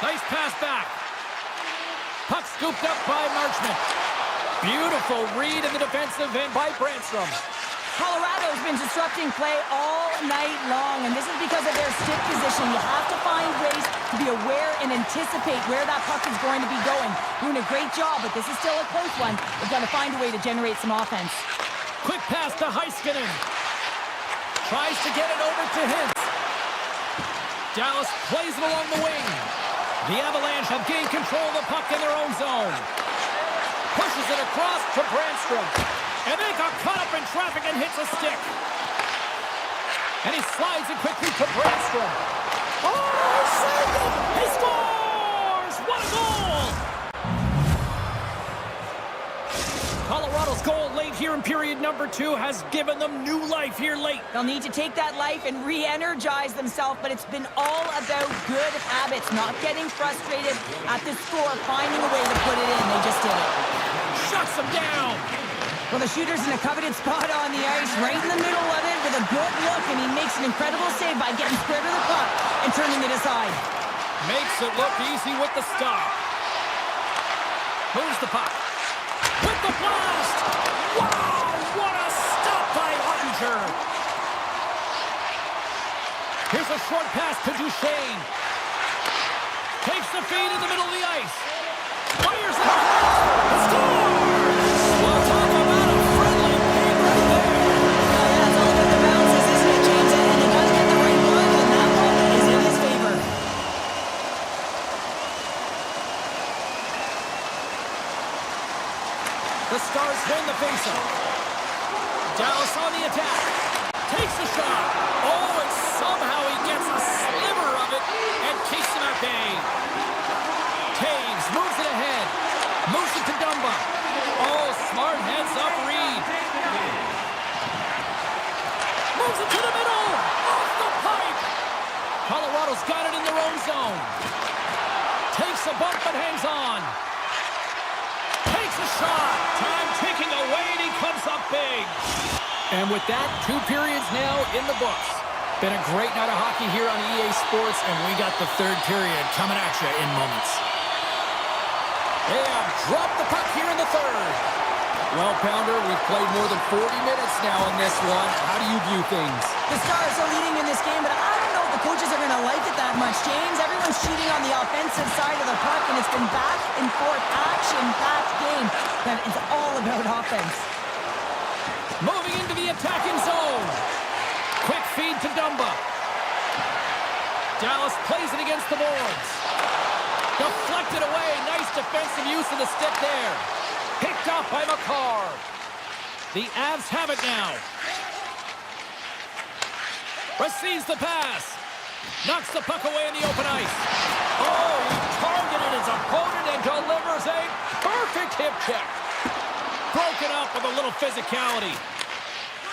Nice pass back. Puck scooped up by Marchment. Beautiful read in the defensive end by Brandstrom. Colorado's been disrupting play all night long, and this is because of their stick position. You have to find ways to be aware and anticipate where that puck is going to be going. Doing a great job, but this is still a close one. They've got to find a way to generate some offense. Quick pass to Heiskanen. Tries to get it over to Hintz. Dallas plays it along the wing. The Avalanche have gained control of the puck in their own zone. Pushes it across to Brandstrom. And they got caught up in traffic and hits a stick. And he slides it quickly to Brandstrom. Oh, he saved it! He scores! What a goal! Colorado's goal late here in period number 2 has given them new life here late. They'll need to take that life and re-energize themselves, but it's been all about good habits, not getting frustrated at the score, finding a way to put it in. They just did it. Shuts them down. Well, the shooter's in a coveted spot on the ice, right in the middle of it with a good look, and he makes an incredible save by getting square to the puck and turning it aside. Makes it look easy with the stop. Moves the puck. With the blast! Wow! What a stop by Ottinger! Here's a short pass to Duchesne. Takes the feed in the middle of the ice. Fires it. Scores! Well, talk about a friendly game right there. That's all about the bounces, isn't it, James? And he does get the right one, and that one is in his favor. The Stars win the faceoff. Dallas on the attack. Takes the shot. Oh, and somehow he gets a sliver of it and keeps him at bay. Taves moves it ahead. Moves it to Dumba. Oh, smart heads-up read. Moves it to the middle. Off the pipe. Colorado's got it in their own zone. Takes a bump but hangs on. Takes a shot. Time ticking away, and he comes up big. And with that, 2 periods now in the books. Been a great night of hockey here on EA Sports, and we got the 3rd period coming at you in moments. They have dropped the puck here in the 3rd. Well, Pounder, we've played more than 40 minutes now in this one. How do you view things? The Stars are leading in this game, but I don't know if the coaches are going to like it that much, James. Everyone's cheating on the offensive side of the puck, and it's been back and forth, action-packed game. But it's all about offense. Moving into the attacking zone. Quick feed to Dumba. Dallas plays it against the boards. Deflected away. Nice defensive use of the stick there. Picked up by McCarr. The Avs have it now. Receives the pass. Knocks the puck away in the open ice. Oh, he targeted his opponent and delivers a perfect hip check. Broken up with a little physicality.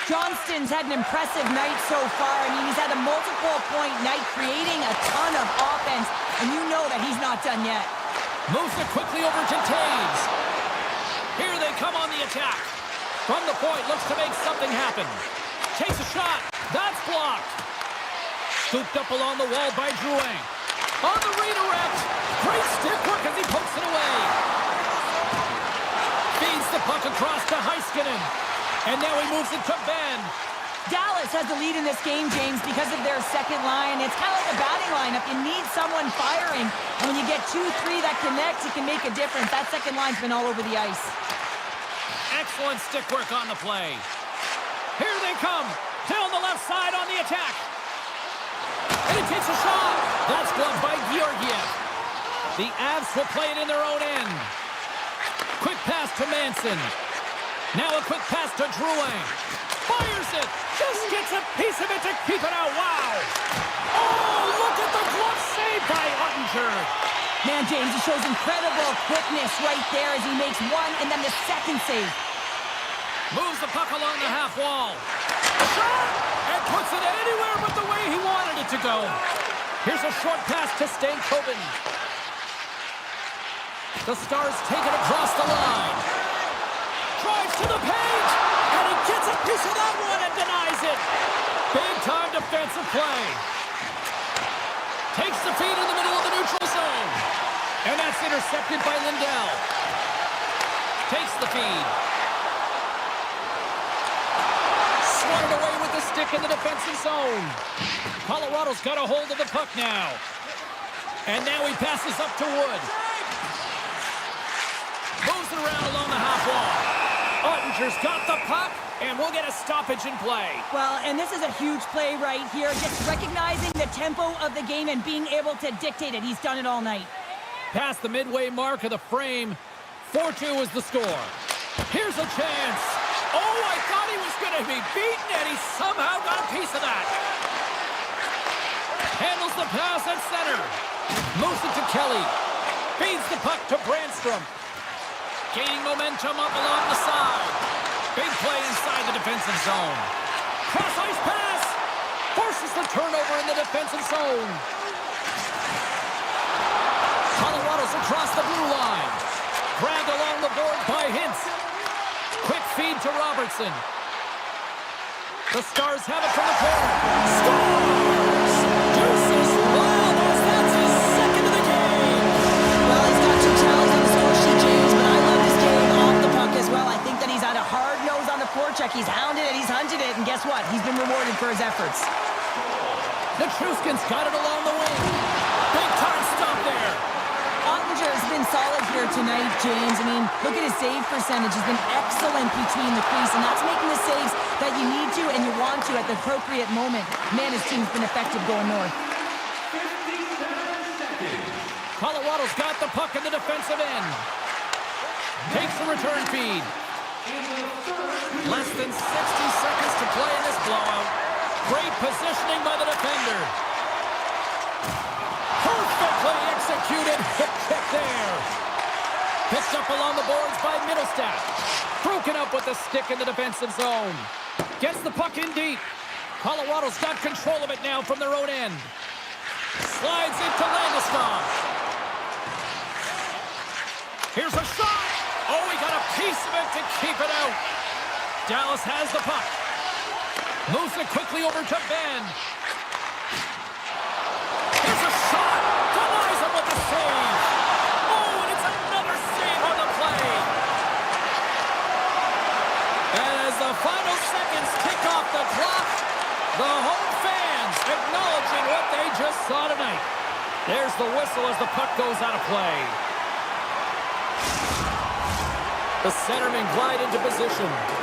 Johnston's had an impressive night so far. I mean, he's had a multiple-point night, creating a ton of offense, and you know that he's not done yet. Moves it quickly over to Taves. Here they come on the attack. From the point, looks to make something happen. Takes a shot. That's blocked. Scooped up along the wall by Drouin. On the redirect. Great stick work as he pokes it away. Feeds the puck across to Heiskanen. And now he moves it to Ben. Dallas has the lead in this game, James, because of their second line. It's kind of like a batting lineup. You need someone firing. And when you get 2-3 that connects, it can make a difference. That second line's been all over the ice. Excellent stick work on the play. Here they come. Down the left side on the attack. And he takes a shot. That's gloved by Georgiev. The Avs will play it in their own end. Quick pass to Manson. Now a quick pass to Drouin. Fires it. Just gets a piece of it to keep it out. Wow. Oh, look at the glove save by Ottinger. Man, James, he shows incredible quickness right there as he makes one and then the second save. Moves the puck along the half wall. Shot! And puts it anywhere but the way he wanted it to go. Here's a short pass to Stankoven. The Stars take it across the line. Drives to the page. And he gets a piece of that one and denies it. Big time defensive play. Takes the feed in the middle of the neutral zone. And that's intercepted by Lindell. Takes the feed. Swatted away with the stick in the defensive zone. Colorado's got a hold of the puck now. And now he passes up to Wood. Moves it around along the half wall. Ottinger's got the puck, and we'll get a stoppage in play. Well, and this is a huge play right here. Just recognizing the tempo of the game and being able to dictate it. He's done it all night. Past the midway mark of the frame. 4-2 is the score. Here's a chance. Oh, I thought he was going to be beaten, and he somehow got a piece of that. Handles the pass at center. Moves it to Kelly. Feeds the puck to Brandstrom. Gaining momentum up along the side. Big play inside the defensive zone. Cross-ice pass. Forces the turnover in the defensive zone. Colorado's across the blue line. Dragged along the board by Hintz. Quick feed to Robertson. The Stars have it from the corner. Scores! Deuces Wild, that's his second Nichushkin's got it along the wing. Big time stop there. Ottinger's been solid here tonight, James. I mean, look at his save percentage. He's been excellent between the crease, and that's making the saves that you need to and you want to at the appropriate moment. Man, his team's been effective going north. Colorado's got the puck in the defensive end. Takes the return feed. Less than 60 seconds to play in this blowout. Great positioning by the defender. Perfectly executed hit kick there. Picked up along the boards by Middlestat. Broken up with the stick in the defensive zone. Gets the puck in deep. Colorado's got control of it now from their own end. Slides into Landeskog. Here's a shot. Oh, he got a piece of it to keep it out. Dallas has the puck. Moves it quickly over to Ben. Here's a shot. Denies him with the save. Oh, and it's another save on the play. And as the final seconds tick off the clock, the home fans acknowledging what they just saw tonight. There's the whistle as the puck goes out of play. The centermen glide into position.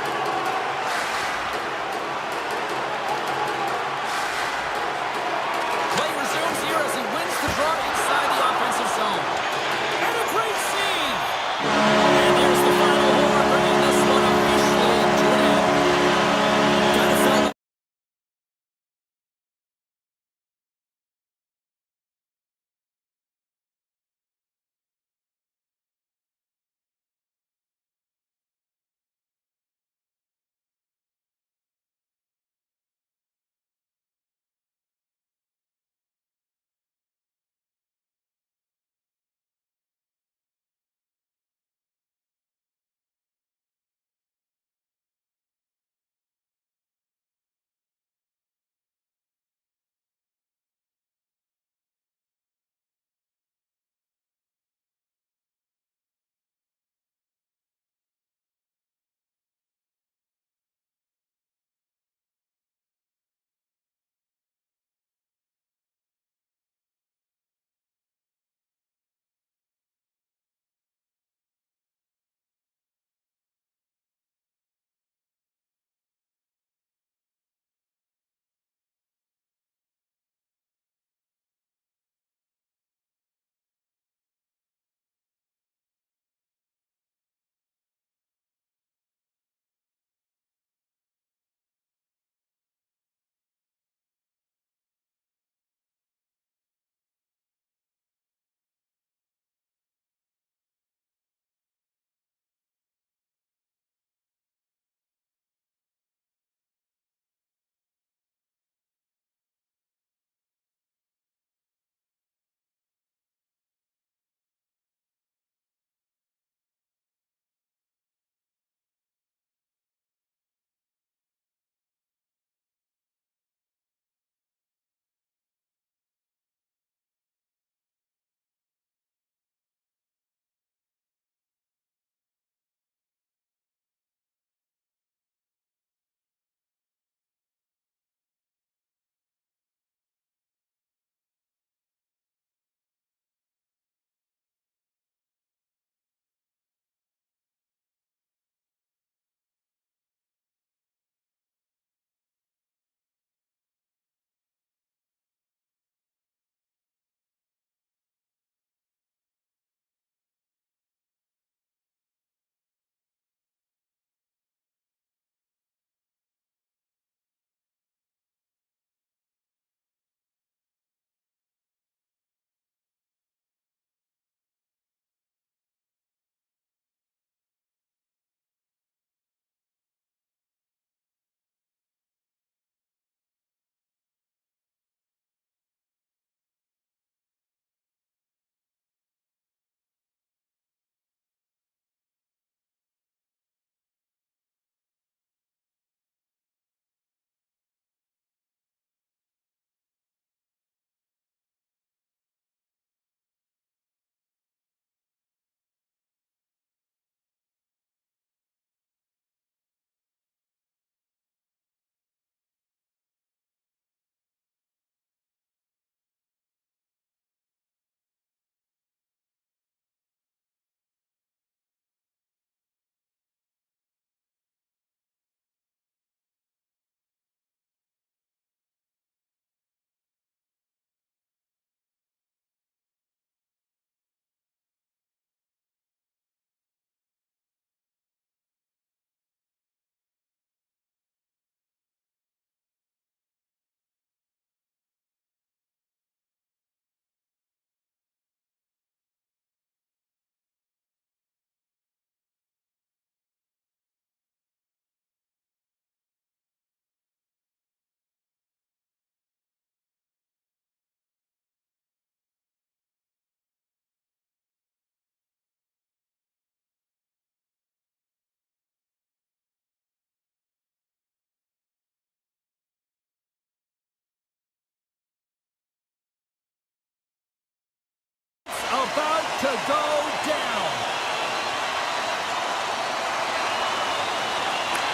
to go down.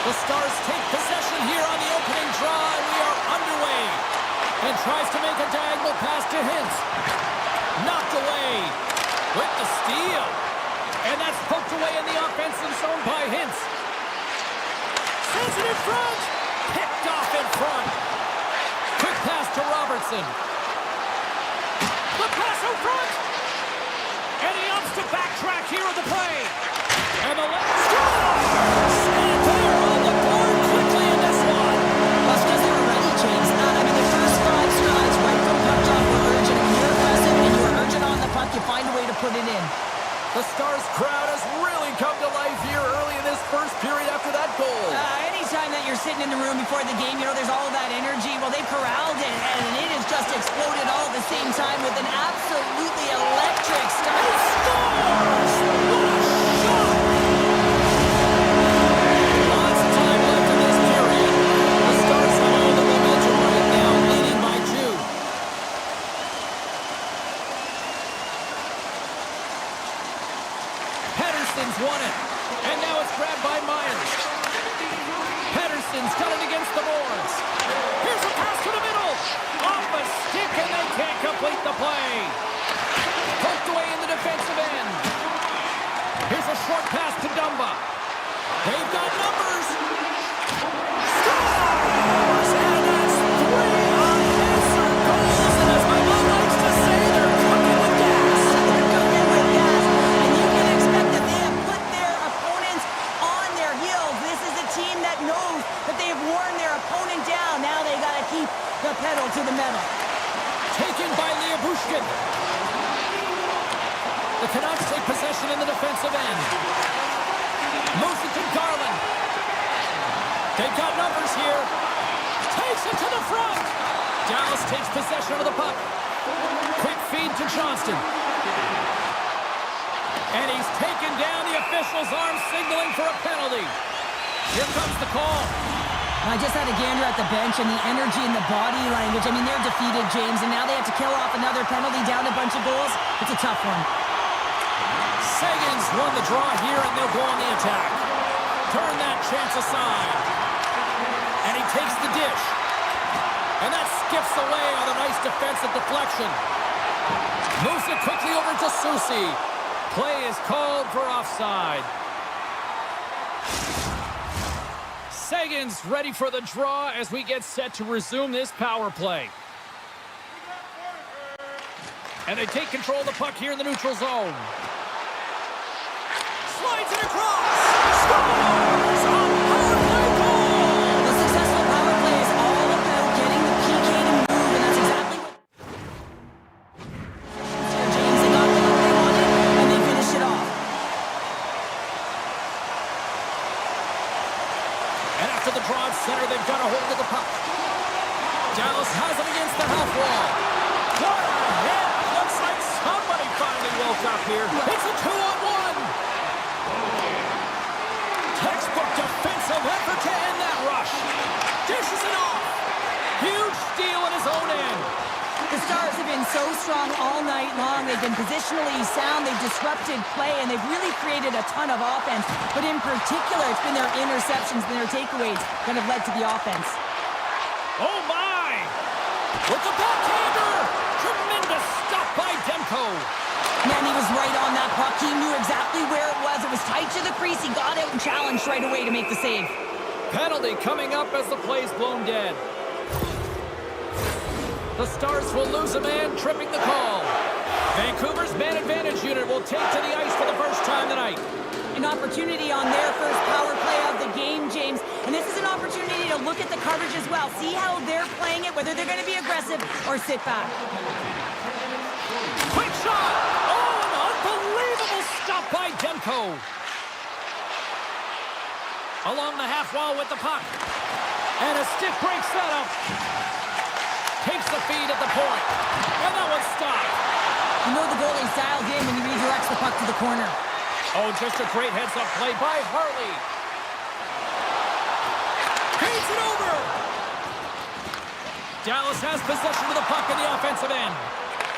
The Stars take possession here on the opening draw, and we are underway. And tries to make a diagonal pass to Hintz. Knocked away with the steal. And that's poked away in the offensive zone by Hintz. Sends it in front. Picked off in front. Quick pass to Robertson. The pass out front. And he opts to backtrack here on the play. And the left scores! And they're on the board quickly in this one. Well, it's because they were ready, James. I mean, the first 5 strides right from puck drop were urgent. When you're aggressive and you're urgent on the puck, you find a way to put it in. The Stars crowd has really come to life here early in this first period after that goal. Anytime that you're sitting in the room before the game, you know, there's all that energy. Well, they corralled it, and it has just exploded all at the same time with an absolutely electric start. Scores! What a shot! Lots of time left in this period. The Stars have all the momentum right now, leading by 2. Pettersson's won it, and now it's grabbed by Myers. Pettersson's got it against the boards. Here's a pass to the middle. Off a stick, and they can't complete the play. Poked away in the defensive end. Here's a short pass to Dumba. They've got numbers. Scores! And that's 3 unanswered goals. And as my mom likes to say, they're cooking with gas. They're cooking with gas, and you can expect that they have put their opponents on their heels. This is a team that knows that they have worn their opponent down. Now they got to keep the pedal to the metal. Taken by Bushkin. The Canucks take possession in the defensive end. Moves it to Garland. They've got numbers here. Takes it to the front. Dallas takes possession of the puck. Quick feed to Johnston. And he's taken down. The official's arm signaling for a penalty. Here comes the call. I just had a gander at the bench and the energy and the body language. I mean, they're defeated, James, and now they have to kill off another penalty, down a bunch of goals. It's a tough one. Sagan's won the draw here, and they'll go on the attack. Turn that chance aside. And he takes the dish. And that skips away on a nice defensive deflection. Moves it quickly over to Susi. Play is called for offside. Sagan's ready for the draw as we get set to resume this power play. And they take control of the puck here in the neutral zone. Slides it across. Scores! A power play goal! The successful power play is all about getting the PK to move, and that's exactly what James, they got what they wanted, and they finished it off. And after the draw at center, they've got a hold of the puck. Dallas has it against the half wall. What a hit! Looks like somebody finally woke up here. It's a 2-on-1. Textbook defensive effort to end that rush. Dishes it off. Huge steal at his own end. The Stars have been so strong all night long. They've been positionally sound. They've disrupted play, and they've really created a ton of offense. But in particular, it's been their interceptions and their takeaways that have led to the offense. Oh, my! With the backhander! Tremendous stop by Demko. Man, he was right on that puck. He knew exactly where it was. It was tight to the crease. He got out and challenged right away to make the save. Penalty coming up as the play's blown dead. The Stars will lose a man, tripping the call. Vancouver's man advantage unit will take to the ice for the first time tonight. An opportunity on their first power play of the game, James. And this is an opportunity to look at the coverage as well. See how they're playing it, whether they're going to be aggressive or sit back. Quick shot! Oh, an unbelievable stop by Demko. Along the half wall with the puck. And a stick break setup. Takes the feed at the point. And that one's stopped. You know the goalie's dialed in when he redirects the puck to the corner. Oh, just a great heads-up play by Harley. Feeds it over. Dallas has possession of the puck in the offensive end.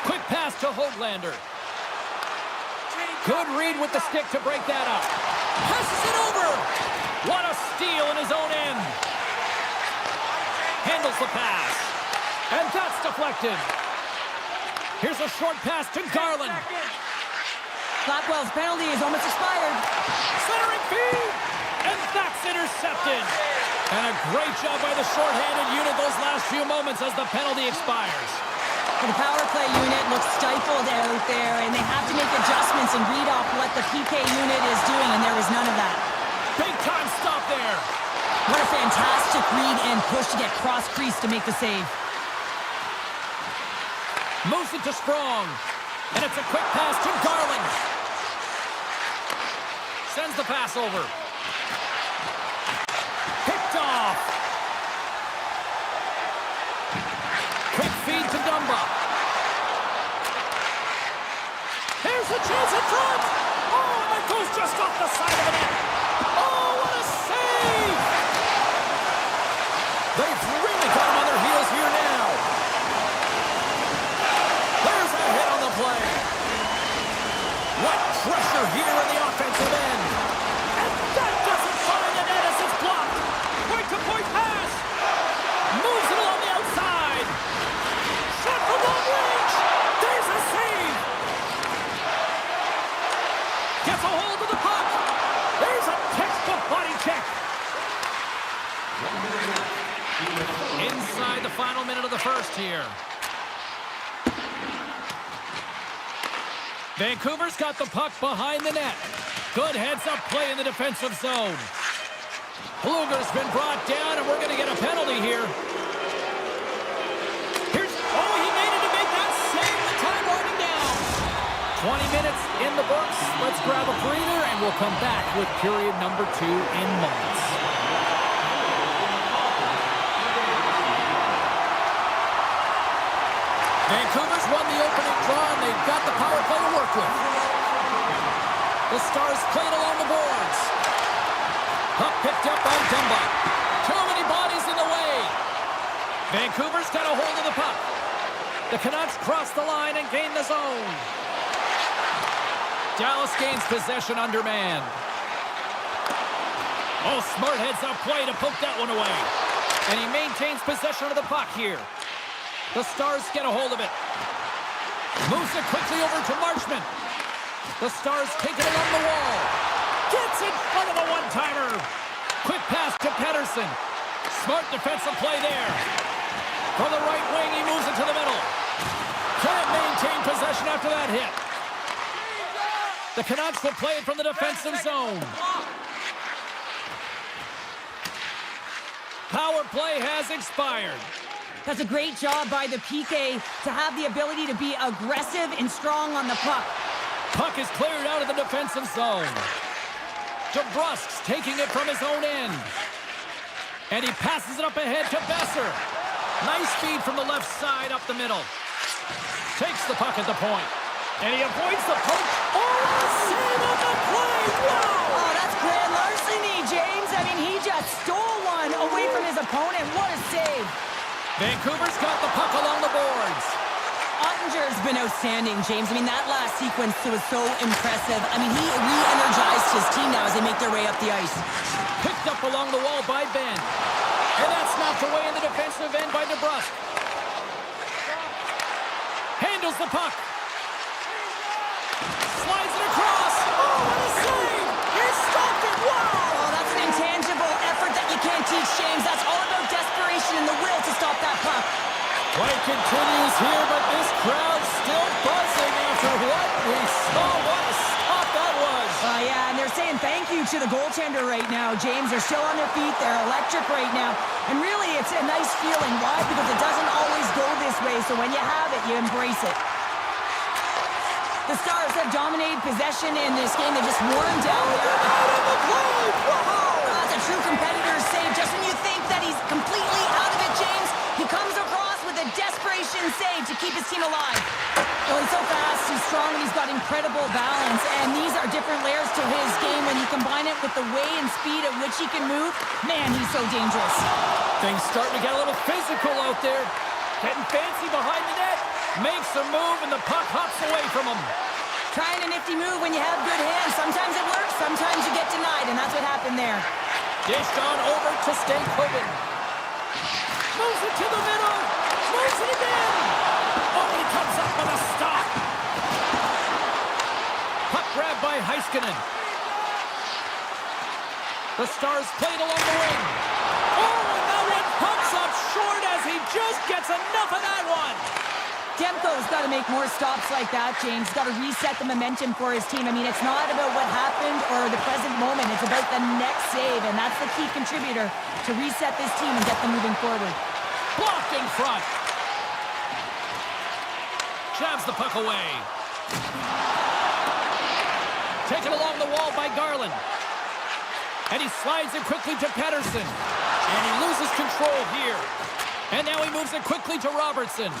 Quick pass to Höglander. Good read with the stick to break that up. Passes it over. What a steal in his own end. Handles the pass. And that's deflected. Here's a short pass to Garland. Blackwell's penalty is almost expired. Centering feed. And that's intercepted. And a great job by the shorthanded unit those last few moments as the penalty expires. The power play unit looks stifled out there, and they have to make adjustments and read off what the PK unit is doing, and there was none of that. Big time stop there. What a fantastic read and push to get cross-crease to make the save. Moves it to Sprong. And it's a quick pass to Garland. Sends the pass over. Picked off. Quick feed to Dumba. Here's a chance in front. Oh, and that goes just off the side of the net. Oh, what a save! They've really got him on their heels here now. There's a hit on the play. What pressure here in the offensive end. And that doesn't find the net as it's blocked. Point-to-point pass. Moves it along the outside. Shot from long range. There's a save. Gets a hold of the puck. There's a textbook body check. Inside the final minute of the first here. Vancouver's got the puck behind the net. Good heads-up play in the defensive zone. Bluger's been brought down, and we're going to get a penalty here. Oh, he made it to make that save. The time winding down. 20 minutes in the books. Let's grab a breather, and we'll come back with period number 2 in moments. Vancouver's won the opening draw, and they've got the power play to work with. The Stars played along the boards. Puck picked up by Dumba. Too many bodies in the way. Vancouver's got a hold of the puck. The Canucks cross the line and gain the zone. Dallas gains possession under man. Oh, smart heads-up play to poke that one away. And he maintains possession of the puck here. The Stars get a hold of it. Moves it quickly over to Marchment. The Stars take it along the wall. Gets in front of the one-timer. Quick pass to Pettersson. Smart defensive play there. From the right wing, he moves it to the middle. Can't maintain possession after that hit. The Canucks will play it from the defensive zone. Power play has expired. That's a great job by the PK to have the ability to be aggressive and strong on the puck. Puck is cleared out of the defensive zone. DeBrusk's taking it from his own end. And he passes it up ahead to Besser. Nice feed from the left side up the middle. Takes the puck at the point. And he avoids the poke. Oh, what a save on the play! Wow! Oh, that's grand larceny, James. I mean, he just stole one away from his opponent. What a save. Vancouver's got the puck along the boards. Ottinger's been outstanding, James. I mean, that last sequence was so impressive. I mean, he re-energized his team now as they make their way up the ice. Picked up along the wall by Ben. And that's knocked away in the defensive end by DeBrusk. Handles the puck. Slides it across. Oh, what a save! He stopped it. Wow! Oh, that's an intangible effort that you can't teach, James. That's all about desperation and the will to stop that puck. Play continues here, but this crowd's still buzzing after what we saw. What a stop that was. Yeah, and they're saying thank you to the goaltender right now, James. They're still on their feet. They're electric right now. And really, it's a nice feeling. Why? Because it doesn't always go this way, so when you have it, you embrace it. The Stars have dominated possession in this game. They just worn down there. Out of the play! Wow! That's a true competitor's save. Just when you think that he's completely out of it, James, he comes across with a desperation save to keep his team alive. Well, he's so fast, he's strong, and he's got incredible balance. And these are different layers to his game. When you combine it with the way and speed at which he can move, man, he's so dangerous. Things starting to get a little physical out there. Getting fancy behind the net. Makes a move, and the puck hops away from him. trying a nifty move when you have good hands. Sometimes it works, sometimes you get denied, and that's what happened there. Dished on over to Stankoven. Moves it to the middle. Moves it again. Oh, he comes up with a stop. Puck grab by Heiskanen. The Stars played along the wing. Oh, and that one comes up short as he just gets enough of that one. Demko's got to make more stops like that, James. Got to reset the momentum for his team. I mean, it's not about what happened or the present moment. It's about the next save, and that's the key contributor to reset this team and get them moving forward. Blocked in front. Jabs the puck away. Taken along the wall by Garland. And he slides it quickly to Pettersson. And he loses control here. And now he moves it quickly to Robertson.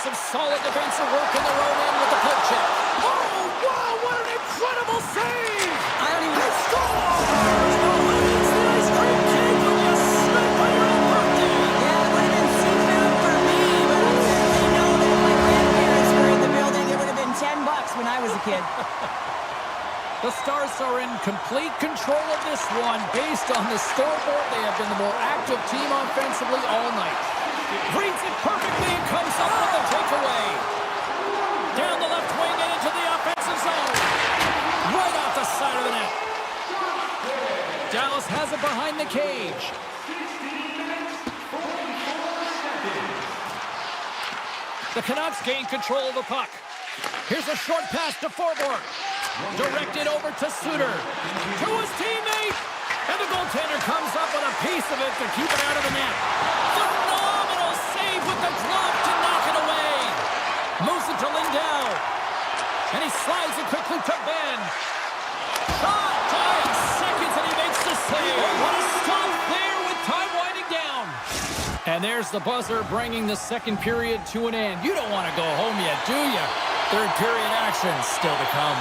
Some solid defensive work in their own end with the poke check. Oh, wow, what an incredible save! I don't even know. Scores! Oh, it's the ice cream cake when you smack on your own birthday! Yeah, it would have been seafood for me, but I certainly know that if my grandparents were in the building, it would have been $10 when I was a kid. The Stars are in complete control of this one. Based on the scoreboard, they have been the more active team offensively all night. Reads it perfectly and comes up with the takeaway. Down the left wing and into the offensive zone. Right off the side of the net. Dallas has it behind the cage. The Canucks gain control of the puck. Here's a short pass to Forborg. Directed over to Suter. To his teammate. And the goaltender comes up with a piece of it to keep it out of the net. Phenomenal save with the glove to knock it away. Moves it to Lindell. And he slides it quickly to Ben. Shot! 9 seconds and he makes the save. What a stop there with time winding down. And there's the buzzer bringing the second period to an end. You don't want to go home yet, do you? Third period action still to come.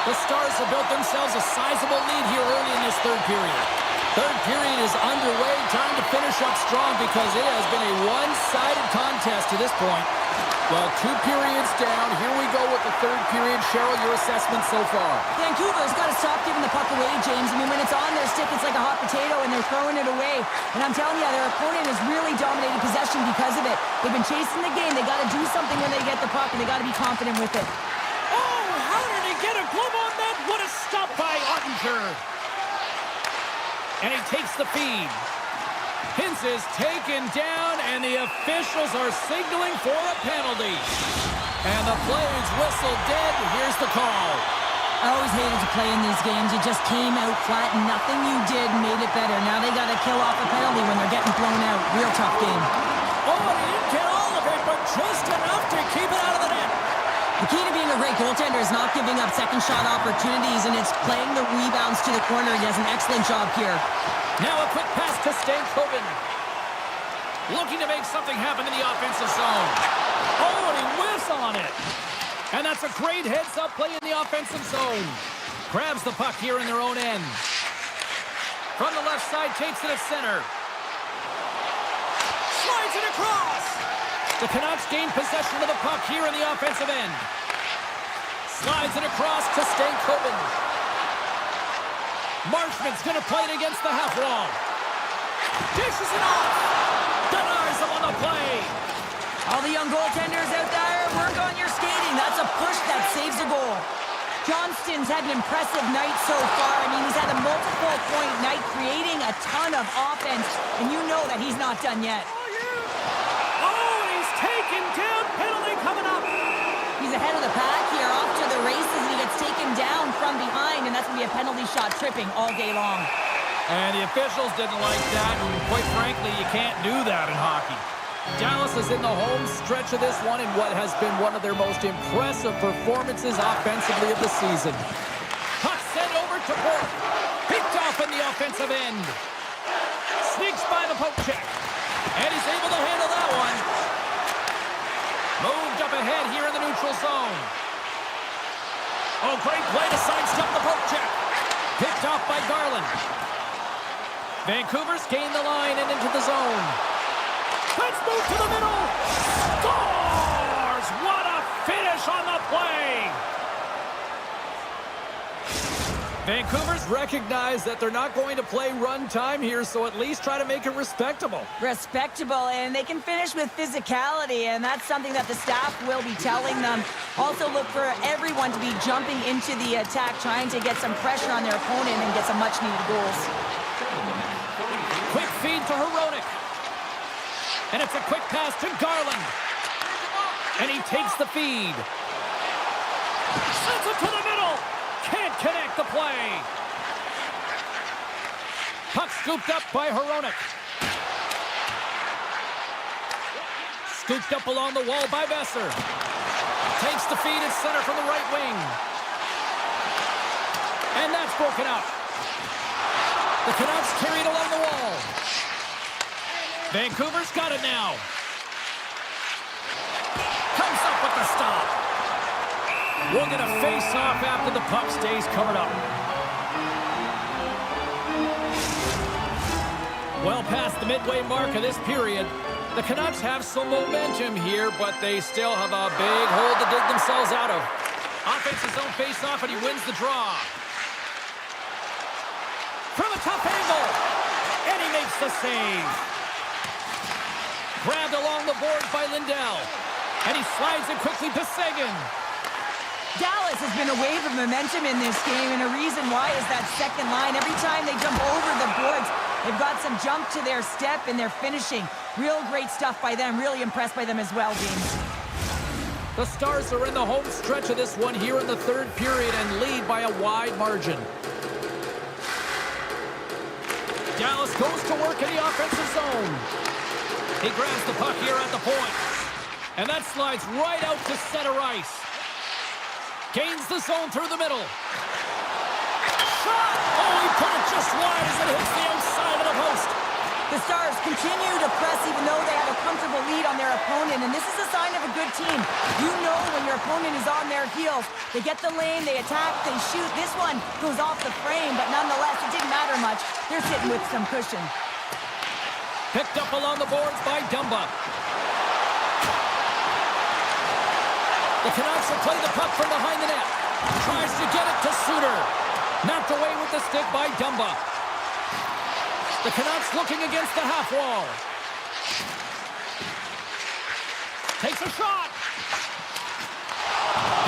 The Stars have built themselves a sizable lead here early in this third period. Third period is underway. Time to finish up strong because it has been a one-sided contest to this point. Well, 2 periods down. Here we go with the third period. Cheryl, your assessment so far? Vancouver's got to stop giving the puck away, James. I mean, when it's on their stick, it's like a hot potato, and they're throwing it away. And I'm telling you, their opponent has really dominated possession because of it. They've been chasing the game. They got to do something when they get the puck, and they got to be confident with it. Oh, how did he get a glove on that? What a stop by Ottinger. And he takes the feed. Hintz is taken down, and the officials are signaling for a penalty. And the play is whistled dead. Here's the call. I always hated to play in these games. You just came out flat, and nothing you did made it better. Now they got to kill off a penalty when they're getting blown out. Real tough game. Oh, and he didn't get all of it, but just enough to keep it out of the net. The key to being a great goaltender is not giving up second shot opportunities, and it's playing the rebounds to the corner. He does an excellent job here. Now a quick pass to Stankoven. Looking to make something happen in the offensive zone. Oh, and he whiffs on it. And that's a great heads-up play in the offensive zone. Grabs the puck here in their own end. From the left side, takes it at center. Slides it across. The Canucks gain possession of the puck here in the offensive end. Slides it across to Stankoven. Marshman's going to play it against the half wall. Dishes it off. Denies him on the play. All the young goaltenders out there, work on your skating. That's a push that saves a goal. Johnston's had an impressive night so far. I mean, he's had a multiple-point night, creating a ton of offense, and you know that he's not done yet. Oh, he's taken down. Penalty coming up. He's ahead of the pack here, off to the races, and he gets taken down from behind, and that's going to be a penalty shot tripping all day long. And the officials didn't like that, and quite frankly, you can't do that in hockey. Dallas is in the home stretch of this one in what has been one of their most impressive performances offensively of the season. Puck sent over to Bork. Picked off in the offensive end. Sneaks by the poke check. And he's able to handle that one. Moved up ahead here in the neutral zone. Oh, great play to sidestep the poke check. Picked off by Garland. Vancouver's gained the line and into the zone. Let's move to the middle. Scores! What a finish finish on the play. Vancouver's recognize that they're not going to play run time here, so at least try to make it respectable. Respectable, and they can finish with physicality, and that's something that the staff will be telling them. Also look for everyone to be jumping into the attack, trying to get some pressure on their opponent and get some much-needed goals. Quick feed to Hronek. And it's a quick pass to Garland. And he takes the feed. Sends it to the middle. Can't connect the play. Puck scooped up by Hronek. Scooped up along the wall by Besser. Takes the feed at center from the right wing. And that's broken up. The Canucks carried along the wall. Vancouver's got it now. Comes up with the stop. We'll get a face-off after the puck stays covered up. Well past the midway mark of this period, the Canucks have some momentum here, but they still have a big hole to dig themselves out of. Offense his own face-off, and he wins the draw. From a tough angle, and he makes the save. Grabbed along the boards by Lindell, and he slides it quickly to Seguin. Dallas has been a wave of momentum in this game, and a reason why is that second line. Every time they jump over the boards, they've got some jump to their step and their finishing. Real great stuff by them. Really impressed by them as well, James. The Stars are in the home stretch of this one here in the third period and lead by a wide margin. Dallas goes to work in the offensive zone. He grabs the puck here at the point. And that slides right out to center ice. Gains the zone through the middle. Shot! Oh, he put it just wide as it hits the outside of the post. The Stars continue to press even though they have a comfortable lead on their opponent, and this is a sign of a good team. You know when your opponent is on their heels. They get the lane, they attack, they shoot. This one goes off the frame, but nonetheless, it didn't matter much. They're sitting with some cushion. Picked up along the boards by Dumba. The Canucks will play the puck from behind the net. Tries to get it to Suter. Knocked away with the stick by Dumba. The Canucks looking against the half wall. Takes a shot.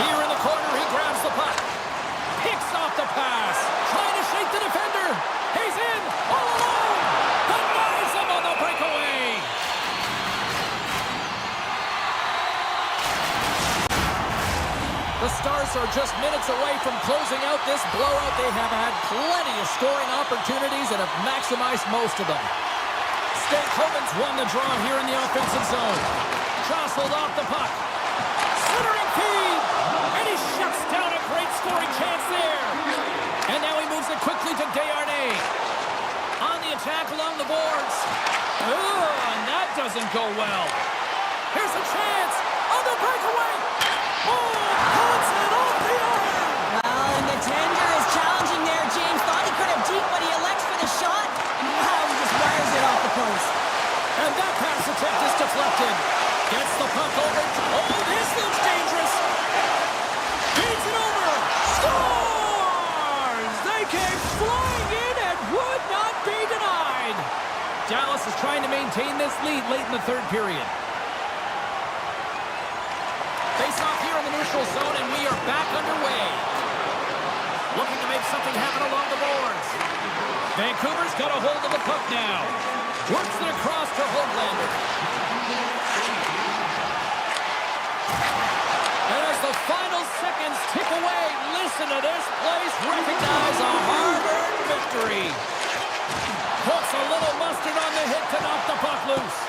Here in the corner, he grabs the puck. Picks off the pass. Trying to shake the defender. He's in. All alone. Denies him on the breakaway. The Stars are just minutes away from closing out this blowout. They have had plenty of scoring opportunities and have maximized most of them. Stankoven's won the draw here in the offensive zone. Jostled off the puck. Centering feed! And he shuts down a great scoring chance there. And now he moves it quickly to Desharnais. On the attack along the boards. Ooh, and that doesn't go well. Here's a chance on the breakaway. Oh, puts it off the arm. Well, and the tender is challenging there, James. Thought he could have deep, but he elects for the shot. Now he just wires it off the post. And that pass attempt is deflected. Gets the puck over. Oh, this looks dangerous. Beats it over. Scores! They came flying in and would not be denied. Dallas is trying to maintain this lead late in the third period. Face off here in the neutral zone, and we are back underway. Looking to make something happen along the boards. Vancouver's got a hold of the puck now. Works it across to Höglander. And as the final seconds tick away, listen to this place recognize a hard-earned victory. Puts a little mustard on the hit to knock the puck loose.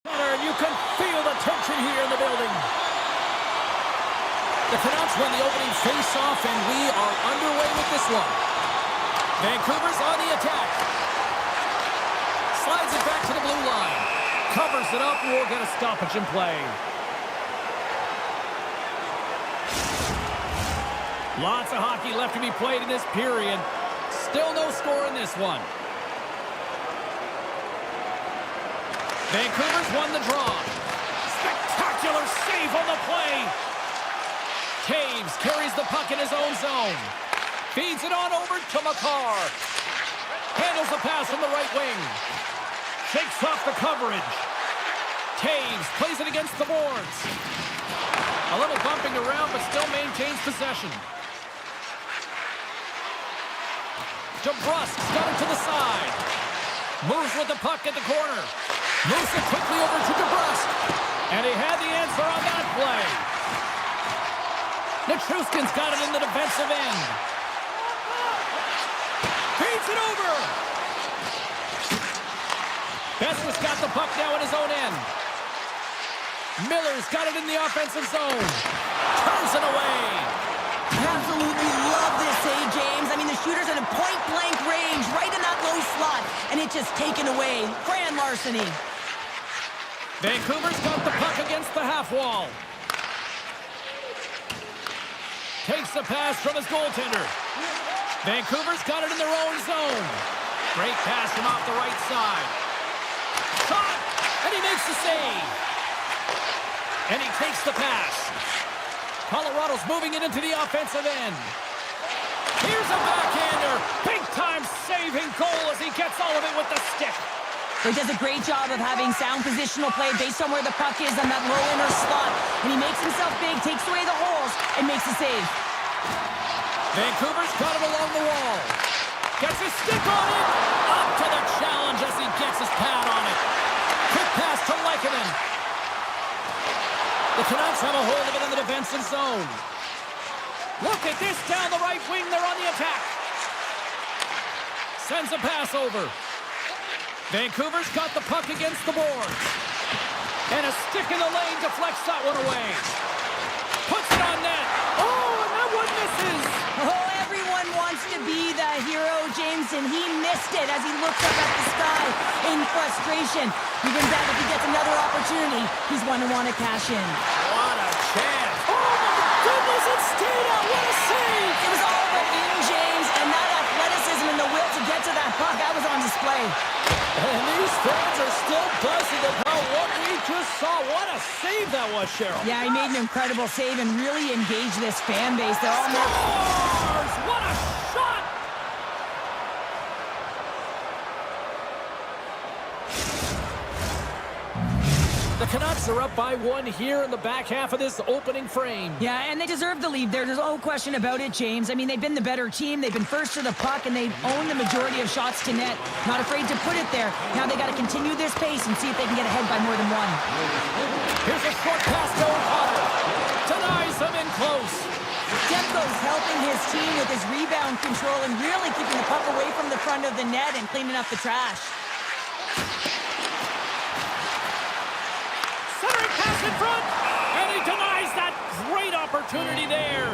And you can feel the tension here in the building. The Canucks won the opening face-off, and we are underway with this one. Vancouver's on the attack. Slides it back to the blue line. Covers it up, and we'll get a stoppage in play. Lots of hockey left to be played in this period. Still no score in this one. Vancouver's won the draw. Spectacular save on the play. Taves carries the puck in his own zone. Feeds it on over to Makar. Handles the pass from the right wing. Shakes off the coverage. Taves plays it against the boards. A little bumping around, but still maintains possession. DeBrusk's got it to the side. Moves with the puck at the corner. Moves it quickly over to DeBrusk. And he had the answer on that play. Nichushkin's got it in the defensive end. Feeds it over. Beswick's got the puck now in his own end. Miller's got it in the offensive zone. Turns it away. Absolutely love this save, James. I mean, the shooter's at a point-blank range, right in that low slot, and it's just taken away. Grand larceny. Vancouver's got the puck against the half wall. Takes the pass from his goaltender. Vancouver's got it in their own zone. Great pass from off the right side. Shot, and he makes the save. And he takes the pass. Colorado's moving it into the offensive end. Here's a backhander. Big-time saving goal as he gets all of it with the stick. He does a great job of having sound positional play based on where the puck is on that low inner slot. And he makes himself big, takes away the holes, and makes a save. Vancouver's got it along the wall. Gets his stick on it. Up to the challenge as he gets his pad on it. Quick pass to Lehkonen. The Canucks have a hold of it in the defensive zone. Look at this down the right wing. They're on the attack. Sends a pass over. Vancouver's got the puck against the boards. And a stick in the lane deflects that one away. Puts it on net. Oh, and that one misses. Oh, everyone wants to be the hero, James, and he missed it as he looked up at the sky in frustration. You can bet if he gets another opportunity, he's going to want to cash in. What a chance. Oh, my goodness, it stayed out. What a save. It was all but in, James, and that athleticism and the will to get to that puck, that was on display. And these fans are still buzzing about what we just saw. What a save that was, Cheryl. Yeah, he made an incredible save and really engaged this fan base. They're all Scores! What a shot! The Canucks are up by one here in the back half of this opening frame. Yeah, and they deserve the lead there. There's no question about it, James. I mean, they've been the better team. They've been first to the puck, and they've owned the majority of shots to net. Not afraid to put it there. Now they got to continue this pace and see if they can get ahead by more than one. Here's a short pass to O'Connor. Denies him in close. Demko's helping his team with his rebound control and really keeping the puck away from the front of the net and cleaning up the trash. Centering pass in front, and he denies that great opportunity there.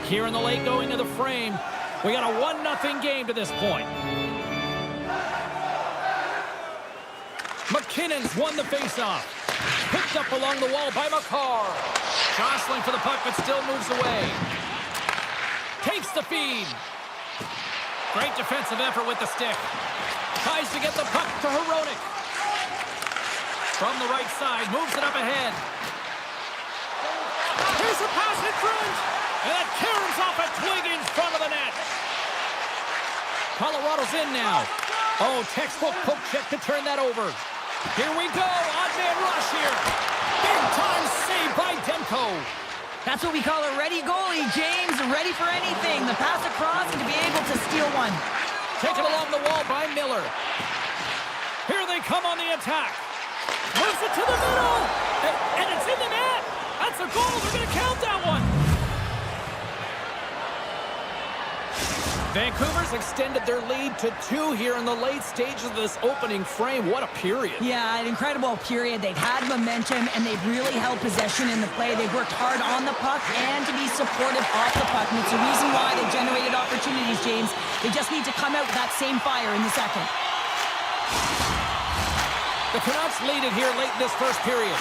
Here in the late going of the frame, we got a 1-0 game to this point. McKinnon's won the faceoff. Picked up along the wall by Makar. Jostling for the puck, but still moves away. Takes the feed. Great defensive effort with the stick. Tries to get the puck to Hronek. From the right side, moves it up ahead. Here's a pass in front. And that caroms off a twig in front of the net. Colorado's in now. Oh, textbook poke check to turn that over. Here we go. Odd man rush here. Big time save by Demko. That's what we call a ready goalie, James. Ready for anything. The pass across and to be able to steal one. Taken along the wall by Miller. Here they come on the attack. Moves it to the middle. And it's in the net. That's a goal. They're going to count that one. Vancouver's extended their lead to 2 here in the late stages of this opening frame. What a period. Yeah, an incredible period. They've had momentum, and they've really held possession in the play. They've worked hard on the puck and to be supportive off the puck. And it's the reason why they've generated opportunities, James. They just need to come out with that same fire in the second. The Canucks lead it here late in this first period.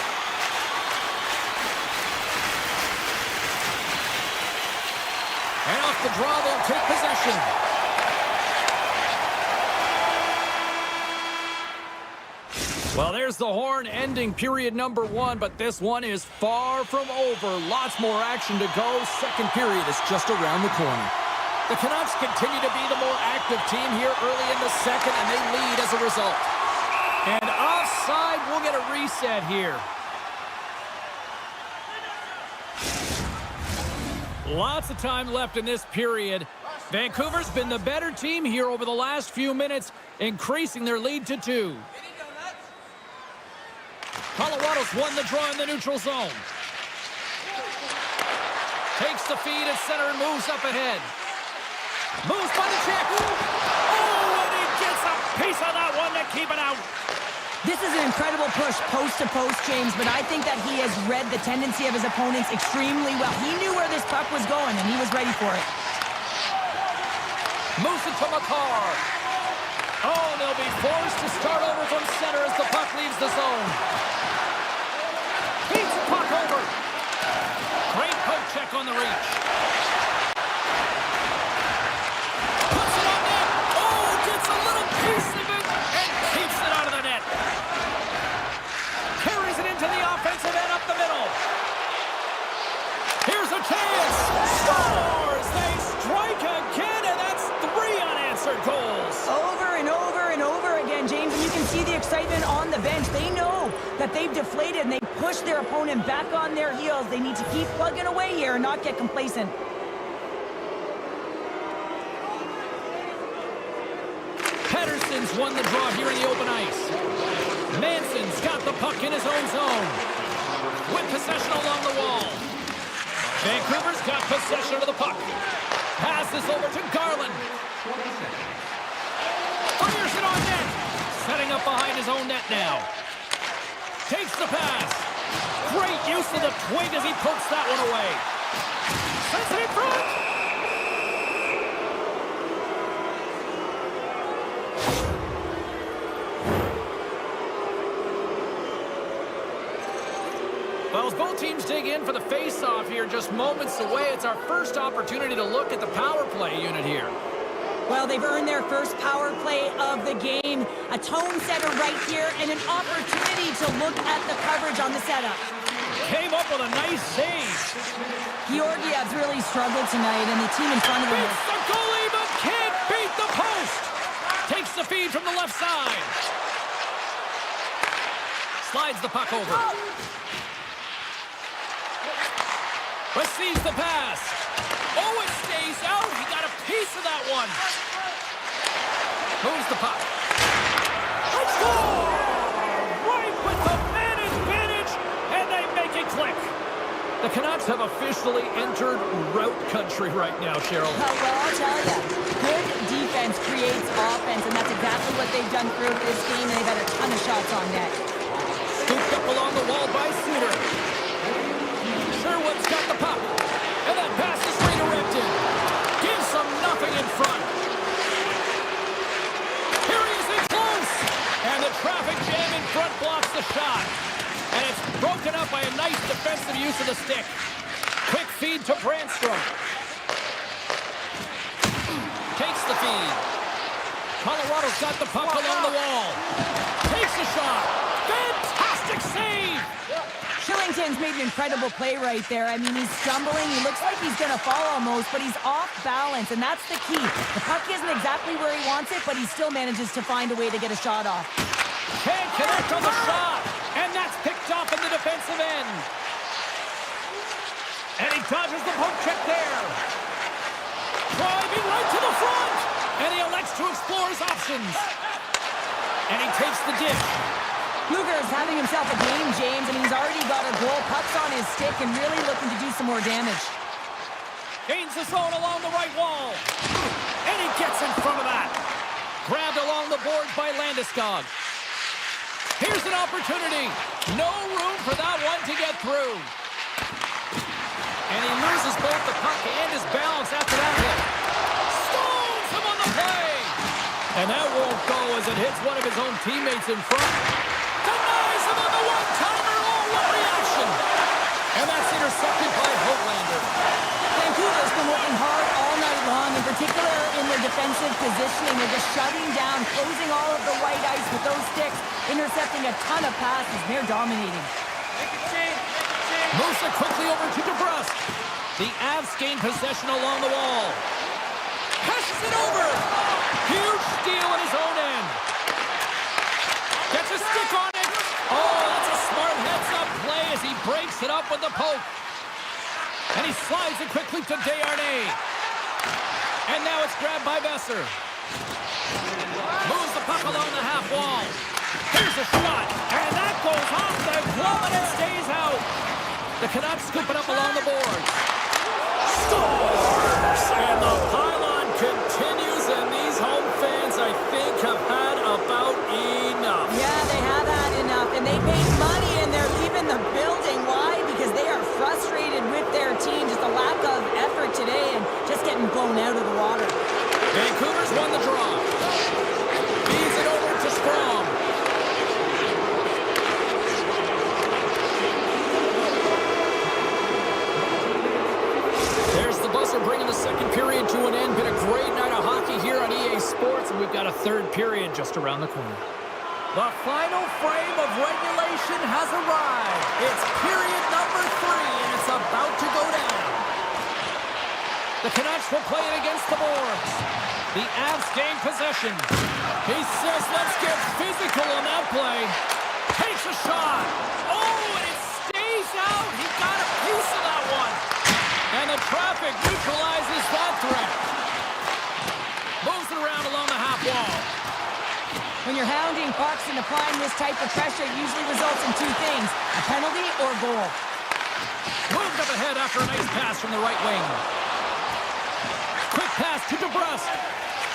And off the draw, they'll take possession. Well, there's the horn ending period number 1, but this one is far from over. Lots more action to go. Second period is just around the corner. The Canucks continue to be the more active team here early in the second, and they lead as a result. And offside, we'll get a reset here. Lots of time left in this period. Vancouver's been the better team here over the last few minutes, increasing their lead to 2. Colorado's won the draw in the neutral zone. Takes the feed at center and moves up ahead. Moves by the check. Oh, and he gets a piece of that one to keep it out. This is an incredible push post to post, James, but I think that he has read the tendency of his opponents extremely well. He knew where this puck was going, and he was ready for it. Moves it to McCarr. Oh, and they'll be forced to start over from center as the puck leaves the zone. Beats the puck over. Great poke check on the reach. Puts it on net. Oh, gets a little piece of it and keeps it out of the net. Carries it into the offensive end up the middle. Here's a chance. Scores! They strike again, and that's 3 unanswered goals. Over and over and over again, James, and you can see the excitement on the bench. They know that they've deflated, and they push their opponent back on their heels. They need to keep plugging away here and not get complacent. Pettersson's won the draw here in the open ice. Manson's got the puck in his own zone. With possession along the wall. Vancouver's got possession of the puck. Passes over to Garland. Fires it on net. Setting up behind his own net now. Takes the pass. Great use of the twig as he pokes that one away. Sends it in front. Well, as both teams dig in for the face-off here, just moments away, it's our first opportunity to look at the power play unit here. Well, they've earned their first power play of the game. A tone setter right here and an opportunity to look at the coverage on the setup. Came up with a nice save. Georgiev's really struggled tonight, and the team in front of him. Beats the goalie, but can't beat the post. Takes the feed from the left side. Slides the puck over. Receives the pass. Oh, it stays out. He got a piece of that one. Moves the puck. Score! Right with the man advantage, and they make it click. The Canucks have officially entered route country right now, Cheryl. Well, I'll tell you, good defense creates offense, and that's exactly what they've done throughout this game, and they've had a ton of shots on net. Scooped up along the wall by Suter. Sherwood's got the puck, and that pass is redirected. Gives them nothing in front. Here he is in close, and the traffic jam in front blocks the shot. And it's broken up by a nice defensive use of the stick. Quick feed to Brandstrom. Takes the feed. Colorado's got the puck along the wall. Takes a shot. Fantastic save! Shillington's made an incredible play right there. I mean, he's stumbling. He looks like he's going to fall almost, but he's off balance, and that's the key. The puck isn't exactly where he wants it, but he still manages to find a way to get a shot off. Can't connect on the shot, and that's picked off in the defensive end. And he dodges the poke check there. Driving right to the front, and he elects to explore his options. And he takes the dish. Luger is having himself a game, James, and he's already got a goal. Puck's on his stick and really looking to do some more damage. Gains the zone along the right wall. And he gets in front of that. Grabbed along the boards by Landeskog. Here's an opportunity. No room for that one to get through. And he loses both the puck and his balance after that hit. Stones him on the play. And that won't go as it hits one of his own teammates in front. Denies him on the one-timer. Oh, what reaction. And that's intercepted by Hoglander. Vancouver's been working hard all night long, in particular in their defensive positioning. They're just shutting down, closing all of the white ice with those sticks, intercepting a ton of passes. They're dominating. Moves it quickly over to DeBrusque. The Avs gain possession along the wall. Passes it over. Huge steal at his own end. Gets a stick on it. Oh, that's a smart heads-up play as he breaks it up with the poke. And he slides it quickly to Desharnais. And now it's grabbed by Besser. Moves the puck along the half wall. Here's a shot. And that goes off the glove and it stays out. The Canucks scoop it up along the boards. Scores! And the pylon continues, and these home fans, I think, have had about enough. Yeah, they have had enough, and they paid money, and they're leaving the building. Why? Because they are frustrated with their team. Just a lack of effort today and just getting blown out of the water. Vancouver's won the draw. Feeds it over to Sprong. There's the buzzer bringing the second period to an end. Been a great night of hockey here on EA Sports, and we've got a third period just around the corner. The final frame of regulation has arrived. It's period number 3, and it's about to go down. The Canucks will play it against the boards. The Avs gain possession. He says, let's get physical on that play. Takes a shot. Oh, and it stays out. He got a piece of that one. And the traffic neutralizes that threat. Moves it around along the half wall. When you're hounding pucks and applying this type of pressure, it usually results in two things, a penalty or goal. Moved up ahead after a nice pass from the right wing. Quick pass to DeBrusque.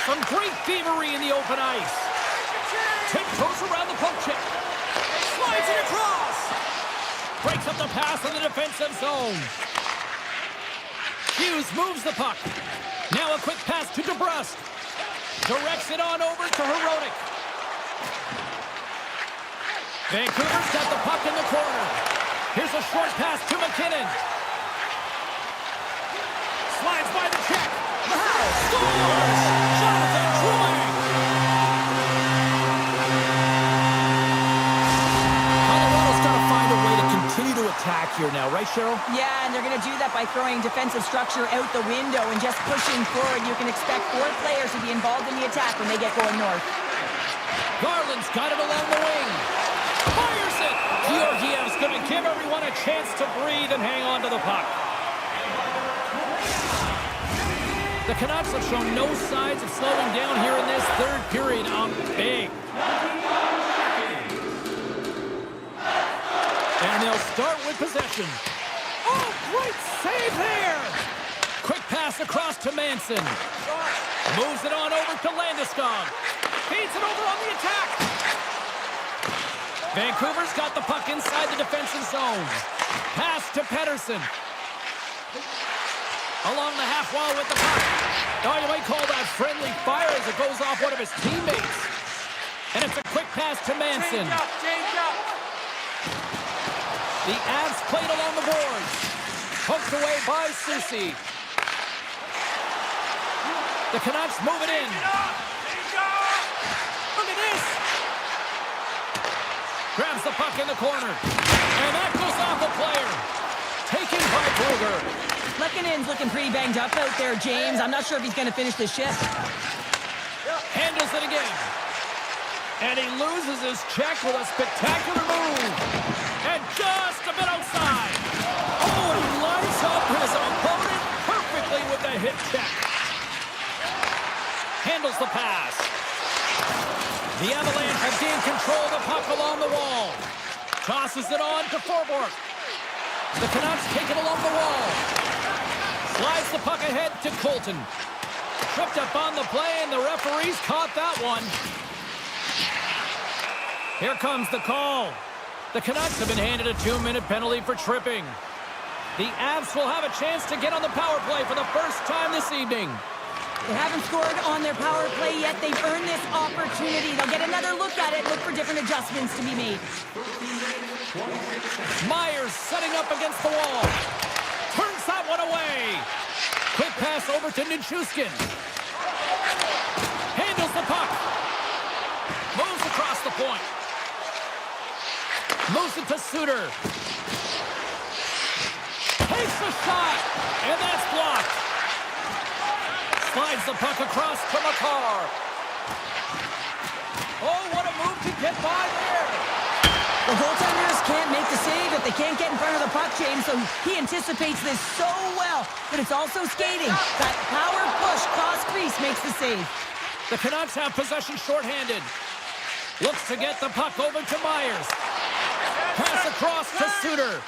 Some great thievery in the open ice. Tiptoes around the poke check. Slides it across. Breaks up the pass in the defensive zone. Hughes moves the puck. Now a quick pass to DeBrusque. Directs it on over to Hronek. Vancouver's got the puck in the corner. Here's a short pass to McKinnon. Slides by the check. Scores! Jonathan Drouin! Colorado's got to find a way to continue to attack here now, right, Cheryl? Yeah, and they're going to do that by throwing defensive structure out the window and just pushing forward. You can expect 4 players to be involved in the attack when they get going north. Garland's got it along the wing. Fires it! Georgiev's going to give everyone a chance to breathe and hang on to the puck. The Canucks have shown no signs of slowing down here in this third period. Big. And they'll start with possession. Oh, great save there! Quick pass across to Manson. Moves it on over to Landeskog. Feeds it over on the attack. Vancouver's got the puck inside the defensive zone. Pass to Pettersson. Along the half wall with the puck. Oh, you might call that friendly fire as it goes off one of his teammates. And it's a quick pass to Manson. Change up. The Avs played along the boards. Poked away by Soucy. The Canucks move it in. Look at this. Grabs the puck in the corner. And that goes off the player. Taken by Kruger. Lekkonen's looking pretty banged up out there, James. I'm not sure if he's going to finish this shift. Handles it again. And he loses his check with a spectacular move. And just a bit outside. Oh, he lines up his opponent perfectly with the hip check. Handles the pass. The Avalanche have gained control of the puck along the wall. Tosses it on to Forborg. The Canucks take it along the wall. Slides the puck ahead to Colton. tripped up on the play, and the referees caught that one. Here comes the call. The Canucks have been handed a 2-minute penalty for tripping. The Avs will have a chance to get on the power play for the first time this evening. They haven't scored on their power play yet. They've earned this opportunity. They'll get another look at it, look for different adjustments to be made. Myers setting up against the wall. Turns that one away. Quick pass over to Nichushkin. Handles the puck. Moves across the point. Moves it to Suter. Takes the shot. And that's blocked. Slides the puck across to Makar. Oh, what a move to get by there. The goaltenders can't make the save if they can't get in front of the puck, James, so he anticipates this so well. But it's also skating. That power push cross crease makes the save. The Canucks have possession shorthanded. Looks to get the puck over to Myers. Pass across to Suter.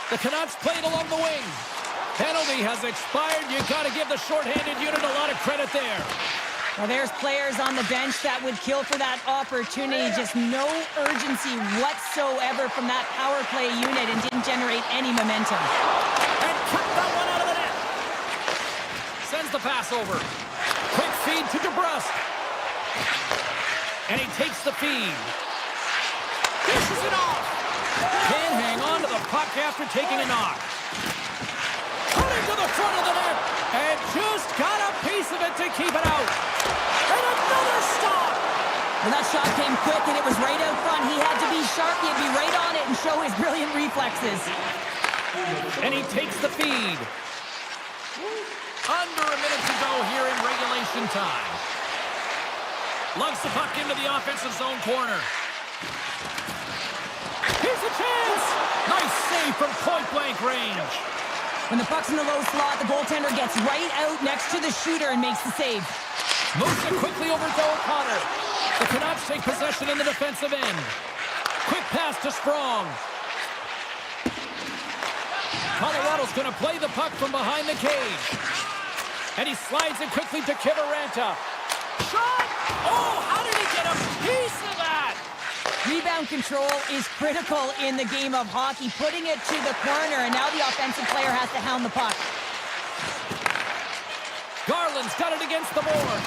The Canucks played along the wing. Penalty has expired. You got to give the shorthanded unit a lot of credit there. Well, there's players on the bench that would kill for that opportunity. Just no urgency whatsoever from that power play unit and didn't generate any momentum. And cut that one out of the net. Sends the pass over. Quick feed to DeBrusque. And he takes the feed. Dishes it off. Can't hang on to the puck after taking a knock. Cutting to the front of the net. And just got a piece of it to keep it out. And another stop. Well, that shot came quick and it was right out front. He had to be sharp. He had to be right on it and show his brilliant reflexes. And he takes the feed. Under a minute to go here in regulation time. Lugs the puck into the offensive zone corner. Here's a chance! Nice save from point-blank range. When the puck's in the low slot, the goaltender gets right out next to the shooter and makes the save. Moves it quickly over to O'Connor. The Canucks take possession in the defensive end. Quick pass to Sprong. Colorado's going to play the puck from behind the cage. And he slides it quickly to Kiviranta. Shot! Oh, how did he get a piece of that? Rebound control is critical in the game of hockey, putting it to the corner, and now the offensive player has to hound the puck. Garland's got it against the board.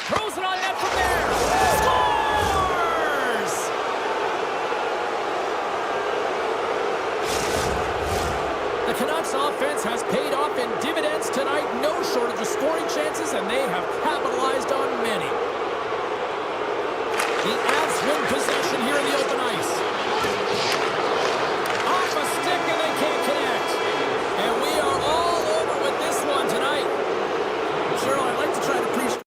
Throws it on net from there. Scores! The Canucks offense has paid off in dividends tonight. No shortage of scoring chances, and they have capitalized on many. The Avs win possession here in the open ice. Off a stick and they can't connect. And we are all over with this one tonight. Cheryl, I'd like to try to preach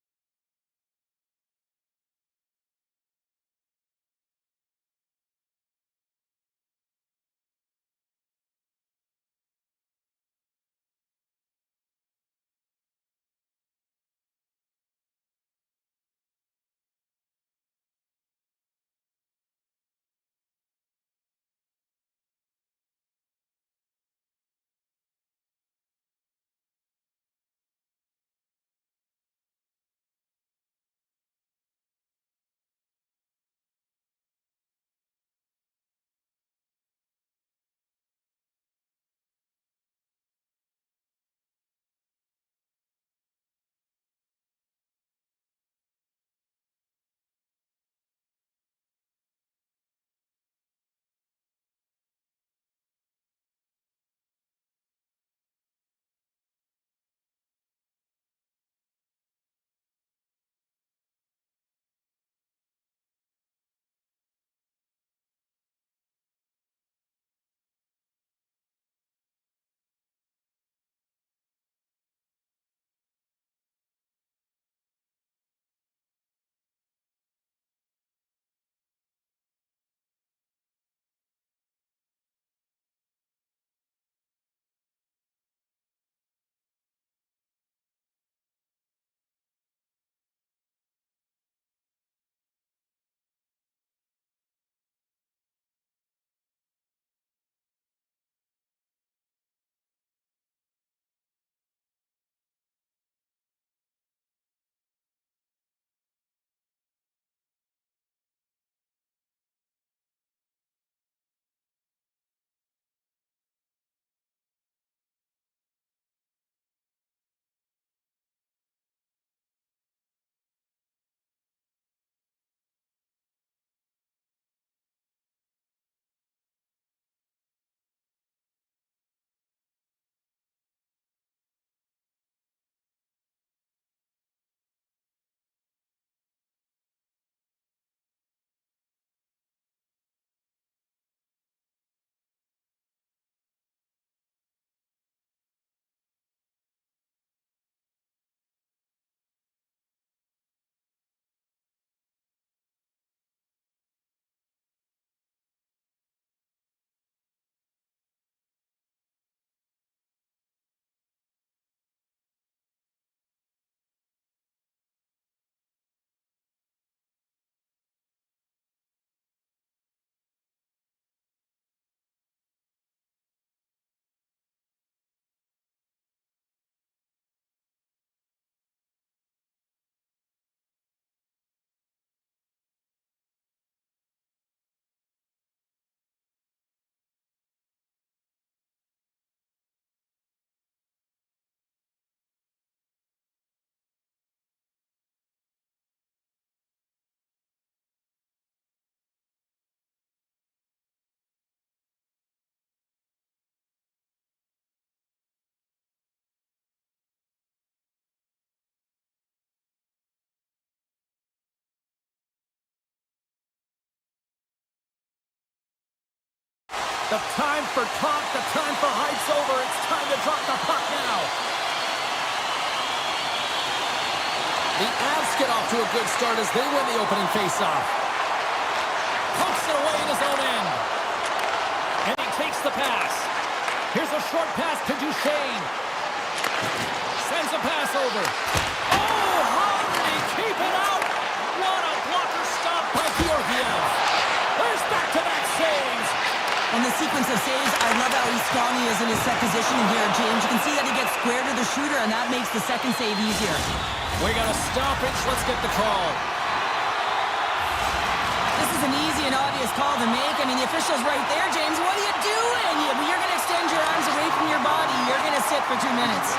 The time for talk, the time for hype's over. It's time to drop the puck now. The Avs get off to a good start as they win the opening faceoff. Pokes it away in his own end. And he takes the pass. Here's a short pass to Duchesne. Sends a pass over. Oh, how did he keep it out? What a blocker stop by Georgiev. There's back-to-back saves. On the sequence of saves, I love how strong he is in his set positioning here, James. You can see that he gets square to the shooter, and that makes the second save easier. We got a stoppage. Let's get the call. This is an easy and obvious call to make. I mean, the official's right there, James. What are you doing? You're going to extend your arms away from your body. You're going to sit for 2 minutes.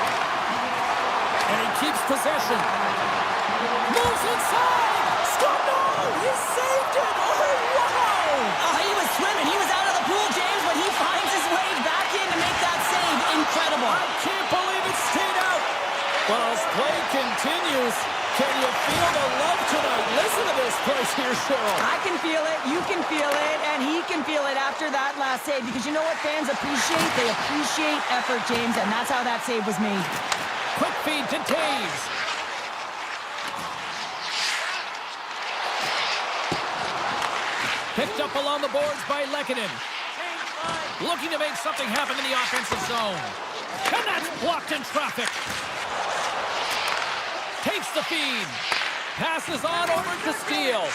And he keeps possession. Moves inside. Stop! No! He saved it! Oh, wow! He was swimming. He was out of the pool, James, but he finds his way back in to make that save. Incredible. I can't believe it stayed out. Well, as play continues, can you feel the love tonight? Listen to this place here, Cheryl. I can feel it, you can feel it, and he can feel it after that last save. Because you know what fans appreciate? They appreciate effort, James, and that's how that save was made. Quick feed to Taves. Picked up along the boards by Lehkonen. Looking to make something happen in the offensive zone. And that's blocked in traffic. Takes the feed. Passes on over to Steele.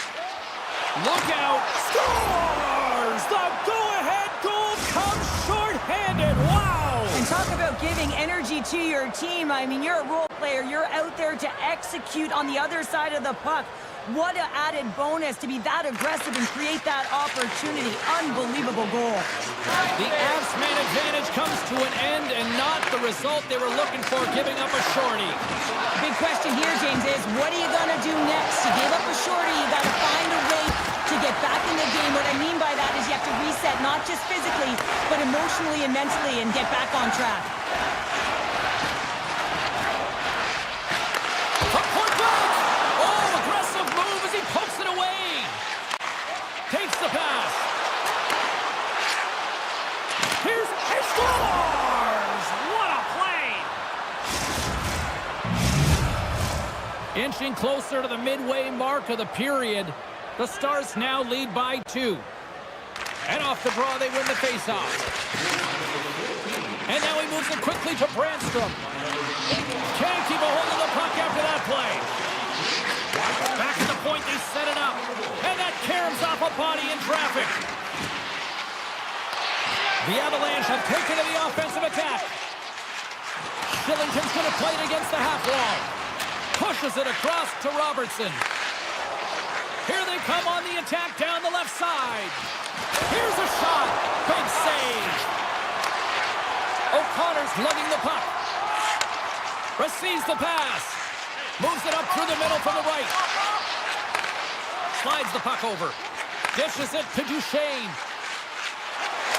Look out. Scores! The go-ahead goal comes short-handed. Wow! And talk about giving energy to your team. I mean, you're a role player. You're out there to execute on the other side of the puck. What an added bonus to be that aggressive and create that opportunity. Unbelievable goal. The Avs' man advantage comes to an end and not the result they were looking for, giving up a shorty. Big question here, James, is what are you going to do next? You gave up a shorty. You got to find a way to get back in the game. What I mean by that is you have to reset, not just physically, but emotionally and mentally, and get back on track. Pokes it away. Takes the pass. Here's he scores! What a play! Inching closer to the midway mark of the period. The Stars now lead by 2. And off the draw, they win the faceoff. And now he moves it quickly to Brandstrom. Can't keep a hold of the puck after that play. Back at the point, they set it up. And that caroms off a body in traffic. The Avalanche have taken to the offensive attack. Shillington's going to play it against the half wall. Pushes it across to Robertson. Here they come on the attack down the left side. Here's a shot. Big save. O'Connor's lugging the puck. Receives the pass. Moves it up through the middle from the right. Slides the puck over. Dishes it to Duchesne.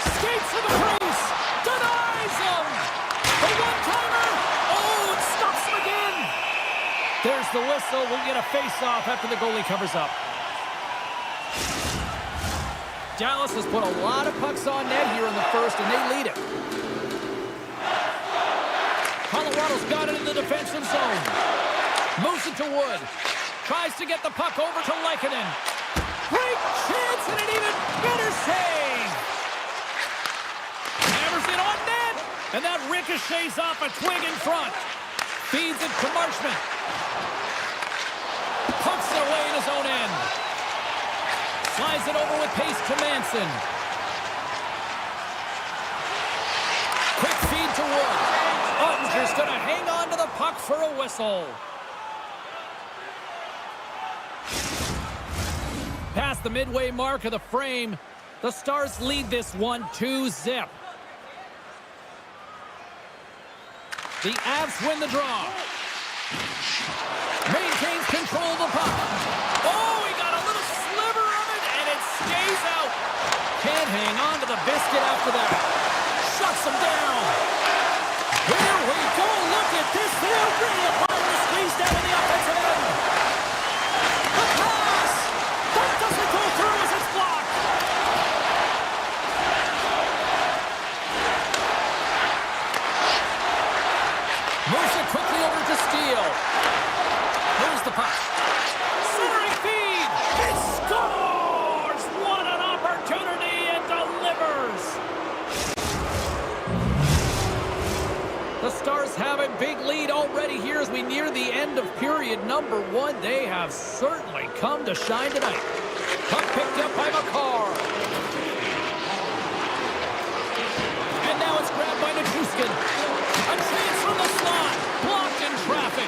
Skates to the crease. Denies him. The one-timer. Oh, it stops him again. There's the whistle. We'll get a face-off after the goalie covers up. Dallas has put a lot of pucks on net here in the first, and they lead it. Colorado's got it in the defensive zone. Moves it to Wood. Tries to get the puck over to Lehkonen. Great chance and an even better save. Hammers it on net. And that ricochets off a twig in front. Feeds it to Marchment. Pokes it away in his own end. Slides it over with pace to Manson. Quick feed to Wood. Ottinger's going to hang on to the puck for a whistle. Past the midway mark of the frame, the Stars lead this 1-2 zip. The Avs win the draw. Maintains control of the puck. Oh, he got a little sliver of it, and it stays out. Can't hang on to the biscuit after that. Shuts him down. Here we go. Look at this. They're really applying the squeeze down in the offensive end. The pass. That doesn't go through as it's blocked. period number 1. They have certainly come to shine tonight. Puck picked up by McCarr. And now it's grabbed by Nichushkin. A chance from the slot. Blocked in traffic.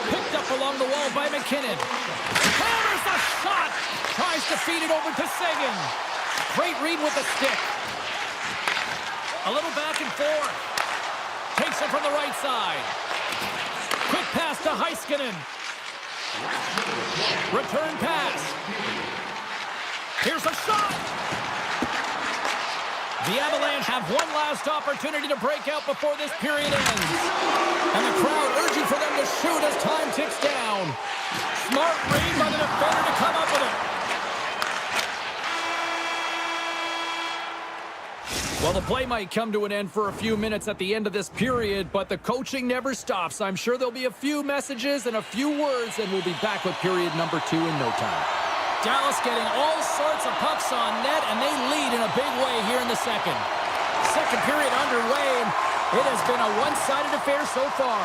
Picked up along the wall by McKinnon. Hammers the shot. Tries to feed it over to Seguin. Great read with the stick. A little back and forth. Takes it from the right side. Quick pass to Heiskanen. Return pass. Here's a shot. The Avalanche have one last opportunity to break out before this period ends. And the crowd urging for them to shoot as time ticks down. Smart read by the defender to come up with it. Well, the play might come to an end for a few minutes at the end of this period, but the coaching never stops. I'm sure there'll be a few messages and a few words, and we'll be back with period number 2 in no time. Dallas getting all sorts of pucks on net, and they lead in a big way here in the second. Second period underway, and it has been a one-sided affair so far.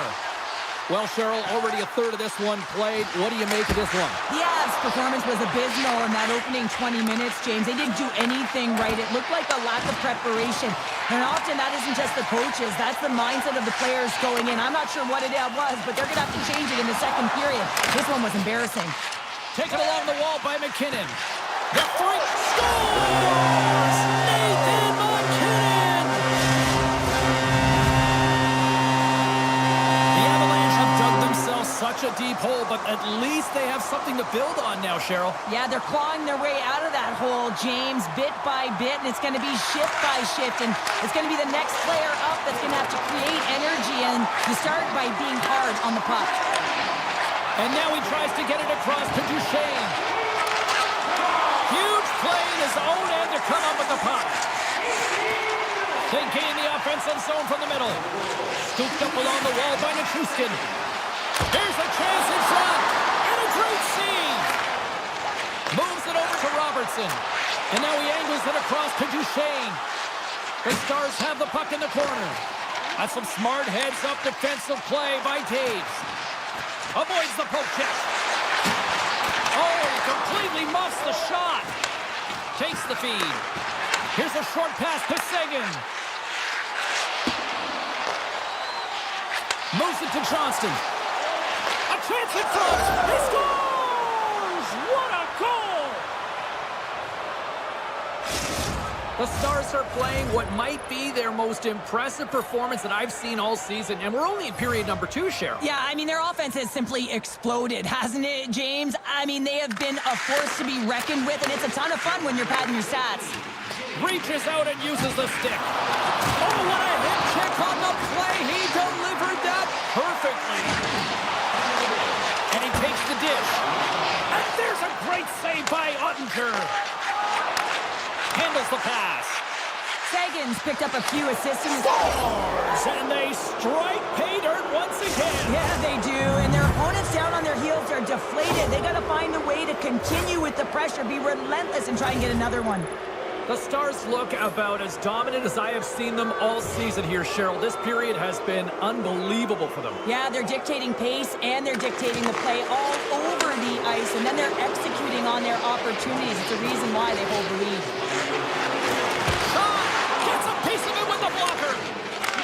Well, Cheryl, already a third of this one played. What do you make of this one? The Avs' performance was abysmal in that opening 20 minutes, James. They didn't do anything right. It looked like a lack of preparation. And often that isn't just the coaches. That's the mindset of the players going in. I'm not sure what it was, but they're going to have to change it in the second period. This one was embarrassing. Taken along the wall by McKinnon. The three scores! Nathan McKinnon! The Avalanche have dug themselves such a deep hole, but at least they have something to build on now, Cheryl. Yeah, they're clawing their way out of that hole, James, bit by bit, and it's going to be shift by shift, and it's going to be the next player up that's going to have to create energy, and you start by being hard on the puck. And now he tries to get it across to Duchesne. Huge play in his own end to come up with the puck. They gain the offensive zone from the middle. Scooped up along the wall by Nichushkin. Here's a chance in front. And a great save. Moves it over to Robertson. And now he angles it across to Duchesne. The Stars have the puck in the corner. That's some smart heads-up defensive play by Taves. Avoids the poke check. Oh, he completely muffs the shot. Takes the feed. Here's a short pass to Seguin. Moves it to Johnston. A chance in front. He scores! What a goal! The Stars are playing what might be their most impressive performance that I've seen all season, and we're only in period number 2, Cheryl. Yeah, I mean, their offense has simply exploded, hasn't it, James? I mean, they have been a force to be reckoned with, and it's a ton of fun when you're padding your stats. Reaches out and uses the stick. Oh, what a hit check on the play. He delivered that perfectly. And he takes the dish. And there's a great save by Ottinger. Handles the pass. Sagan's picked up a few assists in his... Scores! And they strike pay dirt once again. Yeah, they do. And their opponents down on their heels are deflated. They got to find a way to continue with the pressure, be relentless, and try and get another one. The Stars look about as dominant as I have seen them all season here, Cheryl. This period has been unbelievable for them. Yeah, they're dictating pace and they're dictating the play all over the ice, and then they're executing on their opportunities. It's a reason why they hold the lead. Shot! Gets a piece of it with the blocker!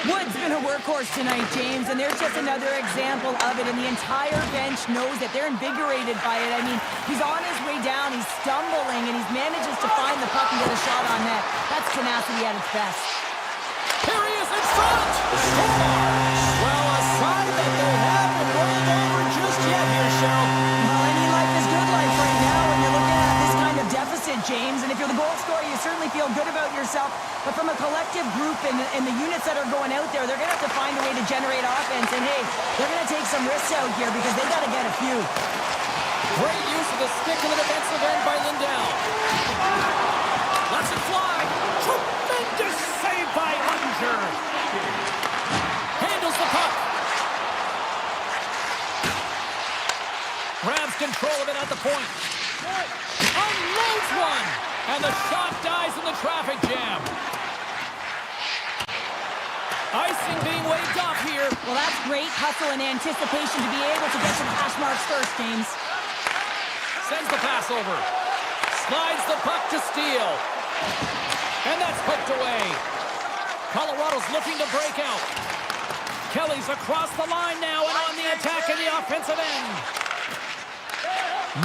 Wood's been a workhorse tonight, James, and there's just another example of it, and the entire bench knows that they're invigorated by it. I mean, he's on his way down, he's stumbling, and he manages to find the puck and get a shot on net. That's tenacity at its best. Here he is in front! Well, a sign that they haven't rolled over just yet here, Cheryl. Well, any life is good life right now when you're looking at this kind of deficit, James, and if you're the goal scorer, you certainly feel good about yourself. But from a collective group and the units that are going out there, they're going to have to find a way to generate offense. And, hey, they're going to take some risks out here because they got to get a few. Great use of the stick in the defensive end by Lindell. Lets it fly. Tremendous save by Ottinger. Handles the puck. Grabs control of it at the point. Unloads one. And the shot dies in the traffic jam. Icing being waved off here. Well, that's great hustle and anticipation to be able to get to the hash marks first, James. Sends the pass over. Slides the puck to steal. And that's poked away. Colorado's looking to break out. Kelly's across the line now and on the attack in the offensive end.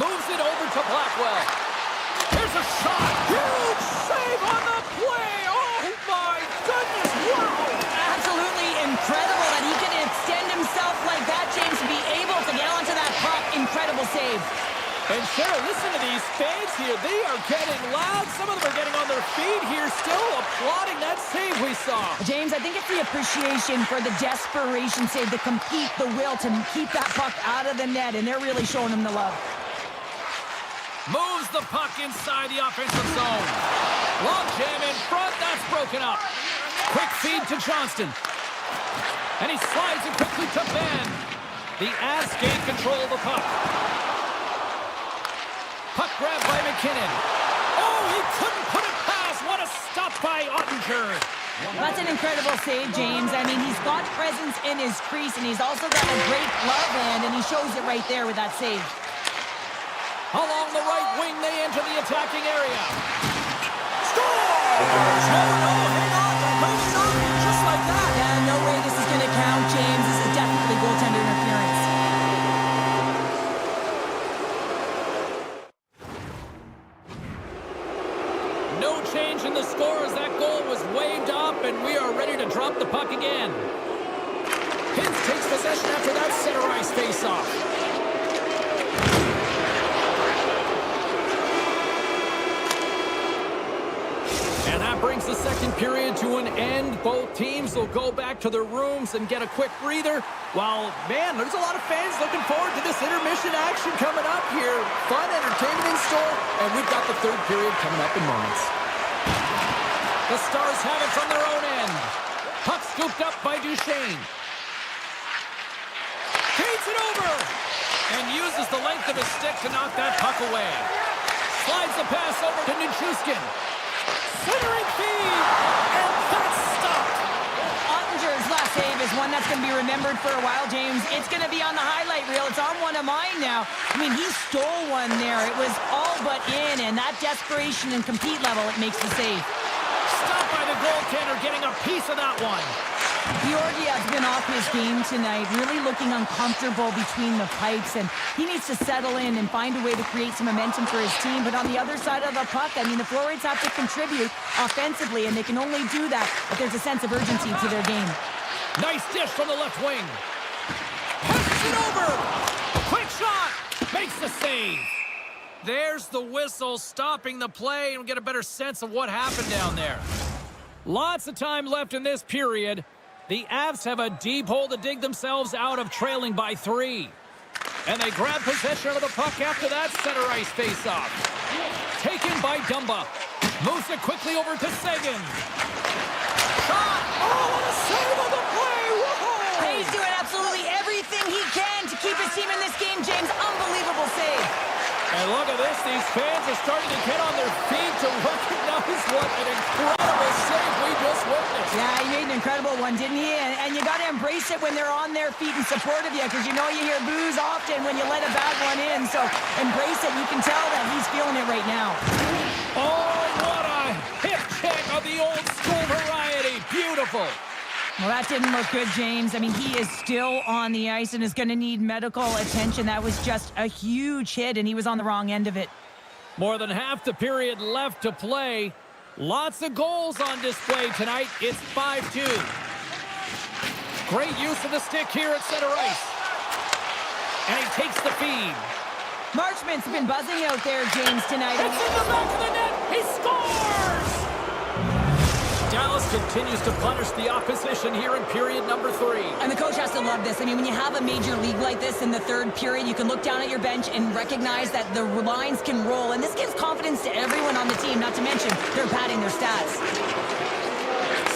Moves it over to Blackwell. Here's a shot. Huge save on the play. Oh, my goodness. Wow. Absolutely incredible that he can extend himself like that, James, to be able to get onto that puck. Incredible save. And Cheryl, listen to these fans here. They are getting loud. Some of them are getting on their feet here, still applauding that save we saw. James, I think it's the appreciation for the desperation save, the compete, the will to keep that puck out of the net, and they're really showing him the love. Moves the puck inside the offensive zone. Long jam in front. That's broken up. Quick feed to Johnston. And he slides it quickly to Ben. The Avs gain control of the puck. Puck grab by McKinnon. Oh, he couldn't put it past. What a stop by Ottinger. That's an incredible save, James. I mean, he's got presence in his crease, and he's also got a great glove hand, and he shows it right there with that save. Along the right wing, they enter the attacking area. Scores! Oh, no, hang on. No shot, just like that. Yeah, no way this is going to count, James. This is definitely goaltender interference. No change in the score as that goal was waved up, and we are ready to drop the puck again. Hintz takes possession after that center ice face-off. And that brings the second period to an end. Both teams will go back to their rooms and get a quick breather. While, man, there's a lot of fans looking forward to this intermission action coming up here. Fun entertainment in store, and we've got the third period coming up in moments. The Stars have it from their own end. Puck scooped up by Duchesne. Feeds it over! And uses the length of his stick to knock that puck away. Slides the pass over to Nichushkin. Centering feed! And that's stopped! Ottinger's last save is one that's going to be remembered for a while, James. It's going to be on the highlight reel. It's on one of mine now. I mean, he stole one there. It was all but in, and that desperation and compete level, it makes the save. Stopped by the goaltender, getting a piece of that one. Georgiev's been off his game tonight, really looking uncomfortable between the pipes, and he needs to settle in and find a way to create some momentum for his team. But on the other side of the puck, I mean, the forwards have to contribute offensively, and they can only do that if there's a sense of urgency to their game. Nice dish from the left wing. Passes it over. Quick shot. Makes the save. There's the whistle stopping the play, and we get a better sense of what happened down there. Lots of time left in this period. The Avs have a deep hole to dig themselves out of, trailing by 3. And they grab possession of the puck after that center ice face-off. Taken by Dumba. Moves it quickly over to Sagan. Shot! Oh, what a save on the play! Whoa! He's doing absolutely everything he can to keep his team in this game, James. Unbelievable save. And look at this. These fans are starting to get on their feet to recognize what an incredible save we just witnessed. Yeah, he made an incredible one, didn't he? And you got to embrace it when they're on their feet in support of you, because you know you hear boos often when you let a bad one in. So embrace it. You can tell that he's feeling it right now. Oh, what a hip check of the old school variety. Beautiful. Well, that didn't look good, James. I mean, he is still on the ice and is going to need medical attention. That was just a huge hit, and he was on the wrong end of it. More than half the period left to play. Lots of goals on display tonight. It's 5-2. Great use of the stick here at center ice. And he takes the feed. Marchment's been buzzing out there, James, tonight. It's in the back of the net. He scores! Dallas continues to punish the opposition here in period number 3. And the coach has to love this. I mean, when you have a major league like this in the third period, you can look down at your bench and recognize that the lines can roll. And this gives confidence to everyone on the team, not to mention they're padding their stats.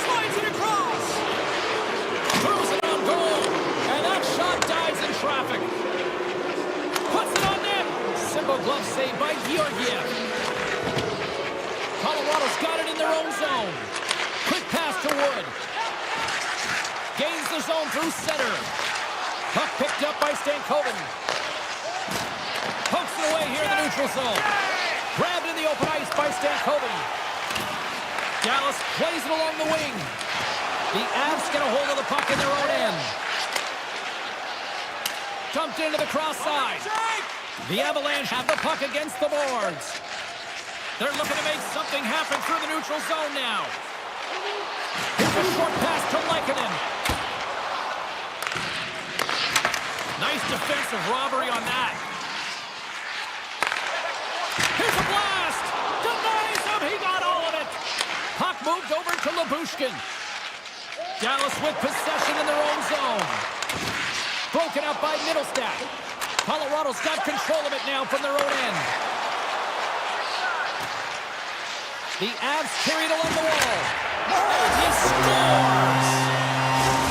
Slides it across. Throws it on goal. And that shot dies in traffic. Puts it on net. Simple glove save by Georgiev. Colorado's got it in their own zone. Quick pass to Wood. the zone through center. Puck picked up by Stankoven. Pokes it away here in the neutral zone. Grabbed in the open ice by Stankoven. Dallas plays it along the wing. The Avs get a hold of the puck in their own end. Dumped into the cross side. The Avalanche have the puck against the boards. They're looking to make something happen through the neutral zone now. Here's a short pass to Lehkonen. Nice defensive robbery on that. Here's a blast! Denies him! He got all of it! Puck moved over to Lyubushkin. Dallas with possession in their own zone. Broken up by Middlestat. Colorado's got control of it now from their own end. The Avs carried along the wall. And he scores!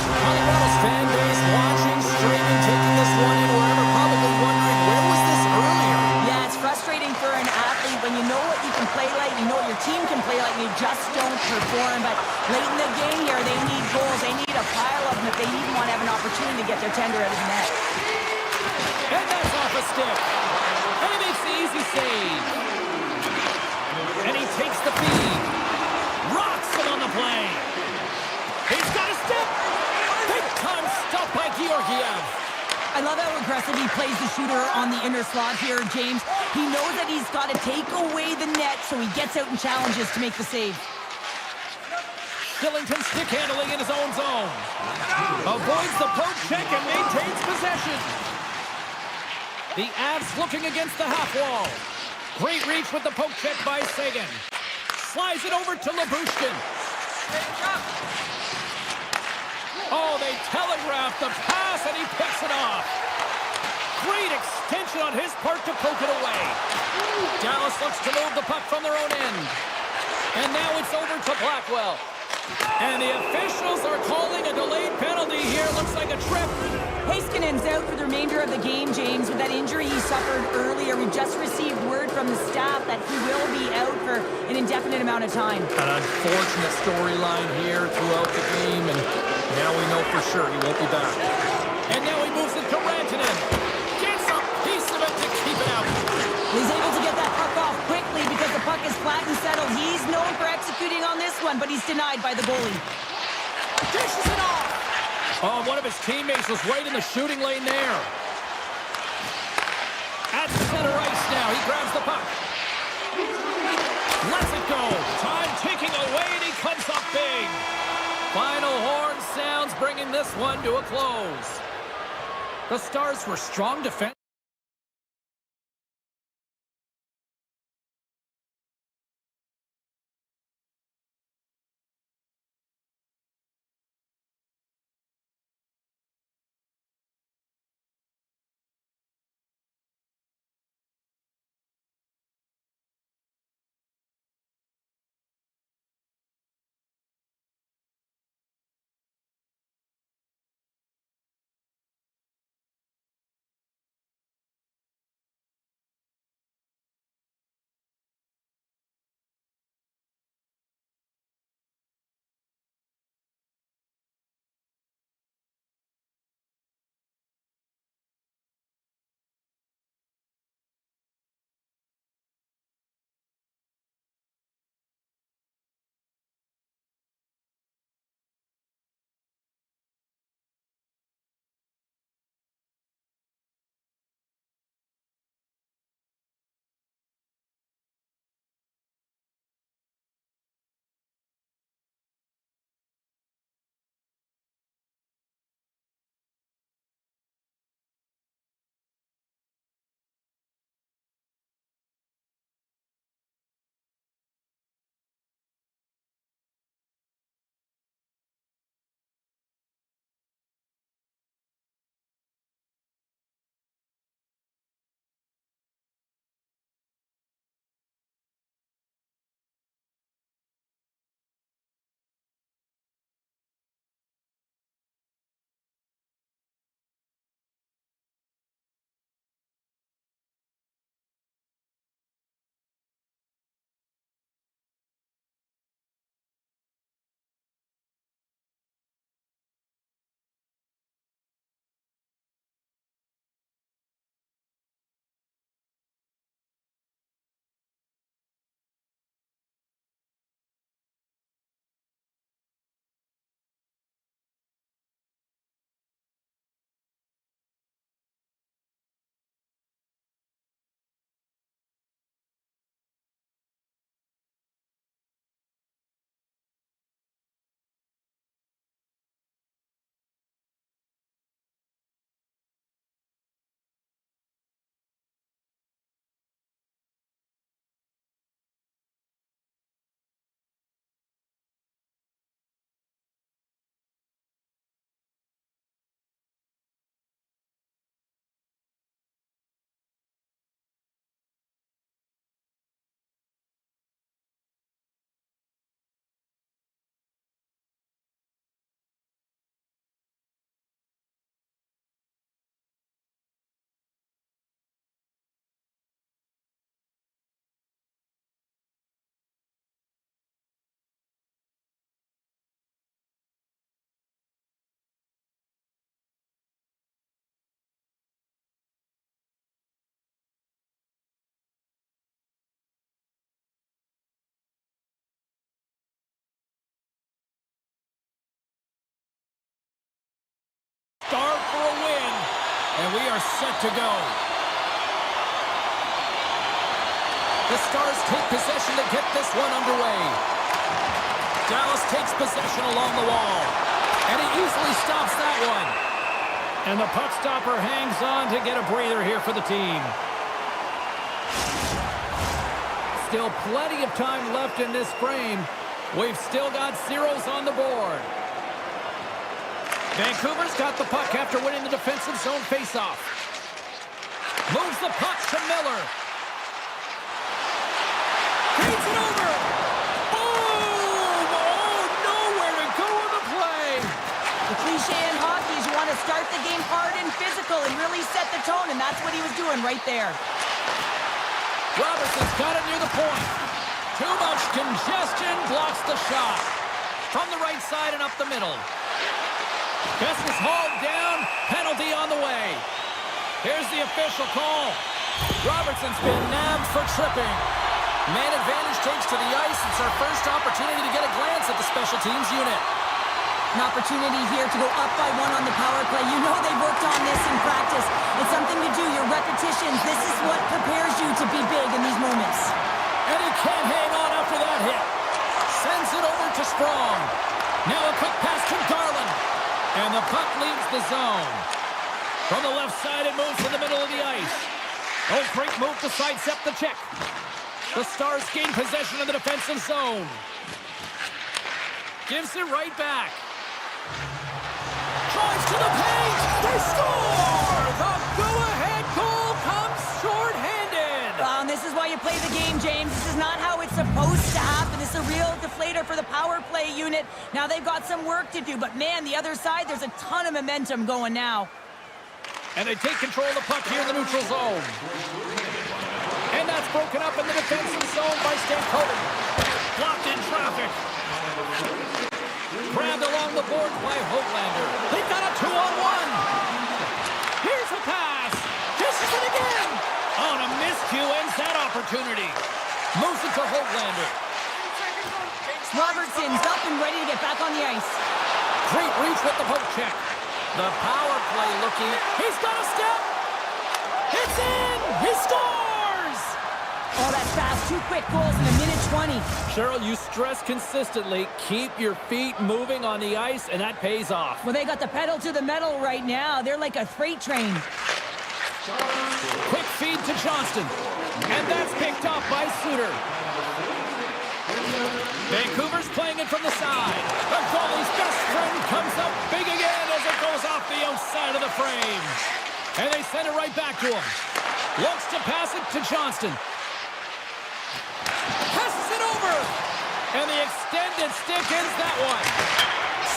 Colorado's fan base watching, streaming, taking this one in wherever, probably wondering, where was this earlier? Yeah, it's frustrating for an athlete when you know what you can play like, you know what your team can play like, and you just don't perform. But late in the game here, they need goals. They need a pile of them if they even want to have an opportunity to get their tender out of the net. And that's off a stick. And he makes the easy save. And he takes the feed. Rocks him on the play. He's got a step. Big time stop by Georgiev. I love how aggressive he plays the shooter on the inner slot here, James. He knows that he's got to take away the net, so he gets out and challenges to make the save. Billington stick handling in his own zone. Avoids the poke check and maintains possession. The Avs looking against the half wall. Great reach with the poke check by Sagan. Slides it over to Lyubushkin. Oh, they telegraph the pass and he picks it off. Great extension on his part to poke it away. Dallas looks to move the puck from their own end. And now it's over to Blackwell. And the officials are calling a delayed penalty here. Looks like a trip. Heiskanen's out for the remainder of the game, James, with that injury he suffered earlier. We've just received word from the staff that he will be out for an indefinite amount of time. An unfortunate storyline here throughout the game, and now we know for sure he won't be back. And now he moves it to Rantanen. Gets a piece of it to keep it out. He's able to get that puck off quickly because the puck is flat and settled. He's known for executing on this one, but he's denied by the goalie. Dishes it off. Oh, one of his teammates was right in the shooting lane there. At center ice now, he grabs the puck. Lets it go. Time ticking away, and he comes up big. Final horn sounds, bringing this one to a close. The Stars were strong defense. are set to go. The Stars take possession to get this one underway. Dallas takes possession along the wall. And he easily stops that one. And the puck stopper hangs on to get a breather here for the team. Still plenty of time left in this frame. We've still got zeros on the board. Vancouver's got the puck after winning the defensive zone faceoff. Moves the puck to Miller. Feeds it over. Boom! Oh, nowhere to go on the play. The cliche in hockey is you want to start the game hard and physical and really set the tone, and that's what he was doing right there. Robertson's got it near the point. Too much congestion blocks the shot. From the right side and up the middle. This is hauled down. Penalty on the way. Here's the official call. Robertson's been nabbed for tripping. Man advantage takes to the ice. It's our first opportunity to get a glance at the special teams unit. An opportunity here to go up by one on the power play. You know they've worked on this in practice. It's something to do, your repetitions. This is what prepares you to be big in these moments. And he can't hang on after that hit. Sends it over to Strong. Now a quick pass to Garland. And the puck leaves the zone. From the left side, it moves to the middle of the ice. Oh, great move to sidestep the check. The Stars gain possession of the defensive zone. Gives it right back. Drives to the paint. They score! The go-ahead goal comes short-handed. And this is why you play the game, James. This is not how it's supposed to happen. This is a real deflator for the power play unit. Now they've got some work to do, but man, the other side, there's a ton of momentum going now. And they take control of the puck here in the neutral zone. And that's broken up in the defensive zone by Stankoven. Blocked in traffic. Grabbed along the boards by Hoglander. They've got a 2-on-1. Here's a pass. Dishes it again. On a miscue ends that opportunity. Moves it to Hoglander. Robertson's up and ready to get back on the ice. Great reach with the poke check. The power play looking. He's got a step. It's in. He scores. Oh, that's fast. 2 quick goals in a minute 20. Cheryl, you stress consistently, keep your feet moving on the ice, and that pays off. Well, they got the pedal to the metal right now. They're like a freight train. Quick feed to Johnston. And that's picked up by Suter. Vancouver's playing it from the side. The goalie's best friend comes up big again as it goes off the outside of the frame. And they send it right back to him. Looks to pass it to Johnston. Passes it over. And the extended stick ends that one.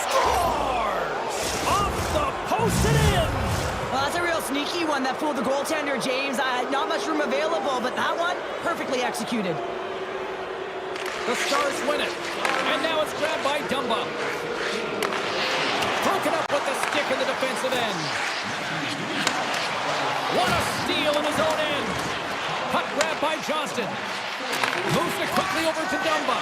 Scores! Off the post and in. Well, that's a real sneaky one that fooled the goaltender, James. Not much room available, but that one, perfectly executed. The Stars win it. And now it's grabbed by Dumba. Broken up with the stick in the defensive end. What a steal in his own end. Puck grabbed by Johnston. Moves it quickly over to Dumba.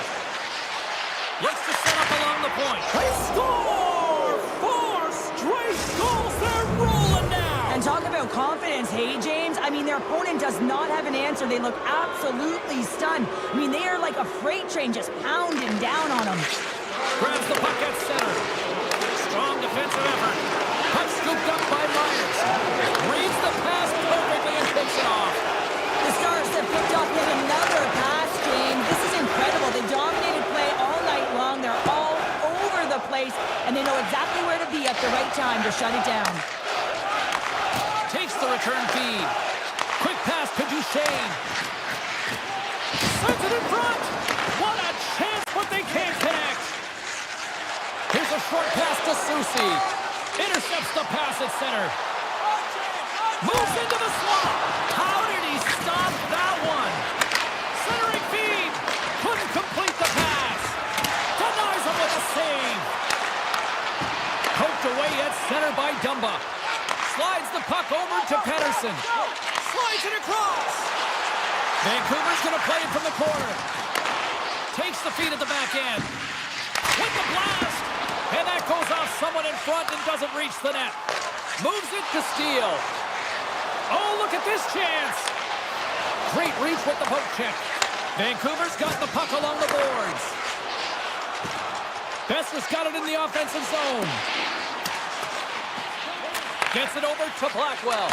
Looks to set up along the point. They score! 4 straight goals. They're rolling now. And talk about confidence, hey, James? I mean, their opponent does not have an answer. They look absolutely stunned. I mean, they are like a freight train just pounding down on them. Grabs the puck at center. Strong defensive effort. Puck scooped up by Myers. Reads the pass perfectly and picks it off. The Stars have picked up with another pass, James. This is incredible. They dominated play all night long. They're all over the place, and they know exactly where to be at the right time to shut it down. Takes the return feed. Quick pass to Duchesne. Sends it in front. What a chance, but they can't connect. Here's a short pass to Susie. Intercepts the pass at center. Moves into the slot. How did he stop that one? Centering feed. Couldn't complete the pass. Denies him with a save. Poked away at center by Dumba. Slides the puck over to Pettersson. Slides it across. Vancouver's going to play it from the corner. Takes the feed at the back end. With the blast. And that goes off someone in front and doesn't reach the net. Moves it to Steele. Oh, look at this chance. Great reach with the poke check. Vancouver's got the puck along the boards. Besser's got it in the offensive zone. Gets it over to Blackwell.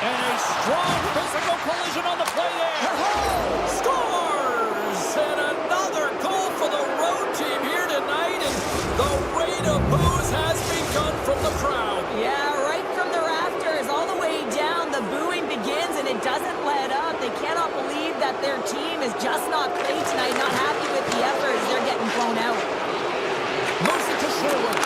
And a strong physical collision on the play there. Scores! And another goal for the road team here tonight. And the rain of boos has begun from the crowd. Yeah, right from the rafters all the way down. The booing begins and it doesn't let up. They cannot believe that their team is just not played tonight. Not happy with the effort as they're getting blown out. Moves it to Sherwood.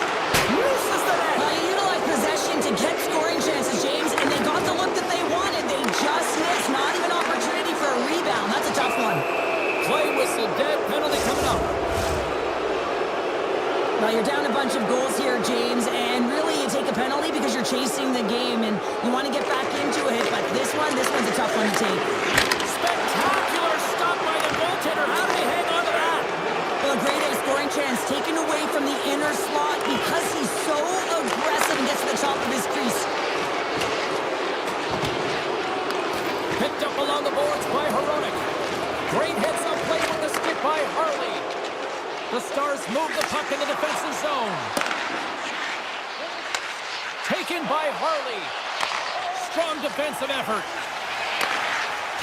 Misses the net. You utilize possession to get scoring chances, James, and they got the look that they wanted. They just missed. Not even opportunity for a rebound. That's a tough one. Play whistle dead. Penalty coming up. Well, you're down a bunch of goals here, James, and really you take a penalty because you're chasing the game and you want to get back into it, but this one's a tough one to take. Spectacular stop by the goaltender. How did he hang on to that? Well, a great scoring chance taken away from the inner slot because he's so aggressive and gets to the top of his crease. Picked up along the boards by Heronic. Great heads-up play with the stick by Harley. The Stars move the puck in the defensive zone. Taken by Harley. Strong defensive effort.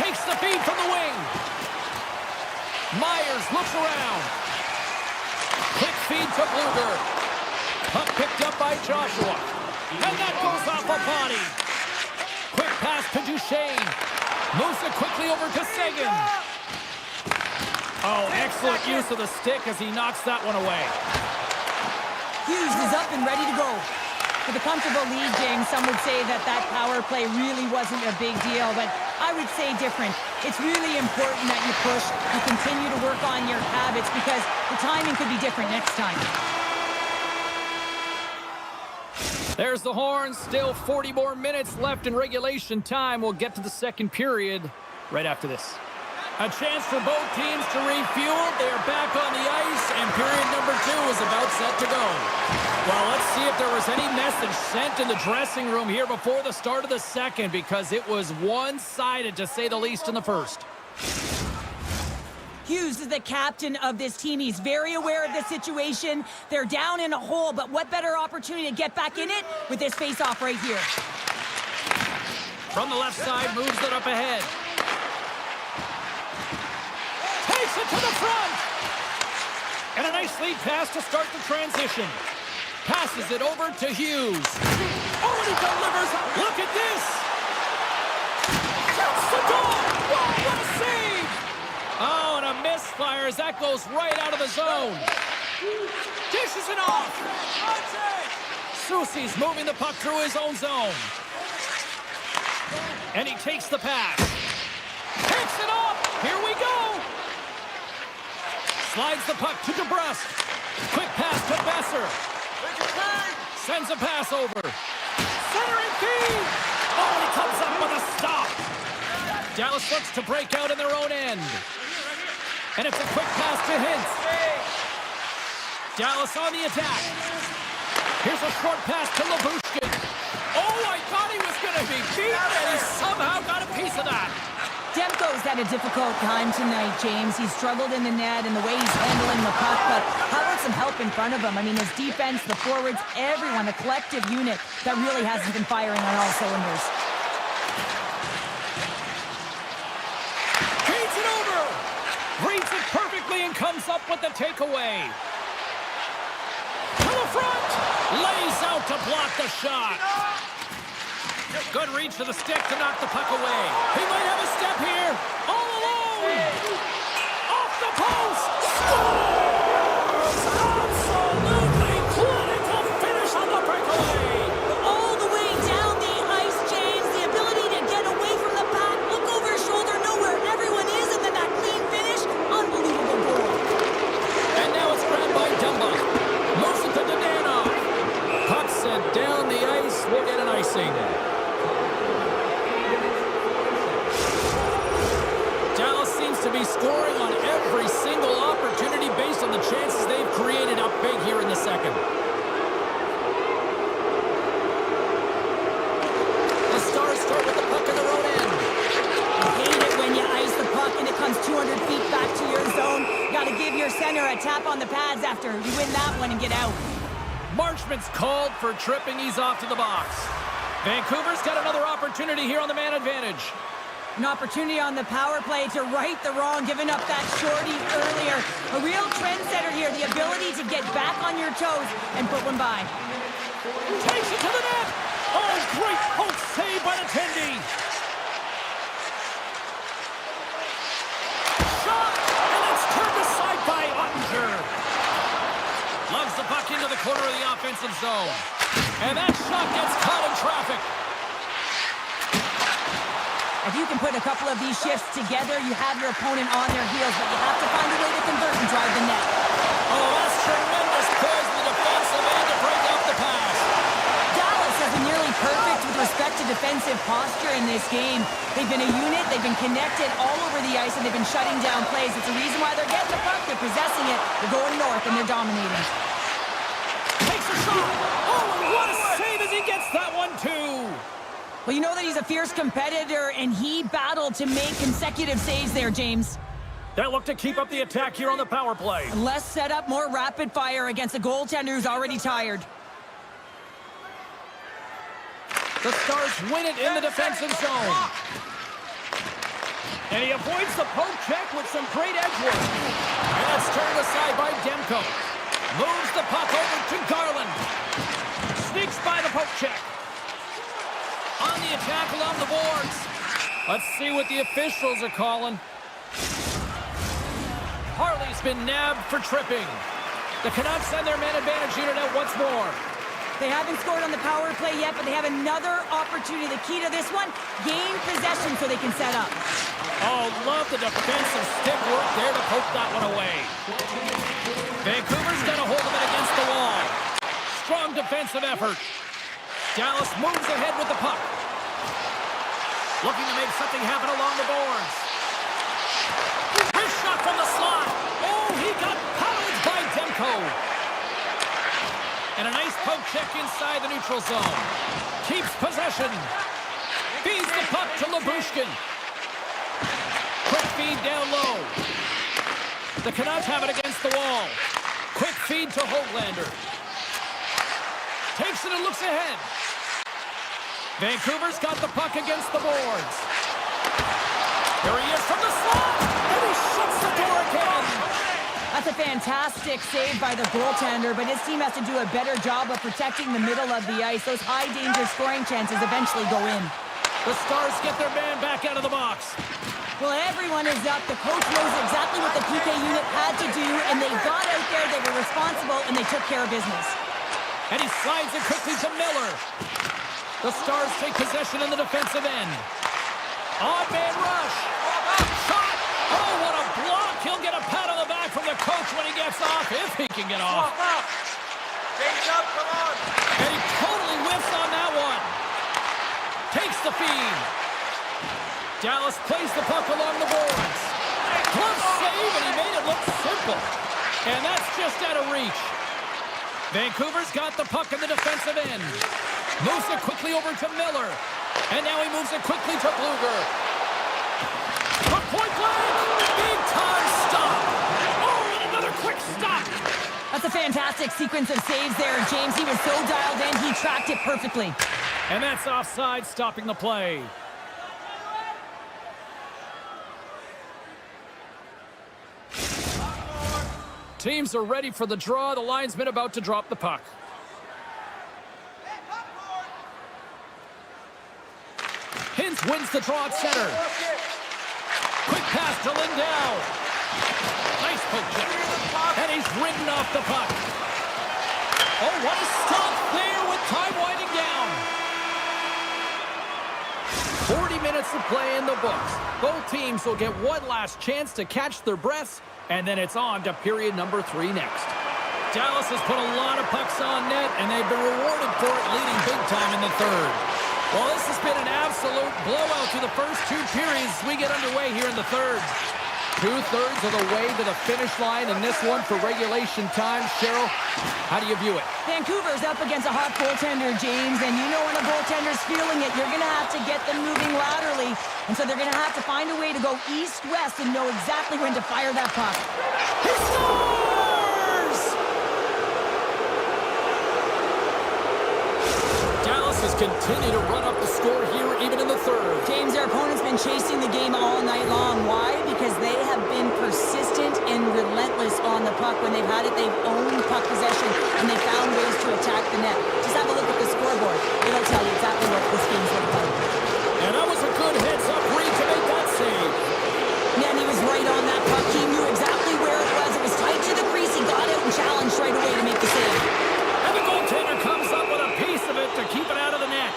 Takes the feed from the wing. Myers looks around. Quick feed to Bluger. Puck picked up by Joshua. And that goes off a body. Quick pass to Duchesne. Moves it quickly over to Sagan. Oh, excellent use of the stick as he knocks that one away. Hughes is up and ready to go. For the comfortable lead, James, some would say that power play really wasn't a big deal, but I would say different. It's really important that you push, you continue to work on your habits because the timing could be different next time. There's the horn. Still 40 more minutes left in regulation time. We'll get to the second period right after this. A chance for both teams to refuel. They are back on the ice, and period number 2 is about set to go. Well, let's see if there was any message sent in the dressing room here before the start of the second, because it was one-sided, to say the least, in the first. Hughes is the captain of this team. He's very aware of the situation. They're down in a hole, but what better opportunity to get back in it with this face-off right here. From the left side, moves it up ahead. Takes it to the front. And a nice lead pass to start the transition. Passes it over to Hughes. Oh, and he delivers. Look at this. Shoots the goal. Whoa, what a save. Oh, and a misfire as that goes right out of the zone. Dishes it off. Soucy's moving the puck through his own zone. And he takes the pass. Picks it up. Here we go. Slides the puck to DeBrusque. Quick pass to Besser. Sends a pass over. Centering feed. Oh, and he comes up with a stop. Dallas looks to break out in their own end. And it's a quick pass to Hintz. Dallas on the attack. Here's a short pass to Labushkin. Oh, I thought he was going to be beat, and he somehow got a piece of that. Demko's had a difficult time tonight, James. He's struggled in the net and the way he's handling the puck, but how about some help in front of him? I mean, his defense, the forwards, everyone, a collective unit that really hasn't been firing on all cylinders. Feeds it over. Reads it perfectly and comes up with the takeaway. To the front. Lays out to block the shot. Good reach to the stick to knock the puck away. He might have a step here. All alone. Off the post. Scores! Absolutely clinical finish on the breakaway. All the way down the ice, James. The ability to get away from the pack, look over his shoulder, know where everyone is, and then that clean finish. Unbelievable goal. And now it's grabbed by Dumba. Moves it to Dananov. Puck sent down the ice. We'll get an icing. our center a tap on the pads after you win that one and get out. Marchment's called for tripping. He's off to the box. Vancouver's got another opportunity here on the man advantage. An opportunity on the power play to right the wrong, giving up that shorty earlier. A real trendsetter here, the ability to get back on your toes and put one by. Takes it to the net. Oh, great poke save by the Tendy. Shot, and it's turned aside by Ottinger. Loves the puck into the corner of the offensive zone. And that shot gets caught in traffic. If you can put a couple of these shifts together, you have your opponent on their heels, but you have to find a way to convert and drive the net. Oh, that's tremendous poise in the defensive end to break up the pass. Dallas has been nearly perfect with respect to defensive posture in this game. They've been a unit, they've been connected all over the ice, and they've been shutting down plays. It's a reason why they're getting the puck, they're possessing it, they're going north, and they're dominating. Takes a shot. Oh, and what a save as he gets that one, too. Well, you know that he's a fierce competitor, and he battled to make consecutive saves there, James. They'll look to keep up the attack here on the power play. Less setup, more rapid fire against a goaltender who's already tired. The Stars win it in the defensive zone. And he avoids the poke check with some great edge work. And it's turned aside by Demko. Moves the puck over to Garland. Sneaks by the poke check. On the attack along the boards. Let's see what the officials are calling. Harley's been nabbed for tripping. The Canucks send their man advantage unit out once more. They haven't scored on the power play yet, but they have another opportunity. The key to this one, gain possession so they can set up. Oh, love the defensive stick work there to poke that one away. Vancouver's got a hold of it against the wall. Strong defensive effort. Dallas moves ahead with the puck. Looking to make something happen along the boards. His shot from the slot. Oh, he got pounded by Demko. And a nice poke check inside the neutral zone. Keeps possession. Feeds the puck to Labushkin. Quick feed down low. The Canucks have it against the wall. Quick feed to Hoglander. Takes it and looks ahead. Vancouver's got the puck against the boards. Here he is from the slot. And he shuts the door again. That's a fantastic save by the goaltender, but his team has to do a better job of protecting the middle of the ice. Those high-danger scoring chances eventually go in. The Stars get their man back out of the box. Well, everyone is up. The coach knows exactly what the PK unit had to do, and they got out there, they were responsible, and they took care of business. And he slides it quickly to Miller. The Stars take possession in the defensive end. Odd man rush. Shot. Oh, what a block. He'll get a pat on the back from the coach when he gets off, if he can get off. Change up, come on. And he totally whiffs on that one. Takes the feed. Dallas plays the puck along the boards. Close save, and he made it look simple. And that's just out of reach. Vancouver's got the puck in the defensive end. Moves it quickly over to Miller. And now he moves it quickly to Bluger. From point blank, big time stop. Oh, and another quick stop. That's a fantastic sequence of saves there, James. He was so dialed in, he tracked it perfectly. And that's offside, stopping the play. Teams are ready for the draw. The linesman about to drop the puck. Hintz wins the draw at center. Quick pass to Lindell. Nice poke check. And he's ridden off the puck. Oh, what a stop there with time winding down. 40 minutes of play in the books. Both teams will get one last chance to catch their breaths, and then it's on to period number 3 next. Dallas has put a lot of pucks on net, and they've been rewarded for it, leading big time in the third. Well, this has been an absolute blowout through the first 2 periods as we get underway here in the third. 2/3 of the way to the finish line in this one for regulation time. Cheryl, how do you view it? Vancouver's up against a hot goaltender, James, and you know when a goaltender's feeling it, you're going to have to get them moving laterally. And so they're going to have to find a way to go east-west and know exactly when to fire that puck. He scores! continue to run up the score here even in the third. James, their opponent's been chasing the game all night long. Why? Because they have been persistent and relentless on the puck. When they've had it, they've owned puck possession, and they found ways to attack the net. Just have a look at the scoreboard. It'll tell you exactly what this game's looked like. And that was a good heads-up read to make that save. Yeah, and he was right on that puck. He knew exactly where it was. It was tight to the crease. He got out and challenged right away to make the save. And the goaltender comes up with a piece of it to keep it out of the net.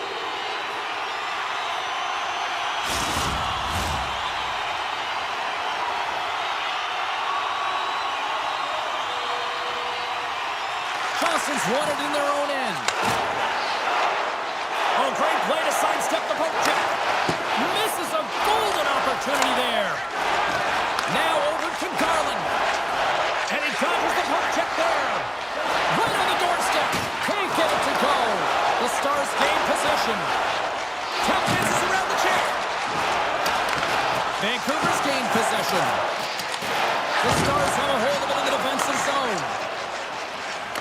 Johnson's won it in their own end. Oh, great play to sidestep the poke check. Misses a golden opportunity there. Now over to Garland. And he dodges the poke check there. Right on the doorstep. Can't get it to go. The Stars gain possession. Tap chances around the check. Vancouver's gained possession. The Stars have a hold of it in the defensive zone.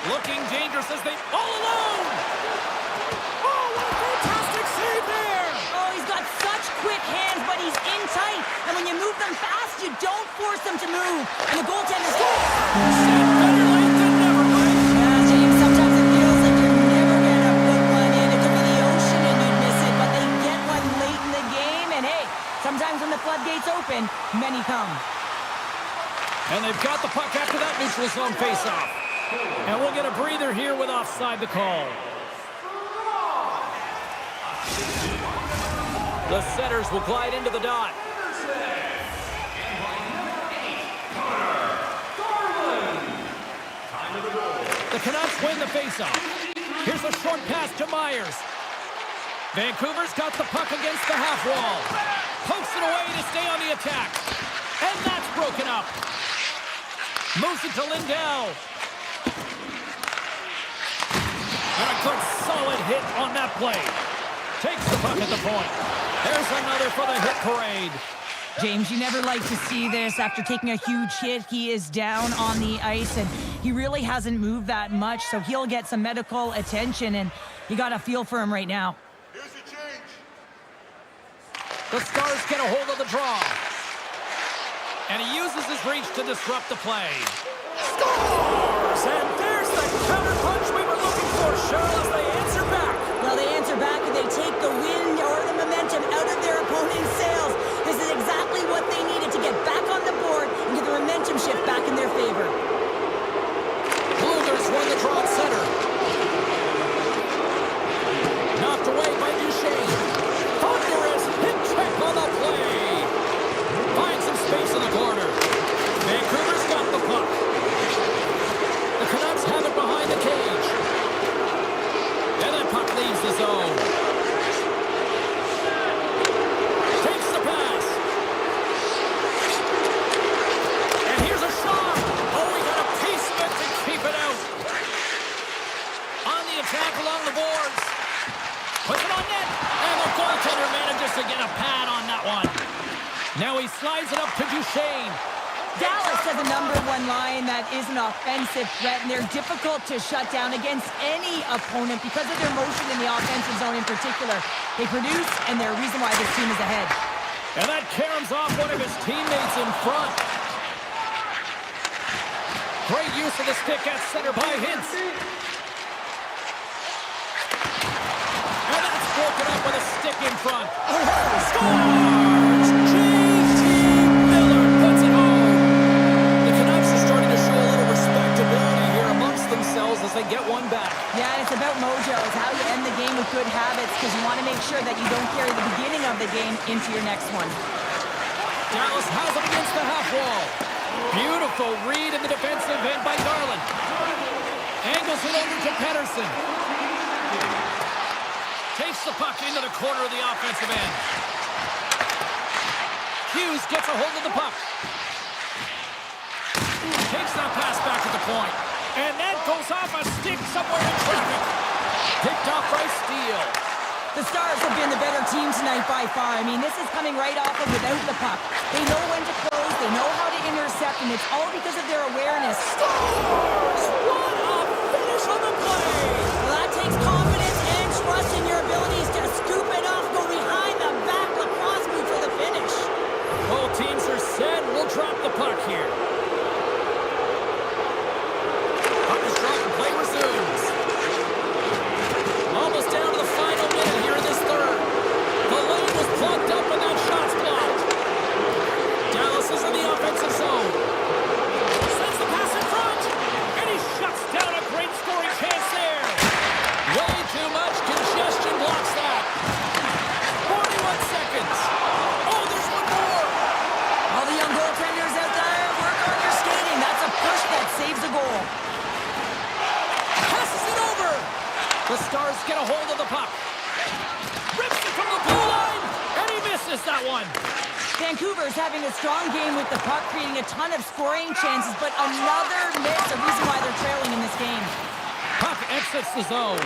Looking dangerous as they all alone. Oh, what a fantastic save there. Oh, he's got such quick hands, but he's in tight. And when you move them fast, you don't force them to move. And the goaltender scores. Said better late than never, Mike. Yeah, James, sometimes it feels like you're never going to put one in. It could be the ocean and you'd miss it, but they get one late in the game. And hey, sometimes when the floodgates open, many come. And they've got the puck after that neutral zone faceoff. And we'll get a breather here with offside the call. The setters will glide into the dot. The Canucks win the faceoff. Here's a short pass to Myers. Vancouver's got the puck against the half wall. Pokes it away to stay on the attack. And that's broken up. Moves it to Lindell. And a good solid hit on that play. Takes the puck at the point. There's another for the hit parade. James, you never like to see this. After taking a huge hit, he is down on the ice, and he really hasn't moved that much, so he'll get some medical attention, and you got a feel for him right now. Here's the change. The Stars get a hold of the draw. And he uses his reach to disrupt the play. Scores! And there's the counter punch we were looking for, Cheryl, as they answer back. Well, they answer back and they take the wind or the momentum out of their opponent's sails. This is exactly what they needed to get back on the board and get the momentum shift back in their favor. Bluegers won the draw at center. Knocked away by Duchesne. Thunderous hit check on the play. Finds some space in the corner. Vancouver's got the puck. The Canucks have it behind the cage. And that puck leaves the zone. Takes the pass. And here's a shot. Oh, he got a piece of it to keep it out. On the attack along the boards. Puts it on net. And the goaltender manages to get a pad on that one. Now he slides it up to Duchesne. Dallas has a #1 line that is an offensive threat, and they're difficult to shut down against any opponent because of their motion in the offensive zone in particular. They produce, and they're a reason why this team is ahead. And that caroms off one of his teammates in front. Great use of the stick at center by Hintz. And that's broken up with a stick in front. Scores! J.T. Miller puts it home. The Canucks are starting to show a little respectability here amongst themselves as they get one back. Yeah, it's about mojo. It's how you end the game with good habits because you want to make sure that you don't carry the beginning of the game into your next one. Dallas has it against the half wall. Beautiful read in the defensive end by Garland. Angles it over to Pettersson. Takes the puck into the corner of the offensive end. Hughes gets a hold of the puck. Takes that pass back at the point. And that goes off a stick somewhere in traffic. Picked off by Steele. The Stars have been the better team tonight by far. I mean, this is coming right off of without the puck. They know when to close, they know how to intercept, and it's all because of their awareness. Scores! What a finish on the play! Well, that takes confidence and trust in your ability missed that one. Vancouver's having a strong game with the puck, creating a ton of scoring chances, but another miss, a reason why they're trailing in this game. Puck exits the zone.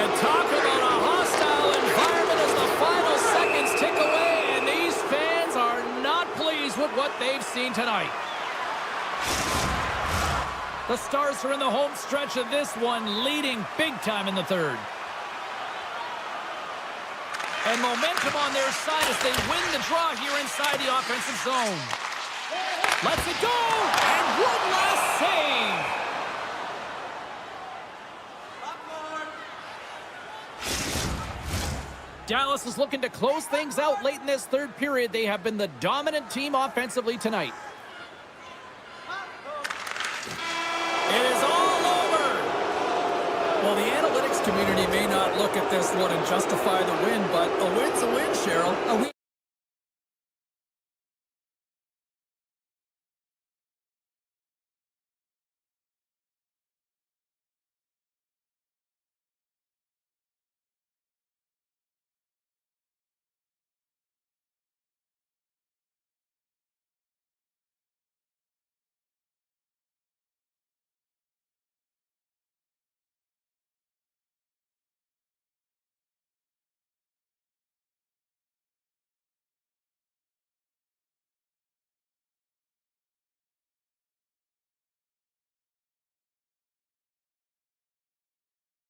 And talk about a hostile environment as the final seconds tick away, and these fans are not pleased with what they've seen tonight. The Stars are in the home stretch of this one, leading big time in the third. And momentum on their side as they win the draw here inside the offensive zone. Lets it go! And one last save! Dallas is looking to close things out late in this third period. They have been the dominant team offensively tonight. It is all over! Well, the analytics community may not look at this one and justify the win, but a win's a win, Cheryl. A win.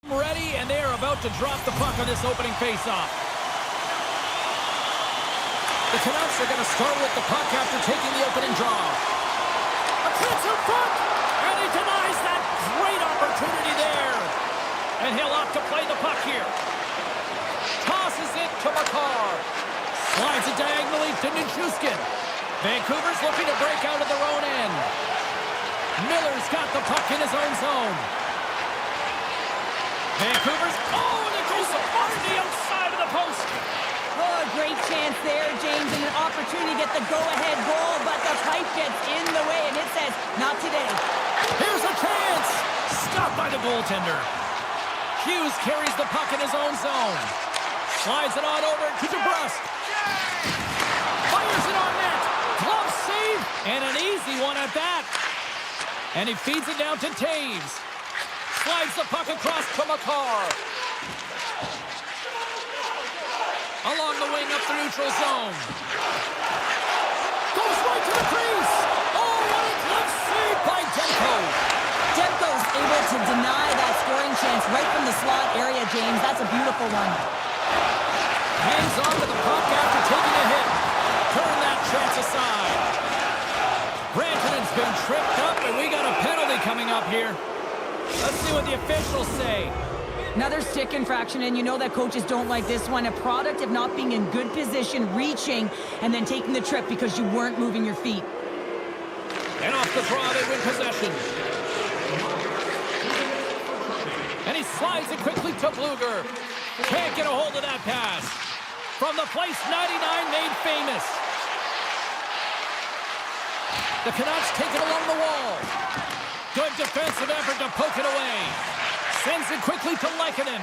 Ready, and they are about to drop the puck on this opening faceoff. The Canucks are going to start with the puck after taking the opening draw. A chance in front, and he denies that great opportunity there. And he'll opt to play the puck here. Tosses it to Makar. Slides it diagonally to Nichushkin. Vancouver's looking to break out of their own end. Miller's got the puck in his own zone. Vancouver's, and it goes on the outside of the post. Oh, a great chance there, James, and an opportunity to get the go-ahead goal, but the pipe gets in the way, and it says, not today. Here's a chance. Stopped by the goaltender. Hughes carries the puck in his own zone. Slides it on over to DeBrusque. Fires it on net. Glove save, and an easy one at that. And he feeds it down to Taves. Slides the puck across to Makar. Along the wing up the neutral zone. Goes right to the crease. Oh, what a glove save by Demko. Demko's able to deny that scoring chance right from the slot area, James. That's a beautiful one. Hangs on to the puck after taking a hit. Turn that chance aside. Rantanen's been tripped up, and we got a penalty coming up here. Let's see what the officials say. Another stick infraction, and you know that coaches don't like this one. A product of not being in good position, reaching, and then taking the trip because you weren't moving your feet. And off the draw, they win possession. And he slides it quickly to Bluger. Can't get a hold of that pass. From the place 99 made famous. The Canucks take it along the wall. Good defensive effort to poke it away. Sends it quickly to Lehkonen.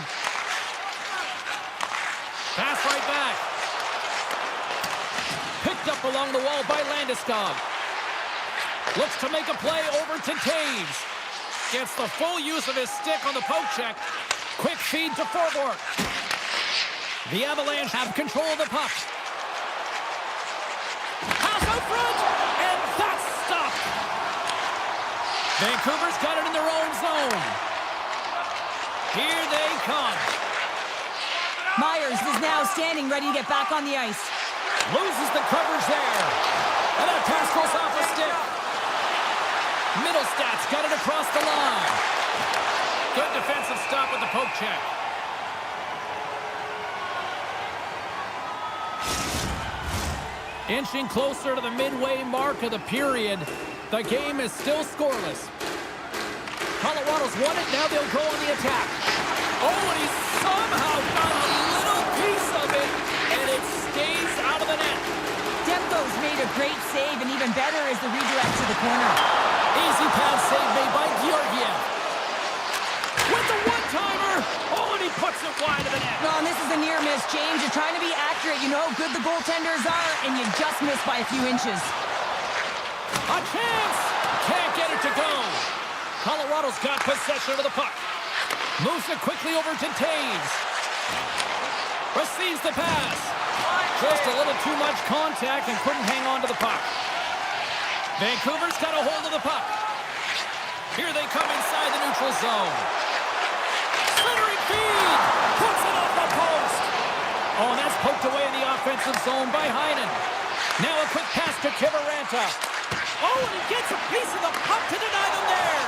Pass right back. Picked up along the wall by Landeskog. Looks to make a play over to Taves. Gets the full use of his stick on the poke check. Quick feed to Forborg. The Avalanche have control of the puck. Pass out front, and that's stopped. Vancouver's got it in their own zone. Here they come. Myers is now standing ready to get back on the ice. Loses the coverage there. And that pass goes off a stick. Middlestats got it across the line. Good defensive stop with the poke check. Inching closer to the midway mark of the period. The game is still scoreless. Colorado's won it, now they'll go on the attack. Oh, and he somehow got a little piece of it, and it stays out of the net. Demko's made a great save, and even better is the redirect to the corner. Easy pass save made by Georgiev. With the one-timer, oh, and he puts it wide of the net. Well, and this is a near miss, James. You're trying to be accurate. You know how good the goaltenders are, and you just missed by a few inches. A chance! Can't get it to go. Colorado's got possession of the puck. Moves it quickly over to Taves. Receives the pass. Just a little too much contact and couldn't hang on to the puck. Vancouver's got a hold of the puck. Here they come inside the neutral zone. Centering feed! Puts it off the post! Oh, and that's poked away in the offensive zone by Heinen. Now a quick pass to Kiviranta. Oh, and he gets a piece of the puck to deny them there!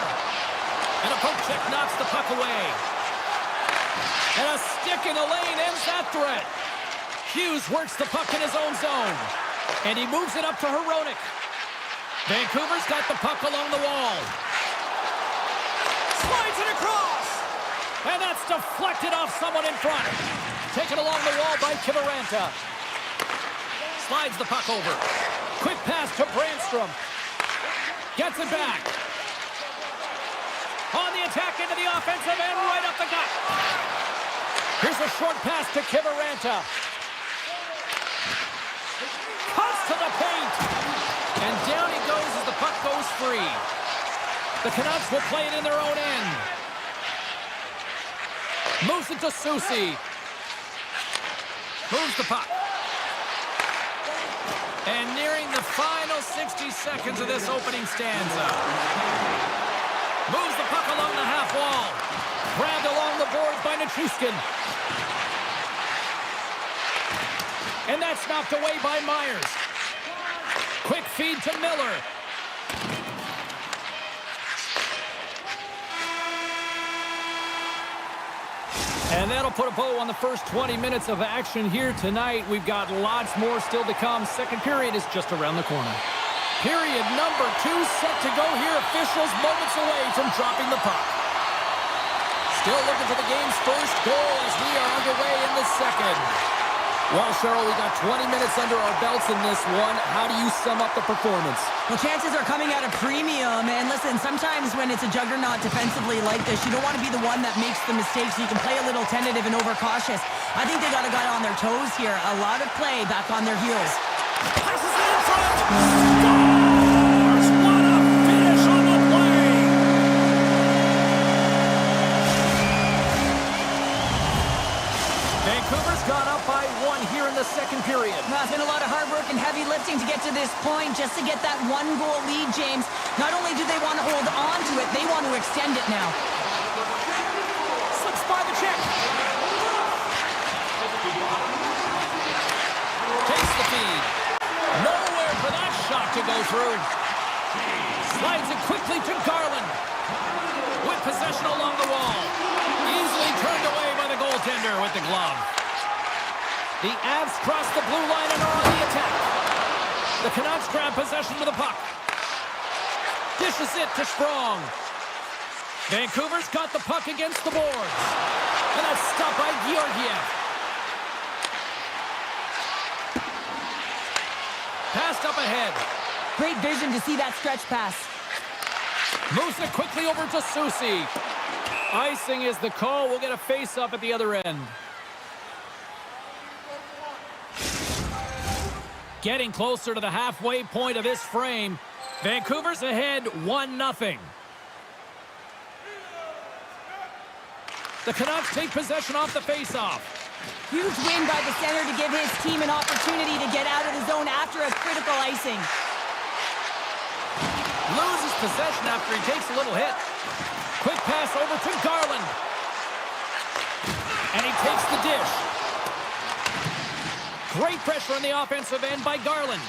And a poke check knocks the puck away. And a stick in the lane ends that threat. Hughes works the puck in his own zone. And he moves it up to Hronek. Vancouver's got the puck along the wall. Slides it across. And that's deflected off someone in front. Taken along the wall by Kiviranta. Slides the puck over. Quick pass to Brandstrom. Gets it back. On the attack into the offensive end, right up the gut. Here's a short pass to Kiviranta. Cuts to the paint. And down he goes as the puck goes free. The Canucks will play it in their own end. Moves it to Soucy. Moves the puck. And nearing the final 60 seconds of this opening stanza. Moves the puck along the half wall. Grabbed along the boards by Nichushkin. And that's knocked away by Myers. Quick feed to Miller. And that'll put a bow on the first 20 minutes of action here tonight. We've got lots more still to come. Second period is just around the corner. Period number 2 set to go here. Officials moments away from dropping the puck. Still looking for the game's first goal as we are underway in the second. Well, Cheryl, we got 20 minutes under our belts in this one. How do you sum up the performance? Well, chances are coming at a premium. And listen, sometimes when it's a juggernaut defensively like this, you don't want to be the one that makes the mistakes. You can play a little tentative and overcautious. I think they got a guy on their toes here. A lot of play back on their heels. Passes it in front. Scores! What a finish on the play! Vancouver's gone up by 1 here in the second period. Well, it's been a lot of hard work and heavy lifting to get to this point, just to get that 1-goal lead, James. Not only do they want to hold on to it, they want to extend it now. Slips by the check. Takes the feed. Nowhere for that shot to go through. Slides it quickly to Garland. With possession along the wall. Easily turned away by the goaltender with the glove. The Avs cross the blue line and are on the attack. The Canucks grab possession of the puck. Dishes it to Strong. Vancouver's got the puck against the boards. And that's stopped by Georgiev. Passed up ahead. Great vision to see that stretch pass. Moves it quickly over to Soucy. Icing is the call. We'll get a face-up at the other end. Getting closer to the halfway point of this frame. Vancouver's ahead 1-0. The Canucks take possession off the face-off. Huge win by the center to give his team an opportunity to get out of the zone after a critical icing. Loses possession after he takes a little hit. Quick pass over to Garland. And he takes the dish. Great pressure on the offensive end by Garland.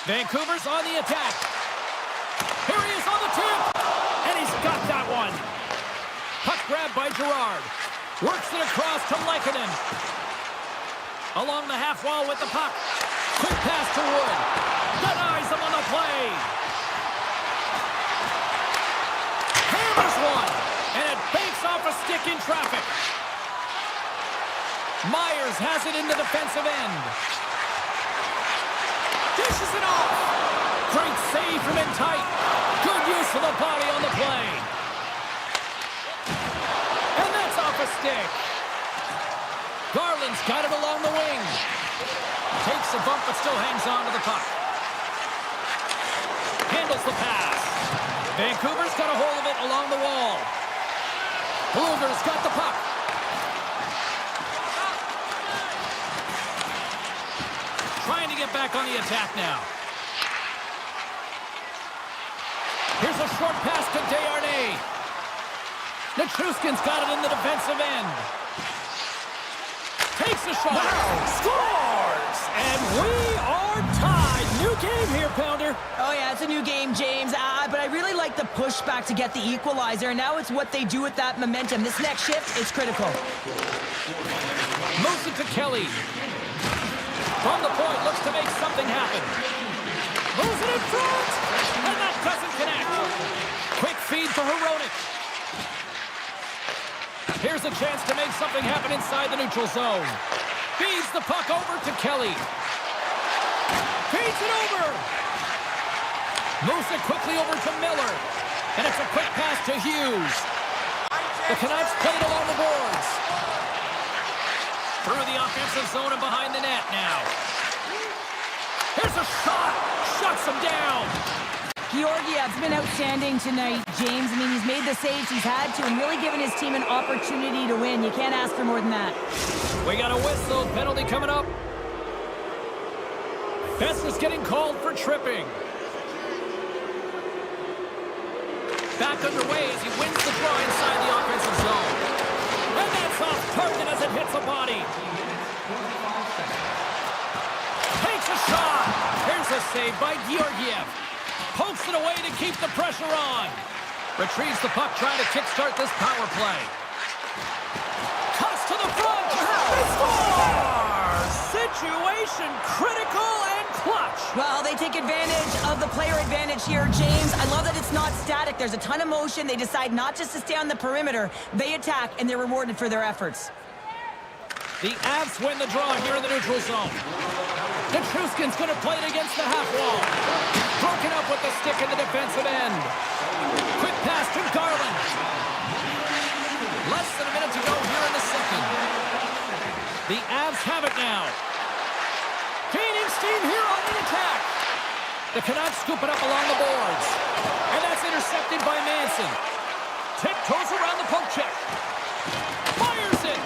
Vancouver's on the attack. Here he is on the tip. And he's got that one. Puck grabbed by Girard. Works it across to Lehkonen. Along the half wall with the puck. Quick pass to Wood. Denies him on the play. Hammers one. And it banks off a stick in traffic. Myers has it in the defensive end. Dishes it off. Great save from in tight. Good use of the body on the play. And that's off a stick. Garland's got it along the wing. Takes a bump, but still hangs on to the puck. Handles the pass. Vancouver's got a hold of it along the wall. Blueger's got the puck. Trying to get back on the attack now. Here's a short pass to Desharnais. Nichushkin's got it in the defensive end. Takes a shot. Wow, scores! And we are tied. New game here, Pounder. Oh, yeah, it's a new game, James. But I really like the pushback to get the equalizer. And now it's what they do with that momentum. This next shift is critical. Moves it to Kelly. From the point, looks to make something happen. Moves it in front! And that doesn't connect. Quick feed for Hronek. Here's a chance to make something happen inside the neutral zone. Feeds the puck over to Kelly. Feeds it over. Moves it quickly over to Miller. And it's a quick pass to Hughes. The Canucks play it along the boards. Through the offensive zone and behind the net now. Here's a shot. Shuts him down. Georgiev's been outstanding tonight, James. I mean, he's made the saves he's had to and really given his team an opportunity to win. You can't ask for more than that. We got a whistle. Penalty coming up. Besser's getting called for tripping. Back underway as he wins the draw inside the offensive zone. And that's off target as it hits a body. Takes a shot. Here's a save by Georgiev. Pokes it away to keep the pressure on. Retrieves the puck, trying to kickstart this power play. Cuts to the front. They score! Situation critical and clutch. Well, they take advantage of the player advantage here, James. I love that it's not static. There's a ton of motion. They decide not just to stay on the perimeter. They attack, and they're rewarded for their efforts. The Avs win the draw here in the neutral zone. Nichushkin's going to play it against the half wall. Broken up with the stick in the defensive end. Quick pass to Garland. Less than a minute to go here in the second. The Avs have it now. Gaining steam here on the attack. The Canucks scoop it up along the boards. And that's intercepted by Manson. Tiptoes around the poke check. Fires it.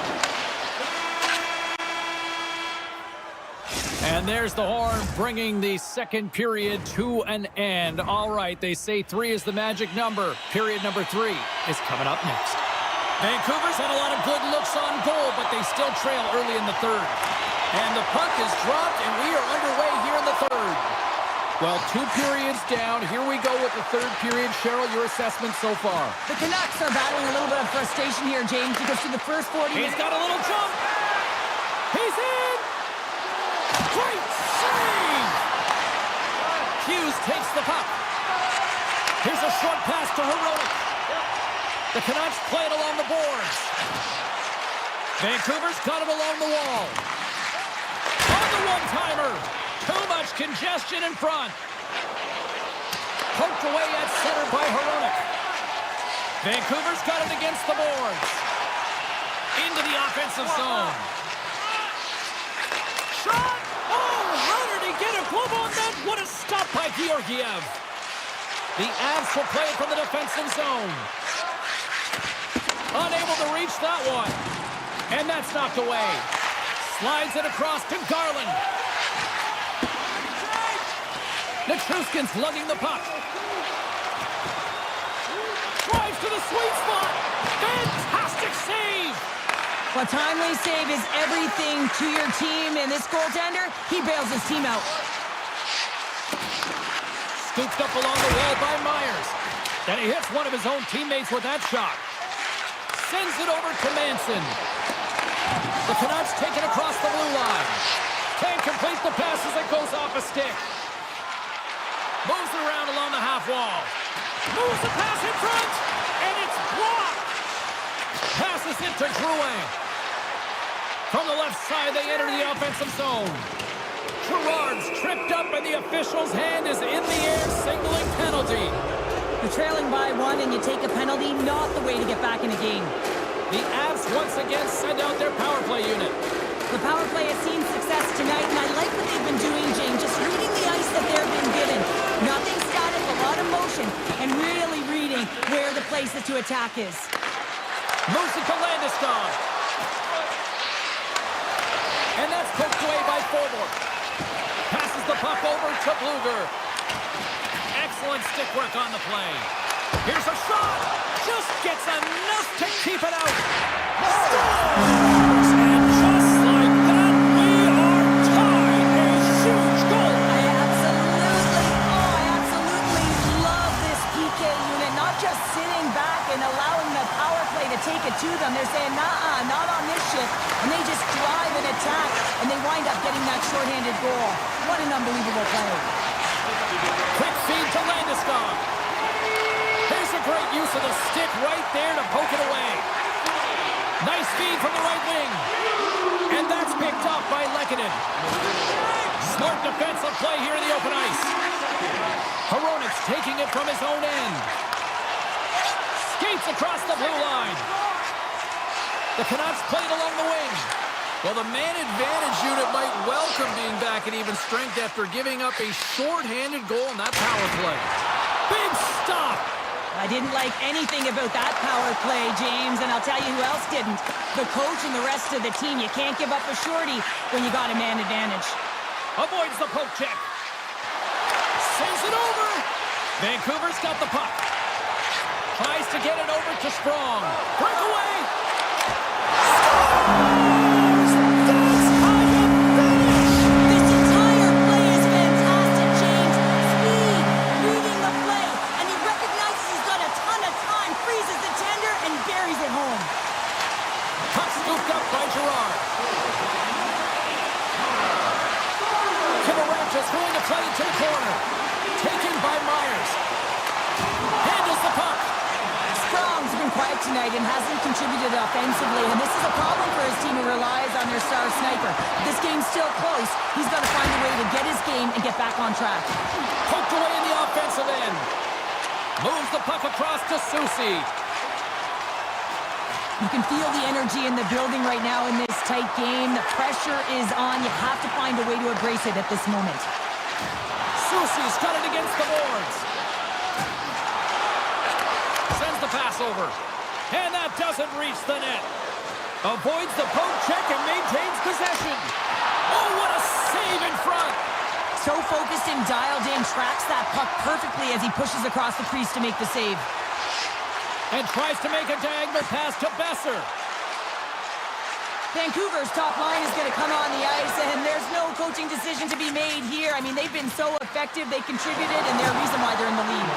And there's the horn, bringing the second period to an end. All right, they say 3 is the magic number. Period number 3 is coming up next. Vancouver's had a lot of good looks on goal, but they still trail early in the third. And the puck is dropped, and we are underway here in the third. Well, 2 periods down. Here we go with the third period. Cheryl, your assessment so far? The Canucks are battling a little bit of frustration here, James, because through the first 40 minutes... He's got a little jump. He's in. Great save! Hughes takes the puck. Here's a short pass to Hronek. The Canucks play it along the boards. Vancouver's got it along the wall. On the one-timer. Too much congestion in front. Poked away at center by Hronek. Vancouver's got it against the boards. Into the offensive zone. Shot! Oh, how did he get a glove on that? What a stop by Georgiev. The Avs will play it from the defensive zone. Unable to reach that one. And that's knocked away. Slides it across to Garland. Nichushkin's lugging the puck. Drives to the sweet spot. Fantastic save. A timely save is everything to your team, and this goaltender, he bails his team out. Scooped up along the wall by Myers. Then he hits one of his own teammates with that shot. Sends it over to Manson. The Canucks take it across the blue line. Can't complete the pass as it goes off a stick. Moves it around along the half wall. Moves the pass in front, and it's blocked. Passes it to Drouin. From the left side, they enter the offensive zone. Gerard's tripped up, and the official's hand is in the air, signaling penalty. You're trailing by 1 and you take a penalty, not the way to get back in a game. The Avs once again send out their power play unit. The power play has seen success tonight, and I like what they've been doing, James, just reading the ice that they're being given. Nothing static, a lot of motion, and really reading where the places to attack is. Moves it to Landeskog. And that's poked away by Forward. Passes the puck over to Bluger. Excellent stick work on the play. Here's a shot. Just gets enough to keep it out. Scores! And just like that, we are tied. A huge goal. I absolutely love this PK unit. Not just sitting back and allowing the power play to take it to them. They're saying, nah, not on this shift. And they just drive and attack, and they wind up getting that shorthanded goal. What an unbelievable play. Quick feed to Landeskog. Here's a great use of the stick right there to poke it away. Nice feed from the right wing. And that's picked up by Lehkonen. Smart defensive play here in the open ice. Hronik's taking it from his own end. Skates across the blue line. The Canucks played along the wing. Well, the man advantage unit might welcome being back at even strength after giving up a short-handed goal in that power play. Big stop. I didn't like anything about that power play, James, and I'll tell you who else didn't. The coach and the rest of the team. You can't give up a shorty when you got a man advantage. Avoids the poke check. Sends it over. Vancouver's got the puck. Tries to get it over to Sprong. Breakaway. Scores! That's how you finish. This entire play is fantastic, James. Speed, reading the play, and he recognizes he's got a ton of time, freezes the tender, and buries it home. Puck scooped up by Gerard. Kimarach's going to play to the corner. Taken by Myers. Handles the puck. Sprong's been quiet tonight and hasn't contributed offensively, and this is a problem for his team who relies on their star sniper. If this game's still close, he's got to find a way to get his game and get back on track. Poked away in the offensive end. Moves the puck across to Susie. You can feel the energy in the building right now in this tight game. The pressure is on. You have to find a way to embrace it at this moment. Susie's got it against the boards. Sends the pass over. And that doesn't reach the net. Avoids the poke check and maintains possession. Oh, what a save in front. So focused and dialed in, tracks that puck perfectly as he pushes across the crease to make the save. And tries to make a diagonal pass to Besser. Vancouver's top line is going to come on the ice, and there's no coaching decision to be made here. I mean, they've been so effective, they contributed, and they're a reason why they're in the lead.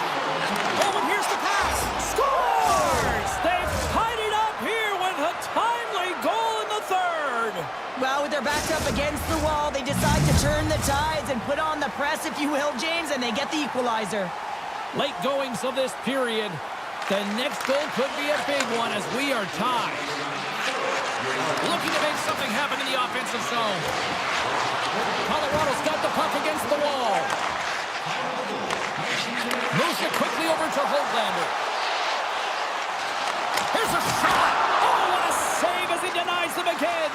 Oh, and here's the pass. Scores! They've tied it up here with a timely goal in the third. Well, with their backs up against the wall, they decide to turn the tides and put on the press, if you will, James, and they get the equalizer. Late goings of this period. The next goal could be a big one as we are tied. Looking to make something happen in the offensive zone. Colorado's got the puck against the wall. Moves it quickly over to Holtlander. Here's a shot. Oh, what a save as he denies them again.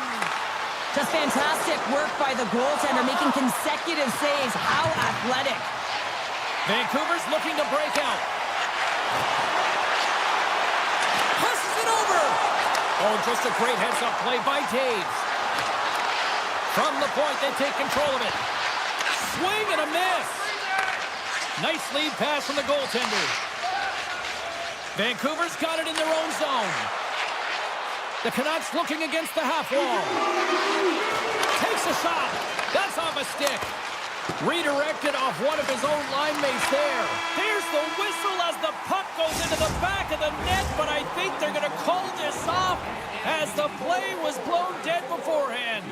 Just fantastic work by the goaltender, making consecutive saves. How athletic. Vancouver's looking to break out. Passes it over. Oh, just a great heads-up play by Taves. From the point, they take control of it. Swing and a miss. Nice lead pass from the goaltender. Vancouver's got it in their own zone. The Canucks looking against the half wall. Takes a shot. That's off a stick. Redirected off one of his own line mates there. There's the whistle as the puck goes into the back of the net, but I think they're going to call this off as the play was blown dead beforehand.